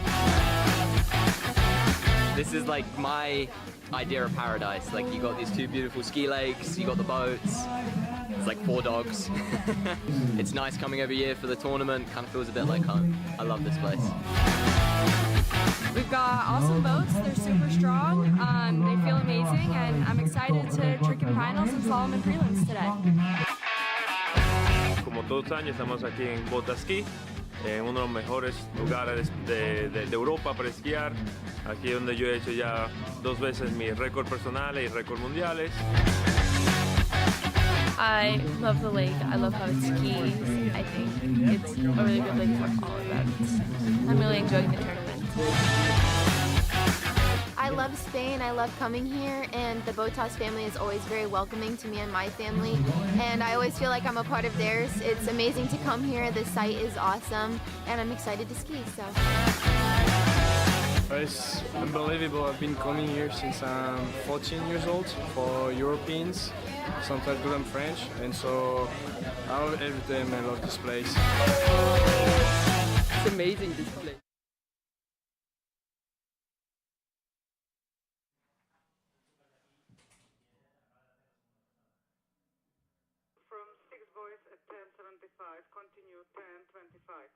This is like my idea of paradise. Like, you got these two beautiful ski lakes, you got the boats, it's like 4 dogs. It's nice coming every year for the tournament, kind of feels a bit like home. I love this place. We've got awesome boats. They're super strong. They feel amazing, and I'm excited to trick in finals and slalom and prelims today. Como todos los años estamos aquí en Botaski, en uno de los mejores lugares de Europa para esquiar. Aquí donde yo he hecho ya 2 veces mi récord personal y récord mundiales. I love the lake. I love how it skis. I think it's a really good lake for all events. I'm really enjoying the tournament. I love Spain. I love coming here, and the Botas family is always very welcoming to me and my family, and I always feel like I'm a part of theirs. It's amazing to come here. The site is awesome, and I'm excited to ski. So. It's unbelievable. I've been coming here since I'm 14 years old for Europeans. Sometimes good and French, and so I love every time. I love this place. It's amazing, this place. From 6 boys at 10.75, continue 10.25.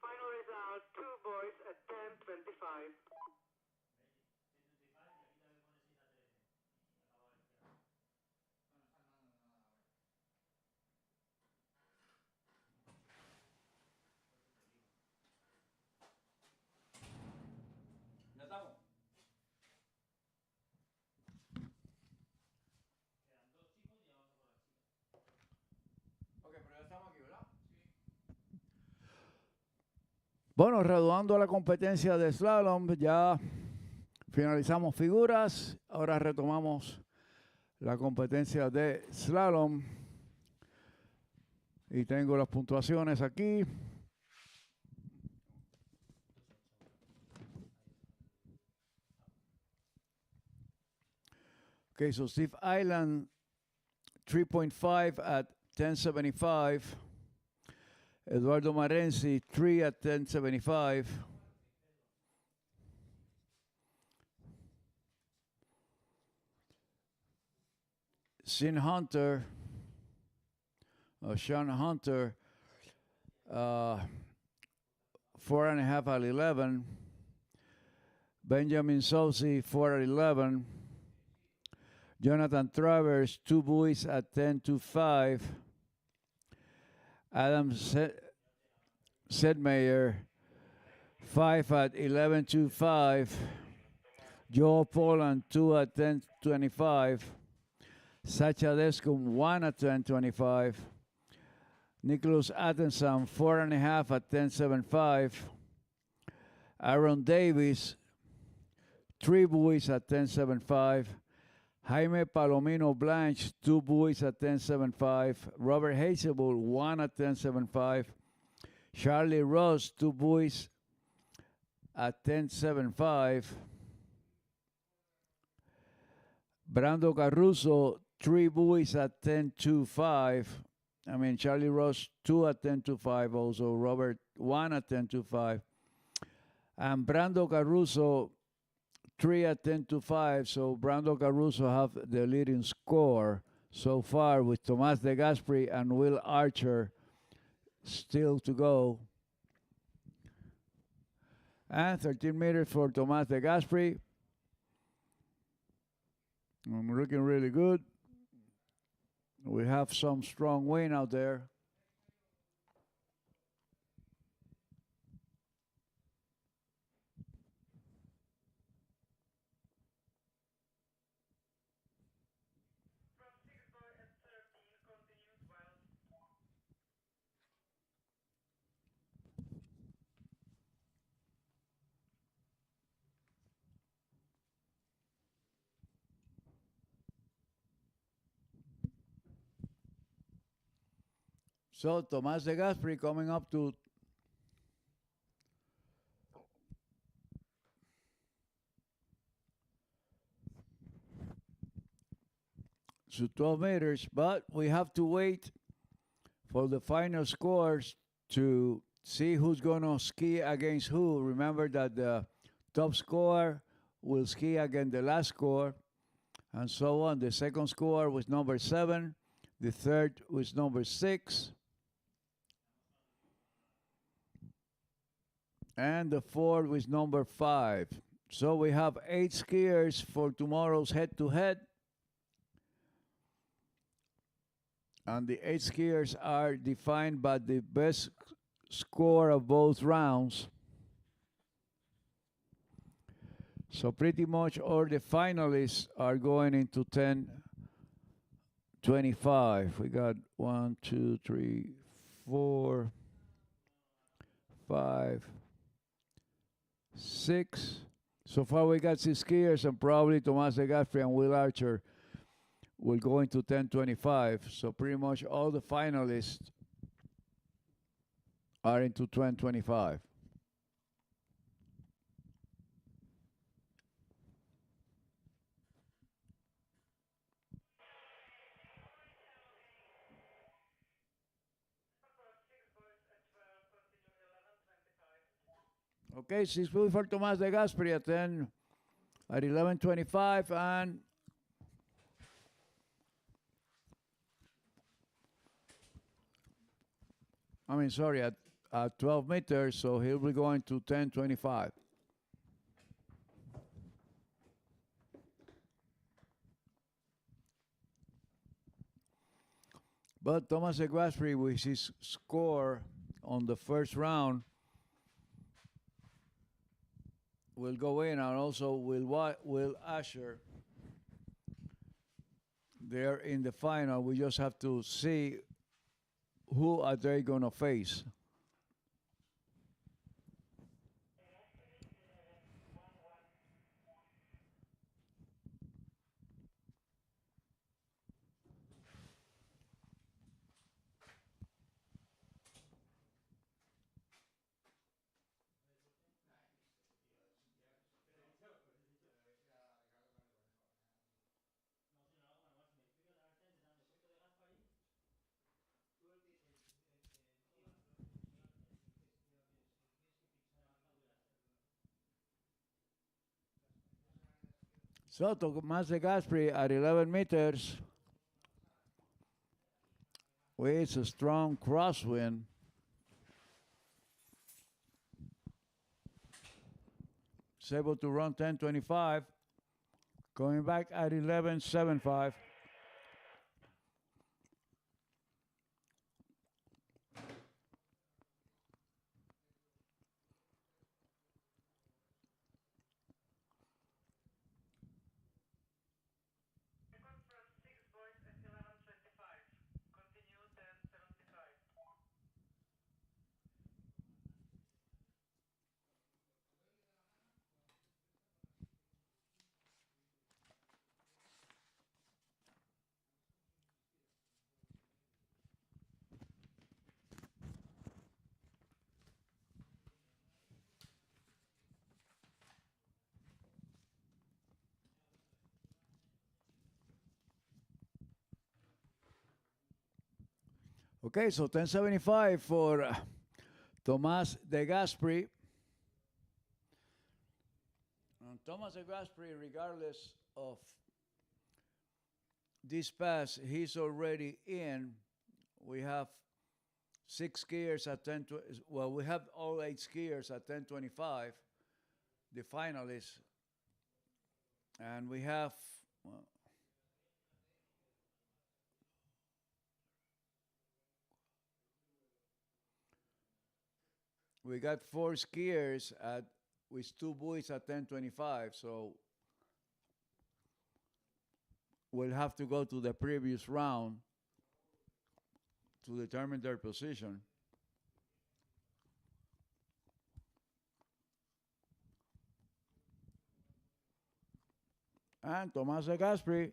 Final result, 2 boys at 10.25. ¿Ya estamos? Ok, pero ya estamos aquí, ¿verdad? Bueno, reanudando la competencia de slalom, ya finalizamos figuras. Ahora retomamos la competencia de slalom. Y tengo las puntuaciones aquí. Okay, so Steve Island, 3.5 at 10.75. Eduardo Marenzi, 3 at 10.75. Sean Hunter, 4.5 at 11. Benjamin Soucy, 4 at 11. Jonathan Travers, 2 buoys at 10.25. Adam Sedmeyer, 5 at 11.25. Joe Poland, 2 at 10.25. Sacha Descom, 1 at 10.25. Nicholas Attenson, 4.5 at 10.75. Aaron Davis, 3 buoys at 10.75. Jaime Palomino Blanche, 2 buoys at 10.75. Robert Hazelbull, 1 at 10.75. Charlie Ross, 2 buoys at 10.75. Brando Caruso, 3 buoys at 10.25. I mean, Charlie Ross, 2 at 10.25 also. Robert, 1 at 10.25. And Brando Caruso, 3 at 10.25. So Brando Caruso have the leading score so far with Tomas De Gasperi and Will Archer still to go. And 13 meters for Tomas De Gasperi. I'm looking really good. We have some strong wind out there. So Tomas De Gasperi coming up to to 12 meters, but we have to wait for the final scores to see who's going to ski against who. Remember that the top scorer will ski against the last score, and so on. The second score was number 7. The third was number 6. And the fourth was number 5. So we have 8 skiers for tomorrow's head-to-head. And the 8 skiers are defined by the best score of both rounds. So pretty much all the finalists are going into 10.25. We got 1, 2, 3, 4, 5, 6. So far we got 6 skiers, and probably Tomas De Gasperi and Will Archer will go into 10.25. So pretty much all the finalists are into 10.25. Okay, 6 points for Tomas De Gasperi at 11.25, and at 12 meters, so he'll be going to 10.25. But Tomas De Gasperi, with his score on the first round, will go in, and also Will Asher. They're in the final. We just have to see who are they going to face. So Tomas De Gasperi at 11 meters with a strong crosswind. Is able to run 10.25, going back at 11.75. Okay, so 1075 for Tomas de Gasperi. Thomas de Gasperi, regardless of this pass, he's already in. We have 6 skiers at 10. Well, we have all 8 skiers at 10:25, the finalists, and we have. Well, we got 4 skiers at with 2 buoys at 10:25, so we'll have to go to the previous round to determine their position. And Tomas de Gasperi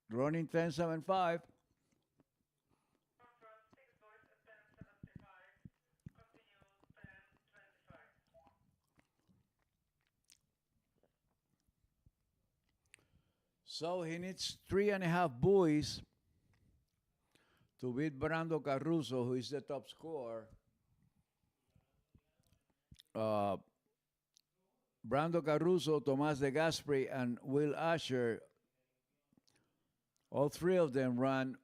running 10.75. So he needs 3.5 buoys to beat Brando Caruso, who is the top scorer. Brando Caruso, Tomas de Gasperi, and Will Asher, all 3 of them ran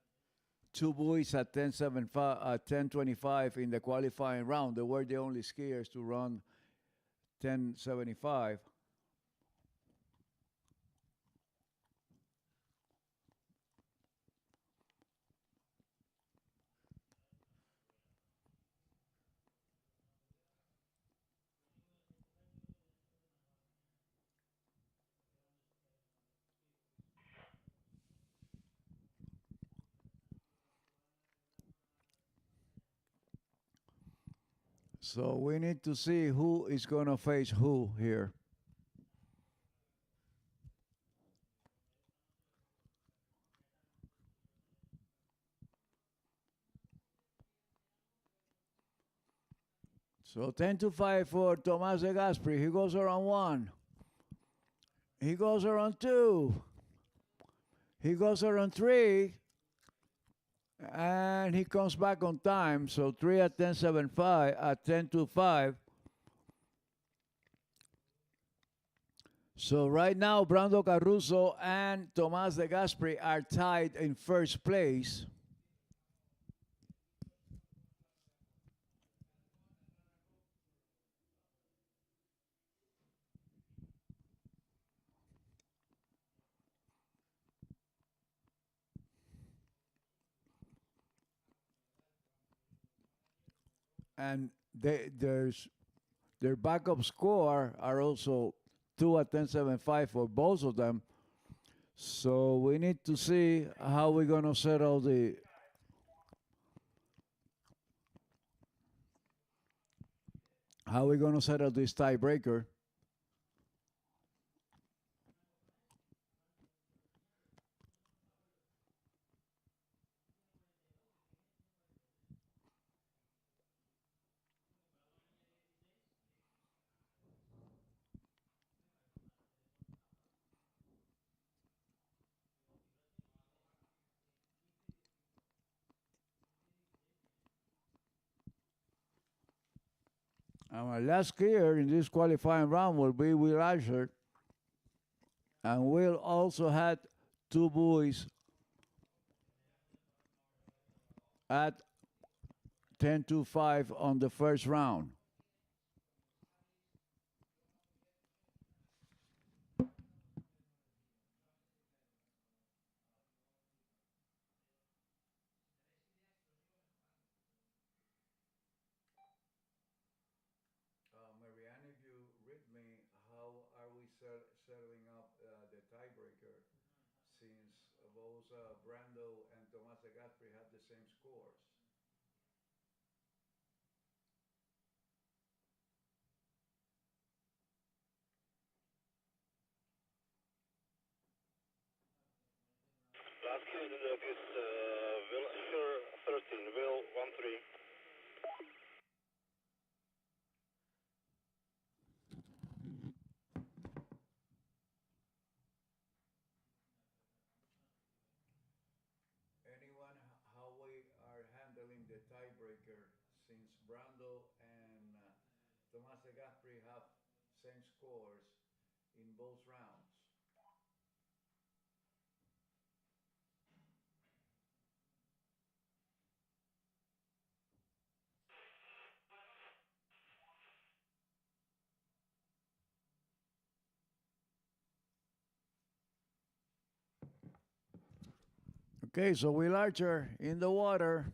2 buoys at 10.25 in the qualifying round. They were the only skiers to run 10.75. So we need to see who is going to face who here. So 10-5 for Tomas de Gasperi. He goes around 1. He goes around 2. He goes around 3. And he comes back on time. So 3 at 10.75 at 10-5. So right now, Brando Caruso and Tomas de Gasperi are tied in first place. And their backup score are also 2 at 10.75 for both of them. So we need to see how we're going to settle this tiebreaker. Our last skier in this qualifying round will be Will Asher. And Will also had 2 buoys at 10-5 on the first round. Marianne, if you read me, how are we settling up the tiebreaker since both Brando and Tomas de Gasperi have the same scores? Last kill in the dog is Will Asher 13, Will 1-3. Brando and Tomas de Gasperi have same scores in both rounds. Okay, so Will Archer in the water.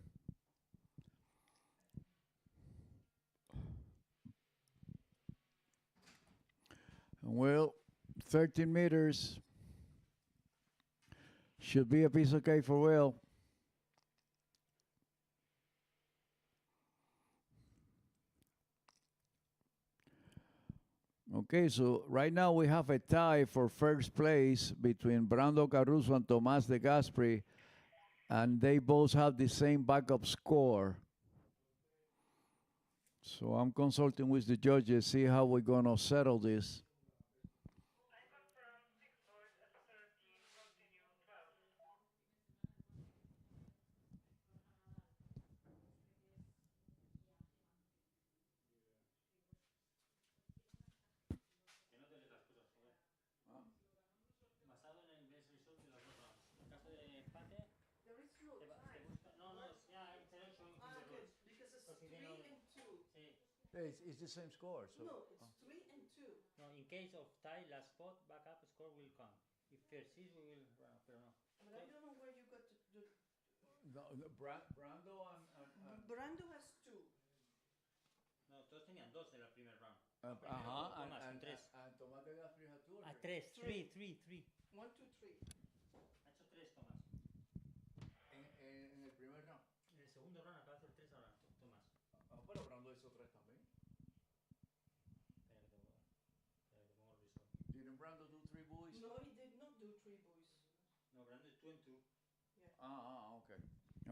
And Will, 13 meters. Should be a piece of cake for Will. Okay, so right now we have a tie for first place between Brando Caruso and Tomas de Gasperi, and they both have the same backup score. So I'm consulting with the judges, see how we're going to settle this. Que no te lees las cosas, joder. Basado en el best result de los dos rounds. En caso de empate, There is no te time. busca. No, no, it's, yeah, it's showing from the Okay, rules. because it's Because if they 3 know. and 2. Sí. It's the same score. So. No, it's 3 and 2. No, in case of tie, last spot, backup score will count. If persists, we will run up, pero no. But I don't know where you got the No, Brando and Brando has 2. No, todos tenían 2 en el primer round. Ajá, Tomás, tres. and Tomás de Gasperi had 2 or 3? 3, 3. 1, 2, 3. Ha hecho 3, Tomás. En el primer round. En el segundo round acaba de hacer 3 ahora, Tomás. Pero Brando hizo 3 también. Espera que te pongo el result. Didn't Brando do 3 buoys? No, he did not do 3 buoys. No, Brando is 2 and 2. Yeah. Okay.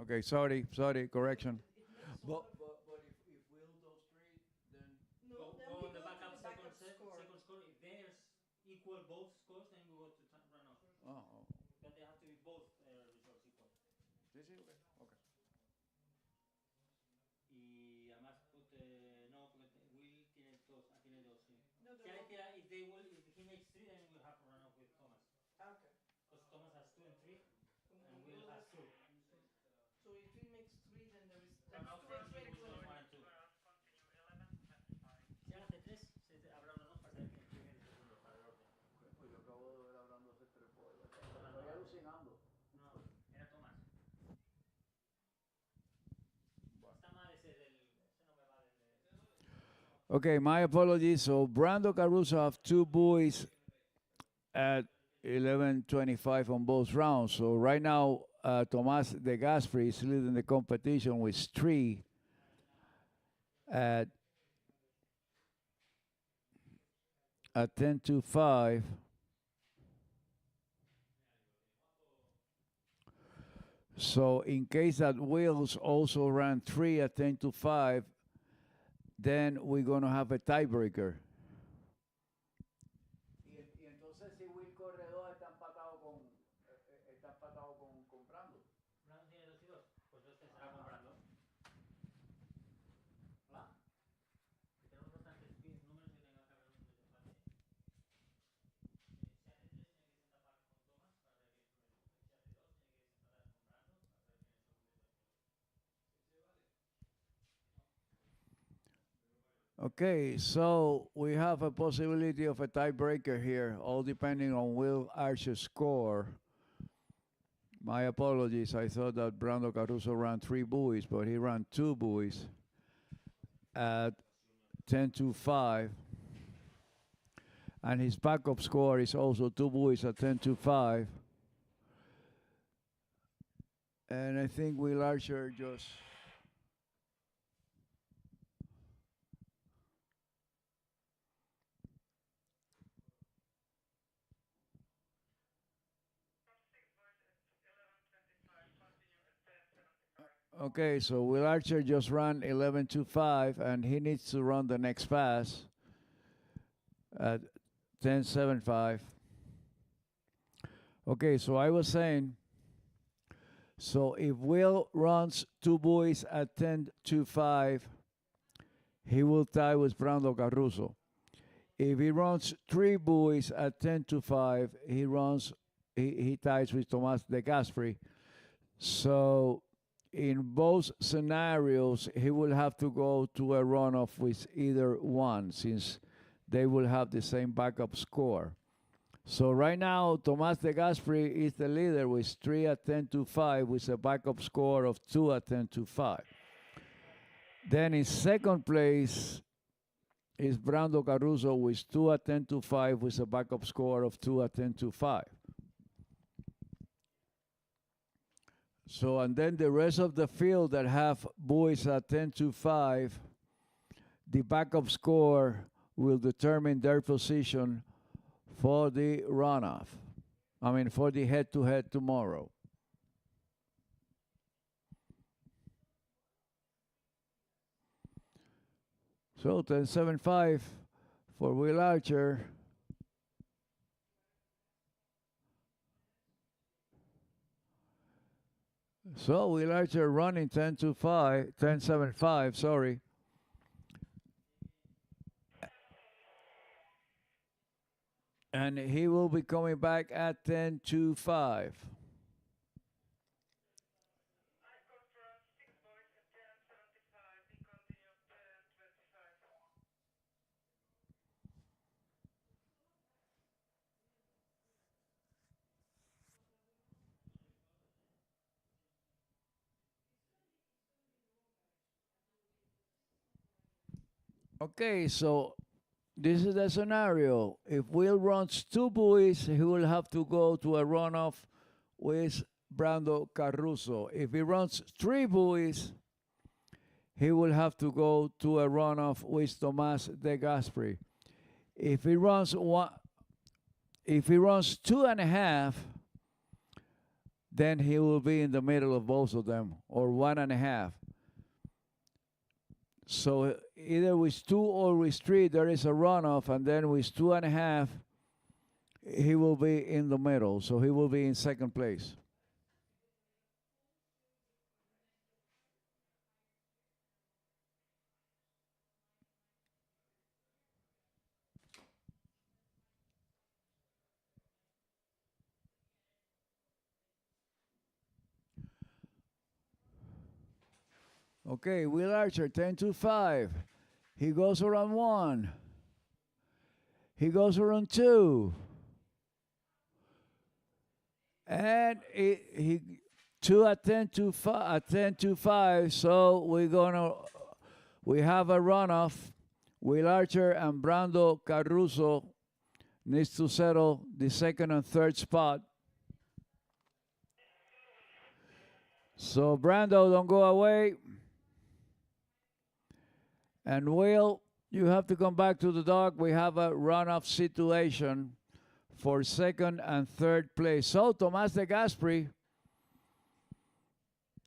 Okay, sorry, correction. But if Will does 3, then No, then go we on the go to backup the second backup score. score. If there's equal both scores, then we go to run off. Oh. But they have to be both results equal. Sí, okay. Y además, no, porque Will tiene 2, tiene 2, sí. No, Si if he makes 3, then we'll have to run off with Thomas. Okay. Because Thomas has 2 and 3, and Will has 2. So if he makes 3, then there is. Run off first with those 1 and 2. Si hace 3, habrá run off para saber quién primero y segundo, para el orden. Pues yo acabo de ver hablando hace 3 pollas. Estoy alucinando. No, era Thomas. Está mal ese no me vale Okay, my apologies. So Brando Caruso have 2 buoys at 11:25 on both rounds. So right now, Tomas de Gasperi is leading the competition with 3 at 10:25. So in case that Wills also ran 3 at 10:05, then we're going to have a tiebreaker. Y entonces si Will corre 2 está empatado con Brando. Brando tiene 2 y 2, pues 2 estará comprando. ¿Ah? Que tenemos bastantes números que tenga que haber un desempate. Si hace 3, tiene que desempatar con Thomas para ver quién es el segundo. Si hace 2, tiene que desempatar con Brando para ver quién es el segundo y tercero. Okay, so we have a possibility of a tiebreaker here, all depending on Will Archer's score. My apologies. I thought that Brando Caruso ran 3 buoys, but he ran 2 buoys at 10:25. And his backup score is also 2 buoys at 10:25. And I think Will Archer just... Okay, so Will Archer just ran 11:25, and he needs to run the next pass at 10:75. Okay, so I was saying, so if Will runs 2 buoys at 10:25, he will tie with Brando Caruso. If he runs 3 buoys at 10 to 5, he ties with Tomas De Gasperi. So in both scenarios, he will have to go to a runoff with either one, since they will have the same backup score. So right now, Tomas De Gasperi is the leader with 3 at 10 to 5 with a backup score of 2 at 10 to 5. Then in second place is Brando Caruso with 2 at 10 to 5 with a backup score of 2 at 10 to 5. So, and then the rest of the field that have buoys at 10 to 5, the backup score will determine their position for the runoff. I mean, for the head-to-head tomorrow. So 10.75 for Will Archer. So Will Archer running 10 to 5, 10.75, sorry. And he will be coming back at 10 to 5. Okay, so this is the scenario. If Will runs 2 buoys, he will have to go to a runoff with Brando Caruso. If he runs 3 buoys, he will have to go to a runoff with Tomas De Gasperi. If he runs 2.5, then he will be in the middle of both of them, or 1.5. So either with 2 or with 3, there is a runoff, and then with 2.5, he will be in the middle. So he will be in second place. Okay, Will Archer, 10 to 5. He goes around 1. He goes around 2. And he 2 at 10 to 5, at 10 to 5. So we have a runoff. Will Archer and Brando Caruso needs to settle the second and third spot. So Brando, don't go away. And Will, you have to come back to the dock. We have a runoff situation for second and third place. So Tomas De Gasperi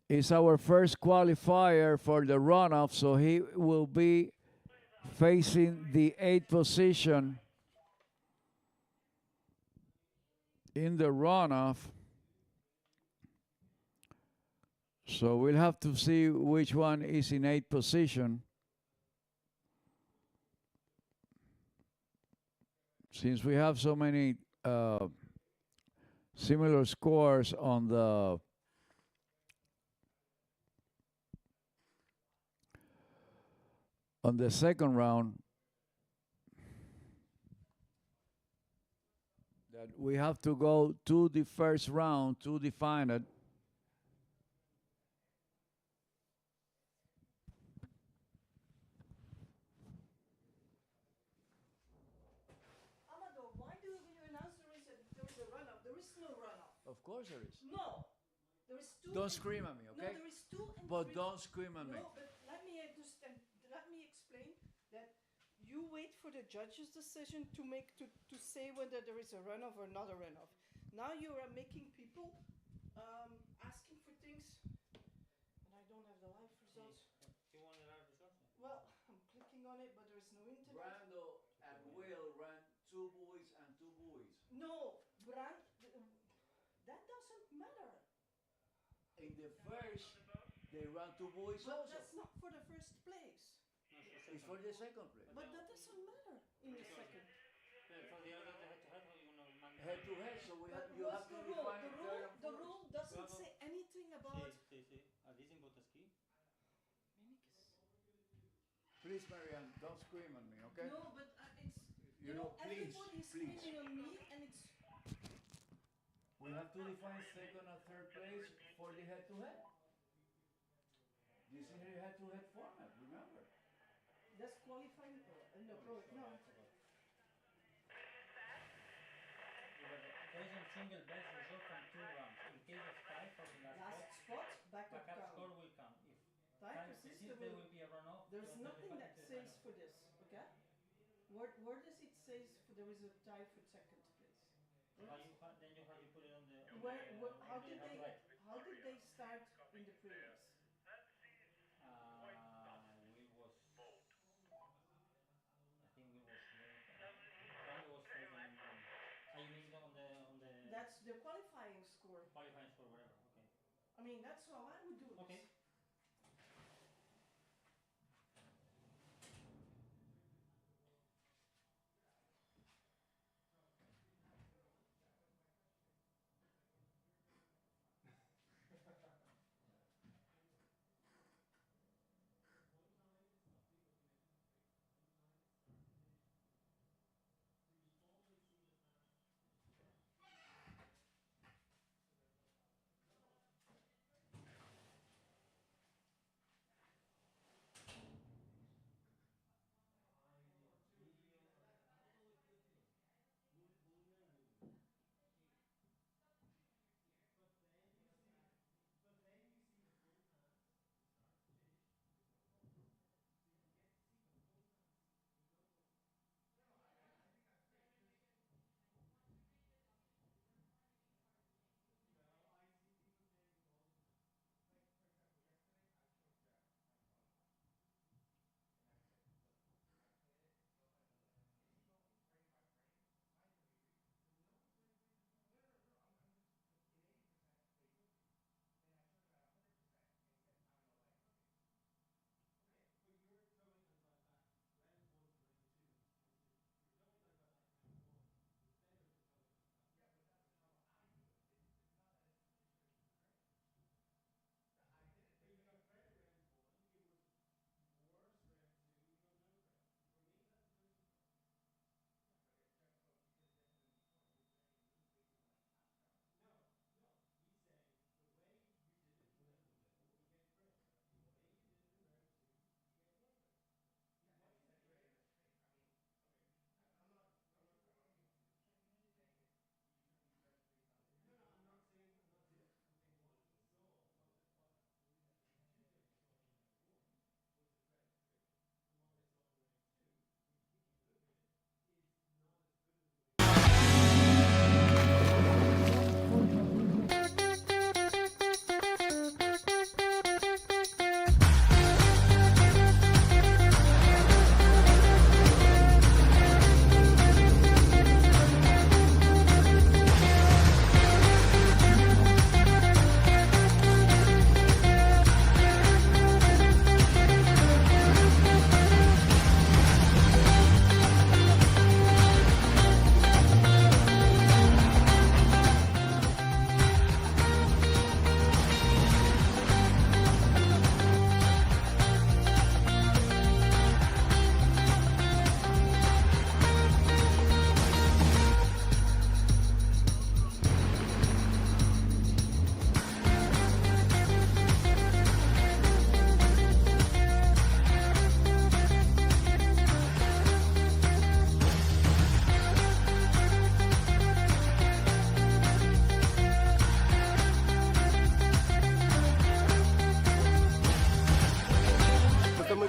is our first qualifier for the runoff. So he will be facing the 8th position in the runoff. So we'll have to see which one is in 8th position. Since we have so many similar scores on the second round, that we have to go to the first round to define it. Of course there is. No, there is 2. Don't scream at me, okay? No, there is 2 and But 3. don't scream at me. No, but let me understand. Let me explain that you wait for the judge's decision to say whether there is a runoff or not a runoff. Now you are making people asking for things, and I don't have the live results. Do you want the live results? Well, I'm clicking on it, but there is no internet. Brando and Will ran 2 buoys and 2 buoys. No, that doesn't matter. In the first, they ran 2 buoys But also. that's not for the first place. It's for the second place. But that doesn't matter in the second. For the other head-to-head, how are you going to manage? Head to head, so But you have what's to the rule? define The third rule, and the fourth. rule doesn't say anything about. Sí. At least in Botaski. Please, Marianne, don't scream at me, okay? No, but it's You know, please, everybody's please. screaming on me, and it's. We have to define second and third place for the head-to-head. This is a head-to-head format, remember? That's qualifying. No. There is a single best result from 2 rounds. In case of tie for the Last spot, backup count. score will count. If Type time assist, persists, there will be a runoff. There's to nothing qualify that to the says final. for this, okay? Where does it say there is a tie for second place? Then you have to put it on the. How did they start in the previous? You mean on the. That's the qualifying score. Qualifying score, whatever. Okay. I mean, that's how I would do it. Okay.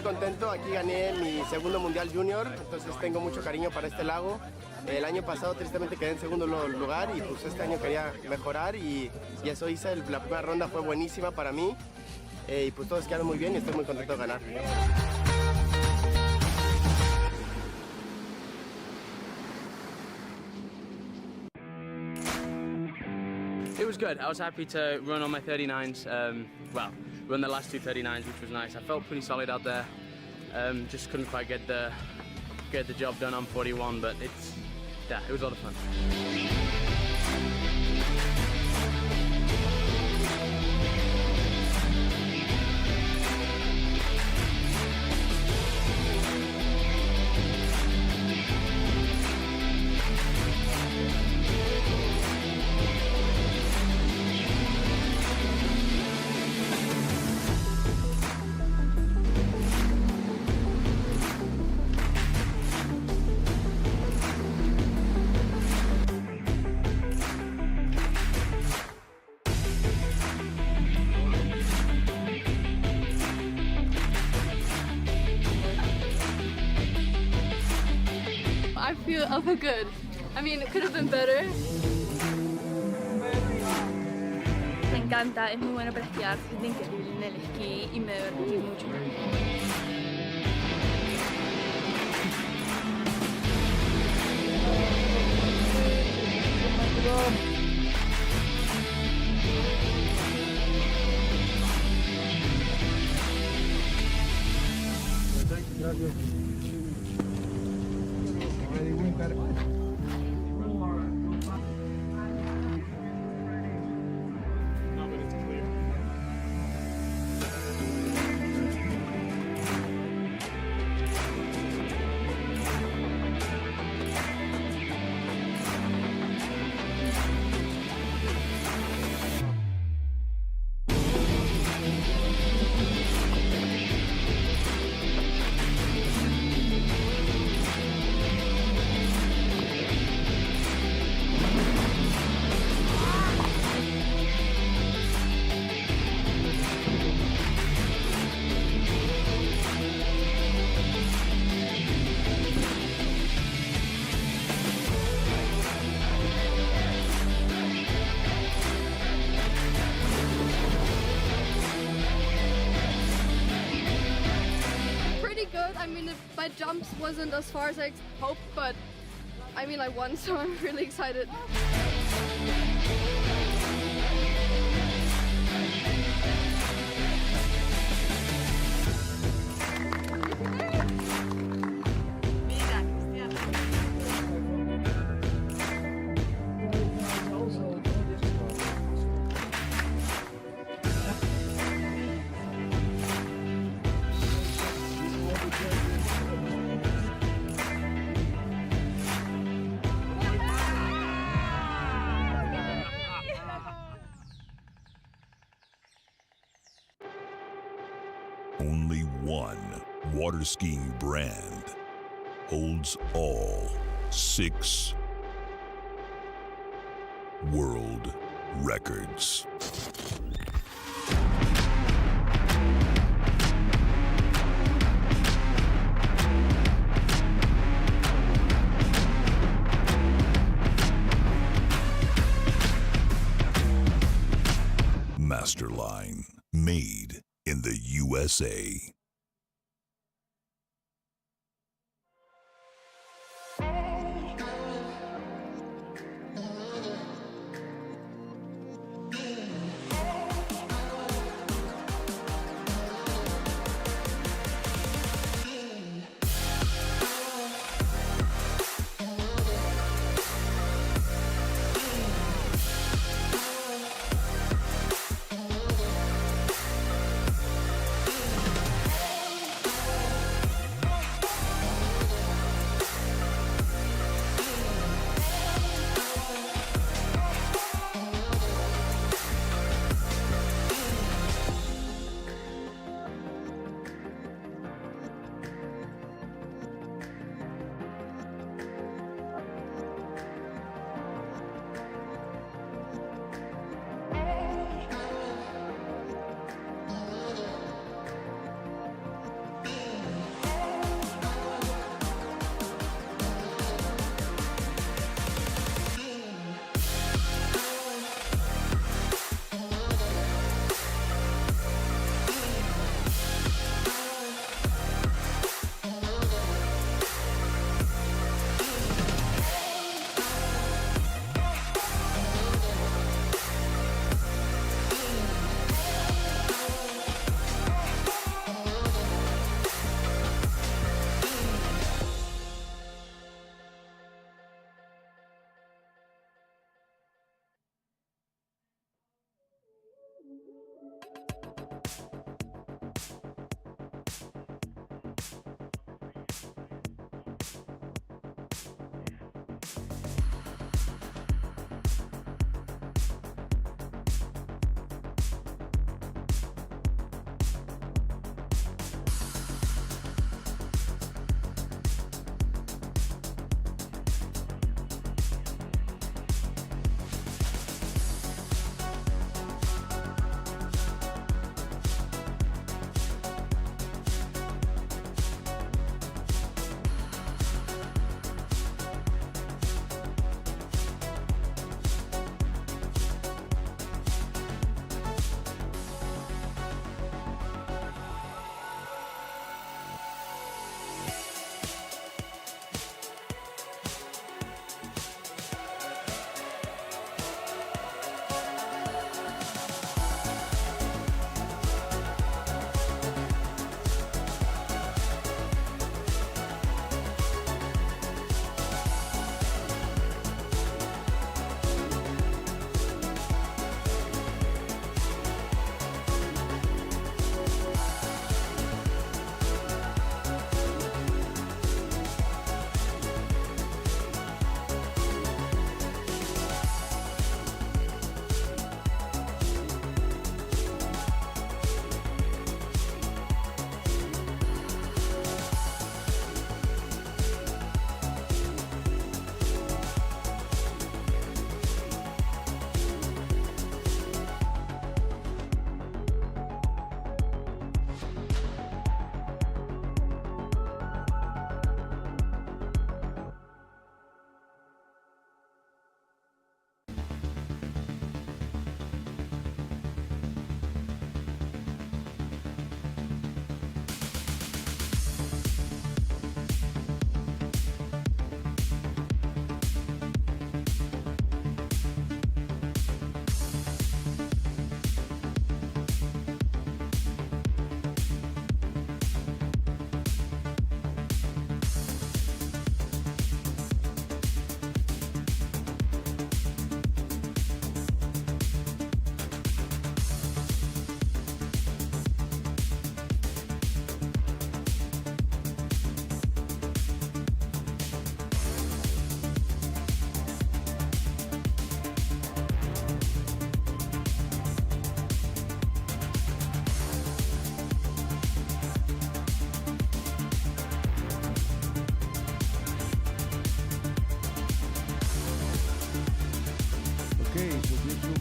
contento, aquí gané mi segundo mundial junior, entonces tengo mucho cariño para este lago. El año pasado tristemente quedé en segundo lugar y pues este año quería mejorar y eso hice. La primera ronda fue buenísima para mí y pues todos quedaron muy bien y estoy muy contento de ganar. It was good. I was happy to run on my 39s. Well, run the last two 39s, which was nice. I felt pretty solid out there. Just couldn't quite get the job done on 41, but it was a lot of fun. I feel good. I mean, it could have been better. Me encanta, es muy bueno para esquiar, se siente increíble en el esquí y me divertí mucho. I mean, my jumps wasn't as far as I hoped, but I mean, I won, so I'm really excited. Only one water skiing brand holds all 6 world records. Masterline, made in the USA.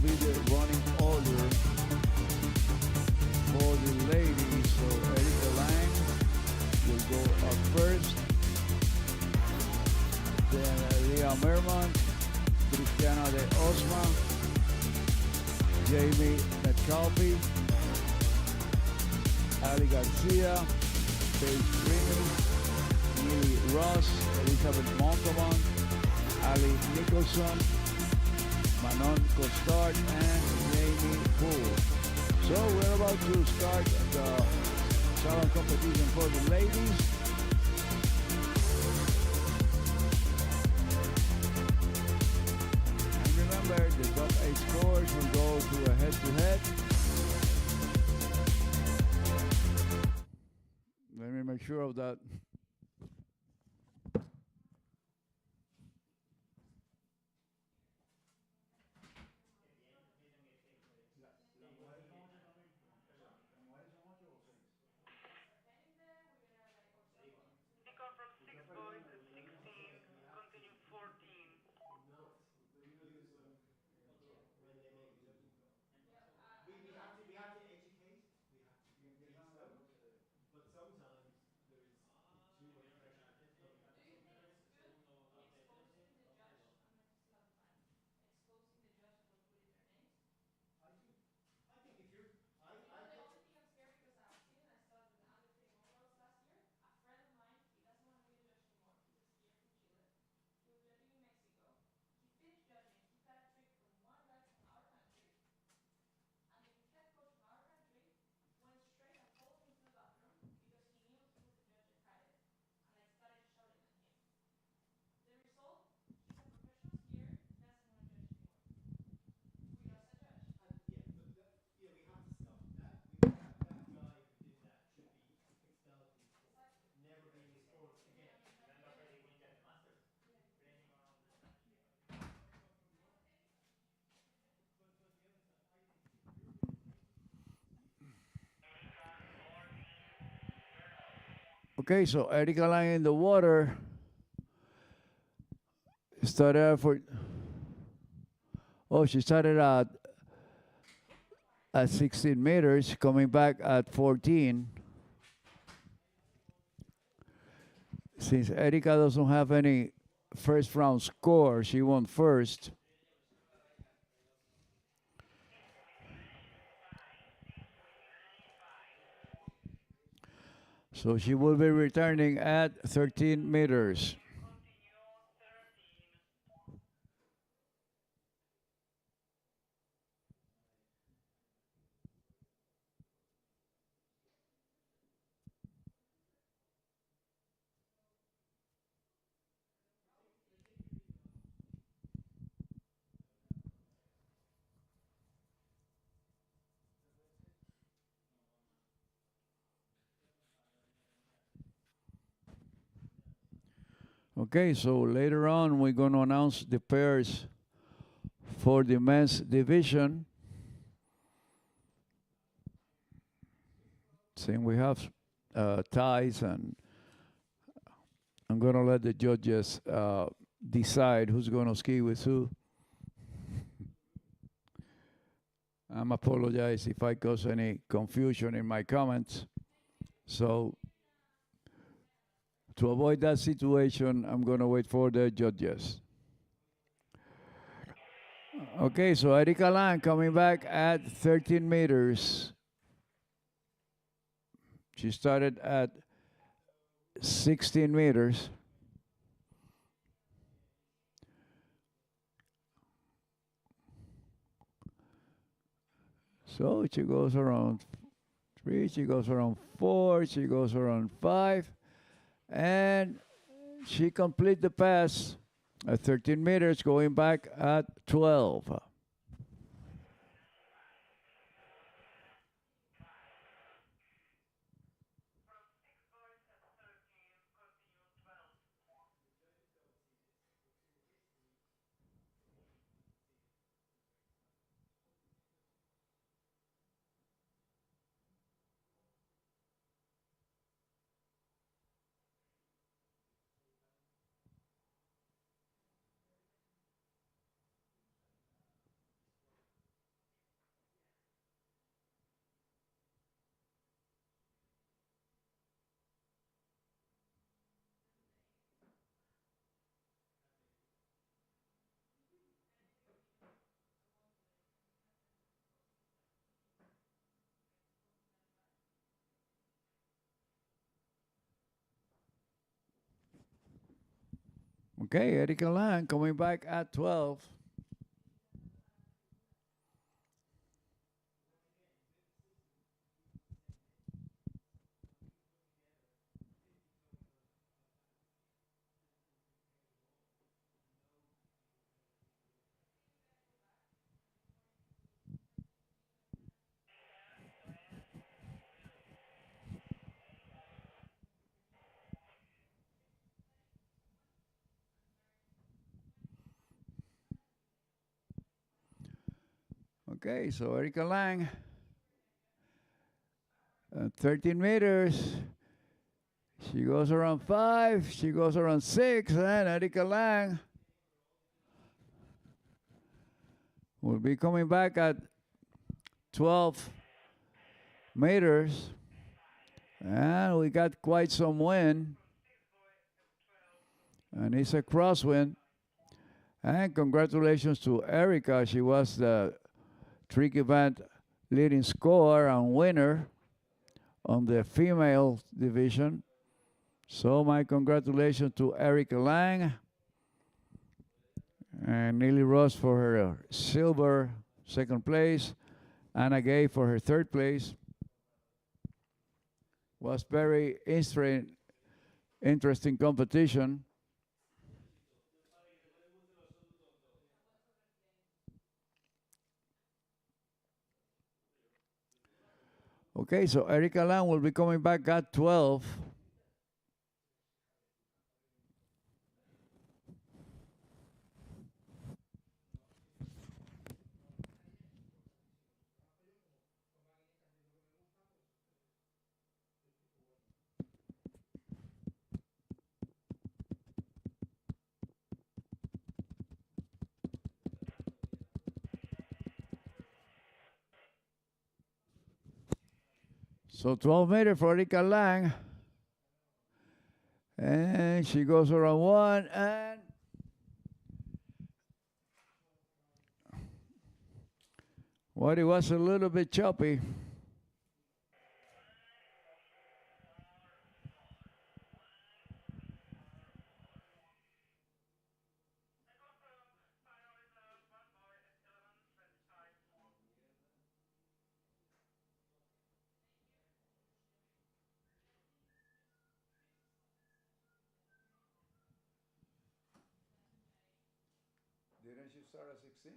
be the running order for the ladies. So Erika Lang will go up first. Then Leah Merman, Cristiana de Osma, Jamie Metcalfe, Ali Garcia, Paige Greeney, Neely Ross, Elizabeth Montalban, Ali Nicholson, Manon Costard, and Jamie Poole. So we're about to start the slalom competition for the ladies. And remember, the top 8 scores will go to a head-to-head. Let me make sure of that. Takeoff from 6 boys at 16, continue 14. We have to educate. We have to teach them. But sometimes there is too much pressure coming from somewhere. I think. I think if you're. I The only thing I'm scared because I've seen it. I saw it with the under 21 worlds last year. A friend of mine, he doesn't want to be a judge anymore. He's a skier from Chile. He was judging in Mexico. He finished judging. He got a trick from one guy from our country, and the head coach from our country went straight and followed him to the bathroom because he knew he was the judge that had it, and like started shouting at him. The result: he's a professional skier. Doesn't want to judge anymore. We lost a judge. Yeah, but we have to stop that. That guy who did that should be expelled from the sport. Never be in the sport again. Remember Freddie Winter in the Masters? Blaming on all the stuff. But the other side, I think if you're going to make Okay, so Erika Lang in the water. Started for. Oh, she started at 16 meters, coming back at 14. Since Erika doesn't have any first round score, she won first. So she will be returning at 13 meters. Okay, so later on we're going to announce the pairs for the men's division. Saying we have ties, and I'm going to let the judges decide who's going to ski with who. I'm apologize if I cause any confusion in my comments. So to avoid that situation, I'm going to wait for the judges. Okay, so Erika Lang coming back at 13 meters. She started at 16 meters. So she goes around 3, she goes around 4, she goes around 5, and she completes the pass at 13 meters, going back at 12. Okay, Erika Lang coming back at 12. Okay, so Erika Lang, 13 meters. She goes around 5, she goes around 6, and Erika Lang will be coming back at 12 meters. And we got quite some wind. And it's a crosswind. And congratulations to Erika. She was the trick event leading scorer and winner on the female division. So my congratulations to Erika Lang and Neely Ross for her silver second place, Anna Gay for her third place. Was very interesting competition. Okay, so Erika Lang will be coming back at 12. So 12 meter for Erika Lang. And she goes around 1 and well, it was a little bit choppy. Didn't she start at 16?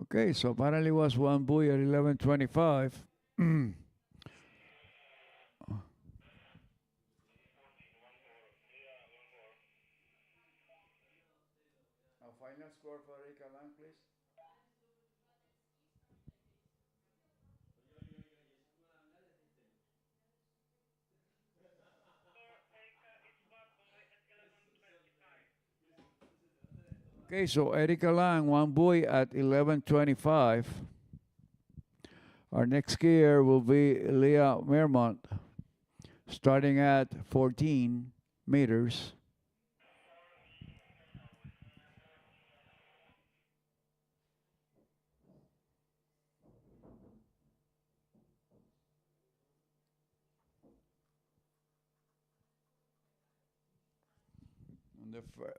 Okay, so apparently was one buoy at 11:25. A final score for Erika Lang, please. Okay, so Erika Lang, one buoy at 11:25. Our next skier will be Leah Mermont, starting at 14 meters.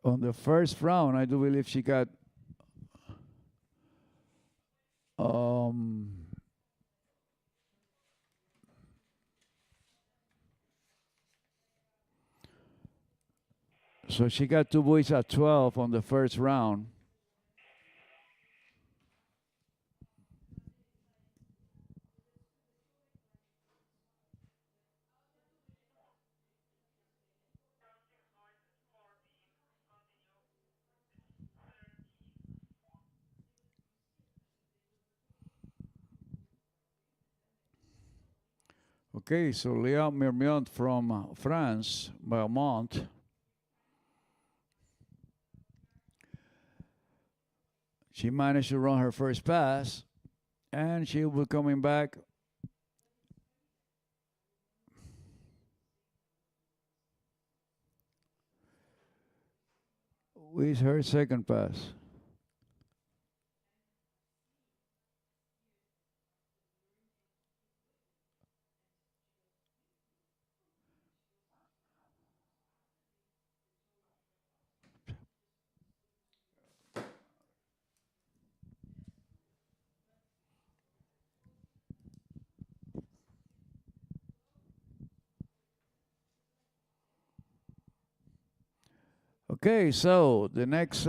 On the first round, I do believe she got so she got two buoys at 12 on the first round. Okay, so Léa Mermiont from France, Vermont. She managed to run her first pass, and she will be coming back with her second pass. Okay, so the next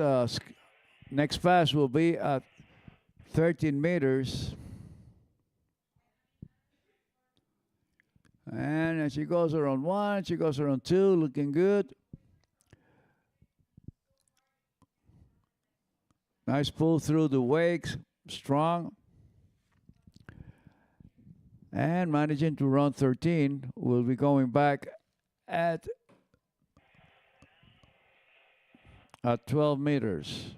pass will be at 13 meters. And as she goes around 1, she goes around 2, looking good. Nice pull through the wakes, strong. And managing to run 13, will be going back at 12 meters.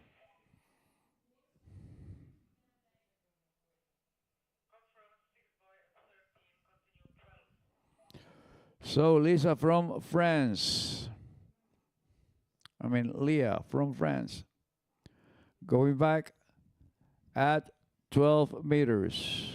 So Lisa from France. Leah from France. Going back at 12 meters.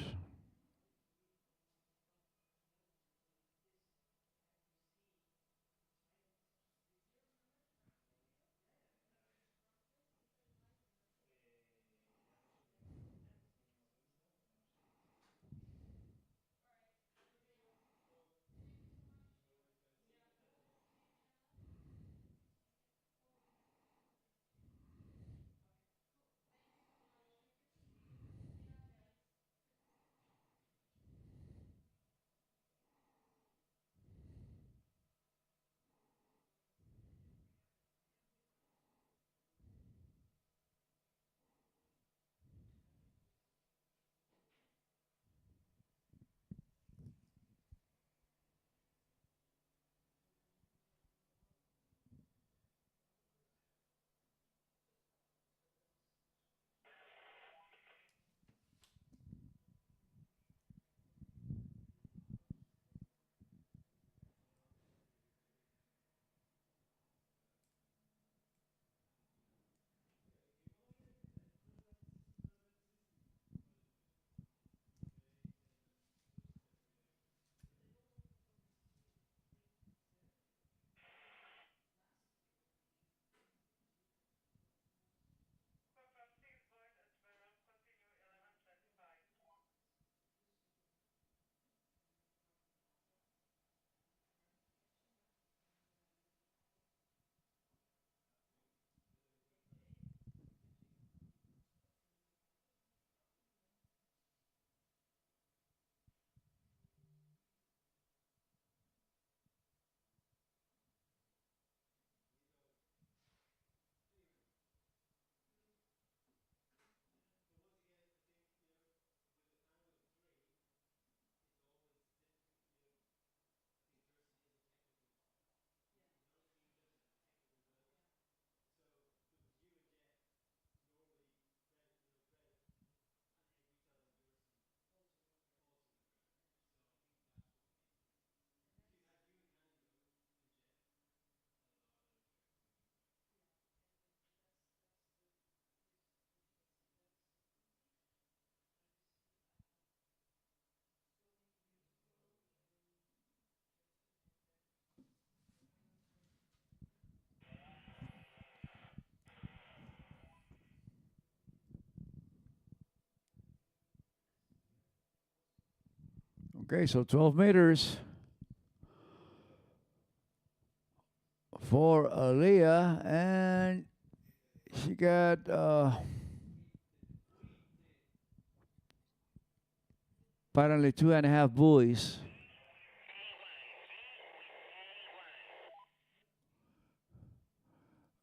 Okay, so 12 meters for Aaliyah, and she got apparently 2.5 buoys.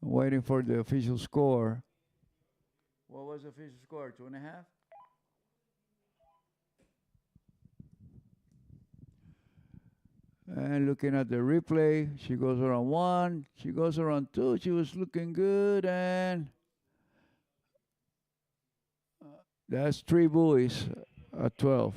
Waiting for the official score. What was the official score? 2.5? And looking at the replay, she goes around 1, she goes around 2, she was looking good, and that's 3 buoys at 12.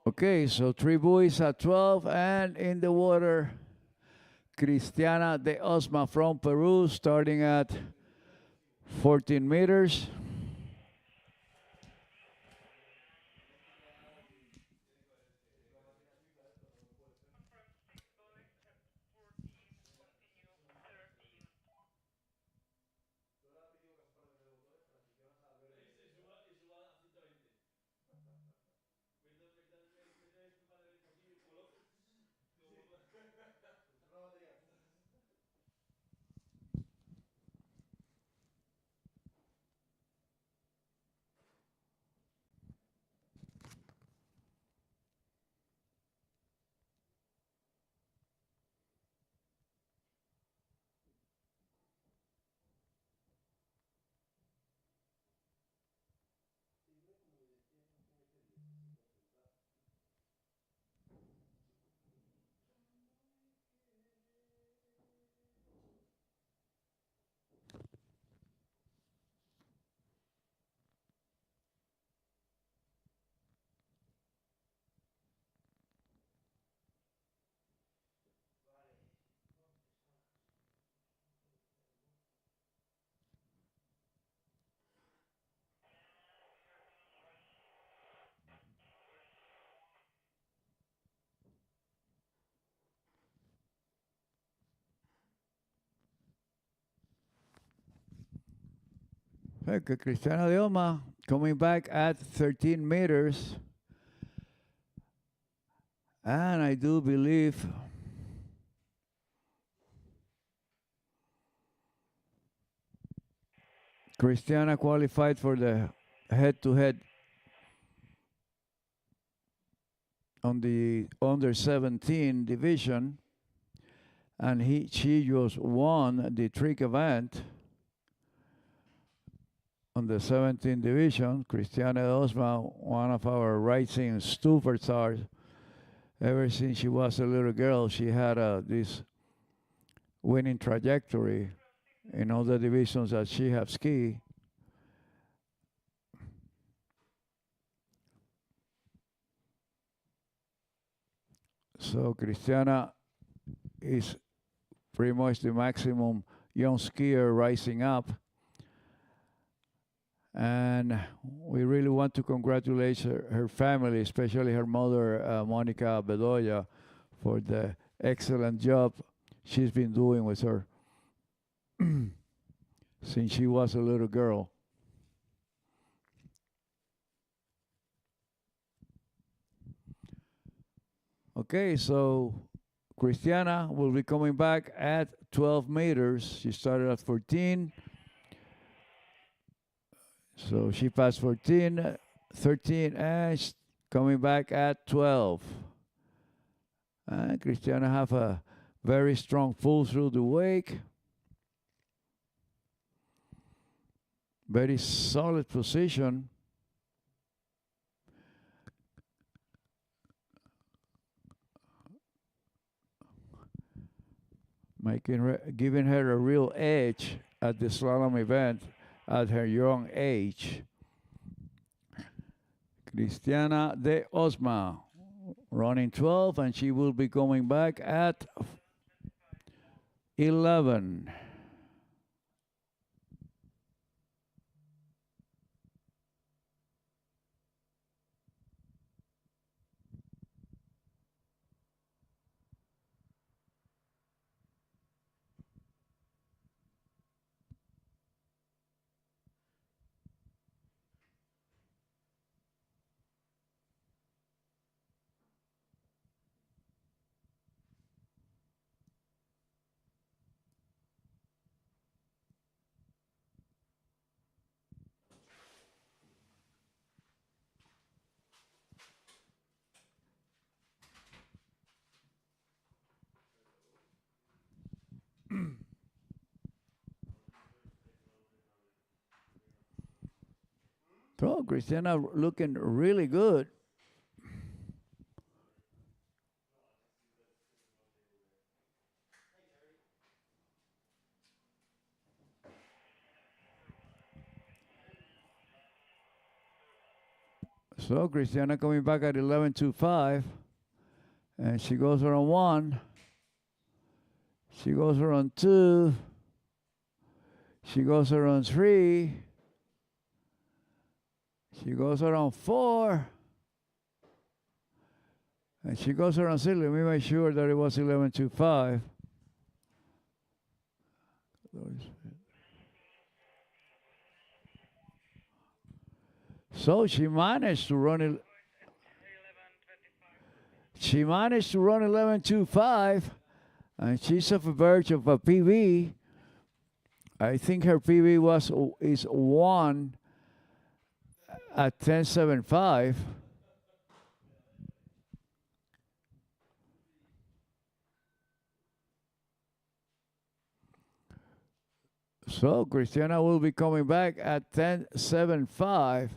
Okay, so 3 buoys at 12, and in the water, Cristiana de Osma from Peru, starting at 14 meters. Okay, Cristiana de Osma coming back at 13 meters. And I do believe Cristiana qualified for the head-to-head on the under 17 division, and she just won the trick event on the 17 division. Cristiana Osma, one of our rising superstars. Ever since she was a little girl, she had this winning trajectory in all the divisions that she has ski. So Cristiana is pretty much the maximum young skier rising up. And we really want to congratulate her family, especially her mother, Monica Bedoya, for the excellent job she's been doing with her since she was a little girl. Okay, so Cristiana will be coming back at 12 meters. She started at 14. So she passed 14, 13, and coming back at 12. And Cristiana have a very strong pull through the wake. Very solid position. Giving her a real edge at the slalom event at her young age. Cristiana de Osma running 12, and she will be going back at 11. So Cristiana looking really good. So Cristiana coming back at 11.25, and she goes around 1. She goes around 2. She goes around 3. She goes around 4. And she goes around 6. Let me make sure that it was 11.25. So she managed to run it. She managed to run 11.25, and she's off the verge of a PB. I think her PB is 1 at 10.75. So Cristiana will be coming back at 10.75.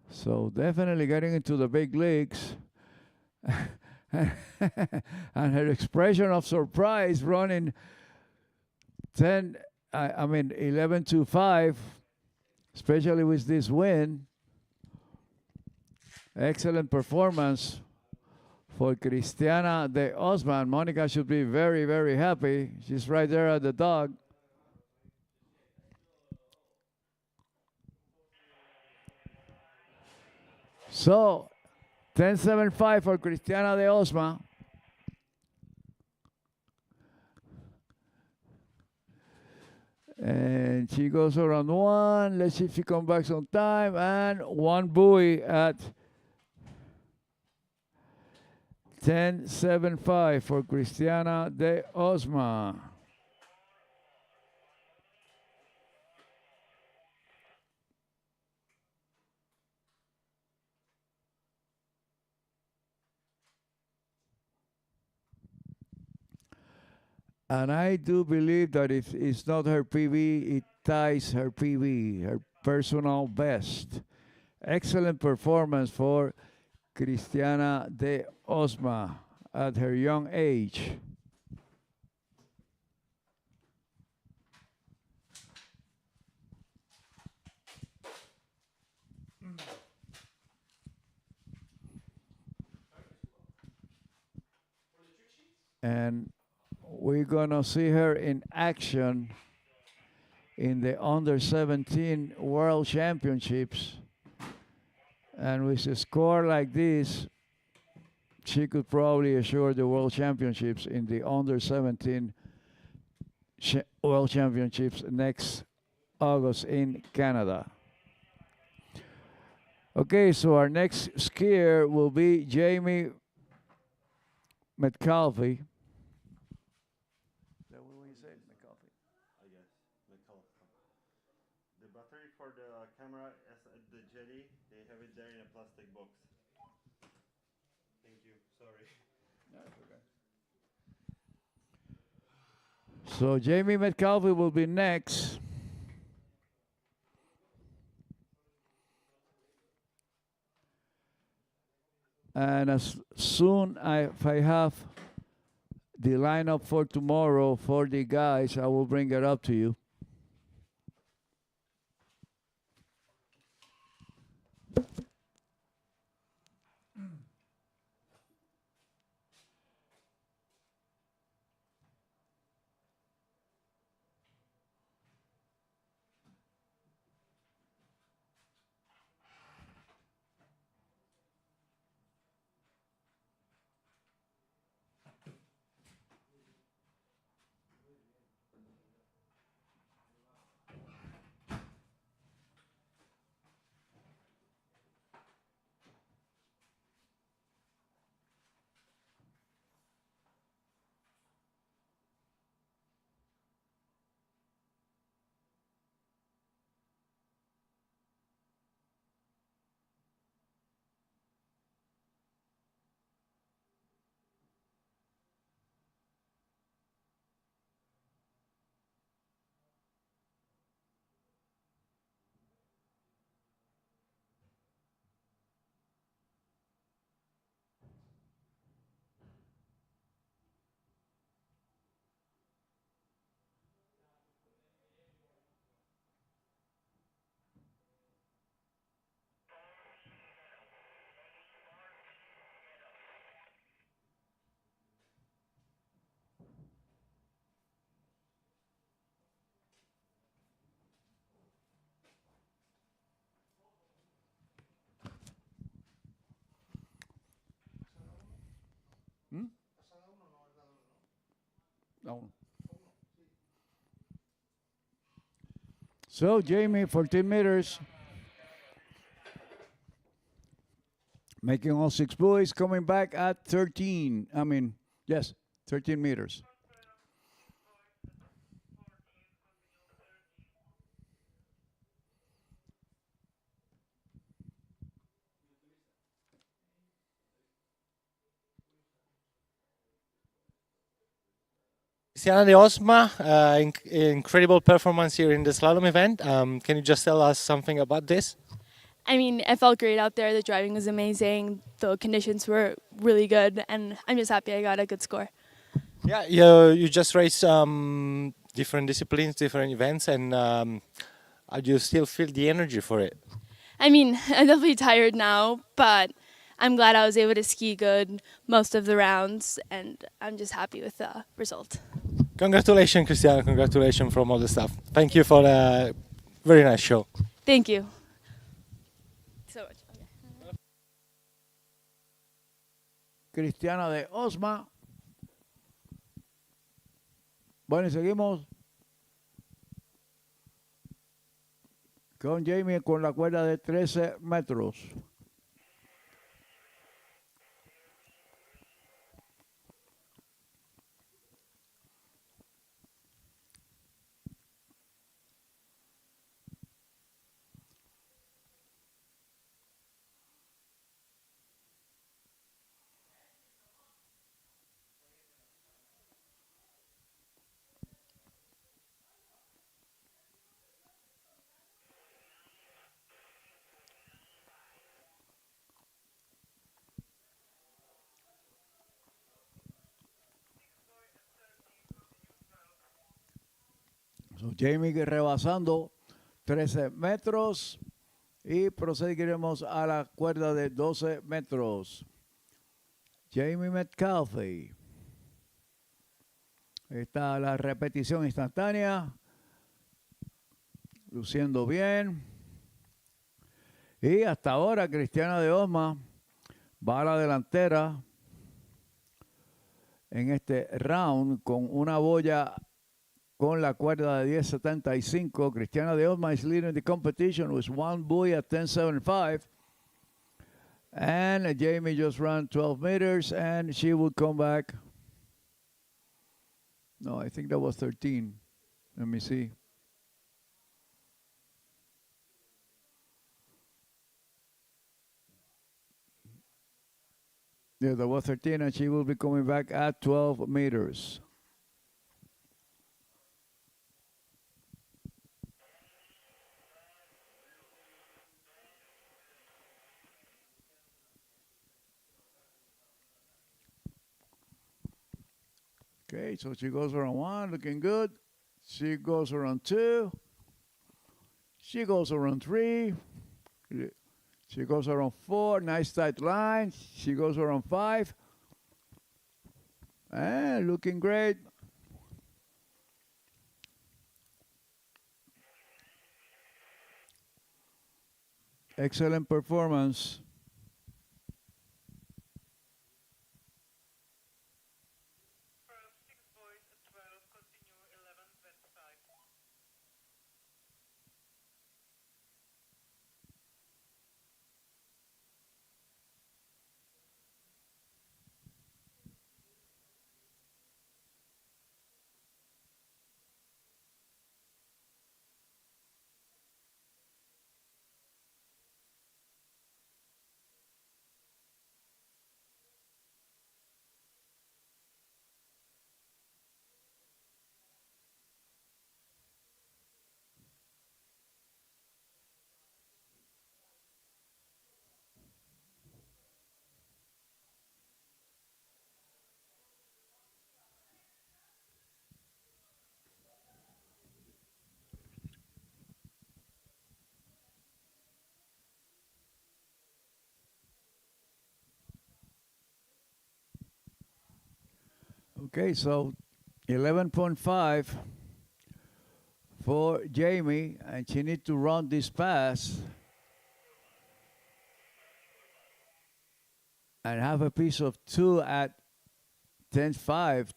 So definitely getting into the big leagues. And her expression of surprise running 11.25, especially with this win. Excellent performance for Cristiana de Osman. Monica should be very, very happy. She's right there at the dog. So, 10.75 for Cristiana de Osma. And she goes around 1. Let's see if she comes back on time. And 1 buoy at 10.75 for Cristiana de Osma. And I do believe that if it's not her PB, it ties her PB, her personal best. Excellent performance for Cristiana de Osma at her young age. And we're gonna see her in action in the under 17 World Championships. And with a score like this, she could probably assure the World Championships in the under 17 World Championships next August in Canada. Okay, so our next skier will be Jamie McCalvey. there in a plastic box. Thank you. Sorry. That's okay. So Jamie McCalvey will be next. And as soon if I have the lineup for tomorrow for the guys, I will bring it up to you. No. So Jamie, 14 meters. Making all 6 buoys, coming back at 13. Yes, 13 meters. Cristiana de Osma, incredible performance here in the slalom event. Can you just tell us something about this? I mean, it felt great out there. The driving was amazing. The conditions were really good, and I'm just happy I got a good score. Yeah, you just raced different disciplines, different events, and you still feel the energy for it. I mean, I'm definitely tired now, but I'm glad I was able to ski good most of the rounds, and I'm just happy with the result. Congratulations, Cristiana. Congratulations from all the staff. Thank you for a very nice show. Thank you so much. Okay. Cristiana de Osma. Bueno, y seguimos con Jamie con la cuerda de 13 metros. So, Jamie rebasando 13 metros y proseguiremos a la cuerda de 12 metros. Jamie McCalvey. Está la repetición instantánea. Luciendo bien. Y hasta ahora Cristiana de Osma va a la delantera en este round con una boya con la cuerda de 10.75. Cristiana de Osma is leading the competition with one buoy at 10.75. And Jamie just ran 12 meters and she will come back. No, I think that was 13. Let me see. Yeah, that was 13, and she will be coming back at 12 meters. Okay, so she goes around 1, looking good. She goes around 2. She goes around 3. She goes around 4, nice tight line. She goes around 5. And looking great. Excellent performance. Okay, so 11.5 for Jamie, and she needs to run this pass and have a piece of 2 at 10.5,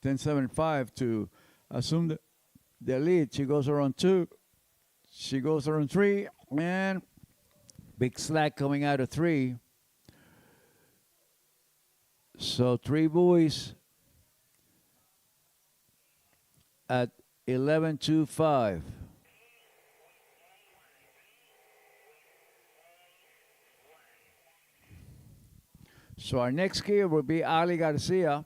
10.75 to assume the lead. She goes around 2. She goes around 3, and big slack coming out of 3. So 3 buoys at 11.25. So our next skier will be Ali Garcia.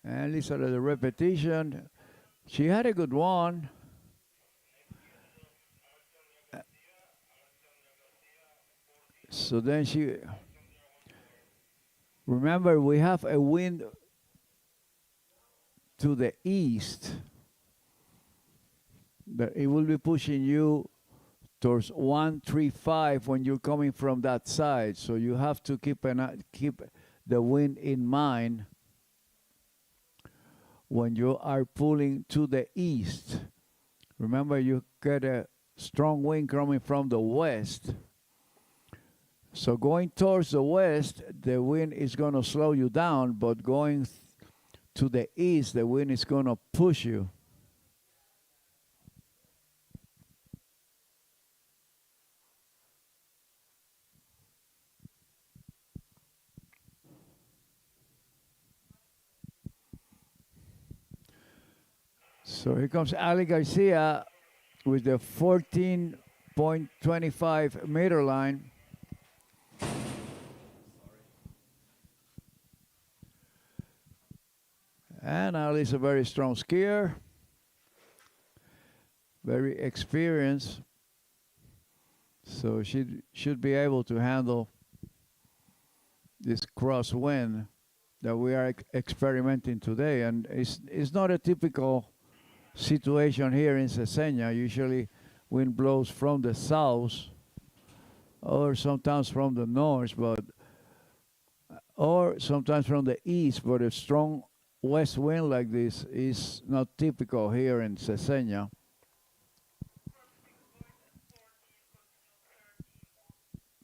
And listen to the repetition. She had a good one. So then she, remember we have a wind to the east that it will be pushing you towards 135 when you're coming from that side. So you have to keep the wind in mind when you are pulling to the east. Remember, you get a strong wind coming from the west. So going towards the west, the wind is going to slow you down, but going to the east, the wind is going to push you. So here comes Ali Garcia with the 14.25 meter line. And Ali's a very strong skier, very experienced. So she should be able to handle this crosswind that we are experimenting today. And it's not a typical situation here in Cesena. Usually wind blows from the south or sometimes from the north, or sometimes from the east, but a strong west wind like this is not typical here in Cesena.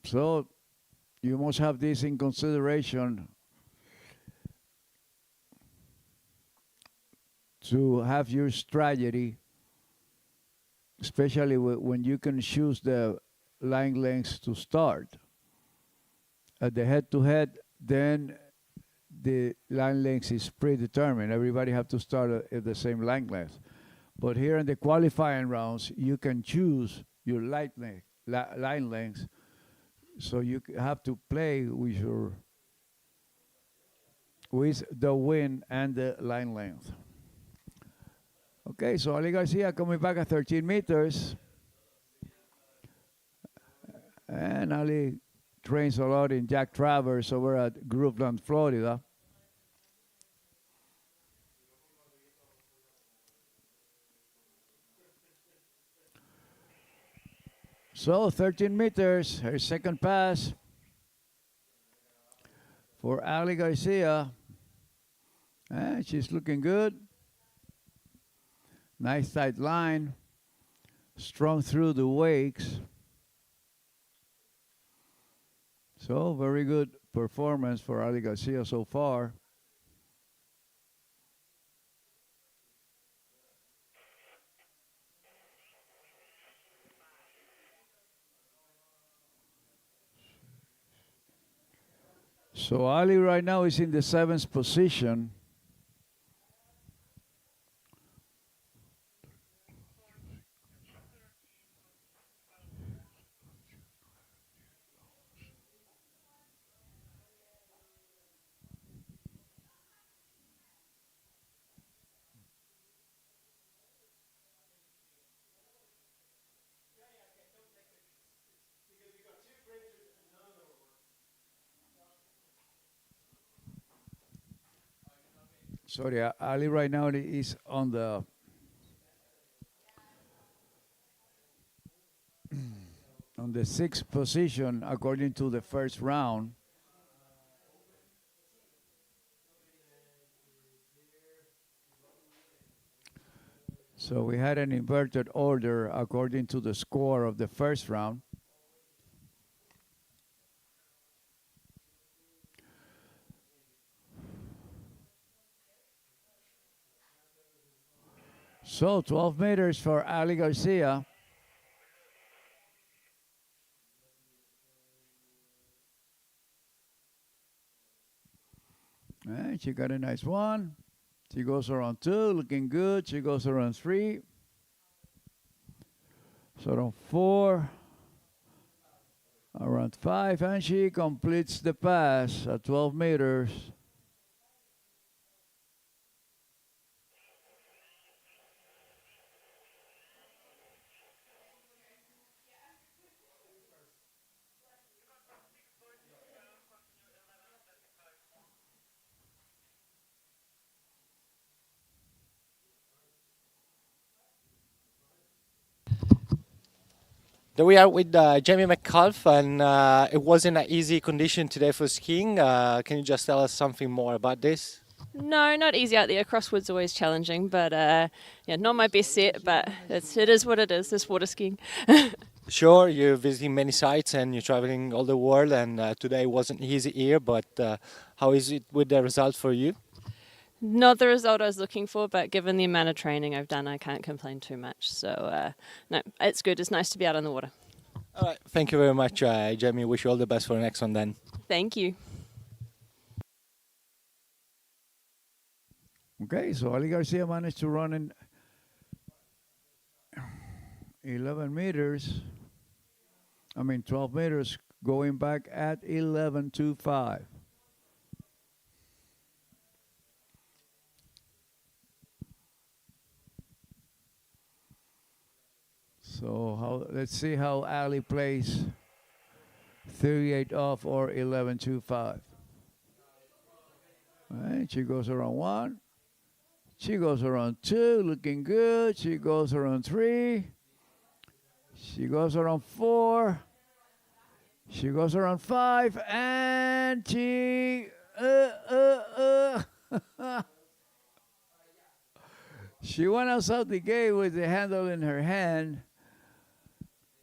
So you must have this in consideration to have your strategy, especially when you can choose the line lengths to start. At the head-to-head, then the line length is predetermined. Everybody have to start at the same line length. But here in the qualifying rounds, you can choose your line length So you have to play with the wind and the line length. Okay, so Ali Garcia coming back at 13 meters. And Ali trains a lot in Jack Travers over at Groveland, Florida. So 13 meters, her second pass for Ali Garcia. And she's looking good. Nice tight line. Strong through the wakes. So very good performance for Ali Garcia so far. So Ali right now is in the 7th position. Sorry, Ali right now is on the on the 6th position according to the first round. So we had an inverted order according to the score of the first round. So 12 meters for Ali Garcia. And she got a nice one. She goes around 2, looking good. She goes around 3. So around 4. Around 5. And she completes the pass at 12 meters. There we are with Jamie McCullough, and it wasn't an easy condition today for skiing. Can you just tell us something more about this? No, not easy out there. Crosswood's always challenging, but yeah, not my best set, but it is what it is, this water skiing. Sure, you're visiting many sites and you're traveling all the world, and today wasn't easy here, but how is it with the result for you? Not the result I was looking for, but given the amount of training I've done, I can't complain too much. So, no, it's good. It's nice to be out on the water. All right, thank you very much, Jamie. Wish you all the best for the next one then. Thank you. Okay, so Ali Garcia managed to run in 11 meters. 12 meters, going back at 11.25. So let's see how Ali plays 38 off or 11.25. And she goes around 1. She goes around 2, looking good. She goes around 3. She goes around 4. She goes around 5. And she... She went outside the gate with the handle in her hand.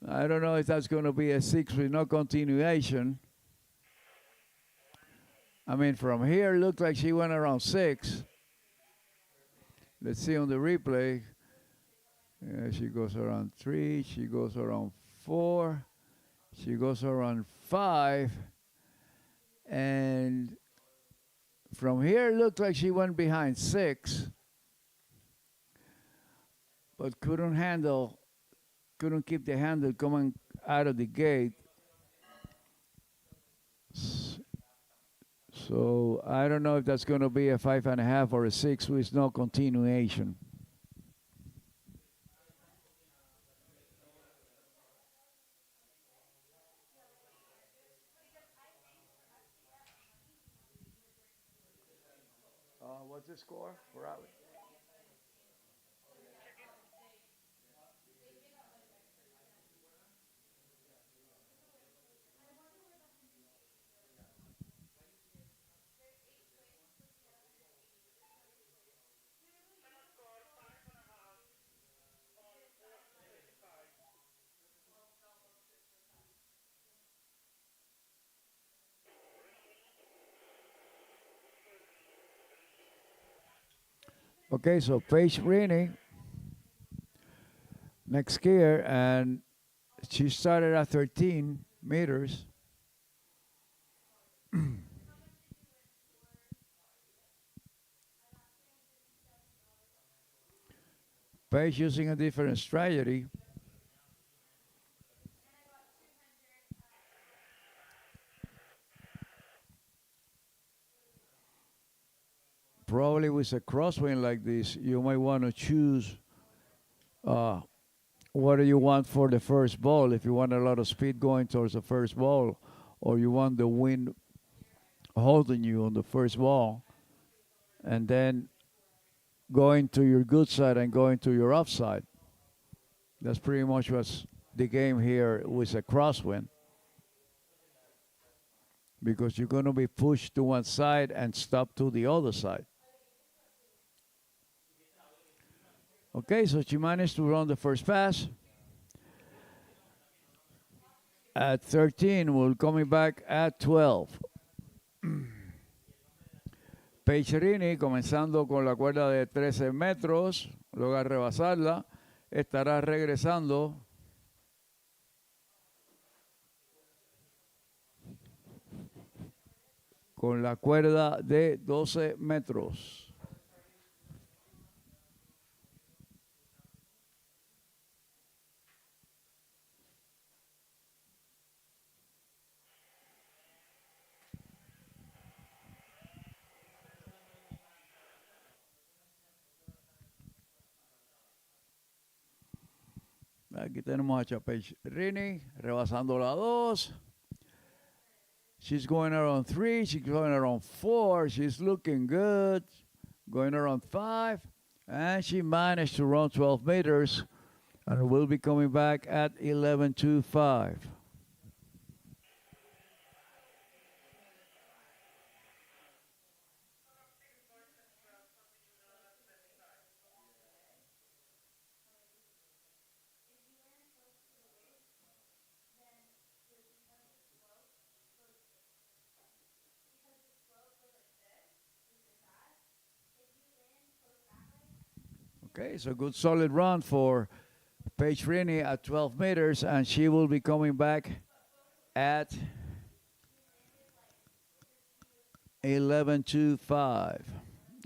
I don't know if that's going to be a 6 with no continuation. From here, it looked like she went around 6. Let's see on the replay. Yeah, she goes around 3. She goes around 4. She goes around 5. And from here, it looked like she went behind 6. But couldn't keep the handle coming out of the gate. So I don't know if that's going to be a 5.5 or a 6 with no continuation. What's the score for Ali? Okay, so Paige Rini, next skier, and she started at 13 meters. Paige using a different strategy. Probably with a crosswind like this, you might want to choose what do you want for the first ball. If you want a lot of speed going towards the first ball, or you want the wind holding you on the first ball, and then going to your good side and going to your offside. That's pretty much what's the game here with a crosswind. Because you're going to be pushed to one side and stopped to the other side. Okay, so she managed to run the first pass. At 13, we're coming back at 12. Peicherini comenzando con la cuerda de 13 metros, luego a rebasarla, estará regresando con la cuerda de 12 metros. Aquí tenemos a Chapech Rini rebasando la 2. She's going around 3. She's going around 4. She's looking good. Going around 5. And she managed to run 12 meters. And will be coming back at 11.25. Okay, so good solid run for Paige Rini at 12 meters, and she will be coming back at 11.25.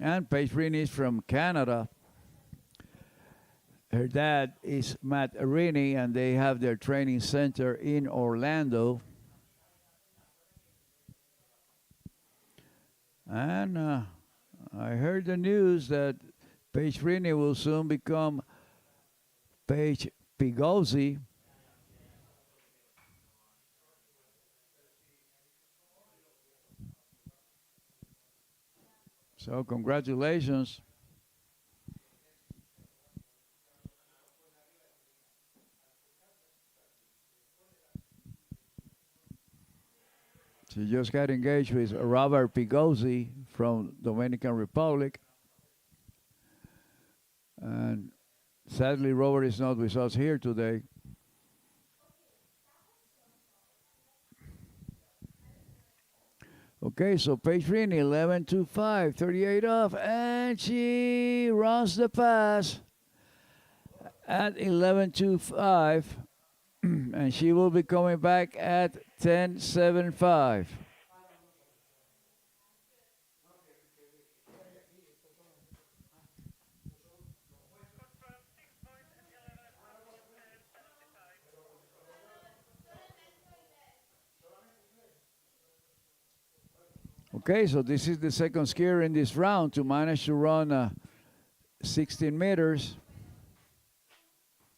And Paige Rini is from Canada. Her dad is Matt Rini, and they have their training center in Orlando. And I heard the news that Paige Rini will soon become Paige Pigozzi. So congratulations. She just got engaged with Robert Pigozzi from Dominican Republic. And sadly, Robert is not with us here today. Okay, so Paige Rini, 11.25, 38 off, and she runs the pass at 11.25, and she will be coming back at 10.75. Okay, so this is the second skier in this round to manage to run 16 meters.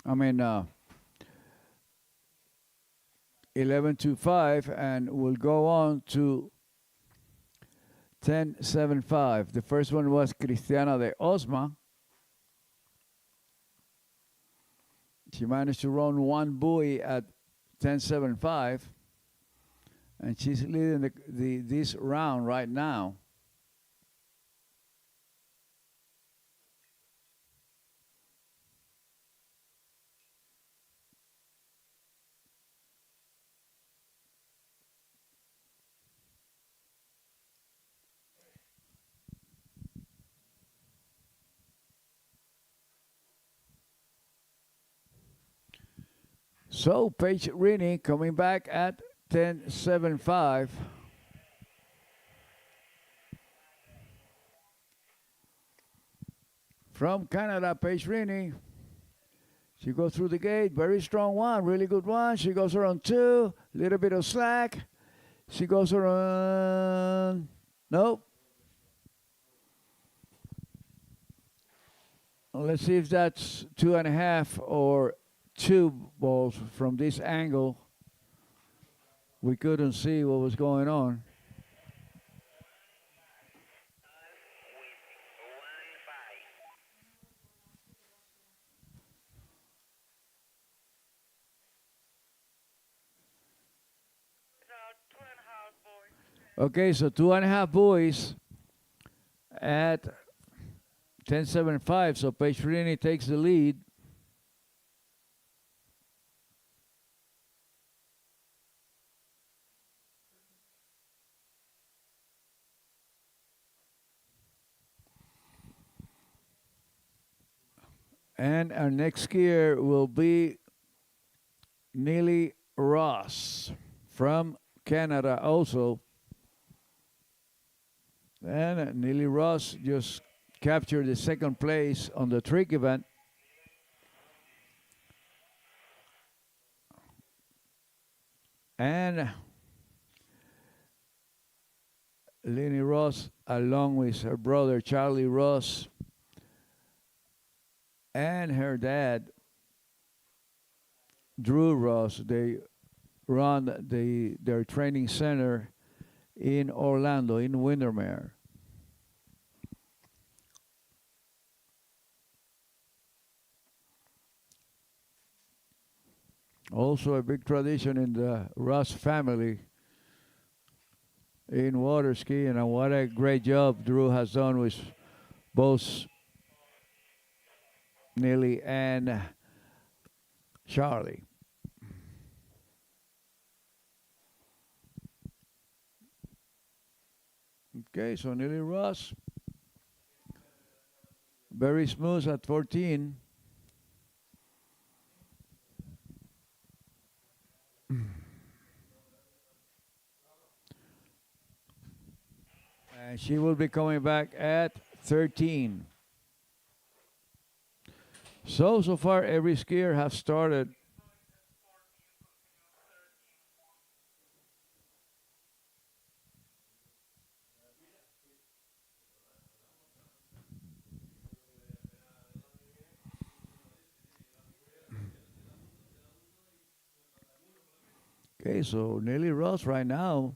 11.25, and will go on to 10.75. The first one was Cristiana de Osma. She managed to run one buoy at 10.75, and she's leading this round right now. So Paige Rini coming back at 10.75. From Canada, Paige Rini. She goes through the gate, very strong one, really good one. She goes around 2, little bit of slack. She goes around, nope. Let's see if that's 2.5 or 2 balls from this angle. We couldn't see what was going on. Okay, so 2.5 buoys at 10.75. So Paige Rini takes the lead. And our next skier will be Neely Ross from Canada also. And Neely Ross just captured the second place on the trick event. And Lenny Ross, along with her brother Charlie Ross and her dad Drew Ross, they run their training center in Orlando, in Windermere. Also a big tradition in the Ross family in water skiing, and what a great job Drew has done with both Neely and Charlie. Okay, so Neely Ross, very smooth at 14. And she will be coming back at 13. So far every skier has started. Okay, so Neely Ross right now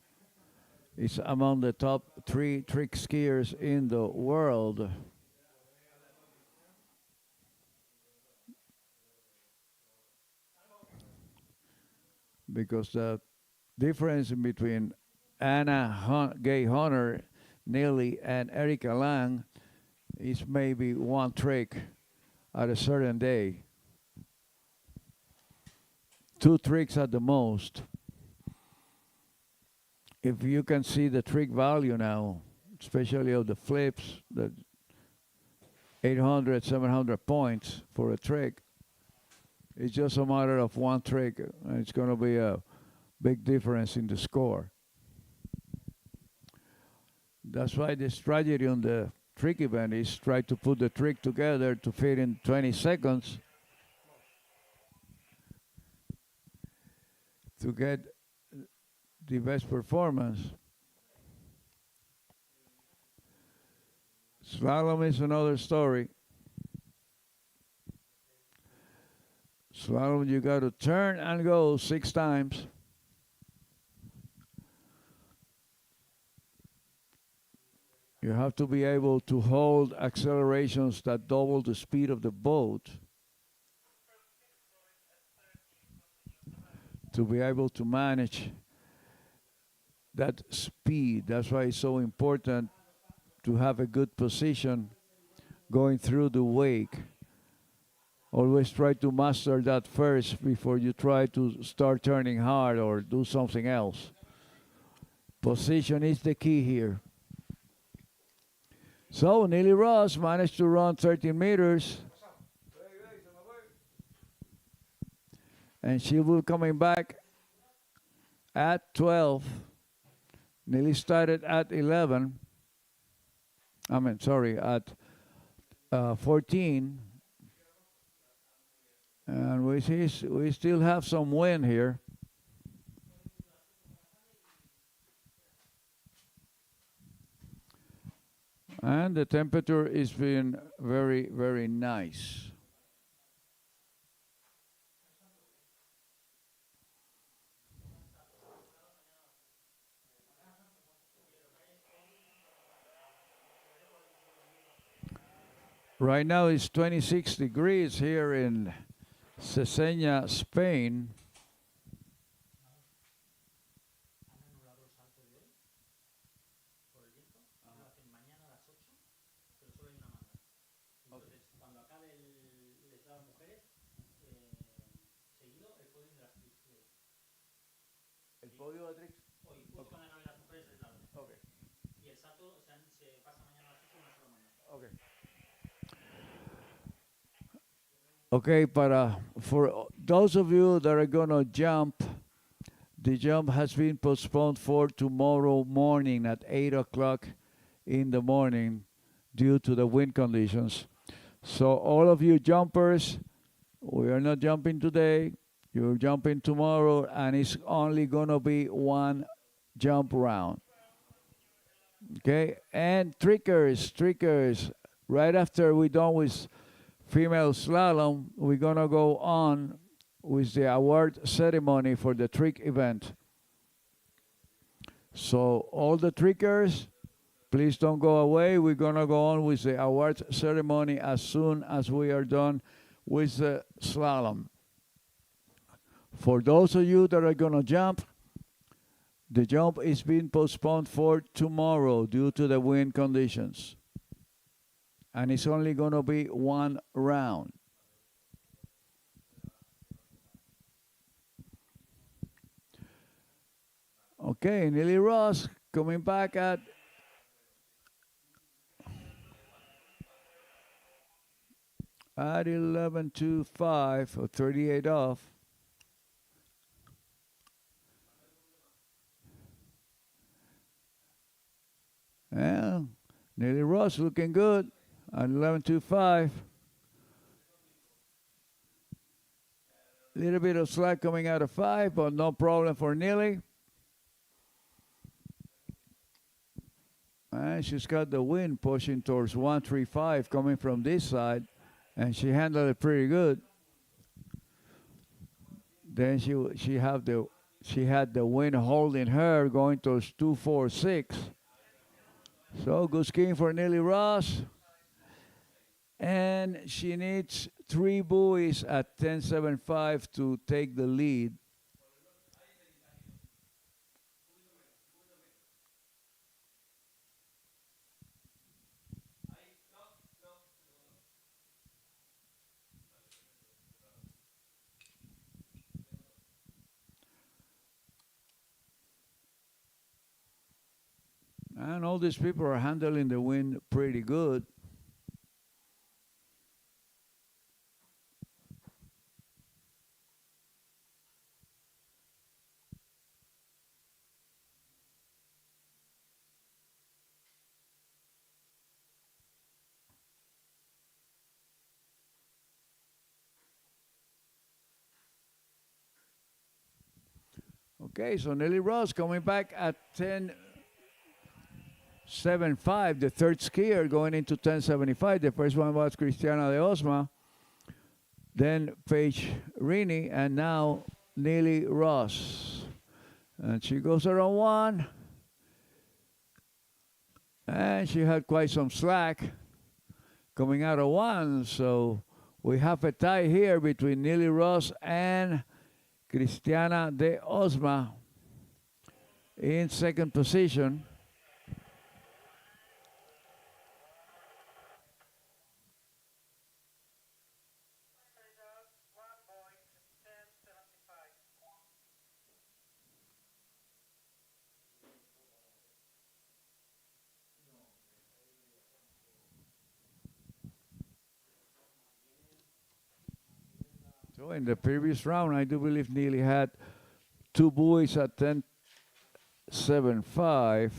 is among the top 3 trick skiers in the world. Because the difference between Anna Gay Hunter, Neely, and Erica Lang is maybe one trick at a certain day. 2 tricks at the most. If you can see the trick value now, especially of the flips, the 800, 700 points for a trick, it's just a matter of one trick, and it's going to be a big difference in the score. That's why the strategy on the trick event is try to put the trick together to fit in 20 seconds to get the best performance. Slalom is another story. Slalom, you got to turn and go 6 times. You have to be able to hold accelerations that double the speed of the boat to be able to manage that speed. That's why it's so important to have a good position going through the wake. Always try to master that first before you try to start turning hard or do something else. Position is the key here. So Neely Ross managed to run 13 meters. And she will coming back at 12. Neely started at 11. At 14. And we still have some wind here. And the temperature is being very, very nice. Right now it's 26 degrees here in Cesena, Spain. ¿El podio de Trix? Hoy, justo cuando acaben las mujeres es la 12. Ok. Y el salto se pasa mañana a las 8 en una sola manda. Ok. Okay, for those of you that are going to jump, the jump has been postponed for tomorrow morning at 8 o'clock in the morning due to the wind conditions. So all of you jumpers, we are not jumping today. You're jumping tomorrow, and it's only going to be one jump round. Okay, and trickers, right after we're done with female slalom, we're going to go on with the award ceremony for the trick event. So all the trickers, please don't go away. We're going to go on with the award ceremony as soon as we are done with the slalom. For those of you that are going to jump, the jump is being postponed for tomorrow due to the wind conditions. And it's only going to be one round. Okay, Neely Ross coming back at 11.25 or 38 off. Yeah, Neely Ross looking good at 11.25. Little bit of slack coming out of 5, but no problem for Neely. And she's got the wind pushing towards 135 coming from this side, and she handled it pretty good. Then she had the wind holding her going towards 246. So good skiing for Neely Ross. And she needs 3 buoys at 10.75 to take the lead. And all these people are handling the wind pretty good. Okay, so Neely Ross coming back at 10. 7.5, the third skier going into 10.75. The first one was Cristiana de Osma, then Paige Rini, and now Neely Ross. And she goes around 1. And she had quite some slack coming out of 1. So we have a tie here between Neely Ross and Cristiana de Osma in second position. So in the previous round, I do believe Neely had 2 buoys at 10.75.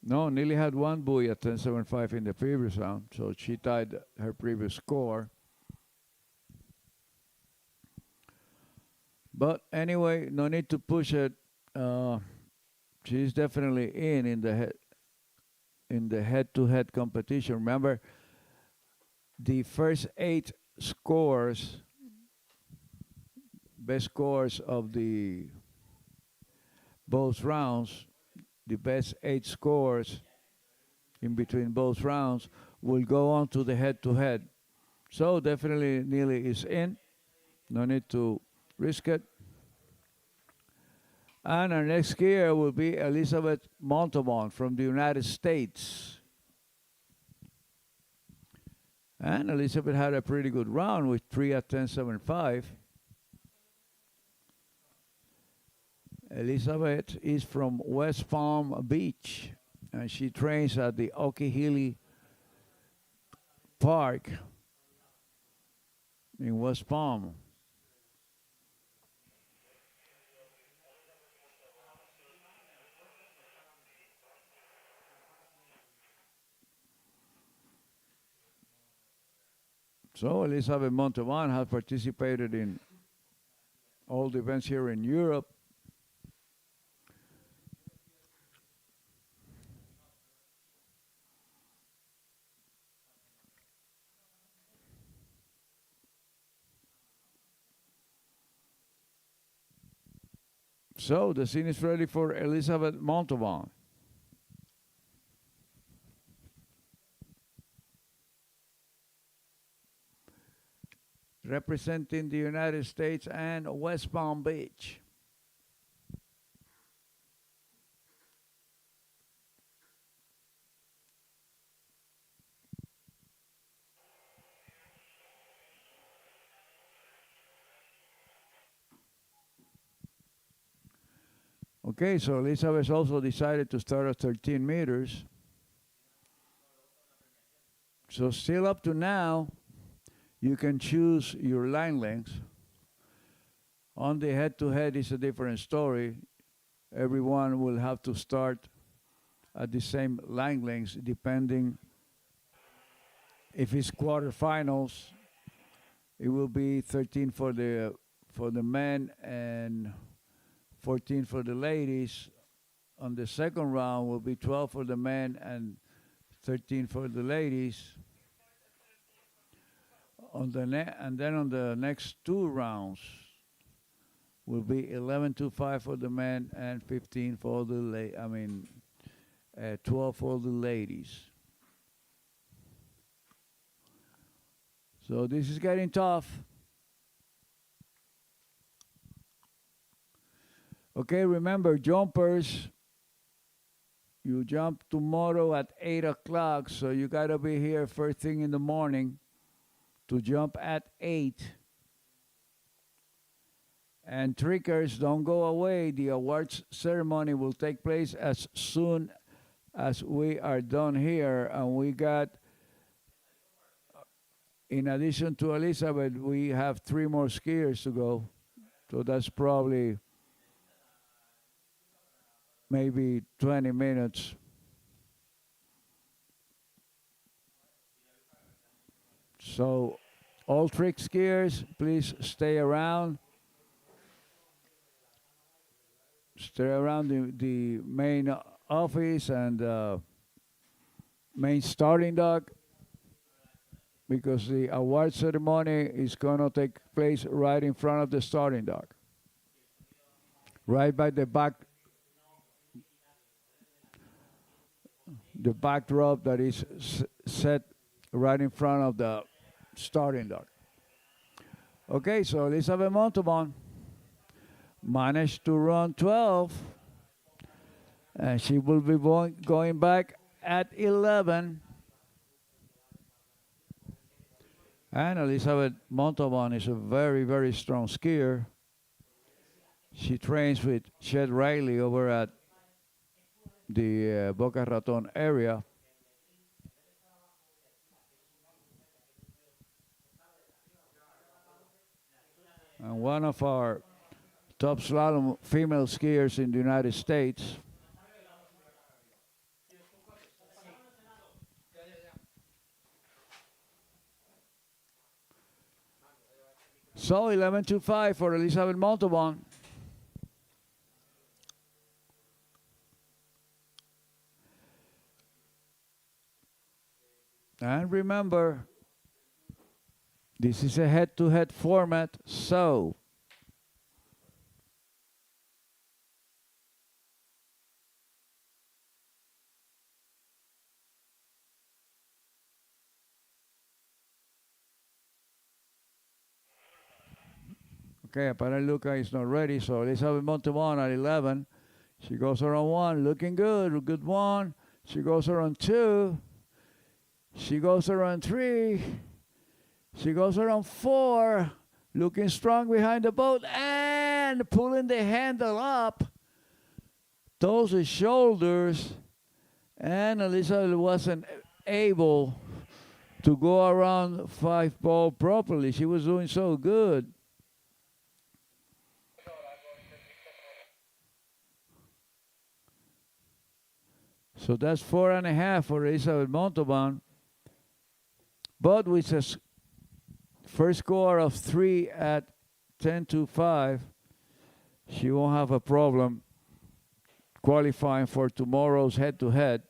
No, Neely had 1 buoy at 10.75 in the previous round, so she tied her previous score. But anyway, no need to push it. She's definitely in the head-to-head competition. Remember, the first 8 scores, best scores of the both rounds, the best 8 scores in between both rounds will go on to the head-to-head. So definitely Neely is in. No need to risk it. And our next skier will be Elizabeth Montalban from the United States. And Elizabeth had a pretty good round with 3 at 10.75. Elizabeth is from West Palm Beach, and she trains at the Okeechobee Park in West Palm. So Elizabeth Montalban has participated in all the events here in Europe. So the scene is ready for Elizabeth Montalban. Representing the United States and West Palm Beach. Okay, so Elizabeth also decided to start at 13 meters. So still up to now, you can choose your line length. On the head-to-head is a different story. Everyone will have to start at the same line lengths depending if it's quarterfinals. It will be 13 for the men and 14 for the ladies. On the second round will be 12 for the men and 13 for the ladies. And then on the next 2 rounds will be 11-5 for the men and 15 for the 12 for the ladies. So this is getting tough. Okay, remember, jumpers, you jump tomorrow at 8 o'clock, so you got to be here first thing in the morning to jump at 8. And trickers, don't go away. The awards ceremony will take place as soon as we are done here. And we got, in addition to Elizabeth, we have 3 more skiers to go. So that's probably maybe 20 minutes. So All trick skiers, please stay around. Stay around the main office and main starting dock because the award ceremony is going to take place right in front of the starting dock. Right by the backdrop that is set right in front of the starting dock. Okay, so Elizabeth Montalban managed to run 12, and she will be going back at 11. And Elizabeth Montalban is a very, very strong skier. She trains with Chet Riley over at the Boca Raton area. And one of our top slalom female skiers in the United States. So 11.25 for Elizabeth Montalban. And remember, this is a head-to-head format, so okay, apparently Luca is not ready, so Elizabeth Montalban at 11. She goes around 1, looking good, a good 1. She goes around 2. She goes around 3. She goes around 4, looking strong behind the boat and pulling the handle up, toes and shoulders, and Elizabeth wasn't able to go around 5 ball properly. She was doing so good. So that's 4.5 for Elizabeth Montalban. But with a first score of 3 at 10.25, she won't have a problem qualifying for tomorrow's head-to-head.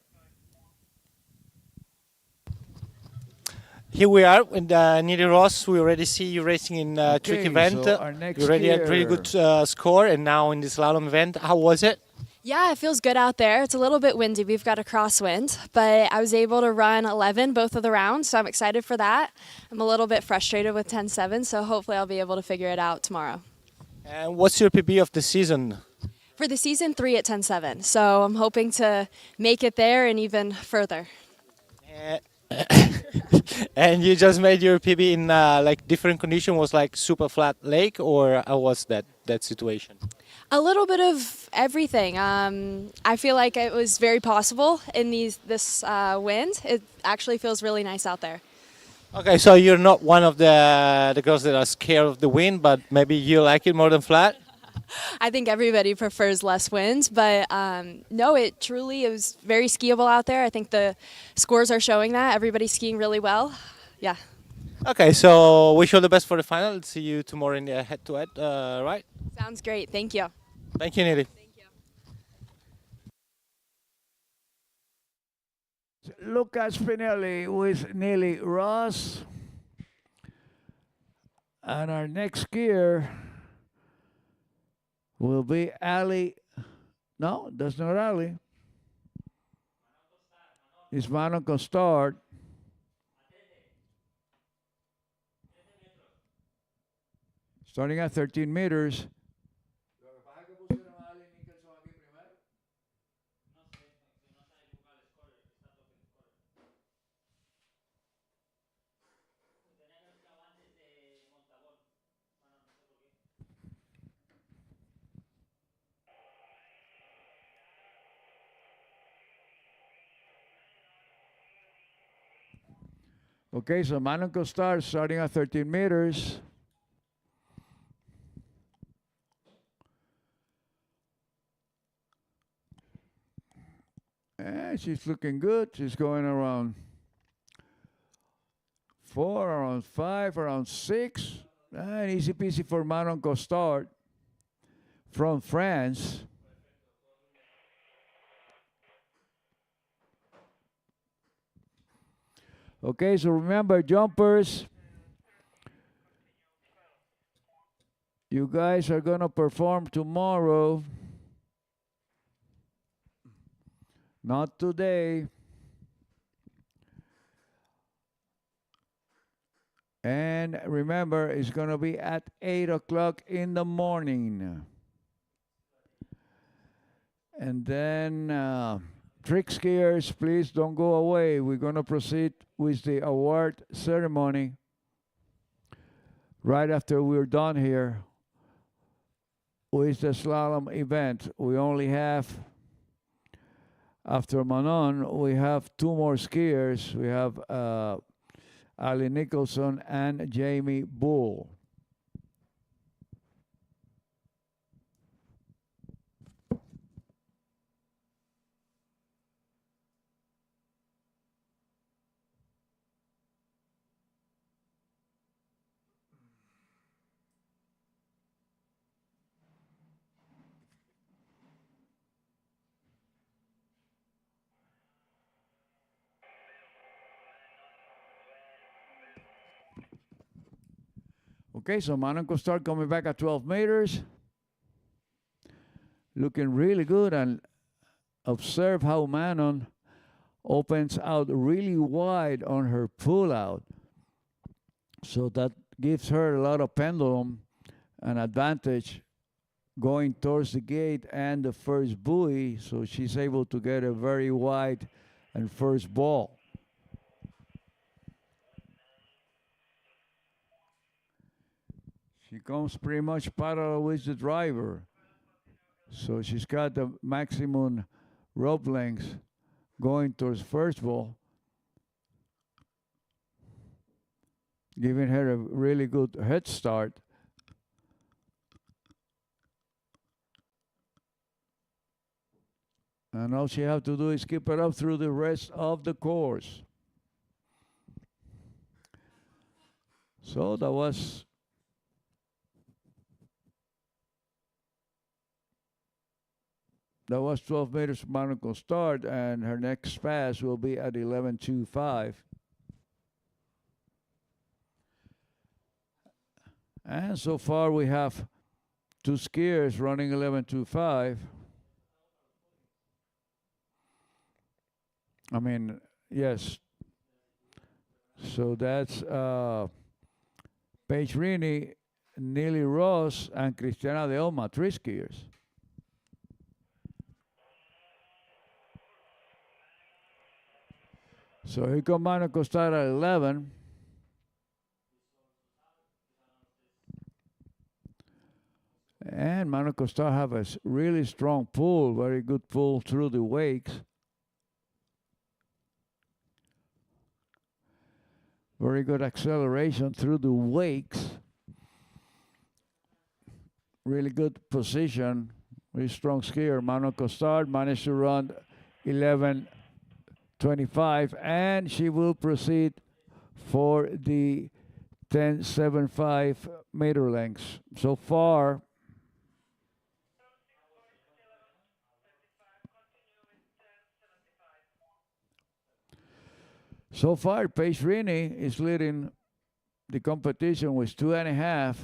Here we are with Neely Ross. We already see you racing in trick event. So our next you already had really good score, and now in the slalom event. How was it? Yeah, it feels good out there. It's a little bit windy. We've got a crosswind, but I was able to run 11 both of the rounds, so I'm excited for that. I'm a little bit frustrated with 10.7, so hopefully I'll be able to figure it out tomorrow. And what's your PB of the season? For the season, 3 at 10.7, so I'm hoping to make it there and even further. And you just made your PB in like different condition, was like super flat lake, or how was that situation? A little bit of everything. I feel like it was very possible in this wind. It actually feels really nice out there. Okay, so you're not one of the girls that are scared of the wind, but maybe you like it more than flat? I think everybody prefers less winds, but no, it was very skiable out there. I think the scores are showing that. Everybody's skiing really well. Yeah. Okay, so wish you all the best for the final. See you tomorrow in the head-to-head, right? Sounds great. Thank you. Thank you, Neely. Luca Spinelli with Neely Ross. And our next skier will be Ali. No, that's not Ali. It's Manon Costard. Starting at 13 meters. Okay, so Manon Costard starting at 13 meters. And she's looking good. She's going around 4, around 5, around 6. And easy peasy for Manon Costard from France. Okay, so remember, jumpers, you guys are going to perform tomorrow. Not today. And remember, it's going to be at 8 o'clock in the morning. And then, trick skiers, please don't go away. We're going to proceed with the award ceremony right after we're done here with the slalom event. We only have, after Manon, we have 2 more skiers. We have Ali Nicholson and Jamie Bull. Okay, so Manon Costard coming back at 12 meters. Looking really good, and observe how Manon opens out really wide on her pullout. So that gives her a lot of pendulum and advantage going towards the gate and the first buoy, so she's able to get a very wide and first ball. She comes pretty much parallel with the driver. So she's got the maximum rope length going towards first ball, giving her a really good head start. And all she have to do is keep it up through the rest of the course. So that was That was 12 meters from Manon Costard, and her next pass will be at 11.25. And so far we have 2 skiers running 11.25. I mean, yes. So that's Paige Rini, Neely Ross, and Cristiana de Oma, 3 skiers. So here comes Manon Costard at 11. And Manon Costard have a really strong pull, very good pull through the wakes. Very good acceleration through the wakes. Really good position. Very strong skier. Manon Costard managed to run 11.25, and she will proceed for the 10.75 meter lengths. So far, Paige Rini is leading the competition with 2.5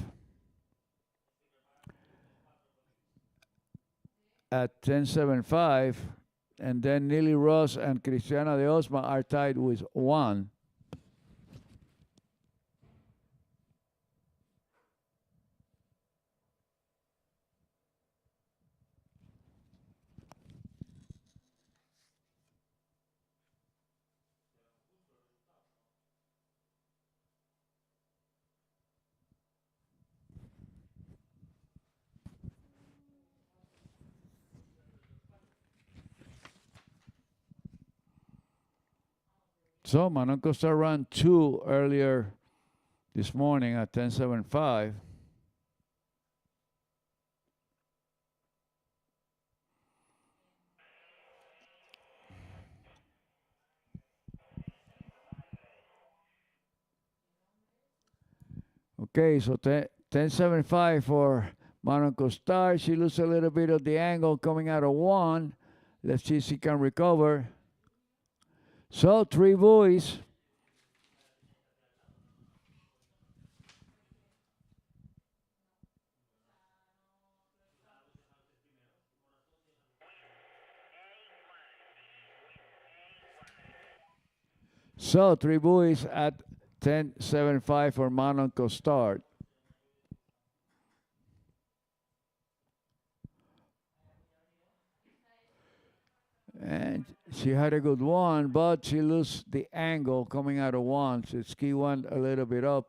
at 10.75, and then Neely Ross and Cristiana de Osma are tied with 1. So Manon Costard ran 2 earlier this morning at 10.75. Okay, so 10.75 for Monaco Star. She loses a little bit of the angle coming out of 1. Let's see if she can recover. So 3 buoys. So 3 buoys at 10.75 for Monaco Start. And she had a good one, but she lost the angle coming out of 1. So ski went a little bit up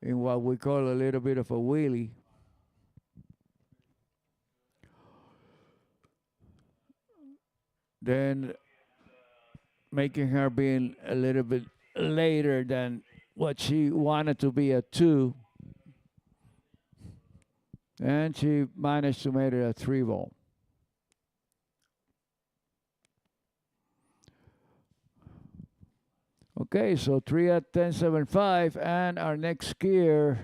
in what we call a little bit of a wheelie. Then making her being a little bit later than what she wanted to be at 2. And she managed to make it a 3 ball. Okay, so 3 at 10.75, and our next skier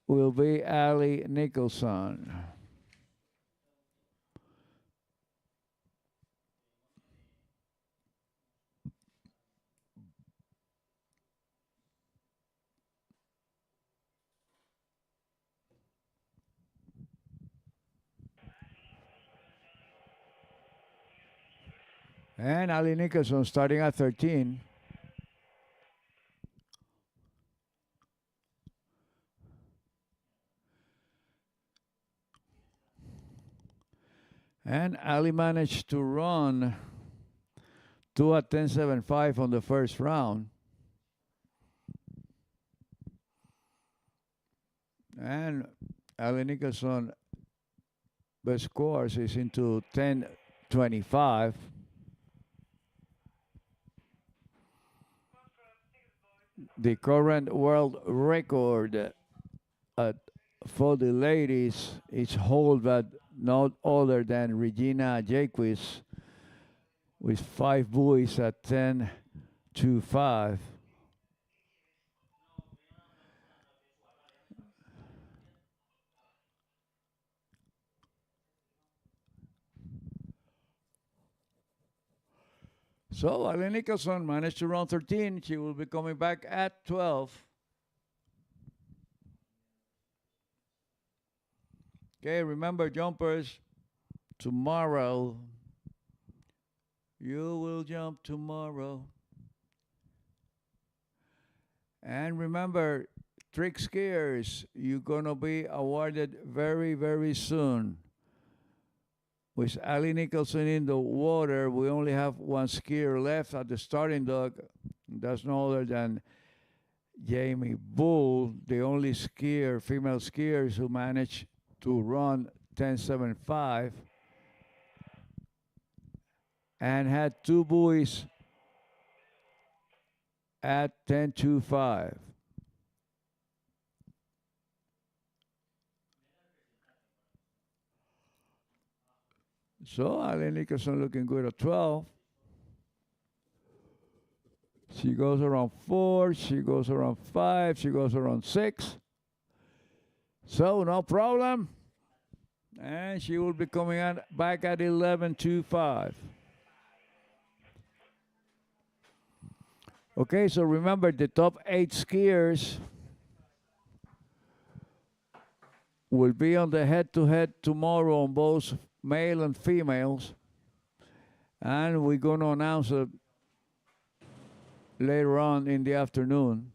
will be Ali Nicholson. And Ali Nicholson starting at 13. And Ali managed to run 2 at 10.75 on the first round. And Ali Nicholson best scores is into 10.25. The current world record for the ladies is held by not other than Regina Jaquez with 5 buoys at 10.25. So Ali Nicholson managed to run 13. She will be coming back at 12. Okay, remember, jumpers, tomorrow, you will jump tomorrow. And remember, trick skiers, you're going to be awarded very, very soon. With Ali Nicholson in the water, we only have 1 skier left at the starting dock. That's no other than Jamie Bull, the only skier, female skiers who managed to run 10.75 and had 2 buoys at 10.25. So Ali Nicholson looking good at 12. She goes around 4, she goes around 5, she goes around 6. So no problem. And she will be coming on back at 11.25. Okay, so remember the top 8 skiers will be on the head-to-head tomorrow on both male and females. And we're going to announce it later on in the afternoon.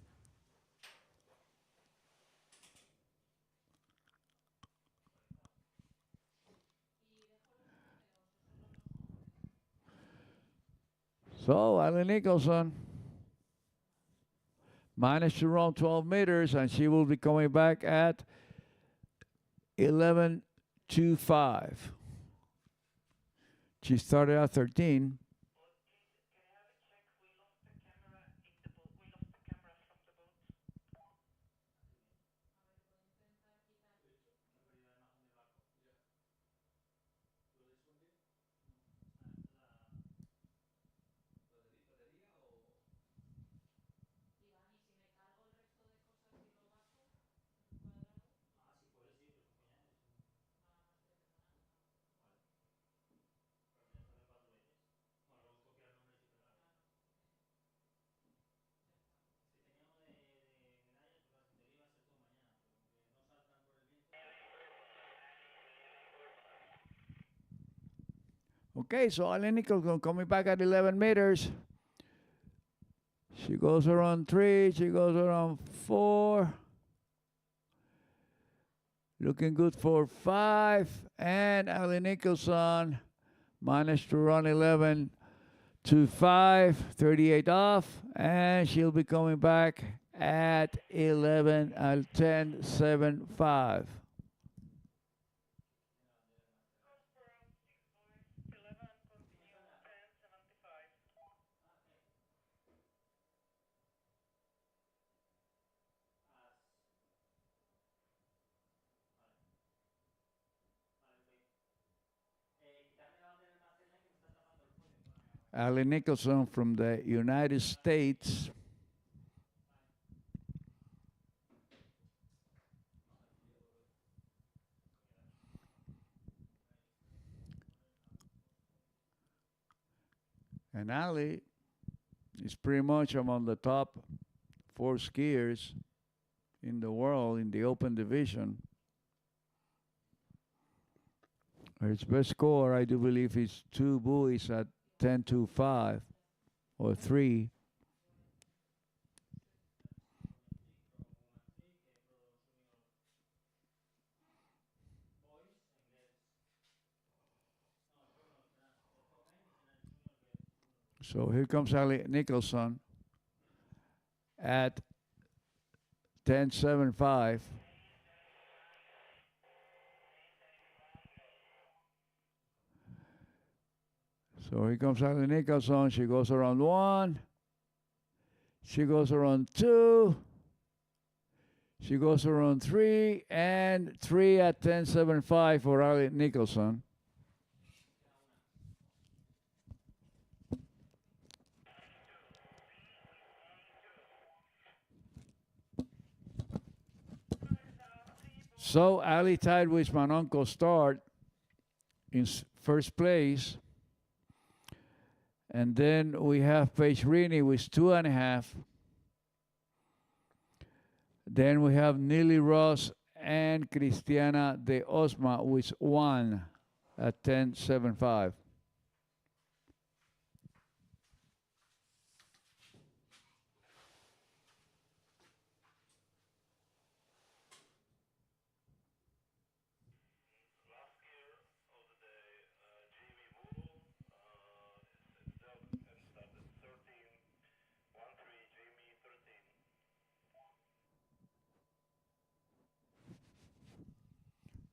So Ali Nicholson managed to run 12 meters, and she will be coming back at 11.25. She started at 13. Okay, so Ali Nicholson coming back at 11 meters. She goes around 3, she goes around 4. Looking good for 5. And Ali Nicholson managed to run 11 to 5, 38 off. And she'll be coming back at 11 at 10, 7, 5. Ali Nicholson from the United States. And Ali is pretty much among the top 4 skiers in the world in the open division. His best score, I do believe, is 2 buoys at 10.25 or 3. So here comes Ali Nicholson at 10.75. So here comes Ali Nicholson. She goes around 1. She goes around 2. She goes around 3. And 3 at 10.75 for Ali Nicholson. So Ali tied with Manonco Start in first place. And then we have Paige Rini with 2.5. Then we have Neely Ross and Cristiana de Osma with 1 at 10.75.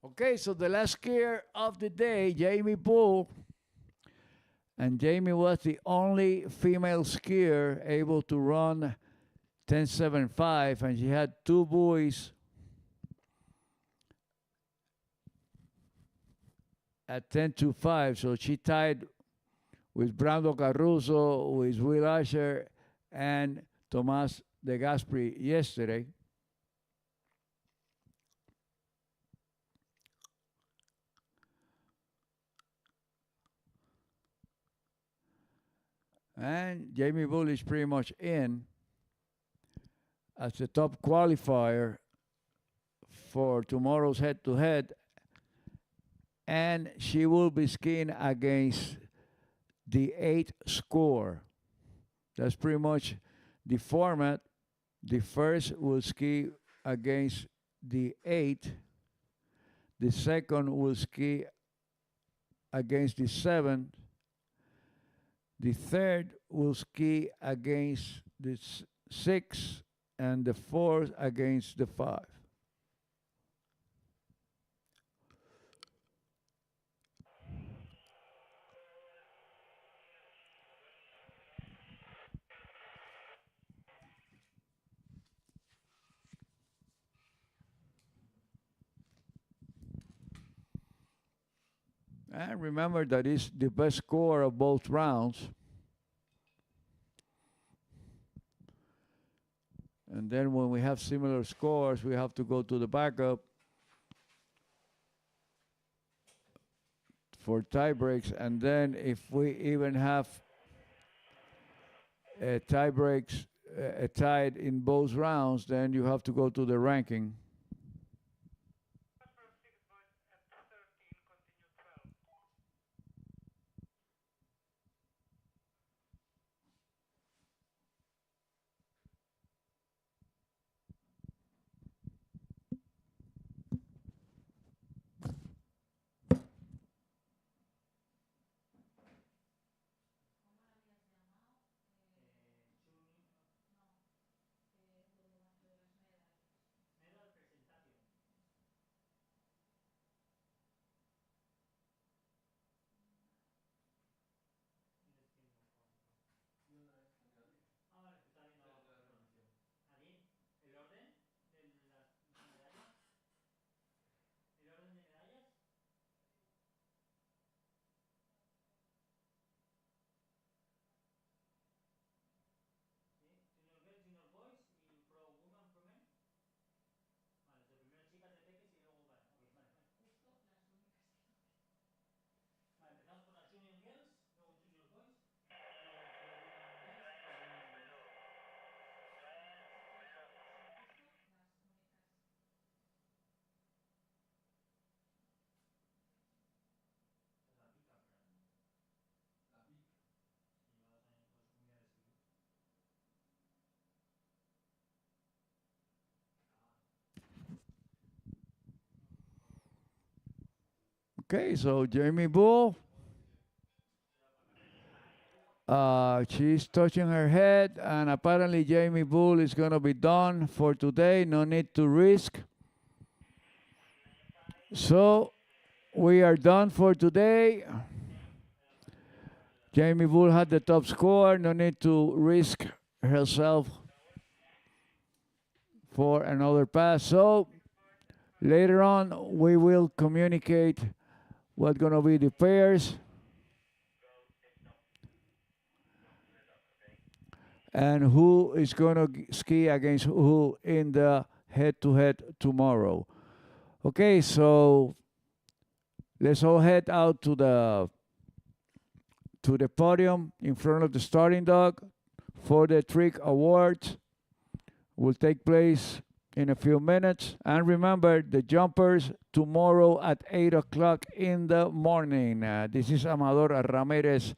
Okay, so the last skier of the day, Jamie Bull. And Jamie was the only female skier able to run 10.75, and she had 2 buoys at 10.25. So she tied with Brando Caruso, with Will Asher, and Tomas de Gasperi yesterday. And Jamie Bull is pretty much in as the top qualifier for tomorrow's head-to-head. And she will be skiing against the 8 score. That's pretty much the format. The first will ski against the 8. The second will ski against the 7. The third will ski against the 6, and the 4th against the 5. And remember that is the best score of both rounds. And then when we have similar scores, we have to go to the backup for tie breaks. And then if we even have tie breaks tied in both rounds, then you have to go to the ranking. Okay, so Jamie Bull. She's touching her head, and apparently Jamie Bull is going to be done for today. No need to risk. So we are done for today. Jamie Bull had the top score. No need to risk herself for another pass. So later on, we will communicate what's going to be the pairs. And who is going to ski against who in the head-to-head tomorrow. Okay, so let's all head out to the podium in front of the starting dog for the trick awards. Will take place in a few minutes. And remember, the jumpers tomorrow at 8 o'clock in the morning. This is Amador Ramirez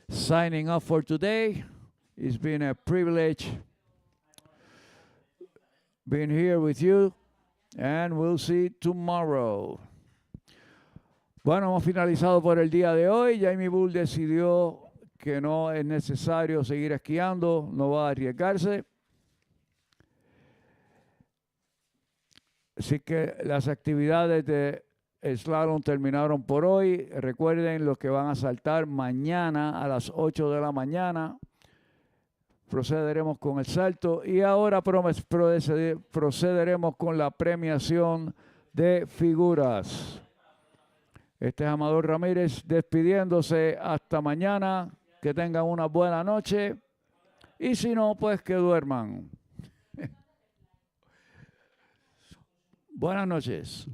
signing off for today. It's been a privilege being here with you, and we'll see you tomorrow. Bueno, hemos finalizado por el día de hoy. Jamie Bull decidió que no es necesario seguir esquiando, no va a arriesgarse. Así que las actividades de slalom terminaron por hoy. Recuerden los que van a saltar mañana a las 8 de la mañana. Procederemos con el salto y ahora procederemos con la premiación de figuras. Este es Amador Ramírez despidiéndose hasta mañana. Que tengan una buena noche y si no, pues que duerman. Buenas noches.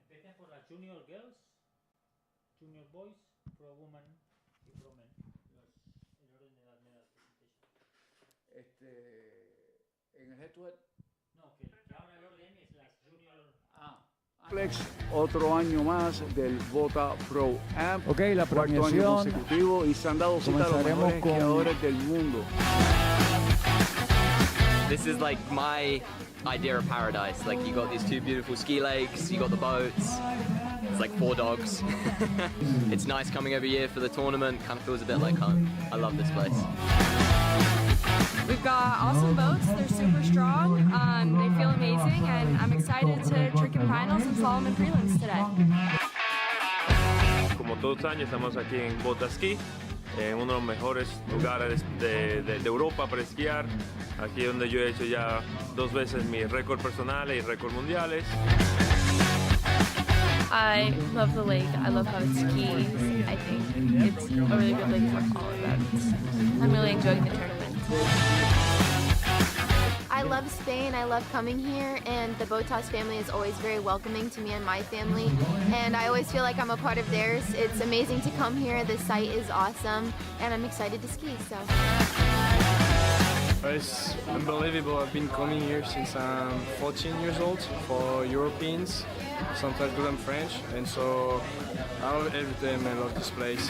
Empiecen por las Junior Girls, Junior Boys, Pro Woman y Pro Men. El orden de las medal presentation. En el head-to-head. No, que ahora el orden es las Junior. Otro año más del Bota ProAm. Ok, la Cuarto año premiación. consecutivo y se han dado cita a los mejores esquiadores del mundo. This is like my idea of paradise. Like you got these two beautiful ski lakes, you got the boats. It's like 4 dogs. It's nice coming every year for the tournament. Kind of feels a bit like home. I love this place. We've got awesome boats. They're super strong. They feel amazing, and I'm excited to trick in finals and slalom and prelims today. Como todos los años estamos aquí en Botaski, en uno de los mejores lugares de Europa para esquiar. Aquí donde yo he hecho ya 2 veces mi récord personal y récord mundiales. I love the lake. I love how it skis. I think it's a really good lake for all events. I'm really enjoying the tournament. I love Spain. I love coming here, and the Botas family is always very welcoming to me and my family, and I always feel like I'm a part of theirs. It's amazing to come here. The site is awesome, and I'm excited to ski. So. It's unbelievable. I've been coming here since I'm 14 years old for Europeans, sometimes good and French, and so I love every time. I love this place.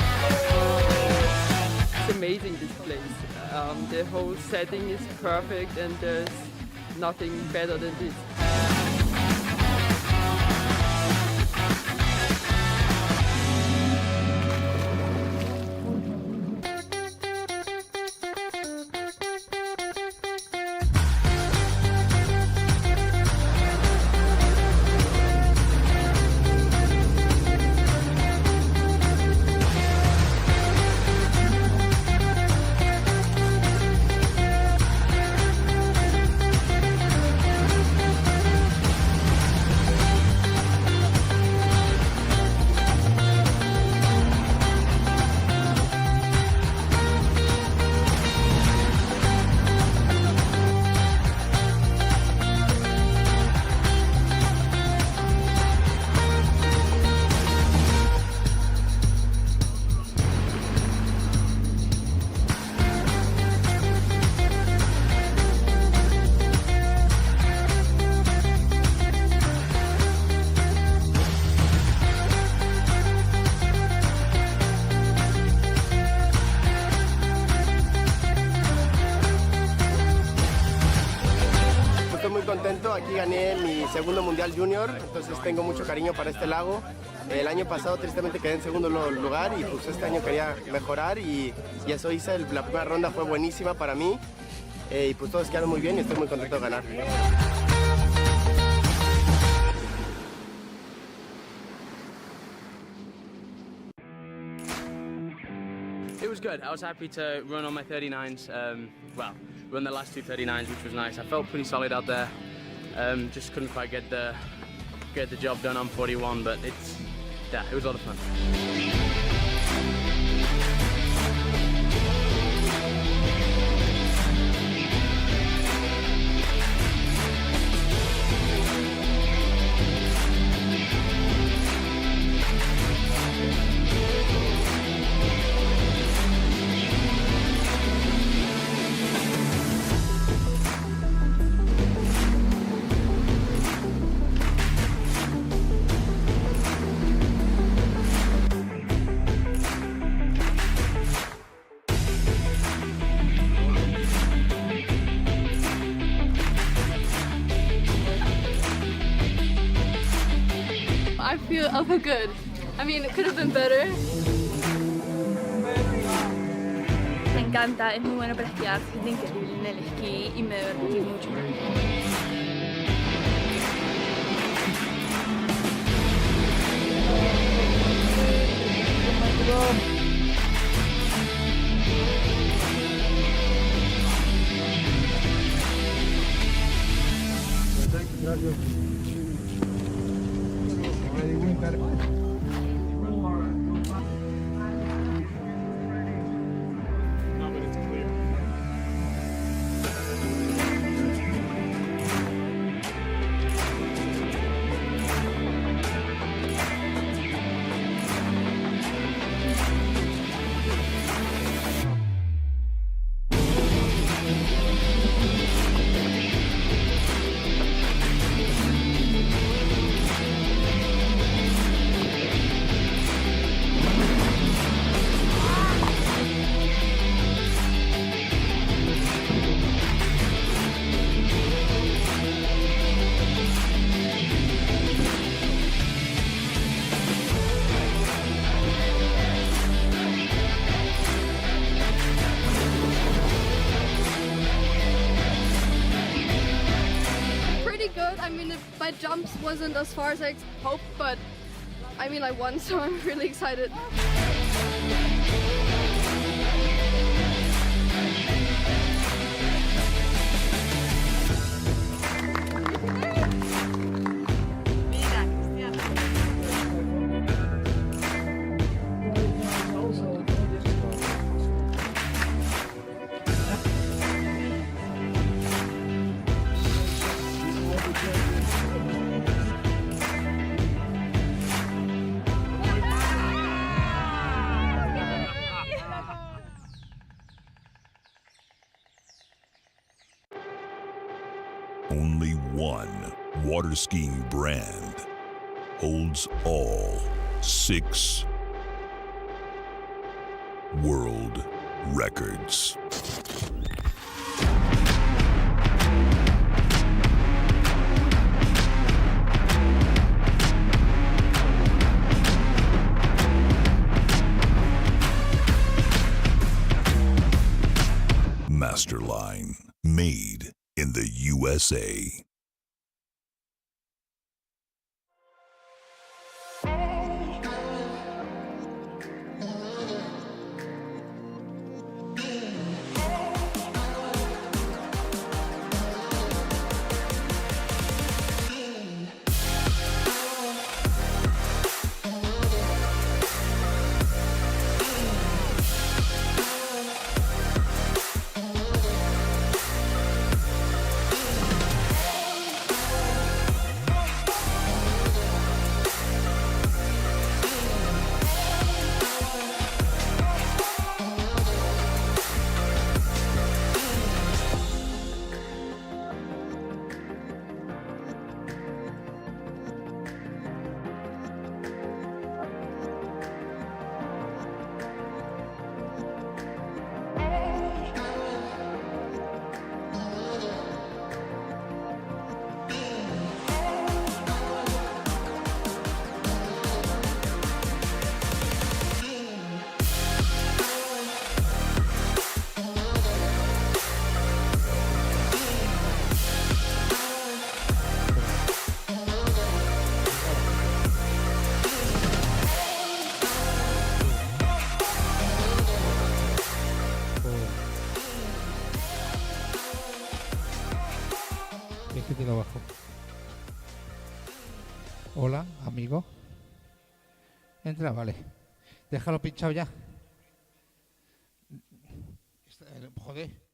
It's amazing, this place. The whole setting is perfect and there's nothing better than this. gané mi segundo mundial junior, entonces tengo mucho cariño para este lago. El año pasado tristemente quedé en segundo lugar y pues este año quería mejorar y eso hice. La primera ronda fue buenísima para mí y pues todos quedaron muy bien y estoy muy contento de ganar. It was good. I was happy to run on my 39s. Well, run the last two 39s, which was nice. I felt pretty solid out there. Just couldn't quite get the job done on 41, but it was a lot of fun. I feel good. I mean, it could have been better. Me encanta, es muy bueno para esquiar, se siente increíble en el esquí y me divertí mucho. My jumps wasn't as far as I hoped, but I mean I won, so I'm really excited. Only one water skiing brand holds all 6 world records. Masterline, made in the USA. Hola, amigo. Entra, vale. Déjalo pinchado ya. Joder.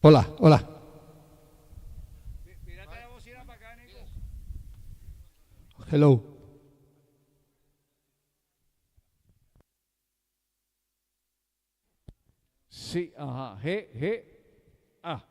Hola, hola. Hello. Sí, ajá. G, G, A.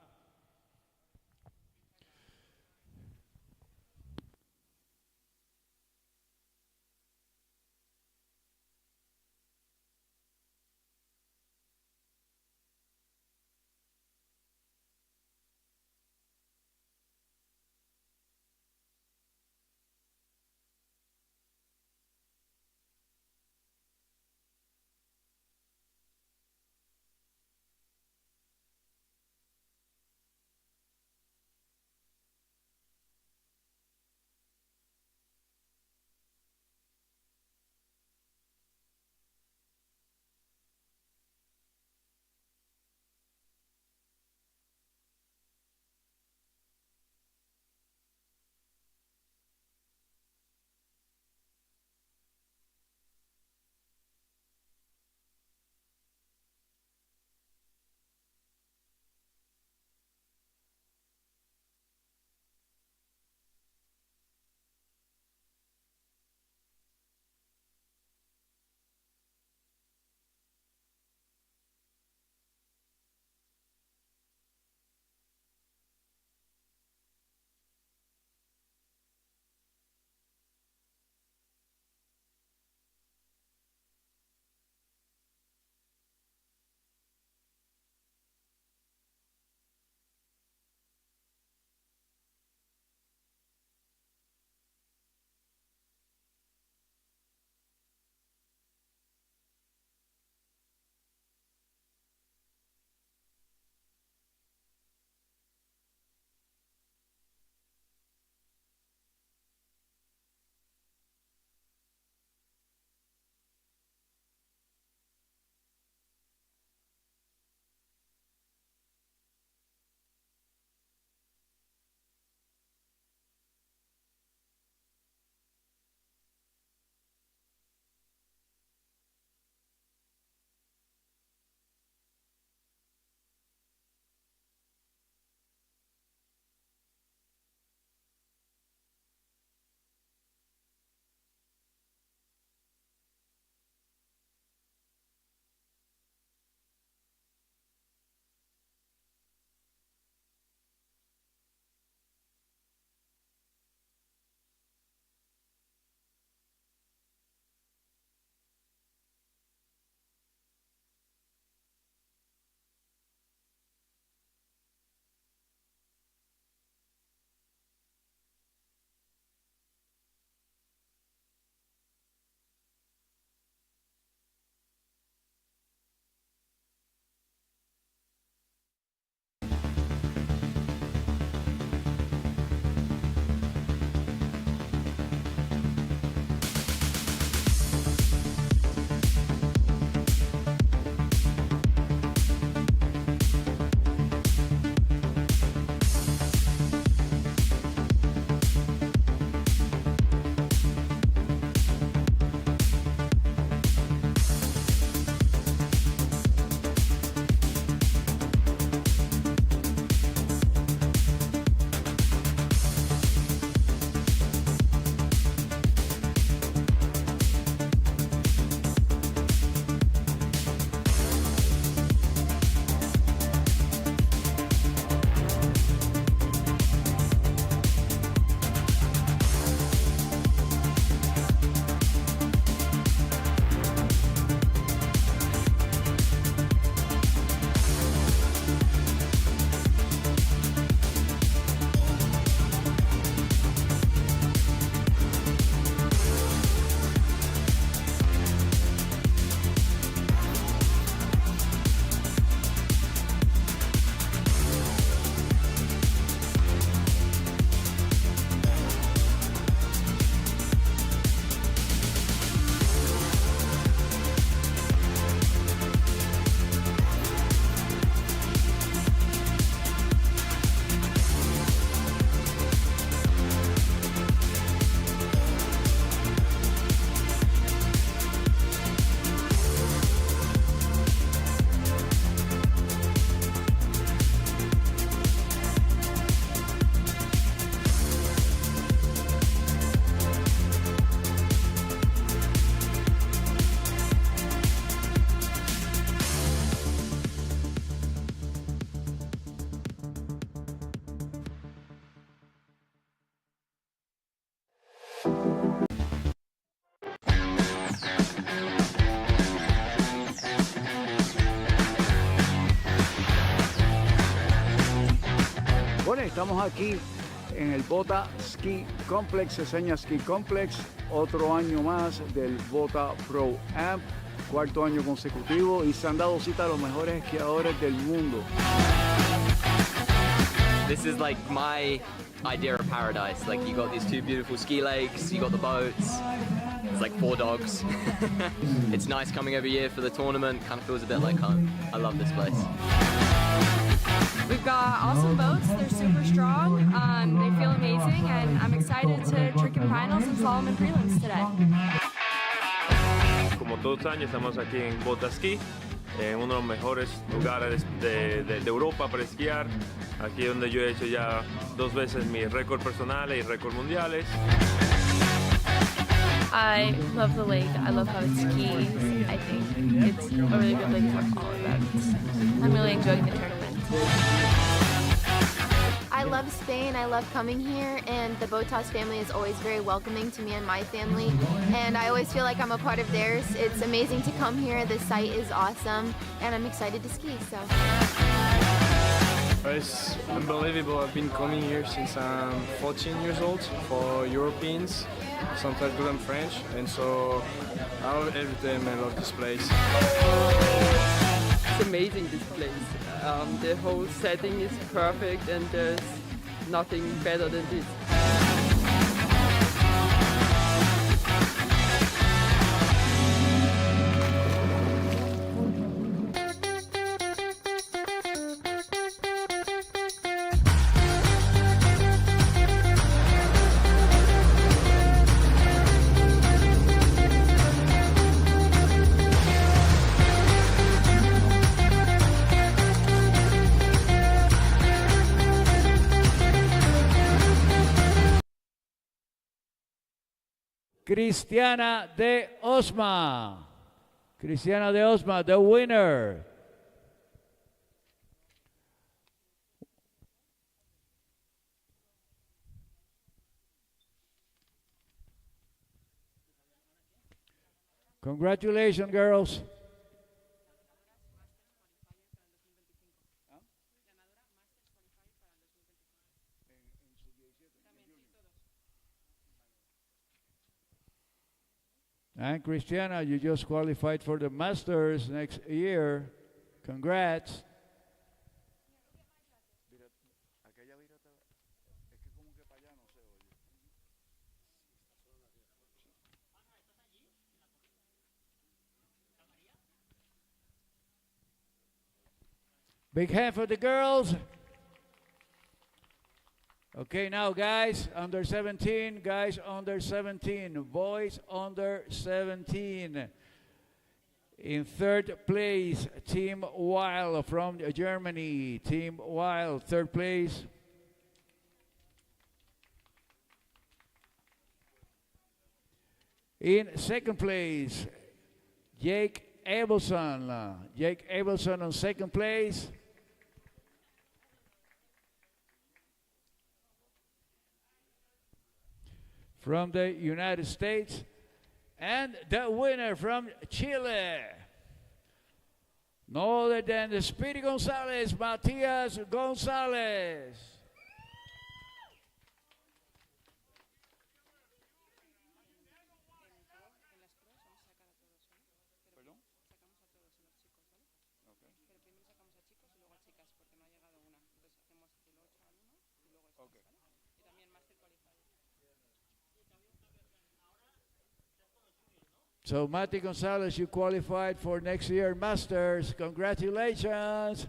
Estamos aquí en el Botaski Complex, Seseña Ski Complex, otro año más del Bota ProAm, cuarto año consecutivo, y se han dado cita a los mejores esquiadores del mundo. This is like my idea of paradise. Like you got these two beautiful ski lakes, you got the boats. It's like 4 dogs. It's nice coming every year for the tournament. Kind of feels a bit like home. I love this place. We've got awesome boats. They're super strong. They feel amazing, and I'm excited to trick in finals and slalom and prelims today. Como todos los años estamos aquí en Botaski, en uno de los mejores lugares de Europa para esquiar. Aquí donde yo he hecho ya 2 veces mis récords personales y récords mundiales. I love the lake. I love how it skis. I think it's a really good lake for all events. I'm really enjoying the tournament. I love Spain. I love coming here, and the Botas family is always very welcoming to me and my family, and I always feel like I'm a part of theirs. It's amazing to come here. The site is awesome, and I'm excited to ski. So. It's unbelievable. I've been coming here since I'm 14 years old for Europeans, sometimes good and French, and so I love every time. I love this place. It's amazing, this place. The whole setting is perfect and there's nothing better than this. Cristiana de Osma. Cristiana de Osma, the winner. Congratulations, girls. And Cristiana, you just qualified for the Masters next year. Congrats. Big hand for the girls. Okay, now guys under 17, boys under 17. In third place, Team Wild from Germany. Team Wild, third place. In second place, Jake Abelson. Jake Abelson on second place. From the United States, and the winner from Chile, no other than the Speedy Gonzalez, Matias Gonzalez. So, Mati Gonzalez, you qualified for next year Masters. Congratulations.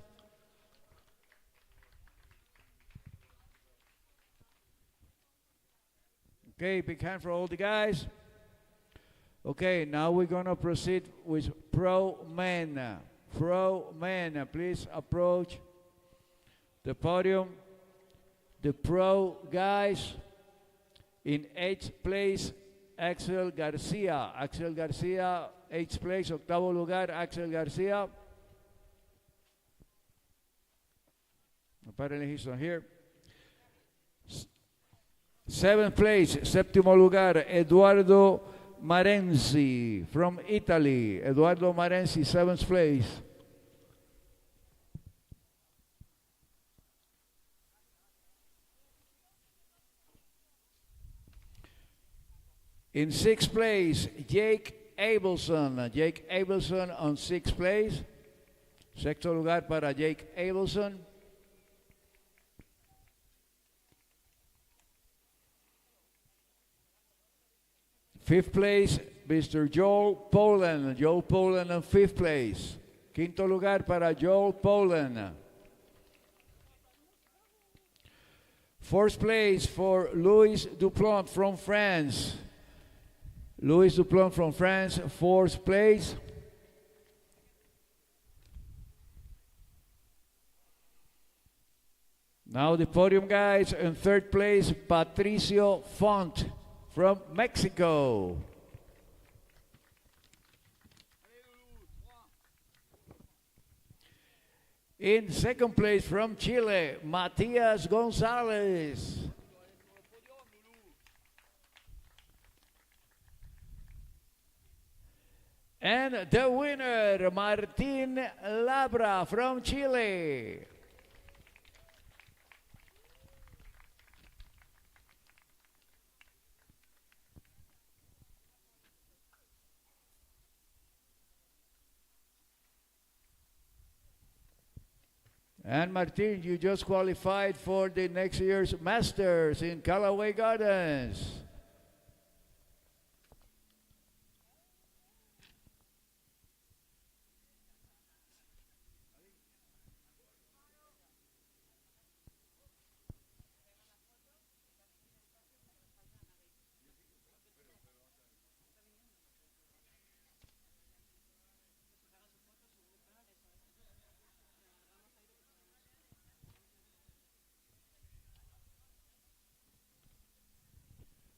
Okay, big hand for all the guys. Okay, now we're going to proceed with Pro Men. Pro Men, please approach the podium. The Pro guys in 8th place, Axel Garcia. Axel Garcia, 8th place, octavo lugar, Axel Garcia. Apparently he's not here. 7th place, séptimo lugar, Eduardo Marenzi from Italy. Eduardo Marenzi, 7th place. In sixth place, Jake Abelson. Jake Abelson on sixth place. Sexto lugar para Jake Abelson. Fifth place, Mr. Joel Poland. Joel Poland on fifth place. Quinto lugar para Joel Poland. Fourth place for Louis Duplon from France. Louis Duplon from France, fourth place. Now the podium guys. In third place, Patricio Font from Mexico. In second place from Chile, Matias Gonzalez. And the winner, Martin Labra from Chile. And Martin, you just qualified for the next year's Masters in Callaway Gardens.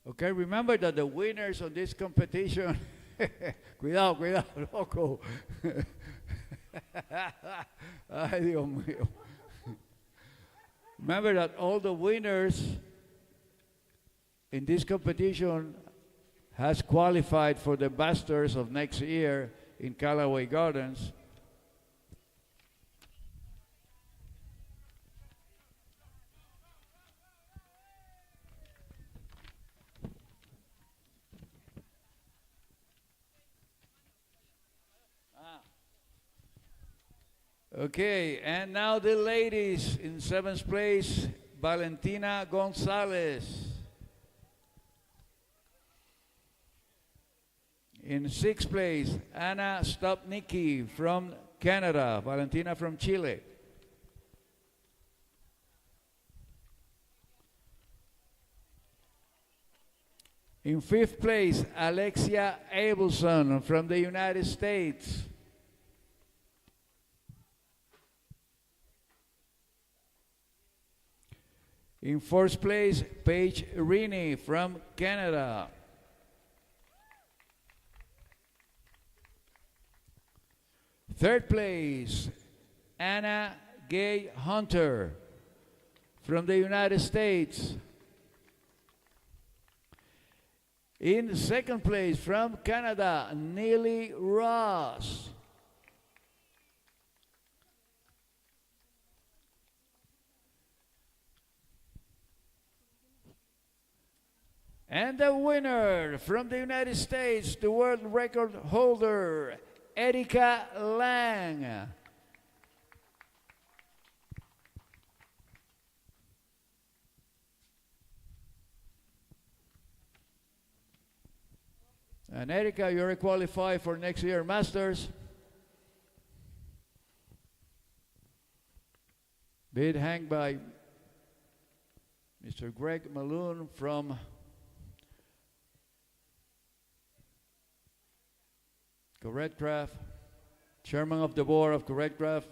Okay, remember that the winners of this competition, cuidado, cuidado, loco. Ay, Dios mío. Remember that all the winners in this competition has qualified for the Masters of next year in Callaway Gardens. Okay, and now the ladies. In seventh place, Valentina Gonzalez. In sixth place, Anna Stopnicki from Canada, Valentina from Chile. In fifth place, Alexia Abelson from the United States. In fourth place, Paige Rini from Canada. Third place, Anna Gay Hunter from the United States. In second place, from Canada, Neely Ross. And the winner from the United States, the world record holder, Erika Lang. And Erika, you're qualified for next year Masters. Bid hang by Mr. Greg Malone from Correctcraft, chairman of the board of Correctcraft.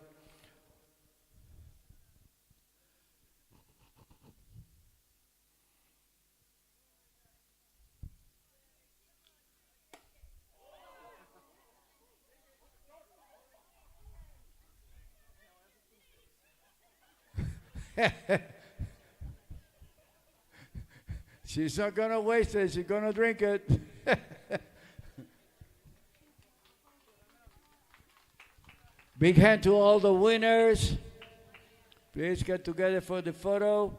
She's not gonna waste it, she's gonna drink it. Big hand to all the winners. Please get together for the photo.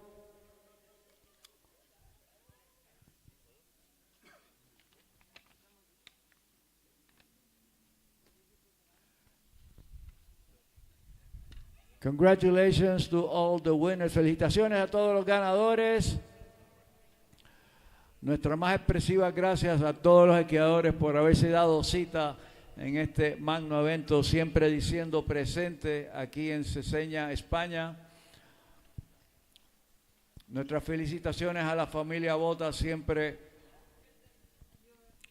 Congratulations to all the winners. Felicitaciones a todos los ganadores. Nuestras más expresivas gracias a todos los esquiadores por haberse dado cita en este magno evento, siempre diciendo presente aquí en Seseña, España. Nuestras felicitaciones a la familia Bota, siempre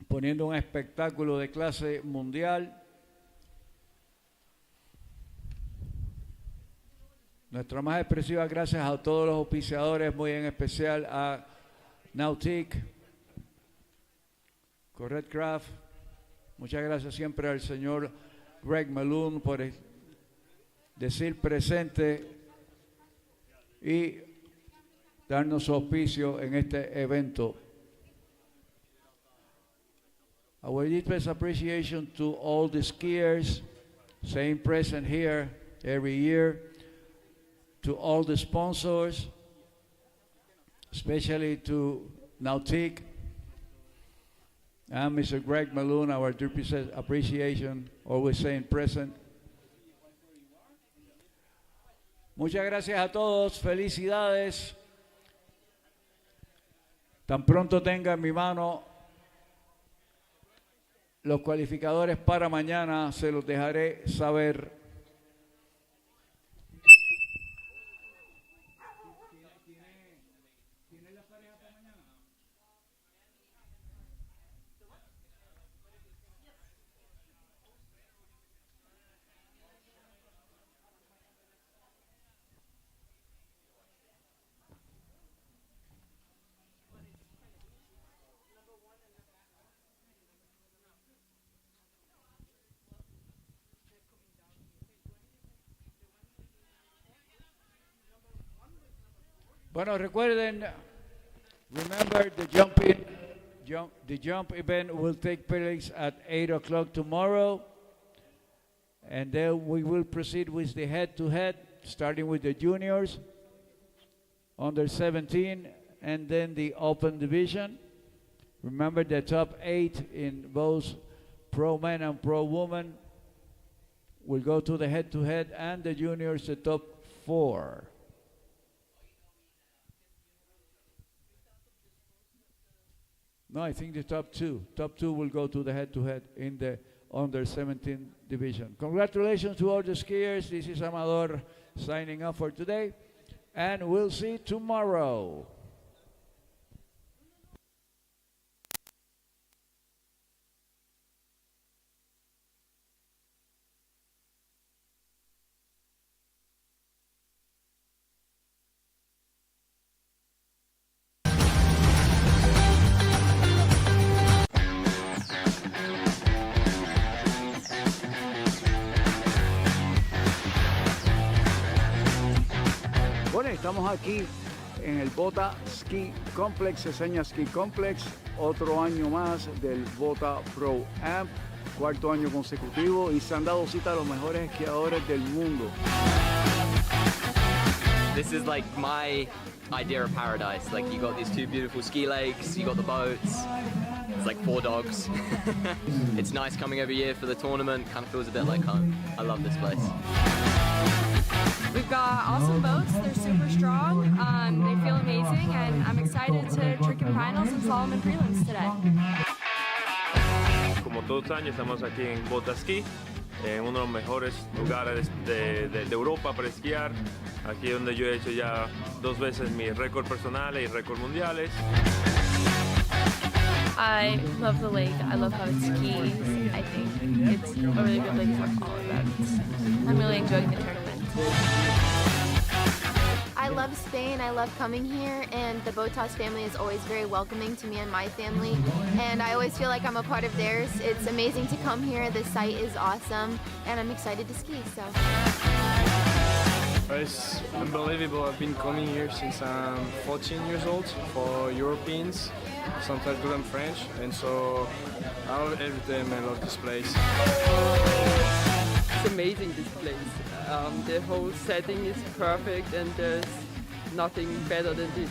poniendo un espectáculo de clase mundial. Nuestras más expresivas gracias a todos los auspiciadores, muy en especial a Nautic, Correct Craft. Muchas gracias siempre al señor Greg Malone por decir presente y darnos su auspicio en este evento. Our deepest appreciation to all the skiers, saying present here every year, to all the sponsors, especially to Nautic and Mr. Greg Malone, our deepest appreciation, always saying present. Muchas gracias a todos, felicidades. Tan pronto tenga en mi mano los cualificadores para mañana, se los dejaré saber. Bueno, recuerden, remember the jump event will take place at 8 o'clock tomorrow, and then we will proceed with the head-to-head, starting with the juniors, under 17, and then the open division. Remember the top 8 in both pro men and pro women will go to the head-to-head, and the juniors the top 4. No, I think the top 2. Top 2 will go to the head-to-head in the under 17 division. Congratulations to all the skiers. This is Amador signing off for today, and we'll see you tomorrow. Bueno, estamos aquí en el Botaski Complex, Seseña Ski Complex, otro año más del Bota ProAm, cuarto año consecutivo, y se han dado cita a los mejores esquiadores del mundo. This is like my idea of paradise. Like, you got these two beautiful ski lakes, you got the boats, it's like 4 dogs. It's nice coming every year for the tournament, kind of feels a bit like home. I love this place. We've got awesome boats, they're super strong, they feel amazing, and I'm excited to trick in finals and slalom and prelims today. Como todos los años estamos aquí en Botaski, en uno de los mejores lugares de Europa para esquiar, aquí donde yo he hecho ya 2 veces mis récords personales y récords mundiales. I love the lake. I love how it skis. I think it's a really good lake for all events. I'm really enjoying the tournament. I love Spain. I love coming here, and the Botas family is always very welcoming to me and my family, and I always feel like I'm a part of theirs. It's amazing to come here. The site is awesome, and I'm excited to ski. So. It's unbelievable. I've been coming here since I'm 14 years old for Europeans, sometimes good and French, and so I love every time. I love this place. It's amazing, this place. The whole setting is perfect, and there's nothing better than this.